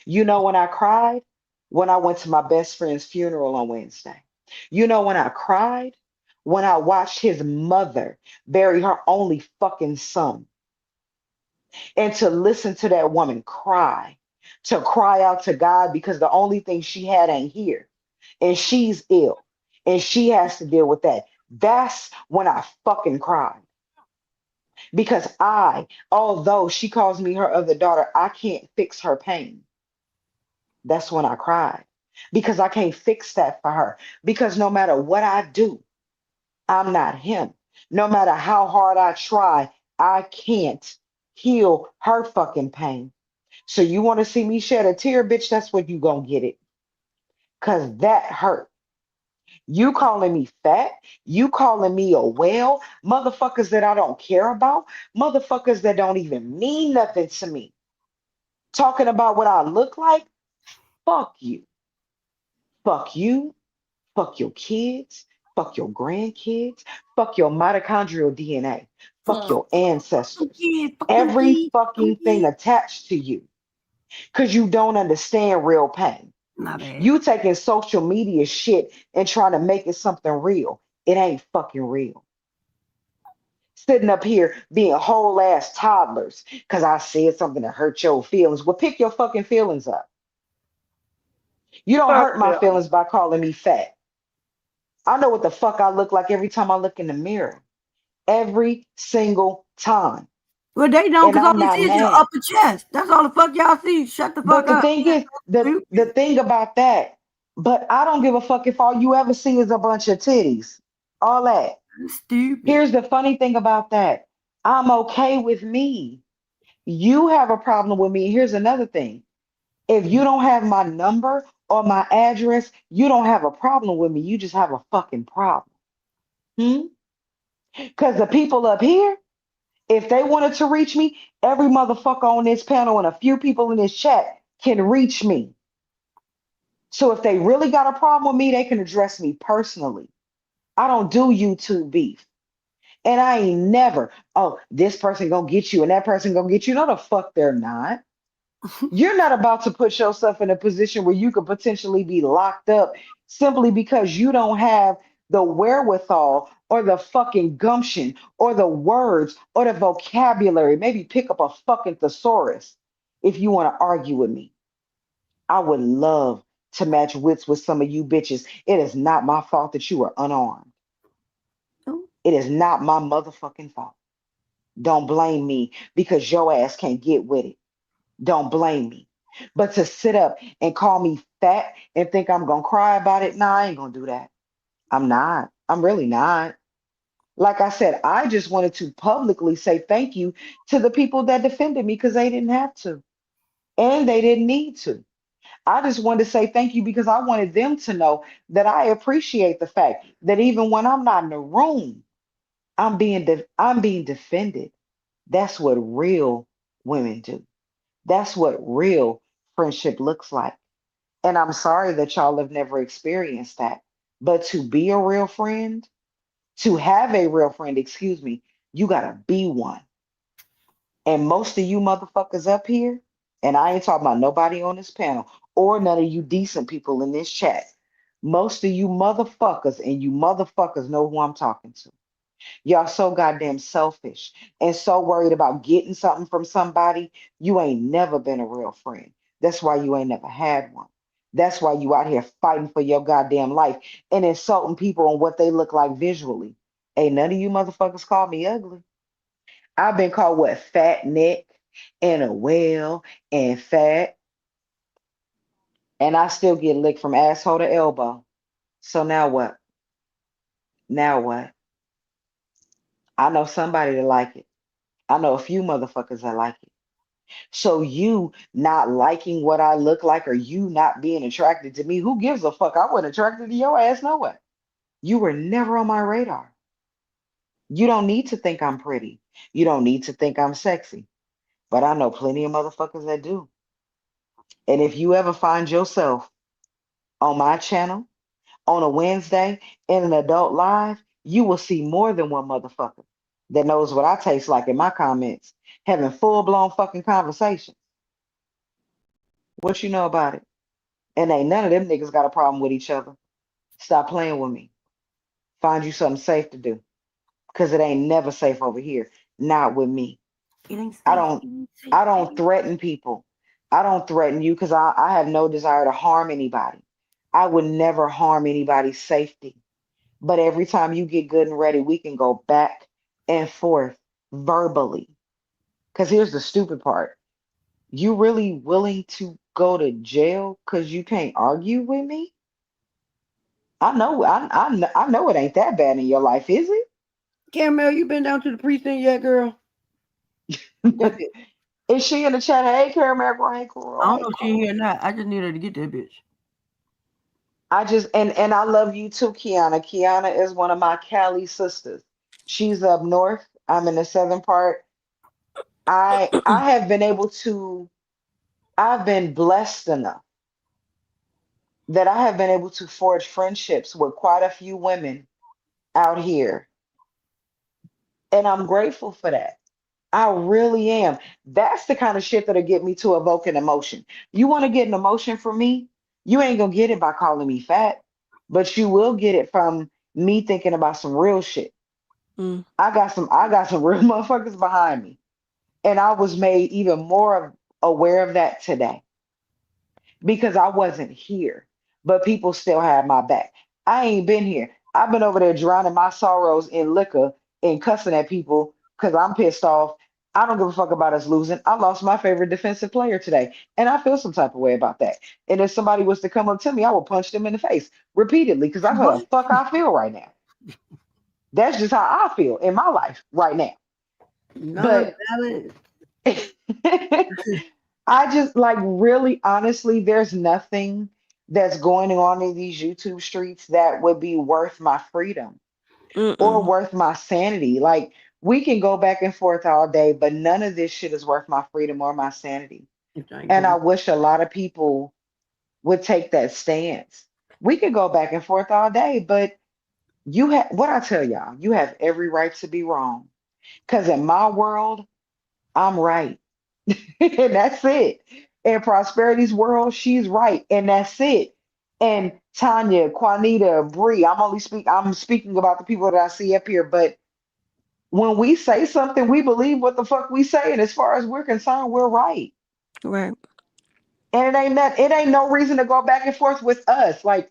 You know when I cried? When I went to my best friend's funeral on Wednesday. You know when I cried? When I watched his mother bury her only fucking son. And to listen to that woman cry, to cry out to God because the only thing she had ain't here and she's ill and she has to deal with that. That's when I fucking cried because although she calls me her other daughter, I can't fix her pain. That's when I cried because I can't fix that for her. Because no matter what I do, I'm not him. No matter how hard I try, I can't heal her fucking pain. So you want to see me shed a tear, bitch? That's what you gonna get it. Cause that hurt. You calling me fat? You calling me a whale? Motherfuckers that I don't care about? Motherfuckers that don't even mean nothing to me. Talking about what I look like? Fuck you. Fuck you. Fuck your kids. Fuck your grandkids. Fuck your mitochondrial DNA. Fuck Hmm. your ancestors. kids. Fuck them Every kids. Fuck them fucking thing kids. attached to you. Because you don't understand real pain. My bad. You taking social media shit and trying to make it something real. It ain't fucking real. Sitting up here being whole ass toddlers because I said something that hurt your feelings. Well, pick your fucking feelings up. You don't Fuck hurt my them. feelings by calling me fat. I know what the fuck I look like every time I look in the mirror. Every single time. Well, they don't, And because all I'm they not see is your mad. upper chest. That's all the fuck y'all see. Shut the But fuck the up. thing is, the Stupid. thing about that, but I don't give a fuck if all you ever see is a bunch of titties. All that. Stupid. Here's the funny thing about that. I'm okay with me. You have a problem with me. Here's another thing. If you don't have my number or my address, you don't have a problem with me. You just have a fucking problem. Hmm? Because the people up here, if they wanted to reach me, every motherfucker on this panel and a few people in this chat can reach me. So if they really got a problem with me, they can address me personally. I don't do YouTube beef. And I ain't never, oh, this person gonna get you and that person gonna get you. No, the fuck they're not. You're not about to put yourself in a position where you could potentially be locked up simply because you don't have the wherewithal or the fucking gumption or the words or the vocabulary. Maybe pick up a fucking thesaurus if you want to argue with me. I would love to match wits with some of you bitches. It is not my fault that you are unarmed. Oh. It is not my motherfucking fault. Don't blame me because your ass can't get with it. Don't blame me. But to sit up and call me fat and think I'm gonna cry about it, nah, I ain't gonna do that. I'm not. I'm really not. Like I said, I just wanted to publicly say thank you to the people that defended me because they didn't have to and they didn't need to. I just wanted to say thank you because I wanted them to know that I appreciate the fact that even when I'm not in the room, I'm being defended. That's what real women do. That's what real friendship looks like. And I'm sorry that y'all have never experienced that. But to be a real friend, to have a real friend, excuse me, you gotta be one. And most of you motherfuckers up here, and I ain't talking about nobody on this panel or none of you decent people in this chat. Most of you motherfuckers, and you motherfuckers know who I'm talking to. Y'all so goddamn selfish and so worried about getting something from somebody. You ain't never been a real friend. That's why you ain't never had one. That's why you out here fighting for your goddamn life and insulting people on what they look like visually. Ain't none of you motherfuckers call me ugly. I've been called what? Fat neck and a whale and fat. And I still get licked from asshole to elbow. So now what? Now what? I know somebody that like it. I know a few motherfuckers that like it. So you not liking what I look like or you not being attracted to me, who gives a fuck? I wasn't attracted to your ass no way. You were never on my radar. You don't need to think I'm pretty. You don't need to think I'm sexy. But I know plenty of motherfuckers that do. And if you ever find yourself on my channel on a Wednesday in an adult live, you will see more than one motherfucker that knows what I taste like in my comments, having full blown fucking conversations. What you know about it? And ain't none of them niggas got a problem with each other. Stop playing with me. Find you something safe to do. Cause it ain't never safe over here. Not with me. It ain't safe. I don't It ain't safe, I don't baby. threaten people. I don't threaten you because I have no desire to harm anybody. I would never harm anybody's safety. But every time you get good and ready, we can go back and forth verbally. Because here's the stupid part. You really willing to go to jail because you can't argue with me? I know it ain't that bad in your life, is Caramel, you been down to the precinct yet, girl? That it? bitch. Is she in the chat? Hey, Caramel, hey, I Coral, don't hey, know if she in Coral. here or not. I just need her to get that bitch. I just and I love you too, Kiana. Kiana is one of my Cali sisters. She's up north. I'm in the southern part. I have been able to. I've been blessed enough that I have been able to forge friendships with quite a few women out here, and I'm grateful for that. I really am. That's the kind of shit that'll get me to evoke an emotion. You want to get an emotion from me? You ain't gonna get it by calling me fat, but you will get it from me thinking about some real shit. Mm. I got some real motherfuckers behind me. And I was made even more aware of that today because I wasn't here, but people still had my back. I ain't been here. I've been over there drowning my sorrows in liquor and cussing at people because I'm pissed off. I don't give a fuck about us losing. I lost my favorite defensive player today, and I feel some type of way about that. And if somebody was to come up to me, I would punch them in the face repeatedly because that's how the What? fuck I feel right now. That's just how I feel in my life right now. But Non-valid. I just like really honestly, there's nothing that's going on in these YouTube streets that would be worth my freedom or Mm-mm. worth my sanity. Like we can go back and forth all day, but none of this shit is worth my freedom or my sanity. Thank And I you. wish a lot of people would take that stance. We could go back and forth all day, but you have what I tell y'all, you have every right to be wrong. Because in my world, I'm right. And that's it. In Prosperity's world, she's right. And that's it. And Tanya, Juanita, Bree. I'm speaking about the people that I see up here, but when we say something, we believe what the fuck we say, and as far as we're concerned, we're right. Right. And it ain't no reason to go back and forth with us. Like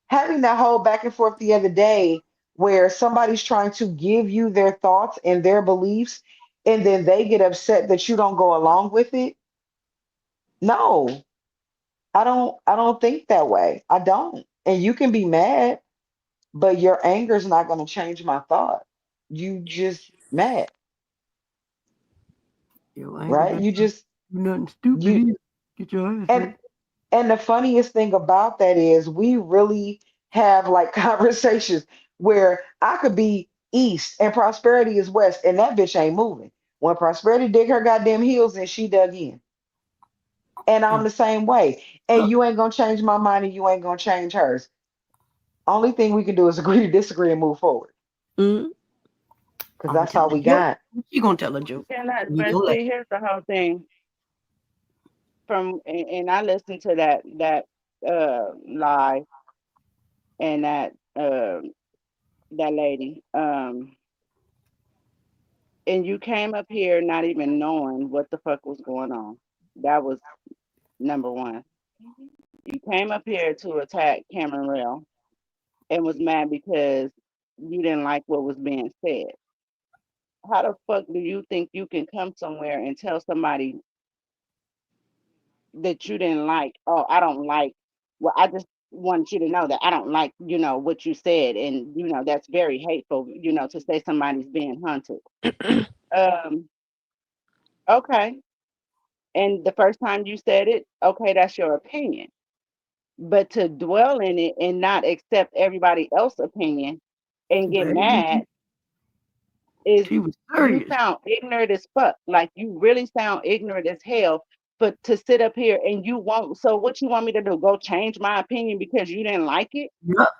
having that whole back and forth the other day where somebody's trying to give you their thoughts and their beliefs, and then they get upset that you don't go along with it. No, I don't think that way. I don't. And you can be mad, but your anger is not going to change my thought. You just mad, Your anger right? don't You just do nothing stupid you either. Get your ass and right. and the funniest thing about that is we really have like conversations where I could be east and Prosperity is west, and that bitch ain't moving. When Prosperity dig her goddamn heels in, she dug in. And I'm And the same way. And uh, you ain't gonna change my mind and you ain't gonna change hers. Only thing we can do is agree to disagree and move forward. Mm. Because I'm gonna that's tell all a we joke. got. She gonna tell a joke. You But gonna laugh. see, here's the whole thing. And I listened to that live and that lady. And you came up here not even knowing what the fuck was going on. That was number one. You came up here to attack Cameron Rail and was mad because you didn't like what was being said. How the fuck do you think you can come somewhere and tell somebody that you didn't like? Oh, I don't like. Well, I just want you to know that I don't like, what you said, and that's very hateful, to say somebody's being hunted. Um, okay. And the first time you said it, okay, that's your opinion. But to dwell in it and not accept everybody else's opinion and get Baby, mad is she was you serious. sound ignorant as fuck. Like you really sound ignorant as hell. But to sit up here and you won't. So what you want me to do? Go change my opinion because you didn't like it, Yup.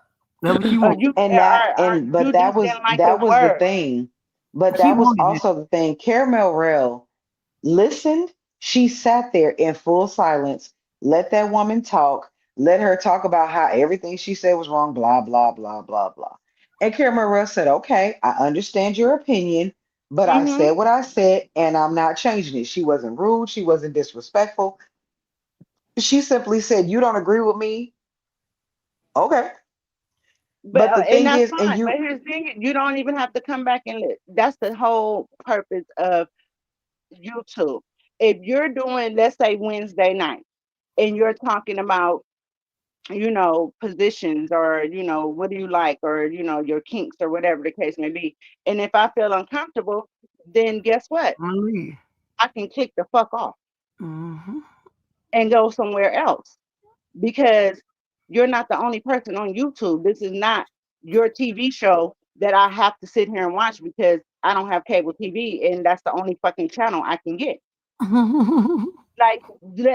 That's what she or want. you And or, that or and but you that just was didn't like the that was the word. thing. But She that was wanted it. also the thing. Caramel Rail listened. She sat there in full silence, let that woman talk, let her talk about how everything she said was wrong, blah, blah, blah, blah, blah. And Caramel Rail said, okay, I understand your opinion, but I Mm-hmm. said what I said and I'm not changing it. She wasn't rude, she wasn't disrespectful. She simply said, you don't agree with me? Okay. But But the and thing that's is, and fine. But you here's the thing: you don't even have to come back and that's the whole purpose of YouTube. If you're doing, let's say, Wednesday night, and you're talking about, positions, or what do you like, or your kinks, or whatever the case may be, and if I feel uncomfortable, then guess what? Marie. I can click the fuck off Mm-hmm. and go somewhere else, because you're not the only person on YouTube. This is not your TV show that I have to sit here and watch because I don't have cable TV and that's the only fucking channel I can get. Like,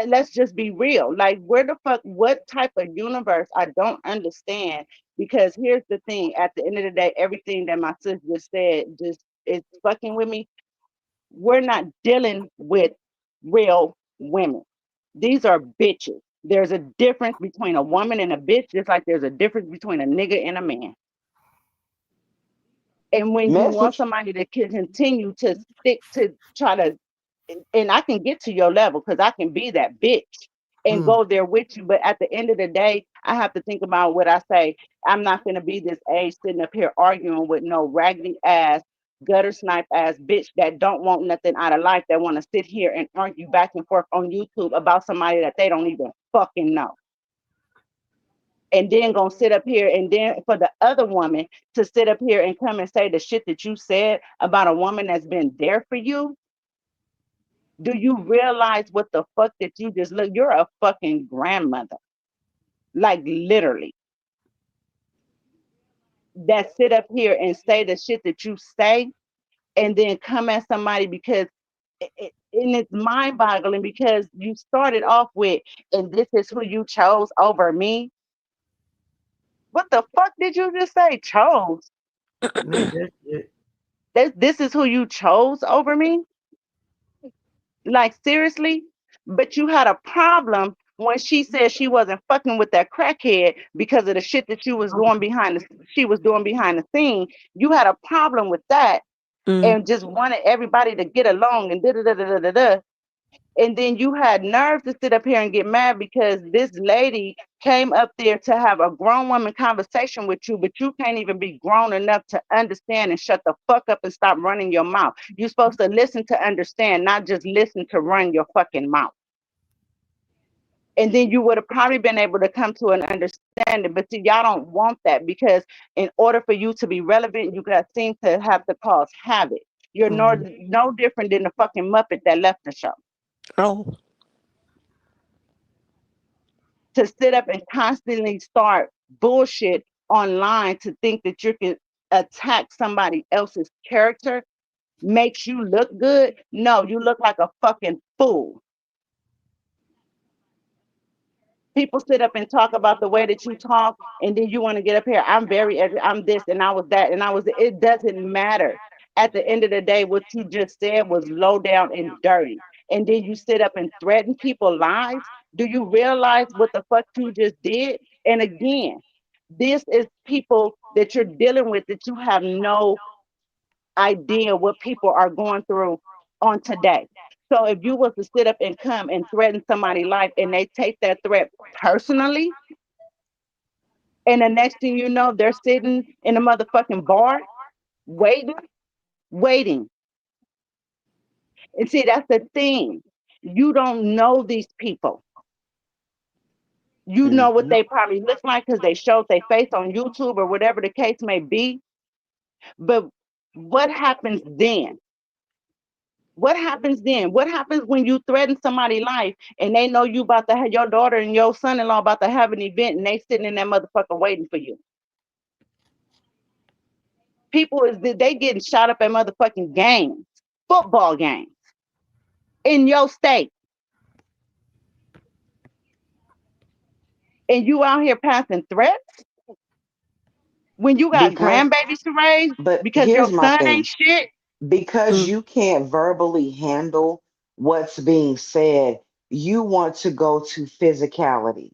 let's just be real. Like, where the fuck, what type of universe? I don't understand. Because here's the thing: at the end of the day, everything that my sister just said just is fucking with me. We're not dealing with real women. These are bitches. There's a difference between a woman and a bitch, just like there's a difference between a nigga and a man. And when you want message. somebody to continue to stick to try to, and I can get to your level because I can be that bitch and Mm. go there with you. But at the end of the day, I have to think about what I say. I'm not going to be this age sitting up here arguing with no raggedy ass, gutter snipe ass bitch that don't want nothing out of life, that want to sit here and argue back and forth on YouTube about somebody that they don't even fucking know. And then gonna sit up here, and then for the other woman to sit up here and come and say the shit that you said about a woman that's been there for you. Do you realize what the fuck that you just look? You're a fucking grandmother, like literally, that sit up here and say the shit that you say, and then come at somebody because and it's mind boggling because you started off with, and this is who you chose over me. What the fuck did you just say? Chose? Man, that's it. This is who you chose over me? Like seriously? But you had a problem when she said she wasn't fucking with that crackhead because of the shit that she was doing behind the scene. You had a problem with that Mm. and just wanted everybody to get along and da da da da da da. And then you had nerve to sit up here and get mad because this lady came up there to have a grown woman conversation with you, but you can't even be grown enough to understand and shut the fuck up and stop running your mouth. You're supposed to listen to understand, not just listen to run your fucking mouth. And then you would have probably been able to come to an understanding. But see, y'all don't want that because in order for you to be relevant, you got seem to have to cause havoc. You're no different than the fucking Muppet that left the show. Oh. To sit up and constantly start bullshit online to think that you can attack somebody else's character makes you look good. No, you look like a fucking fool. People sit up and talk about the way that you talk, and then you want to get up here. I'm this, and I was that, and I was. It doesn't matter. At the end of the day, what you just said was low down and dirty. And then you sit up and threaten people's lives. Do you realize what the fuck you just did? And again, this is people that you're dealing with that you have no idea what people are going through on today. So if you was to sit up and come and threaten somebody's life and they take that threat personally, and the next thing you know, they're sitting in a motherfucking bar waiting, waiting. And see, that's the thing. You don't know these people. You know what Mhm. they probably look like because they showed their face on YouTube or whatever the case may be. But what happens then? What happens then? What happens when you threaten somebody's life and they know you about to have your daughter and your son-in-law about to have an event and they sitting in that motherfucker waiting for you? People is they getting shot up at motherfucking games, football games in your state, and you out here passing threats when you got Because, grandbabies to raise but because your here's my son ain't thing. shit. Because Mm. you can't verbally handle what's being said, you want to go to physicality.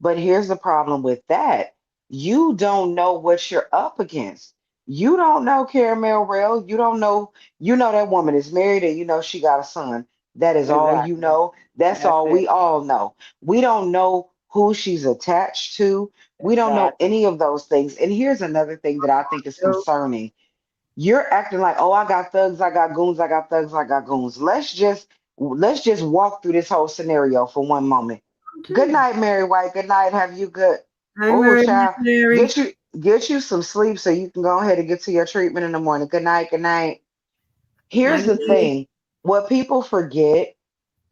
But here's the problem with that. You don't know what you're up against. You don't know Caramel Rail. You don't know, you know that woman is married and you know she got a son. That is all you Exactly. know. That's That's all it. we all know. We don't know who she's attached to. We don't know Exactly. any of those things. And here's another thing that I think is concerning. You're acting like, oh, I got thugs, I got goons, I got thugs, I got goons. Let's just walk through this whole scenario for one moment. Good Okay. night, Mary White. Good night. Have you good? I'm Oh, very child, Mary. get you some sleep so you can go ahead and get to your treatment in the morning. Good night. Good night. Here's Night, the night. thing. What people forget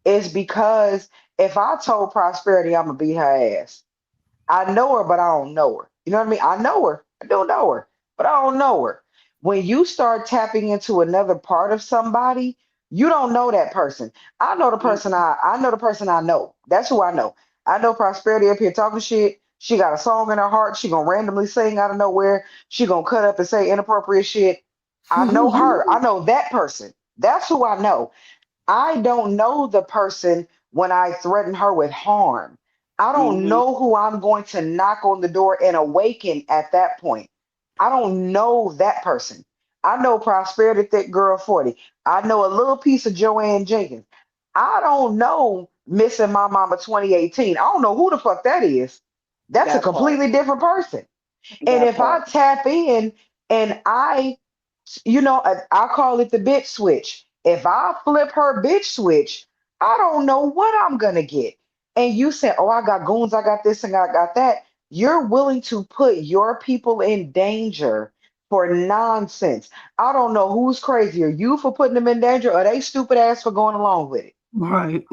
is because if I told Prosperity I'm gonna beat her ass, I know her, but I don't know her. You know what I mean? I know her. I do know her, but I don't know her. When you start tapping into another part of somebody, you don't know that person. I know the Mm, person I know the person I know. That's who I know. I know Prosperity up here talking shit. She got a song in her heart. She gonna randomly sing out of nowhere. She gonna cut up and say inappropriate shit. I know her. I know that person. That's who I know. I don't know the person when I threaten her with harm. I don't mm-hmm. know who I'm going to knock on the door and awaken at that point. I don't know that person. I know Prosperity Thick Girl 40. I know a little piece of JoAnn-Jenkins. I don't know Missing My Mama 2018. I don't know who the fuck that is. That's a That part. completely different person. And That if I part. tap in and I call it the bitch switch. If I flip her bitch switch, I don't know what I'm gonna get. And you said, oh, I got goons, I got this and I got that. You're willing to put your people in danger for nonsense. I don't know who's crazier, you for putting them in danger or they stupid ass for going along with it. Right.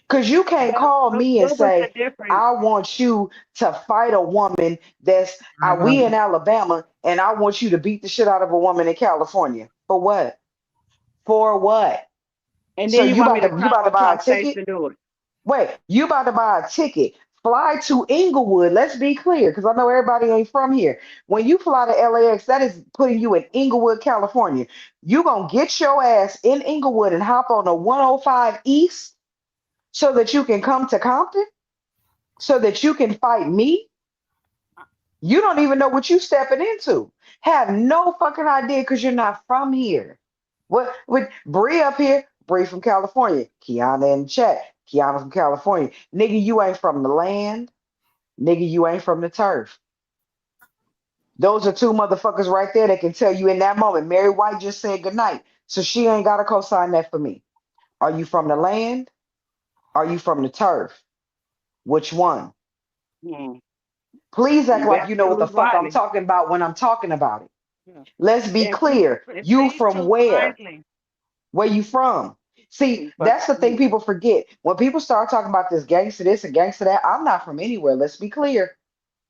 Because you can't But call me and what was the say, difference? I want you to fight a woman we in Alabama, and I want you to beat the shit out of a woman in California. For what? For what? And So then you you want me about to to you come about to buy a across face ticket? to do it. Wait, you about to buy a ticket. Fly to Inglewood. Let's be clear, because I know everybody ain't from here. When you fly to LAX, that is putting you in Inglewood, California. You gonna get your ass in Inglewood and hop on the 105 East so that you can come to Compton, so that you can fight me. You don't even know what you stepping into. Have no fucking idea because you're not from here. What with Bree up here? Bree from California. Kiana in the chat. Kiana from California. Nigga, you ain't from the land. Nigga, you ain't from the turf. Those are two motherfuckers right there that can tell you in that moment. Mary White just said goodnight. So she ain't got to co-sign that for me. Are you from the land? Are you from the turf? Which one? Hmm. Please act You like better you know what the choose fuck I'm wisely. talking about when I'm talking about it. Yeah. Let's be And please, clear. You please from choose where? wisely. Where you from? See, You that's the thing fucking people forget. When people start talking about this gangster this and gangster that, I'm not from anywhere. Let's be clear.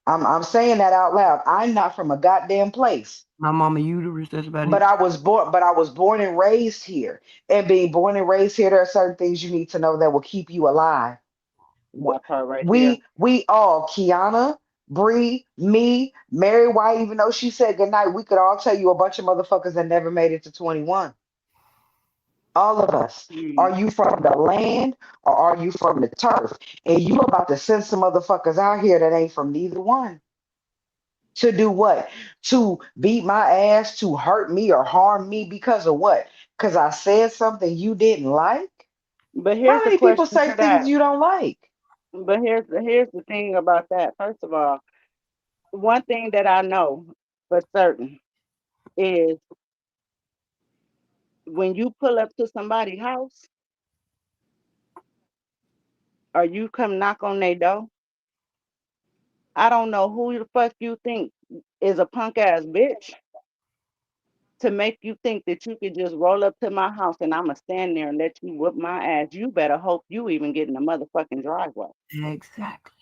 I'm saying that out loud. I'm not from a goddamn place. My mama uterus, that's about But it. I was born and raised here. And being born and raised here, there are certain things you need to know that will keep you alive. that part right there. We all, Kiana, Bree, me, Mary White, even though she said goodnight, we could all tell you a bunch of motherfuckers that never made it to 21. All of us. Are Mm. you from the land or are you from the turf? And you about to send some motherfuckers out here that ain't from neither one. To do what? To beat my ass, to hurt me or harm me because of what? Because I said something you didn't like? But How here's the many people question say to things that. you don't like? But here's the thing about that. First of all, one thing that I know for certain is when you pull up to somebody's house or you come knock on their door, I don't know who the fuck you think is a punk ass bitch to make you think that you could just roll up to my house and I'ma stand there and let you whoop my ass. You better hope you even get in the motherfucking driveway Exactly.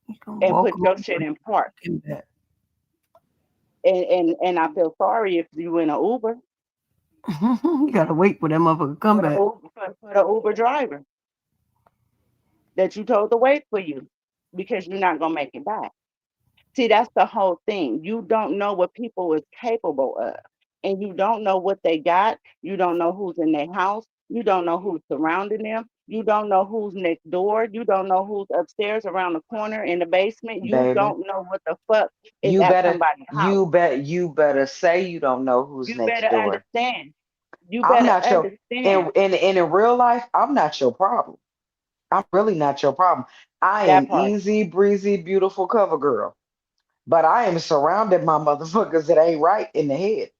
You gonna and walk put them your over shit in park. and back. And I feel sorry if you in an Uber You gotta wait for that motherfucker to come for the back. Uber driver that you told to wait for you because you're not gonna make it back. See, that's the whole thing. You don't know what people is capable of. And you don't know what they got. You don't know who's in their house. You don't know who's surrounding them. You don't know who's next door. You don't know who's upstairs around the corner in the basement. You Baby, don't know what the fuck is you at better somebody's house. you better say you don't know who's You better next door. understand. You I'm better not your understand in real life, I'm not your problem. I'm really not your problem. I that am part. easy breezy, beautiful cover girl. But I am surrounded by motherfuckers that ain't right in the head.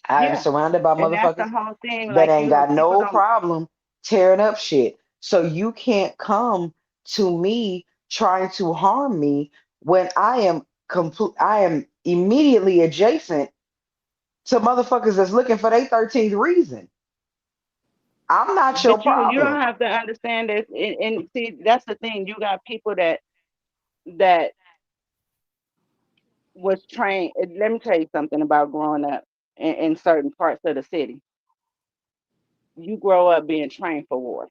I am Yeah. surrounded by And that's the motherfuckers whole thing. that Like, ain't you know, got people no don't, problem tearing up shit. So you can't come to me trying to harm me when I am immediately adjacent to motherfuckers that's looking for their 13th reason. I'm not your but you don't problem. have to understand this. And see, that's the thing. You got people that was trained. Let me tell you something about growing up in certain parts of the city. You grow up being trained for war.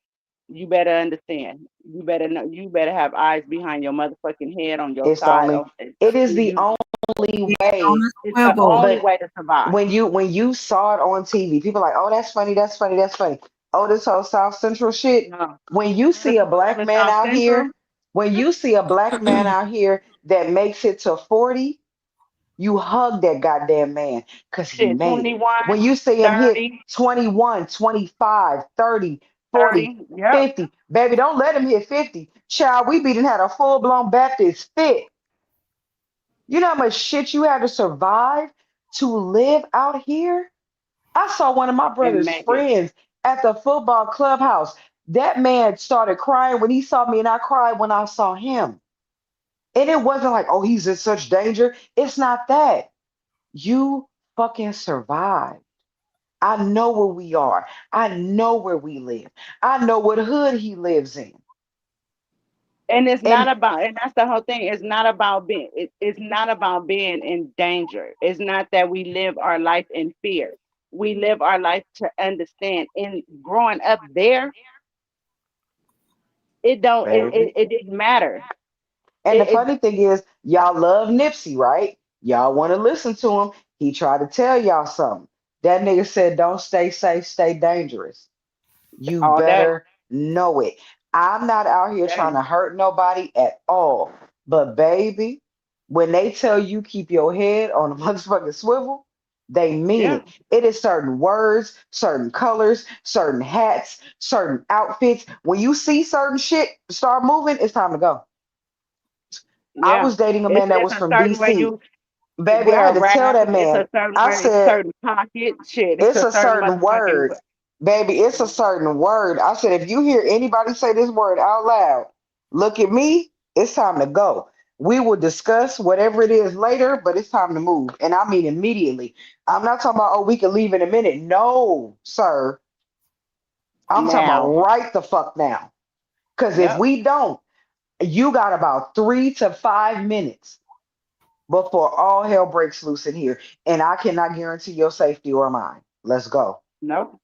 You better understand. You better know. You better have eyes behind your motherfucking head on your It's the side. only it is the You, only Yeah, on way. the it's the swivel. only But way to survive. when you saw it on TV, people are like, oh, that's funny, that's funny, that's funny. Oh, this whole South Central shit. No, When you see first a of all, black in man South out Central, here, when you see a black man out here that makes it to 40, you hug that goddamn man because he shit, made it. 21, When you see him hit 30, 21, 25, 30, 40, 30. Yep. 50, baby, don't let him hit 50. Child, we beating had a full-blown Baptist fit. You know how much shit you had to survive to live out here? I saw one of my And brother's make it. friends at the football clubhouse. That man started crying when he saw me, and I cried when I saw him. And it wasn't like, oh, he's in such danger. It's not that. You fucking survived. I know where we are. I know where we live. I know what hood he lives in. And it's not And about, and that's the whole thing. It's not about being in danger. It's not that we live our life in fear. We live our life to understand. In growing up there, it don't, baby. it didn't matter. And the It funny thing is, y'all love Nipsey, right? Y'all want to listen to him. He tried to tell y'all something. That nigga said, don't stay safe, stay dangerous. You all day. better know it. I'm not out here trying Damn. to hurt nobody at all. But baby, when they tell you keep your head on a motherfucking swivel, they mean Yeah. it. It is certain words, certain colors, certain hats, certain outfits. When you see certain shit start moving, it's time to go. I Yeah. was dating a It's man that it's was a from certain way DC. you Baby, I wear had to tell around. that It's man, a certain I way, said, certain pocket shit. It's it's a a certain certain motherfucking word. Baby, it's a certain word. I said, if you hear anybody say this word out loud, look at me, it's time to go. We will discuss whatever it is later, but it's time to move. And I mean immediately. I'm not talking about, oh, we can leave in a minute. No, sir. I'm talking about now. right the fuck now. Because if Yep. we don't, you got about 3 to 5 minutes before all hell breaks loose in here. And I cannot guarantee your safety or mine. Let's go. Nope.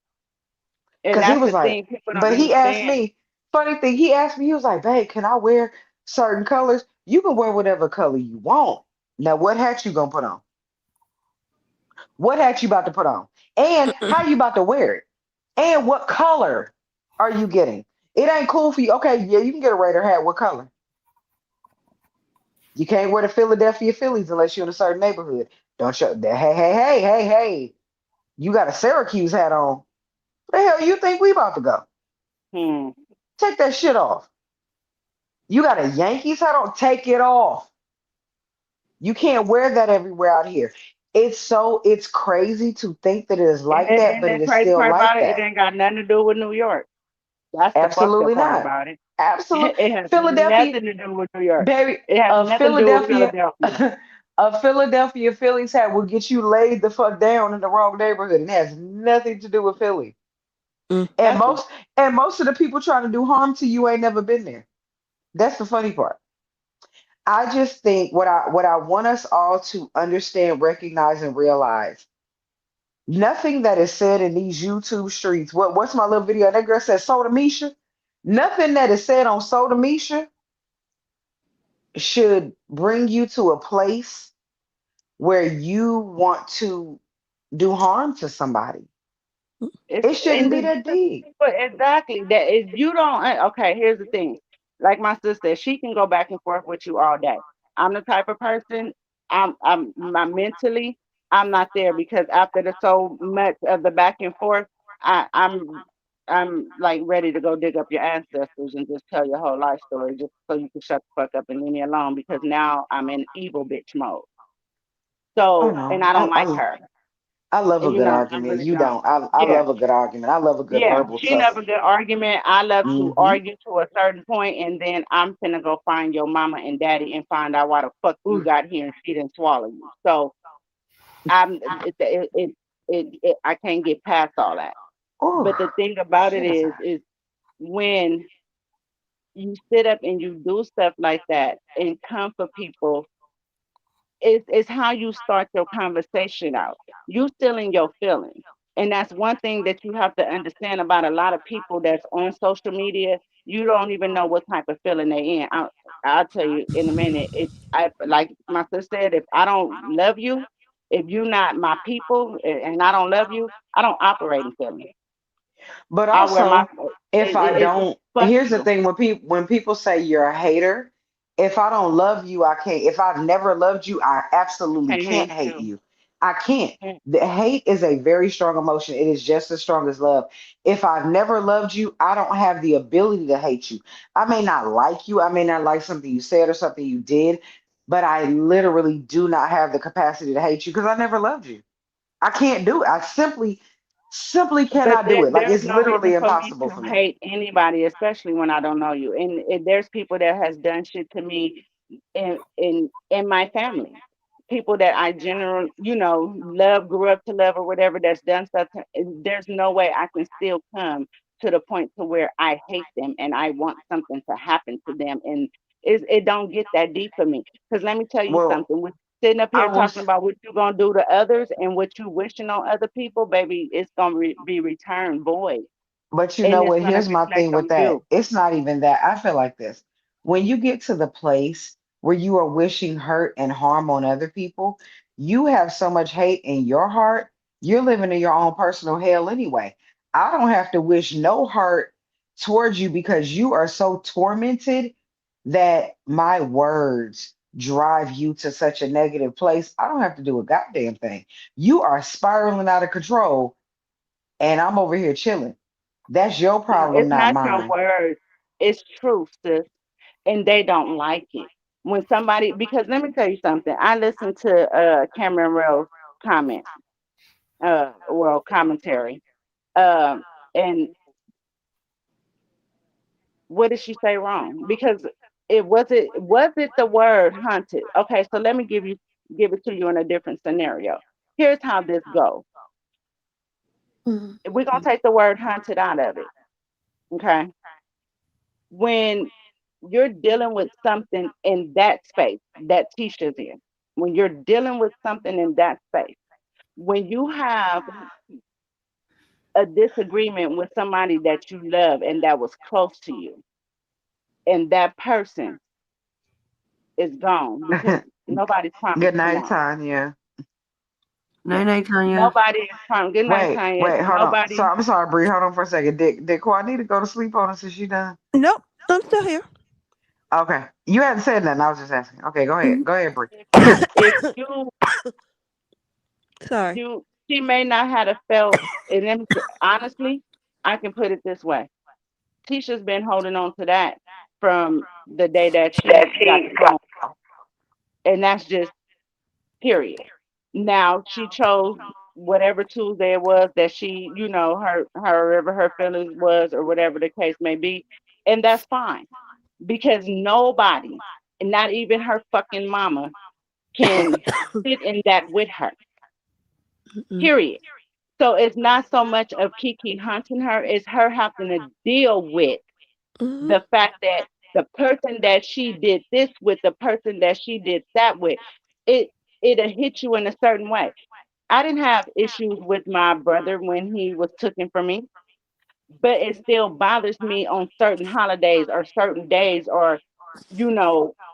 And Because he that's was the like, thing people don't but he asked understand. me, funny thing, he asked me, he was like, babe, can I wear certain colors? You can wear whatever color you want. Now, what hat you gonna put on? What hat you about to put on? And how you about to wear it? And what color are you getting? It ain't cool for you. Okay, yeah, you can get a Raider hat. What color? You can't wear the Philadelphia Phillies unless you're in a certain neighborhood. Don't show that. Hey, hey, hey, hey, hey. You got a Syracuse hat on. Where the hell you think we about to go? Hmm. Take that shit off. You got a Yankees hat on? Take it off. You can't wear that everywhere out here. It's crazy to think that it is like that, And but it the is crazy still part like about it, it that. ain't got nothing to do with New York. That's the fucked up Absolutely part not. about it. Absolutely. It has Philadelphia, nothing to do with New York. baby, It has a nothing to do with Philadelphia, Philadelphia. a Philadelphia Phillies hat will get you laid the fuck down in the wrong neighborhood. It has nothing to do with Philly. Mm. And Nothing. most of the people trying to do harm to you ain't never been there. That's the funny part. I just think what I want us all to understand, recognize, and realize. Nothing that is said in these YouTube streets. What's my little video? That girl said Soda Misha. Nothing that is said on Soda Misha should bring you to a place where you want to do harm to somebody. It's It shouldn't and be that deep. but exactly that is you don't okay, here's the thing. Like my sister, she can go back and forth with you all day. I'm the type of person I'm mentally I'm not there because after the so much of the back and forth, I'm like ready to go dig up your ancestors and just tell your whole life story just so you can shut the fuck up and leave me alone because now I'm in evil bitch mode. Oh So and no. I don't like her. I love a And you good know, I argument. really You don't. don't. I Yeah. love a good argument. I love a good Yeah, verbal she love tussle. a good argument. I love to Mm-hmm. argue to a certain point, and then I'm finna go find your mama and daddy and find out why the fuck you Ooh, got here and she didn't swallow you. So I can't get past all that. ooh. But the thing about it Shit is is when you sit up and you do stuff like that and come for people it's how you start your conversation out. You still in your feelings. And that's one thing that you have to understand about a lot of people that's on social media. You don't even know what type of feeling they in. I'll tell you in a minute. I like my sister said, if I don't love you, if you're not my people and I don't love you, I don't operate in feelings. But I wear my also, if I it's don't, fuck here's the you. thing: when people say you're a hater, if I don't love you, I can't. If I've never loved you, I absolutely Can't can't hate hate you. you. I can't. The hate is a very strong emotion. It is just as strong as love. If I've never loved you, I don't have the ability to hate you. I may not like you. I may not like something you said or something you did, but I literally do not have the capacity to hate you because I never loved you. I can't do it. I simply But cannot do it. Like there's it's no reason literally for me impossible to for me. hate anybody, especially when I don't know you. And there's people that has done shit to me in my family. People that I generally, love, grew up to love or whatever that's done stuff. And there's no way I can still come to the point to where I hate them and I want something to happen to them. And it don't get that deep for me. Because let me tell you Well, something. With sitting up I here was, talking about what you're gonna do to others and what you wishing on other people, baby, it's gonna be returned void, but you and know it's what? gonna Here's my reflect thing with on that. you. It's not even that. I feel like this. When you get to the place where you are wishing hurt and harm on other people, you have so much hate in your heart, you're living in your own personal hell anyway. I don't have to wish no hurt towards you because you are so tormented that my words drive you to such a negative place. I don't have to do a goddamn thing. You are spiraling out of control and I'm over here chilling. That's your No, problem, it's not not your mine. words. It's truth, sis. And they don't like it. When somebody, because let me tell you something. I listened to Cameron Rose comment, well, commentary. Um, and what did she say wrong? Because it the word hunted. Okay, so let me give it to you in a different scenario. Here's how this goes. Mhm. We're gonna take the word hunted out of it. Okay. When you're dealing with something in that space that Tisha's in, when you're dealing with something in that space, when you have a disagreement with somebody that you love and that was close to you, and that person is gone because nobody's promised Good night, tomorrow. Tanya. Night night, Tanya. Nobody is promised. Good night, Tanya. Wait, hold on. So Nobody. I'm sorry, Bree. Hold on for a second. Did Kwan need to go to sleep on us? Is she done? Nope, I'm still here. Okay. You hadn't said nothing. I was just asking. Okay, go ahead. Mhm. Go ahead, Bree. If you Sorry. she may not have felt, and then honestly, I can put it this way. Tisha's been holding on to that from the day that she got the phone, and that's just period. Now she chose whatever Tuesday it was that she, whatever her feelings was or whatever the case may be, and that's fine because nobody, and not even her fucking mama, can sit in that with her. Mm-mm. Period. So it's not so much of Kiki hunting her; it's her having to deal with Mhm. the fact that the person that she did this with, the person that she did that with, it it'll hit you in a certain way. I didn't have issues with my brother when he was taken from me, but it still bothers me on certain holidays or certain days or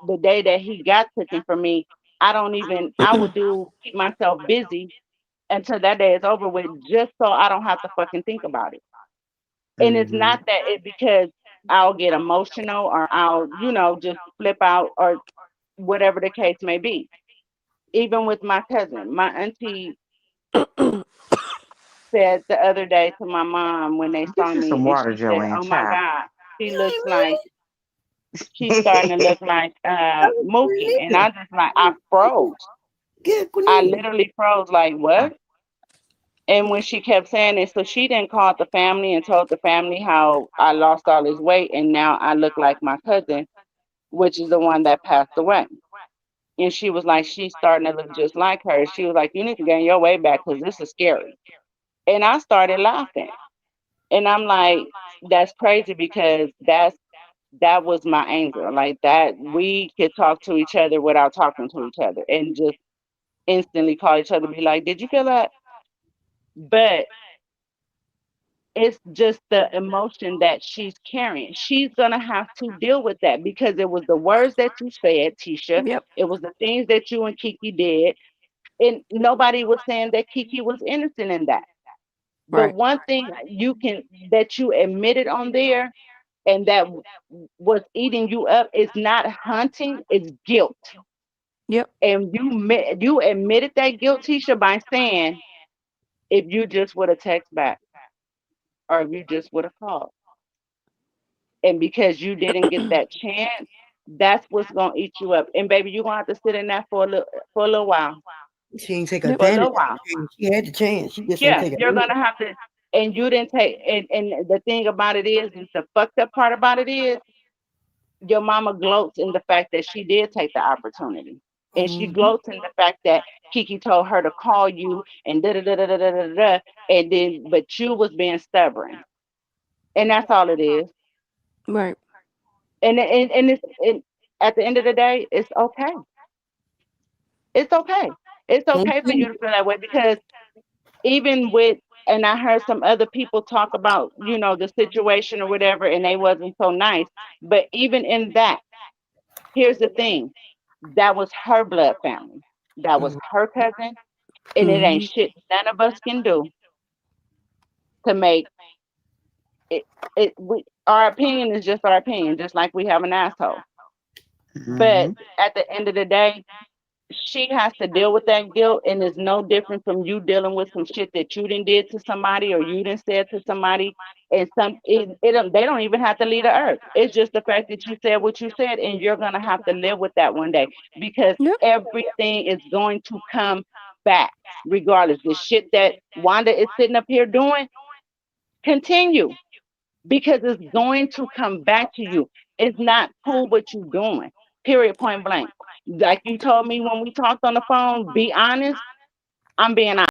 the day that he got taken from me. I would do keep myself busy until that day is over with just so I don't have to fucking think about it. And it's Mm-hmm. not that it because I'll get emotional or I'll, just flip out or whatever the case may be. Even with my cousin, my auntie said the other day to my mom when they Get saw you me, some and water, she said, Joanne. "Oh my Child. God, she You looks ain't like ready? she's starting to look like I was Mookie," and I sleeping. just like I froze. Get I Quinine. literally froze like what? And when she kept saying it, so she didn't call the family and told the family how I lost all this weight and now I look like my cousin, which is the one that passed away. And she was like, she's starting to look just like her. She was like, you need to gain your weight back because this is scary. And I started laughing. And I'm like, that's crazy because that was my anger. Like that we could talk to each other without talking to each other and just instantly call each other, be like, did you feel that? But it's just the emotion that she's carrying. She's gonna have to deal with that because it was the words that you said, Tisha. Yep. It was the things that you and Kiki did. And nobody was saying that Kiki was innocent in that. The Right. one thing that you admitted on there and that was eating you up is not hunting, it's guilt. Yep. And you admitted that guilt, Tisha, by saying if you just would have text back or if you just would have called. And because you didn't get that chance, that's what's gonna eat you up. And baby, you're gonna have to sit in that for a little while. She ain't take Yep. For a advantage little of while. the chance. She had the chance. She just ain't Yeah, take you're advantage. gonna have to, and you didn't take. And the thing about it is the fucked up part about it is your mama gloats in the fact that she did take the opportunity, and she Mm-hmm. gloats in the fact that Kiki told her to call you and da da da da da da da, da, and then but you was being stubborn, and that's all it is. Right. And at the end of the day, it's okay. It's okay. It's Can't okay for you change to feel that way because even with and I heard some other people talk about, the situation or whatever, and they wasn't so nice. But even in that, here's the thing. That was her blood family. That was it. her cousin. And it ain't Mm-hmm. shit none of us can do to make it, our opinion is just our opinion, just like we have an asshole. But Hmm. at the end of the day, she has to deal with that guilt, and it's no different from you dealing with some shit that you done did to somebody or you done said to somebody. And they don't even have to leave the earth. It's just the fact that you said what you said, and you're gonna have to live with that one day, because Yep. everything is going to come back regardless. The shit that Wanda is sitting up here doing, continue, because it's going to come back to you. It's not cool what you're doing. Period, point blank. Like you told me when we talked on the phone, be honest. I'm being honest.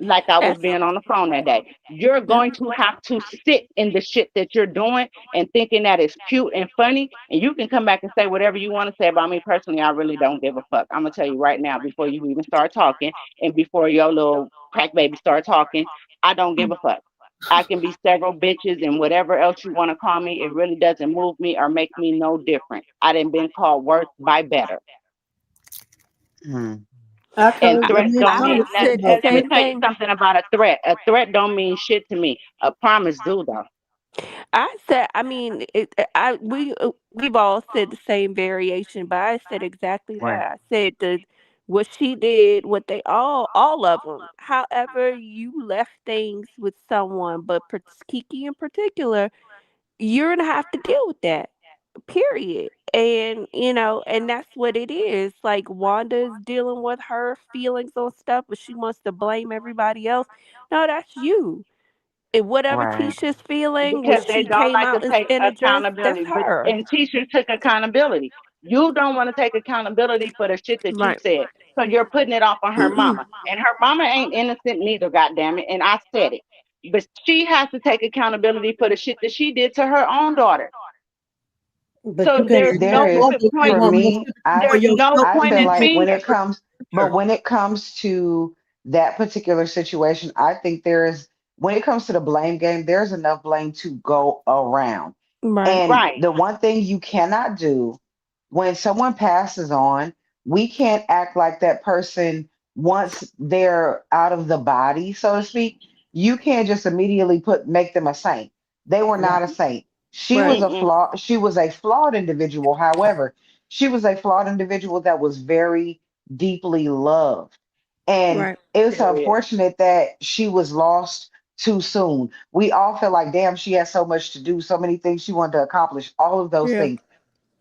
Like I was That's being on the phone that day. You're yep. going to have to sit in the shit that you're doing and thinking that it's cute and funny. And you can come back and say whatever you want to say about me personally. I really don't give a fuck. I'm gonna tell you right now before you even start talking and before your little crack baby start talking. I don't give a fuck. I can be several bitches and whatever else you want to call me. It really doesn't move me or make me no different. I didn't been called worse by better. Hmm. I And told threats me and don't I Tony mean would nothing. talked say the about Let me that. same tell you thing. something about a threat. A threat don't mean shit to me. A promise do though. I said, I mean, we've all said the same variation, but I said exactly Right. that. I said what she did, what they all of them. However, you left things with someone, but Kiki in particular, you're gonna have to deal with that. Period. And and that's what it is. Like Wanda's dealing with her feelings on stuff, but she wants to blame everybody else. No, that's you. And whatever Right. Tisha's feeling when Because they she don't came like to out take and addressed, that's accountability. But her. and teachers took accountability. You don't want to take accountability for the shit that you Right. said. So you're putting it off on her mama. And her mama ain't innocent neither, goddamn it. And I said it. But she has to take accountability for the shit that she did to her own daughter. But So you can't there's There no expect is, others to point. for want more me, sympathy I for There's no yourself I when point feel you in do like finger. when that it for comes, but her. when it comes to that particular situation, I think there is, when it comes to the blame game, there's enough blame to go around. Right. And Right. the one thing you cannot do when someone passes on, we can't act like that person once they're out of the body, so to speak. You can't just immediately make them a saint. They were not a saint. Right. Mm-mm. She was a flawed individual. However, she was a flawed individual that was very deeply loved. And Right. it's Period. unfortunate that she was lost too soon. We all feel like, damn, she has so much to do, so many things she wanted to accomplish, all of those Yeah. things.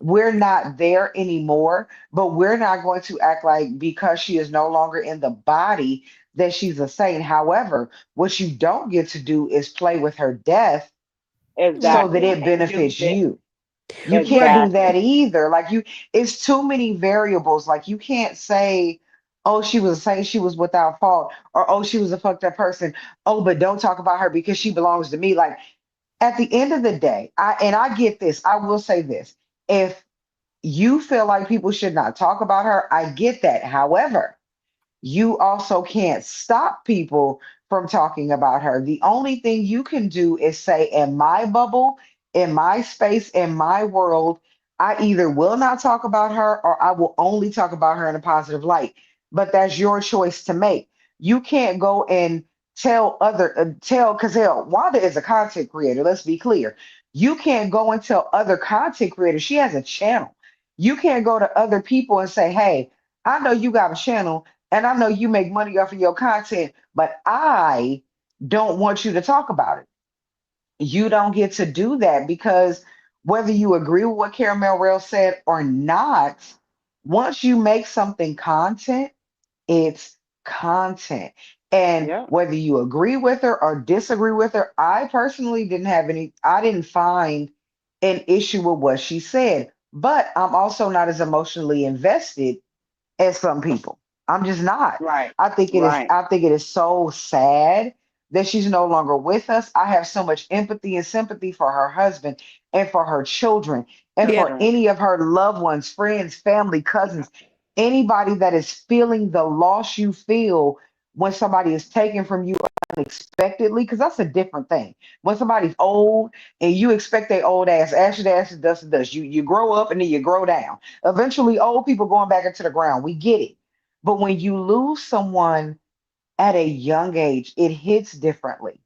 We're not there anymore, but we're not going to act like because she is no longer in the body that she's a saint. However, what you don't get to do is play with her death so Right. that Exactly. it And use benefits it. you. You can't Right. do that Exactly. either. Like it's too many variables. Like you can't say, oh, she was a saint, she was without fault, or oh, she was a fucked up person. Oh, but don't talk about her because she belongs to me. Like at the end of the day, I get this. I will say this. If you feel like people should not talk about her, I get that. However, you also can't stop people from talking about her. The only thing you can do is say, in my bubble, in my space, in my world, I either will not talk about her or I will only talk about her in a positive light. But that's your choice to make. You can't go and tell, because hell, Wanda is a content creator. Let's be clear. You can't go and tell other content creators. She has a channel. You can't go to other people and say, hey, I know you got a channel and I know you make money off of your content, but I don't want you to talk about it. You don't get to do that because whether you agree with what Caramel Rail said or not, once you make something content, it's content. And Yeah. whether you agree with her or disagree with her, I personally I didn't find an issue with what she said, but I'm also not as emotionally invested as some people. I'm just not. Right. Right. I think it is so sad that she's no longer with us. I have so much empathy and sympathy for her husband and for her children and Yeah. for Children. any of her loved ones, friends, family, cousins, anybody that is feeling the loss you feel when somebody is taken from you unexpectedly, because that's a different thing. When somebody's old and you expect their old ass, ashes to ashes, dust to dust, you grow up and then you grow down. Eventually, old people going back into the ground. We get it. But when you lose someone at a young age, it hits differently.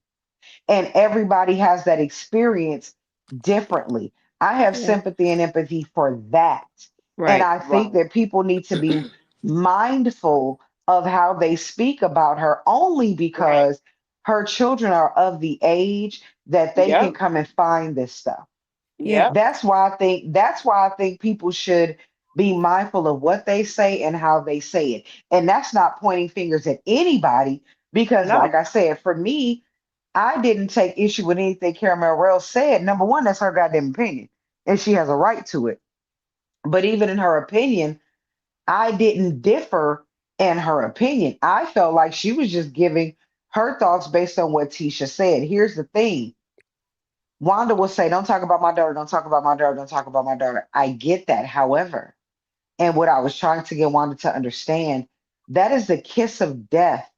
And everybody has that experience differently. I have Yeah. sympathy and empathy for that. And Right. I think Right. that people need to be mindful of how they speak about her only Right. because her children are of the age that they can Yep. come and find this stuff. Yeah. Yep. That's why I think people should be mindful of what they say and how they say it. And that's not pointing fingers at anybody because like No. I said, for me, I didn't take issue with anything Caramel Wells said. Number one, that's her goddamn opinion. And she has a right to it. But even in her opinion, I didn't differ in her opinion. I felt like she was just giving her thoughts based on what Tisha said. Here's the thing. Wanda will say, don't talk about my daughter, don't talk about my daughter, don't talk about my daughter. I get that. However, and what I was trying to get Wanda to understand, that is the kiss of death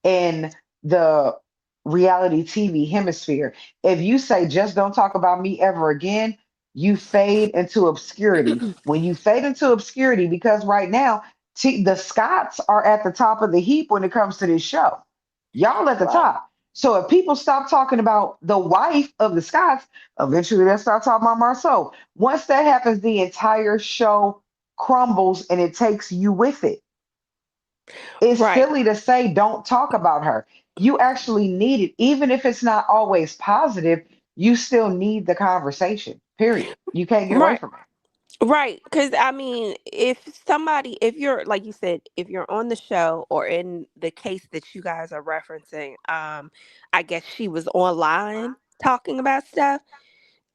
in the reality TV hemisphere. If you say just don't talk about me ever again, you fade into obscurity. When you fade into obscurity, because right now the Scots are at the top of the heap when it comes to this show. Y'all at the Right. top. So if people stop talking about the wife of the Scots, eventually they'll start talking about Marceau. Once that happens, the entire show crumbles and it takes you with it. It's Right. silly to say don't talk about her. You actually need it, even if it's not always positive. You still need the conversation. Period. You can't get away Right. from it. Right. Because, I mean, if you're, like you said, if you're on the show or in the case that you guys are referencing, I guess she was online talking about stuff.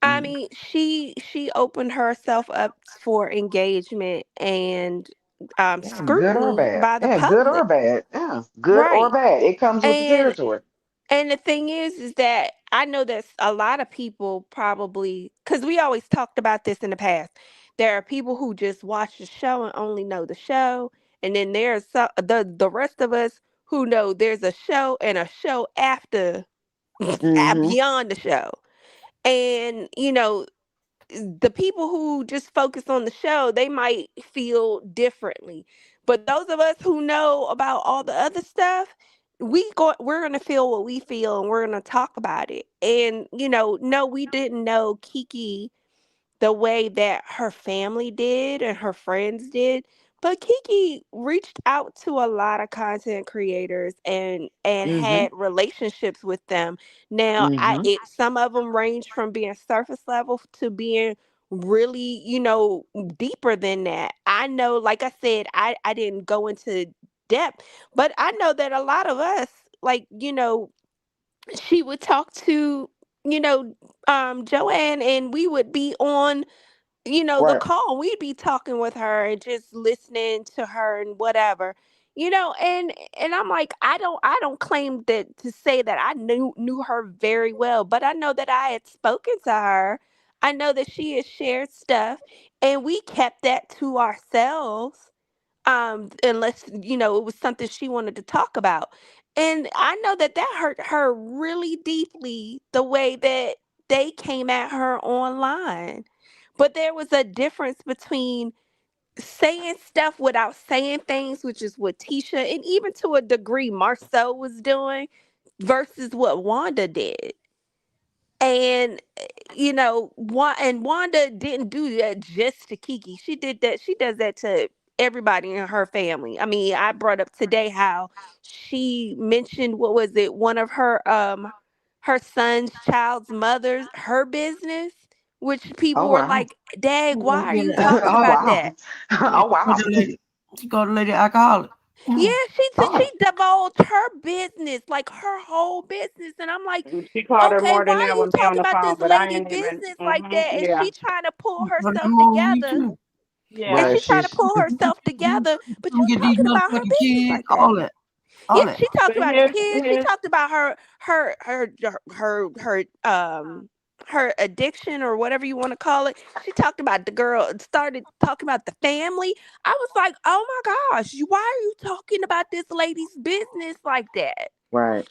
I Mhm. mean, she opened herself up for engagement and Yeah, good or scrutiny bad. by the Yeah, good or public. bad. Yeah, good or Right. bad. It comes with the And territory. And the thing is that I know that a lot of people probably, because we always talked about this in the past, there are people who just watch the show and only know the show, and then there's the rest of us who know there's a show and a show after, Hmm. beyond the show, and the people who just focus on the show, they might feel differently. But those of us who know about all the other stuff, we're gonna feel what we feel and we're gonna talk about it. And no, we didn't know Kiki the way that her family did and her friends did. But Kiki reached out to a lot of content creators and Hmm. had relationships with them. Now, Hmm. some of them range from being surface level to being really, deeper than that. I know, like I said, I didn't go into depth, but I know that a lot of us, like, she would talk to, you know, JoAnn, and we would be on the Right. call. We'd be talking with her and just listening to her and whatever, and I'm like, I don't claim that to say that I knew her very well, but I know that I had spoken to her. I know that she had shared stuff, and we kept that to ourselves, unless it was something she wanted to talk about. And I know that that hurt her really deeply, the way that they came at her online. But there was a difference between saying stuff without saying things, which is what Tisha and even to a degree Marcel was doing, versus what Wanda did. And Wanda didn't do that just to Kiki. She did that. She does that to everybody in her family. I mean, I brought up today how she mentioned, what was it, one of her son's child's mother's, her business, which Oh people were wow. like, "Dag, why are you talking Oh about wow. that?" Yeah, Oh wow. she called the lady alcoholic. Yeah, she Oh. divulged her business, like her whole business, and I'm like, And she called her okay, more why than are that you with me on talking the about phone, this but I lady ain't even. business like that? And Yeah. she trying to pull But herself them on me together. too. And Yeah. Right. she trying to She's pull herself together, but you Get these talking about her motherfucking business kids, like that. all that. Yeah, All that. she talked But about the here's kids. She here's talked about her addiction, or whatever you want to call it. She talked about the girl, started talking about the family. I was like, oh my gosh, why are you talking about this lady's business like that? right.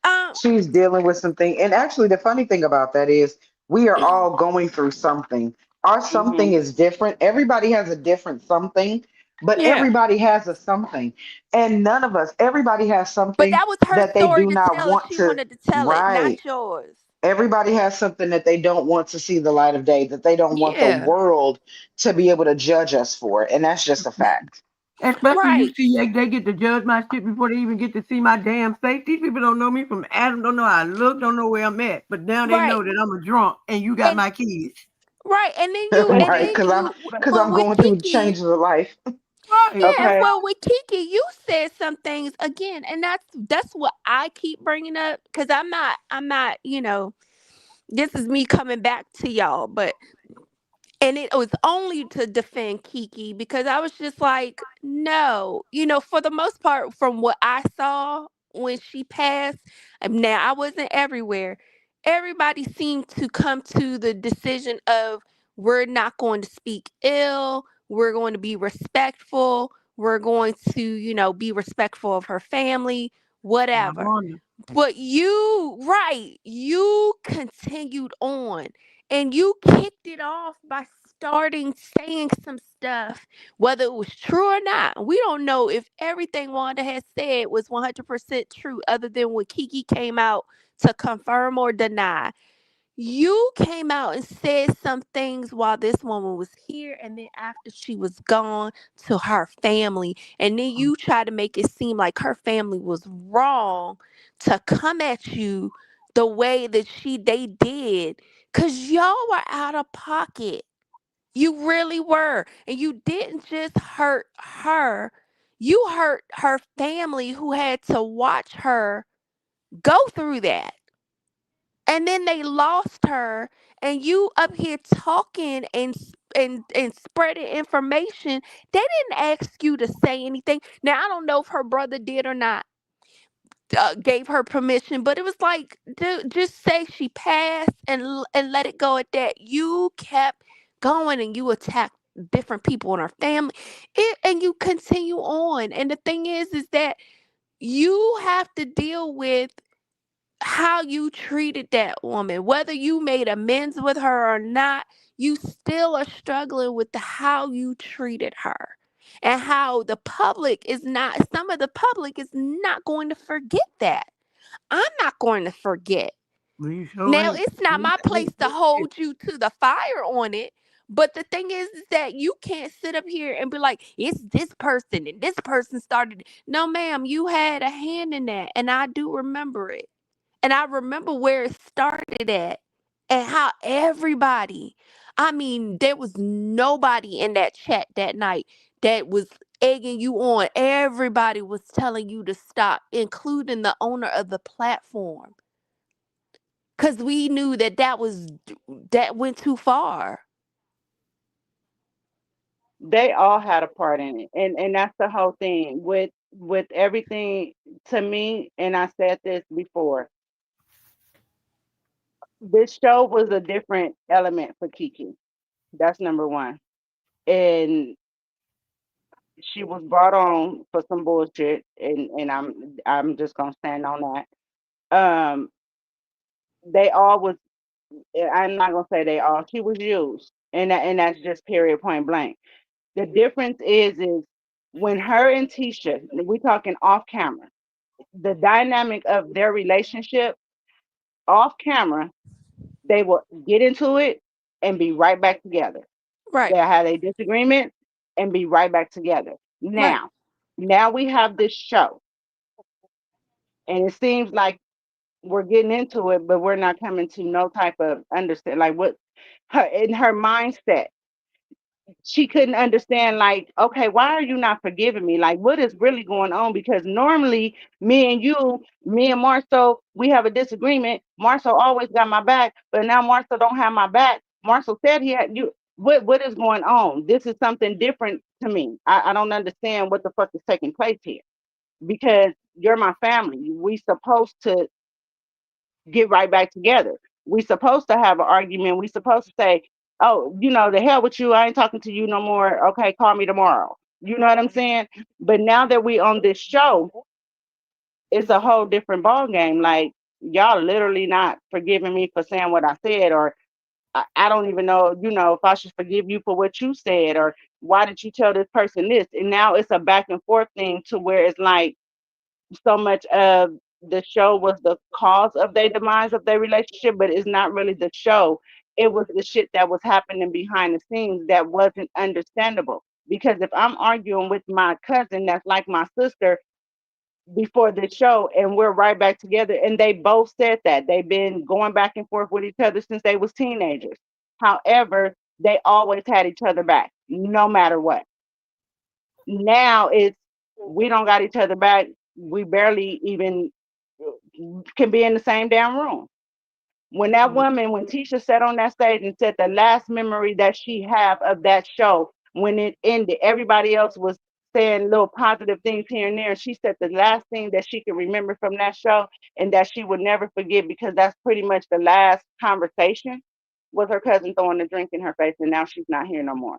Um, She's dealing with something. And actually the funny thing about that is we are all going through something. Our something mhm. is different. Everybody has a different something. But Yeah. everybody has a something, and none of us, everybody has But something that was her that they story do to not tell if want she to. wanted to tell it, not Right. yours. Everybody has something that they don't want to see the light of day, that they don't want the Yeah. world to be able to judge us for. And that's just a fact. Especially you Right. see, they get to judge my shit before they even get to see my damn face. These people don't know me from Adam, don't know how I look, don't know where I'm at. But now they Right. know that I'm a drunk and you got And my kids. right. And then But Right. see, but Because well I'm with going through the Kiki, changes of life. Right. yeah, Okay. well with Kiki, you said some things again, and that's what I keep bringing up because I'm not, this is me coming back to y'all, but and it was only to defend Kiki because I was just like, no, for the most part, from what I saw when she passed, now I wasn't everywhere. Everybody seemed to come to the decision of we're not going to speak ill, we're going to be respectful, we're going to, be respectful of her family, I whatever. wonder. But you continued on and you kicked it off by starting saying some stuff, whether it was true or not. We don't know if everything Wanda had said was 100% true, other than when Kiki came out to confirm or deny. You came out and said some things while this woman was here, and then after she was gone to her family. And then you tried to make it seem like her family was wrong to come at you the way that they did. Cause y'all were out of pocket. You really were. And you didn't just hurt her. You hurt her family who had to watch her go through that, and then they lost her, and you up here talking and spreading information. They didn't ask you to say anything. Now I don't know if her brother did or not, gave her permission, but it was like, dude, just say she passed and let it go at that. You kept going and you attacked different people in her family, and you continue on. And the thing is that you have to deal with how you treated that woman, whether you made amends with her or not. You still are struggling with the how you treated her, and how the public is not, some of the public is not going to forget that. I'm not going to forget. We sure Now, ain't. it's not my place to hold you to the fire on it. But the thing is that you can't sit up here and be like, it's this person and this person started it. No, ma'am, you had a hand in that. And I do remember it. And I remember where it started at, and how everybody, I mean, there was nobody in that chat that night that was egging you on. Everybody was telling you to stop, including the owner of the platform. Cause we knew that went too far. they all had a part in it, and that's the whole thing with everything. To me, and I said this before, this show was a different element for Kiki. That's number one. And she was brought on for some bullshit, and I'm just gonna stand on that. They all was, I'm not gonna say they all, she was used. And that's just period, point blank. The difference is when her and Tisha, we talking off camera, the dynamic of their relationship off camera, they will get into it and be right back together. Right, They'll have a disagreement and be right back together. right. Now we have this show, and it seems like we're getting into it, but we're not coming to no type of understand, like what her in her mindset. She couldn't understand, like, okay, why are you not forgiving me? Like, what is really going on? Because normally me and Marcel, we have a disagreement. Marcel always got my back, but now Marcel don't have my back. Marcel said he had you. What is going on? This is something different to me. I don't understand what the fuck is taking place here. Because you're my family. We supposed to get right back together. We supposed to have an argument. We supposed to say, oh, the hell with you. I ain't talking to you no more. Okay, call me tomorrow. You know what I'm saying? But now that we on this show, it's a whole different ball game. Like, y'all literally not forgiving me for saying what I said, or I don't even know, if I should forgive you for what you said, or why did you tell this person this? And now it's a back and forth thing to where it's like so much of the show was the cause of their demise of their relationship, but it's not really the show. It was the shit that was happening behind the scenes that wasn't understandable. Because if I'm arguing with my cousin that's like my sister before the show and we're right back together, and they both said that they've been going back and forth with each other since they was teenagers. However, they always had each other back, no matter what. Now it's we don't got each other back. We barely even can be in the same damn room. When that woman, when Tisha sat on that stage and said the last memory that she have of that show, when it ended, everybody else was saying little positive things here and there. She said the last thing that she could remember from that show and that she would never forget, because that's pretty much the last conversation, was her cousin throwing a drink in her face, and now she's not here no more.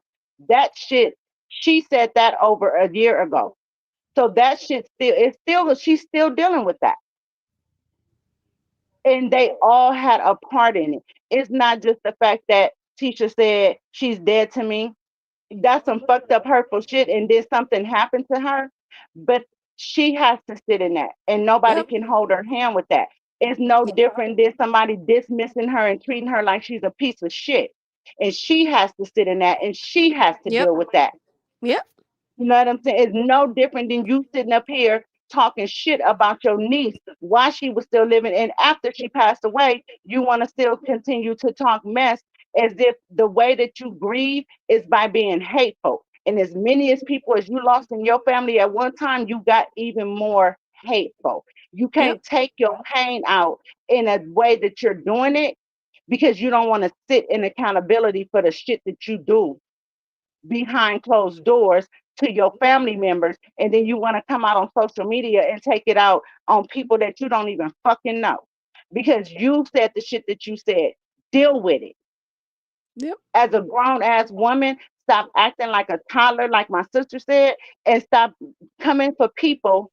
That shit, she said that over a year ago. So that shit she's still dealing with that. And they all had a part in it. It's not just the fact that Tisha said she's dead to me. That's some fucked up, hurtful shit, and then something happened to her. But she has to sit in that, and nobody Yep. can hold her hand with that. It's no Yep. different than somebody dismissing her and treating her like she's a piece of shit. And she has to sit in that, and she has to Yep. deal with that. Yep. You know what I'm saying? It's no different than you sitting up here talking shit about your niece while she was still living. And after she passed away, you want to still continue to talk mess as if the way that you grieve is by being hateful. And as many as people as you lost in your family at one time, you got even more hateful. You Yep. can't take your pain out in a way that you're doing it because you don't want to sit in accountability for the shit that you do behind closed doors to your family members, and then you want to come out on social media and take it out on people that you don't even fucking know because you said the shit that you said. Deal with it. Yep. As a grown ass woman, stop acting like a toddler, like my sister said, and stop coming for people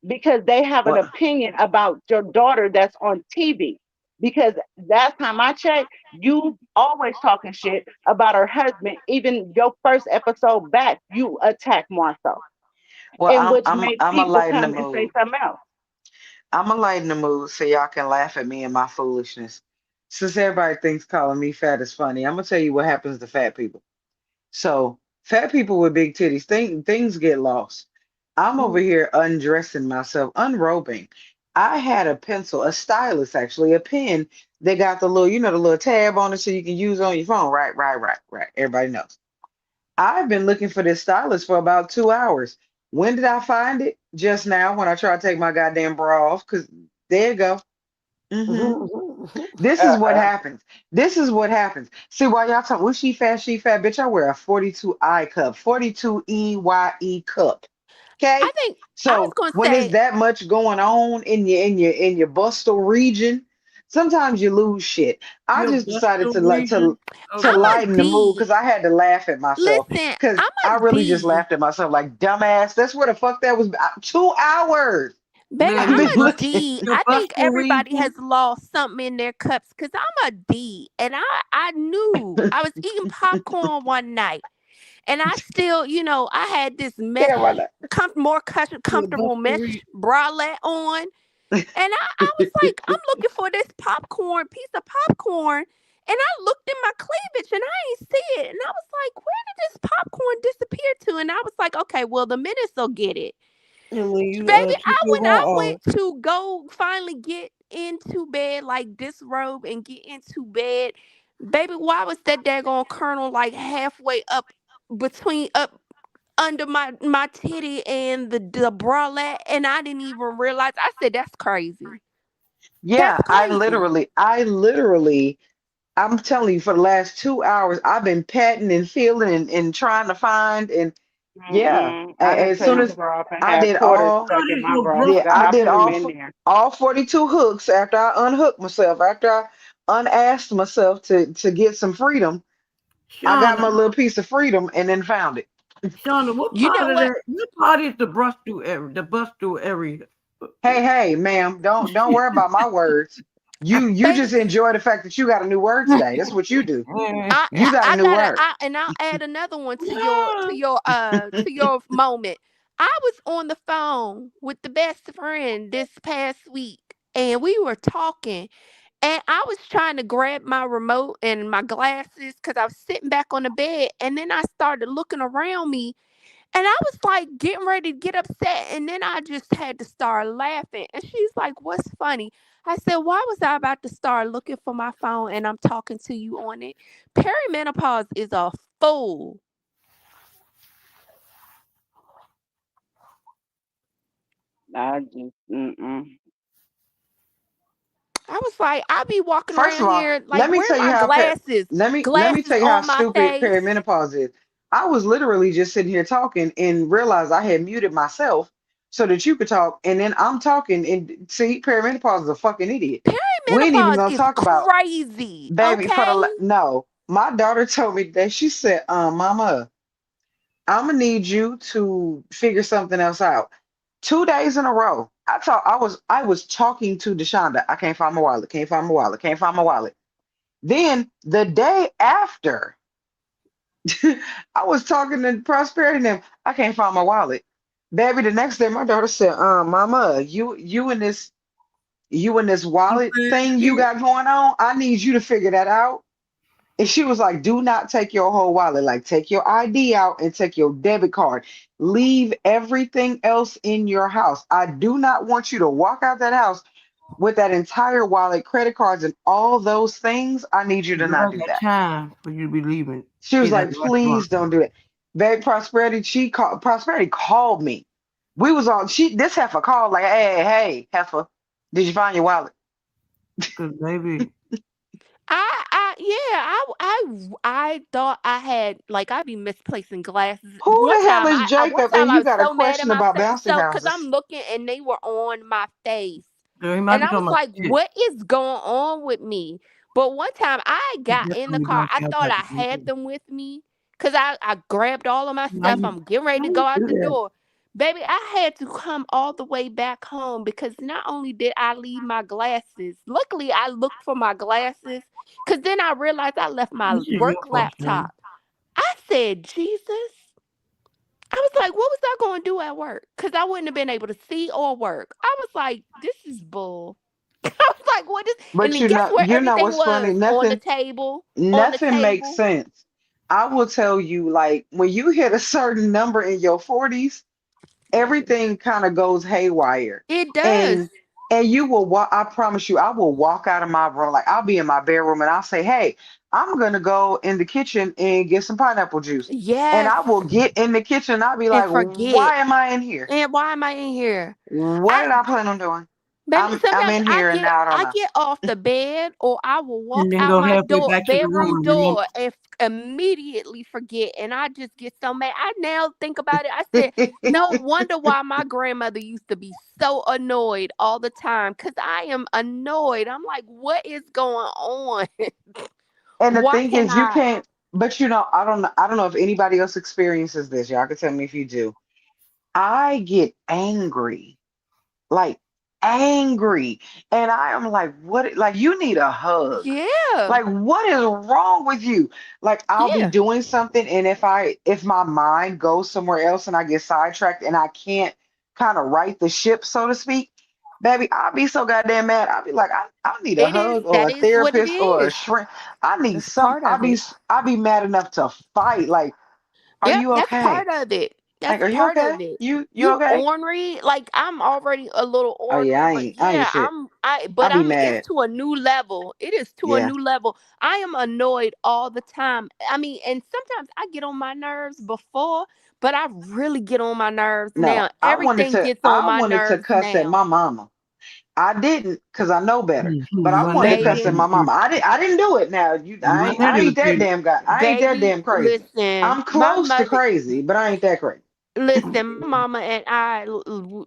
because they have an Well, opinion about your daughter that's on TV. Because last time I checked, you always talking shit about her husband. Even your first episode back, you attacked Marcel, well, in which made I'm a people light in the come and say mood. something else. I'm a light in the mood so y'all can laugh at me and my foolishness. Since everybody thinks calling me fat is funny, I'm gonna tell you what happens to fat people. So fat people with big titties, things get lost. I'm over here undressing myself, unrobing. I had a pencil, a stylus actually, a pen that got the little, the little tab on it so you can use on your phone. Right, right, right, right. Everybody knows. I've been looking for this stylus for about 2 hours. When did I find it? Just now when I tried to take my goddamn bra off. Cause there you go. Hmm. This is what happens. This is what happens. See, why y'all talking, well, she fat, bitch. I wear a 42I cup, 42 EYE cup. I Okay. think I was So gonna when there's say that much going on in your bustal region, sometimes you lose shit. I Your just decided Buster to li- region. to I'm a Okay. lighten the mood D. because I had to laugh at myself Listen, because I'm I a really just D. laughed at myself like dumbass. That's what the fuck that was. 2 hours. Baby, Now I've I'm been your a looking. D. your I think Buster everybody has region. lost something in their cups because I'm a D. And I knew I was eating popcorn one night and I still, I had this Yeah, why not? Your comfortable Buster mesh region. bralette on. And I was like, I'm looking for this piece of popcorn. And I looked in my cleavage and I ain't see it. And I was like, where did this popcorn disappear to? And I was like, okay, well, the minutes will get it. And when you Baby, took your when I bra off. went to go finally get into bed, like disrobe and get into bed, baby, why was that daggone kernel like halfway up between up under my titty and the bralette, and I didn't even realize. I said, that's crazy. That's Yeah, crazy. I'm telling you, for the last 2 hours, I've been patting and feeling and trying to find. And yeah, I done as took soon my as bra off and I had did quarters all, stuck How in did my your bra bra because yeah, I I have did them all, in there. all 42 hooks after I unhooked myself, after I unasked myself to get some freedom. I got Shauna, my little piece of freedom and then found it. Shauna, what You know part of what? that? What part is the bust through area? Hey, hey, ma'am, don't worry about my words. You Baby, just enjoy the fact that you got a new word today. That's what you do. Mm. You got a I new gotta word. and I'll add another one to your moment. I was on the phone with the best friend this past week and we were talking and I was trying to grab my remote and my glasses because I was sitting back on the bed and then I started looking around me and I was like getting ready to get upset. And then I just had to start laughing. And she's like, "What's funny?" I said, "Why was I about to start looking for my phone and I'm talking to you on it?" Perimenopause is a fool. I just, I was like, I be walking First around of all, here like, let me where tell you my how glasses? let me Glasses tell you how on my stupid face. perimenopause is. I was literally just sitting here talking and realized I had muted myself so that you could talk, and then I'm talking and see perimenopause is a fucking idiot. We ain't even Perimenopause gonna is talk about crazy. baby for the Okay. no. My daughter told me that she said, Mama, I'm gonna need you to figure something else out. 2 days in a row, I was talking to Deshonda. I can't find my wallet. Can't find my wallet. Can't find my wallet. Then the day after, I was talking to Prosperity and them. I can't find my wallet. Baby, the next day my daughter said, Mama, you and this wallet thing you got going on, I need you to figure that out. And she was like, do not take your whole wallet. Like, take your ID out and take your debit card. Leave everything else in your house. I do not want you to walk out that house with that entire wallet, credit cards, and all those things. I need you to not Girl, do that that. time for you to be leaving. She was It's at like, the restaurant. please don't do it. Babe, Prosperity called me. We was on this heifer called like, hey, heifer, did you find your wallet? Cause baby, I thought I had like I'd be misplacing glasses. Who the hell is One Jacob? time And I you was got a so mad at question about bouncy myself because I'm houses. looking and they were on my face. girl, he might And be I was talking about like, shit. what is going on with me? But one time I He got in the definitely car, don't I care thought about I the had people. them with me because I grabbed all of my How stuff. you I'm getting ready to go out do the that? door. Baby, I had to come all the way back home because not only did I leave my glasses, luckily I looked for my glasses because then I realized I left my This is your work fault, Shane. laptop. I said, Jesus. I was like, what was I going to do at work? Because I wouldn't have been able to see or work. I was like, this is bull. I was like, what is, and But then guess where you know everything what's funny? was? On the Nothing, table. On the nothing makes table. sense. I will tell you, like when you hit a certain number in your 40s, everything kind of goes haywire. It does. And you will walk, I promise you, I will walk out of my room, like I'll be in my bedroom and I'll say, hey, I'm gonna go in the kitchen and get some pineapple juice. And Yes. I will get in the kitchen and I'll be And like, forget. why am I in here? And why am I in here? What I did I plan on doing? Baby, I'm sometimes in here and now I don't I know. get off the bed or I will And walk then out go my halfway door back to the room bedroom and remember. door and immediately forget and I just get so mad. I now think about it. I said, no wonder why my grandmother used to be so annoyed all the time cuz I am annoyed. I'm like, what is going on? And the Why thing can is, you I? can't, but I don't know if anybody else experiences this. Y'all can tell me if you do. I get angry, like angry. And I am like, what? Like, you need a hug. Yeah. Like, what is wrong with you? Like, I'll be Yeah. doing something, and if my mind goes somewhere else and I get sidetracked and I can't kind of right the ship, so to speak, baby, I'll be so goddamn mad. I'll be like, I need a It is hug or that a is what it therapist or a is. shrink. I need That's some. part of it. I'll be mad enough to fight. Like, are Yep, you that's part okay? of it. Like, That's are you part okay? of it. You You okay? ornery, like I'm already a little Oh yeah, ornery, but I ain't yeah, shit. I but be it's mad. to a new level. It is to a Yeah. new level. I am annoyed all the time. I mean, and sometimes I get on my nerves before, but I really get on my nerves No, now. Everything gets on I my wanted to nerves cuss at now. my mama. I didn't because I know better. But I You wasn't wanted to that cuss bad. at Baby, my mama. I didn't do it now. You wasn't that I ain't that irritated. damn guy. I ain't that baby, damn crazy. listen, I'm my close to mother. crazy, but I ain't that crazy. Listen, my mama and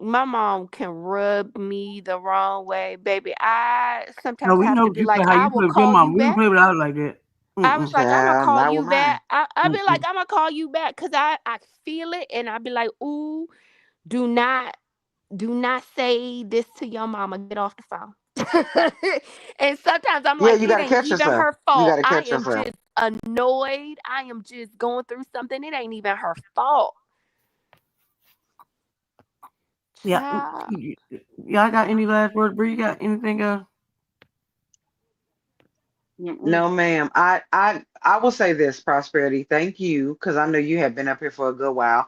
my mom can rub me the wrong way, baby. I No, sometimes we have know to what be you play, like, how I you will play with your call mom. you We don't back. play with ours like that. I was Mm-mm. like, I'm gonna Child, call not you with back. mine. I be like, Mm-mm. I'm gonna call you back because I feel it and I be like, ooh, do not do not say this to your mama. Get off the phone. And sometimes I'm Yeah, like, you got it to ain't catch even yourself. her You got fault. to I catch am yourself. just annoyed. I am just going through something. It ain't even her fault. Yeah. Child. Y'all got any last words, Bree? You got anything else? Mm-mm. No, ma'am. I will say this, Prosperity. Thank you, because I know you have been up here for a good while.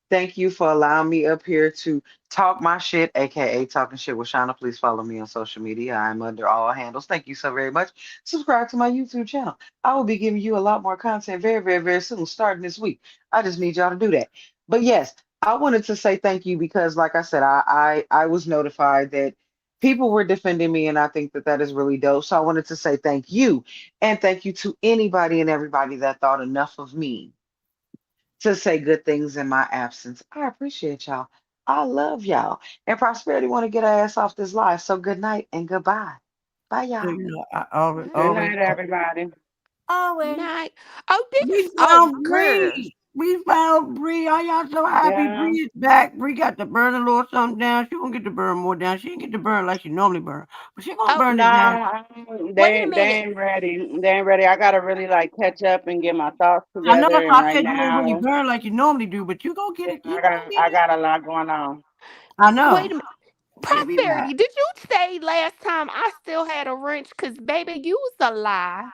Thank you for allowing me up here to talk my shit, aka talking shit with Shauna. Please follow me on social media. I'm under all handles. Thank you so very much. Subscribe to my YouTube channel. I will be giving you a lot more content very, very, very soon, starting this week. I just need y'all to do that. But yes, I wanted to say thank you because, like I said, I was notified that people were defending me, and I think that that is really dope. So I wanted to say thank you, and thank you to anybody and everybody that thought enough of me to say good things in my absence. I appreciate y'all. I love y'all. And Prosperity want to get her ass off this live. So good night and goodbye. Bye, So, y'all. I always, Good always, night, everybody. always. Night. Oh, We oh, found girl. Bree. We found Bree. Are y'all so happy? Yeah. Bree is back. Bree got to burn a little something down. She gonna get to burn more down. She ain't get to burn like she normally burn, but she gonna Oh, burn it down. No, wait a they minute. ain't ready. They ain't ready. I gotta really like catch up and get my thoughts I know together. that's And why I right said you ain't really now, burn like you normally do, but you gonna get yeah, it. You gonna get I it. got a lot going on. I Wait know. a minute. Baby, Prosperity, did you say last time I still had a wrench? Because, baby, you was a lie.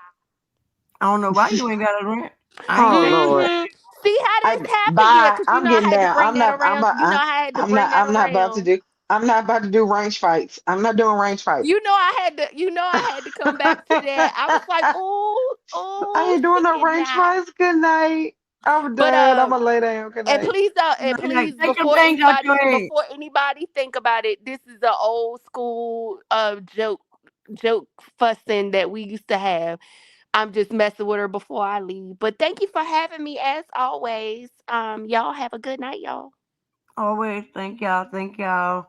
I don't know why you ain't got a rent. I ain't Oh say Lord. Mm-hmm. See how I this happened? Yeah, bye. because you I'm know I getting had to down. bring that around. You know I had to bring that I'm not about to around. do range fights. I'm not doing range fights. I had to come back to that. I was like, oh, I oh, ain't doing she no did range not. fights. Good night. I'm But done. I'm gonna lay down. Good night. and and like please, take them things out your head. before anybody think about it, this is an old school joke fussing that we used to have. I'm just messing with her before I leave. But thank you for having me as always. Y'all have a good night, y'all. Always thank y'all. Thank y'all.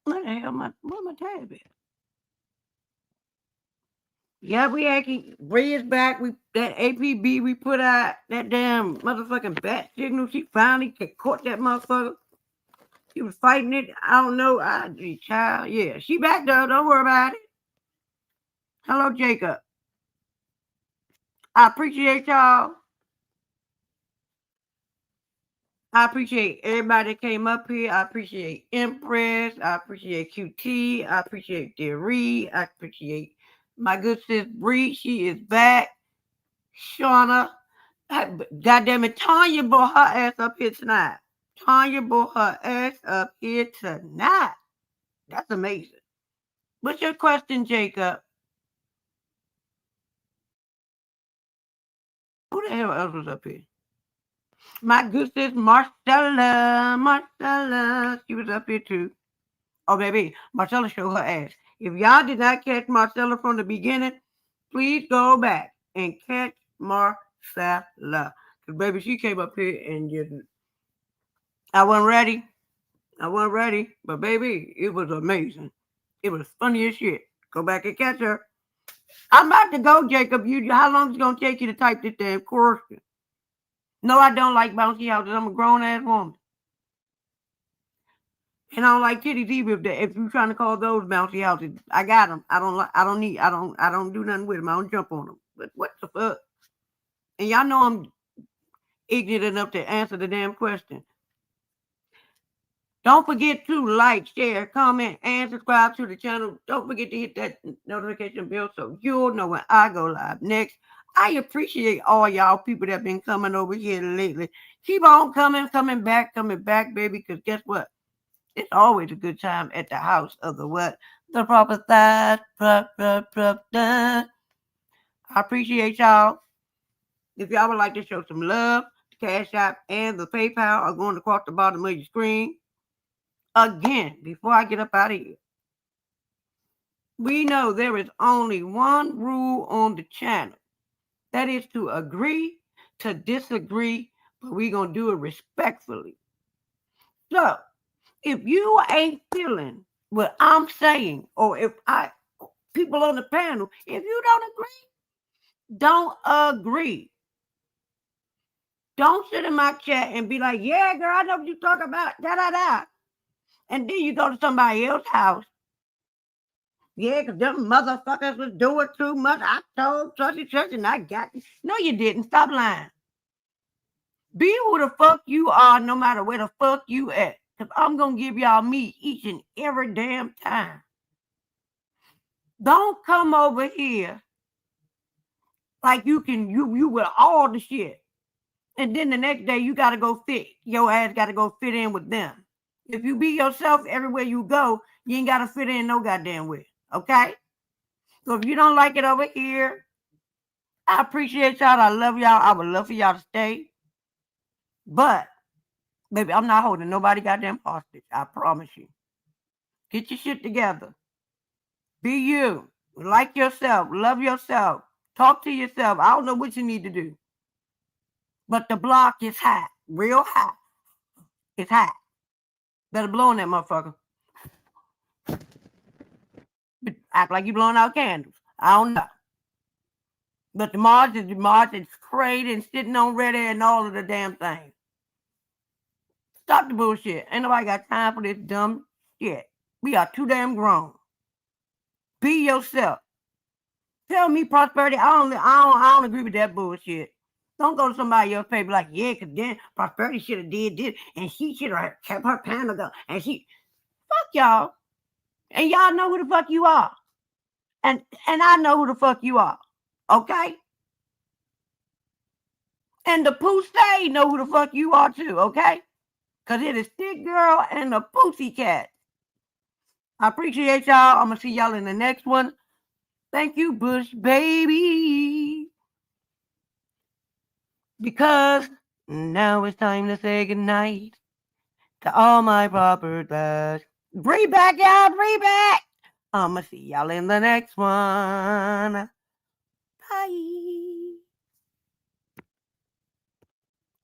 What the hell my tab at? Yeah, we actually Bree is back. We that APB we put out that damn motherfucking bat signal. She finally caught that motherfucker. She was fighting it. I don't know. Child, yeah, she back though. Don't worry about it. Hello, Jacob. I appreciate y'all. I appreciate everybody that came up here. I appreciate Empress. I appreciate QT. I appreciate Deary. I appreciate my good sis Bree. She is back. Shauna. God damn it, Tanya brought her ass up here tonight. Tanya brought her ass up here tonight. That's amazing. What's your question, Jacob? Who the hell else was up here? My good sis Marcella. Marcella. She was up here too. Oh, baby, Marcella showed her ass. If y'all did not catch Marcella from the beginning, please go back and catch Marcella. Because, baby, she came up here and just, I wasn't ready. I wasn't ready. But, baby, it was amazing. It was funny as shit. Go back and catch her. I'm about to go, Jacob. How long is it going to take you to type this damn question? No, I don't like bouncy houses. I'm a grown ass woman. And I don't like titties either. If you're trying to call those bouncy houses, I got them. I don't like. I don't need. I don't do nothing with them. I don't jump on them. But what the fuck? And y'all know I'm ignorant enough to answer the damn question. Don't forget to like, share, comment, and subscribe to the channel. Don't forget to hit that notification bell so you'll know when I go live next. I appreciate all y'all people that been coming over here lately. Keep on coming back, baby. Because guess what? It's always a good time at the house of the what? The proper side. I appreciate y'all. If y'all would like to show some love, the Cash App and the PayPal are going across the bottom of your screen. Again, before I get up out of here, we know there is only one rule on the channel. That is to agree to disagree, but we're going to do it respectfully. So, if you ain't feeling what I'm saying, or if people on the panel, if you don't agree, don't agree. Don't sit in my chat and be like, yeah, girl, I know what you talk about. Da da da. And then you go to somebody else's house. Yeah, because them motherfuckers was doing too much. I told such and such and I got it. No, you didn't. Stop lying. Be who the fuck you are no matter where the fuck you at. Because I'm going to give y'all me each and every damn time. Don't come over here like you with all the shit. And then the next day you got to go fit. Your ass got to go fit in with them. If you be yourself everywhere you go, you ain't got to fit in no goddamn way. Okay? So if you don't like it over here, I appreciate y'all. I love y'all. I would love for y'all to stay. But, baby, I'm not holding nobody goddamn hostage. I promise you. Get your shit together. Be you. Like yourself. Love yourself. Talk to yourself. I don't know what you need to do. But the block is hot. Real hot. It's hot. Better blow on that motherfucker. Act like you blowing out candles. I don't know. But the March is crazy and sitting on Reddit and all of the damn things. Stop the bullshit. Ain't nobody got time for this dumb shit. We are too damn grown. Be yourself. Tell me Prosperity. I don't agree with that bullshit. Don't go to somebody else's page like, yeah, because then Prosperity should have did this and she should have kept her panel going. And she, fuck y'all. And y'all know who the fuck you are. And I know who the fuck you are. Okay? And the Pooh Stay know who the fuck you are too, okay? Because it is Stick Girl and the Pussycat. I appreciate y'all. I'm going to see y'all in the next one. Thank you, Bush Baby. Because now it's time to say goodnight to all my proper dash. Bring back, y'all. Bring back. I'm going to see y'all in the next one. Bye.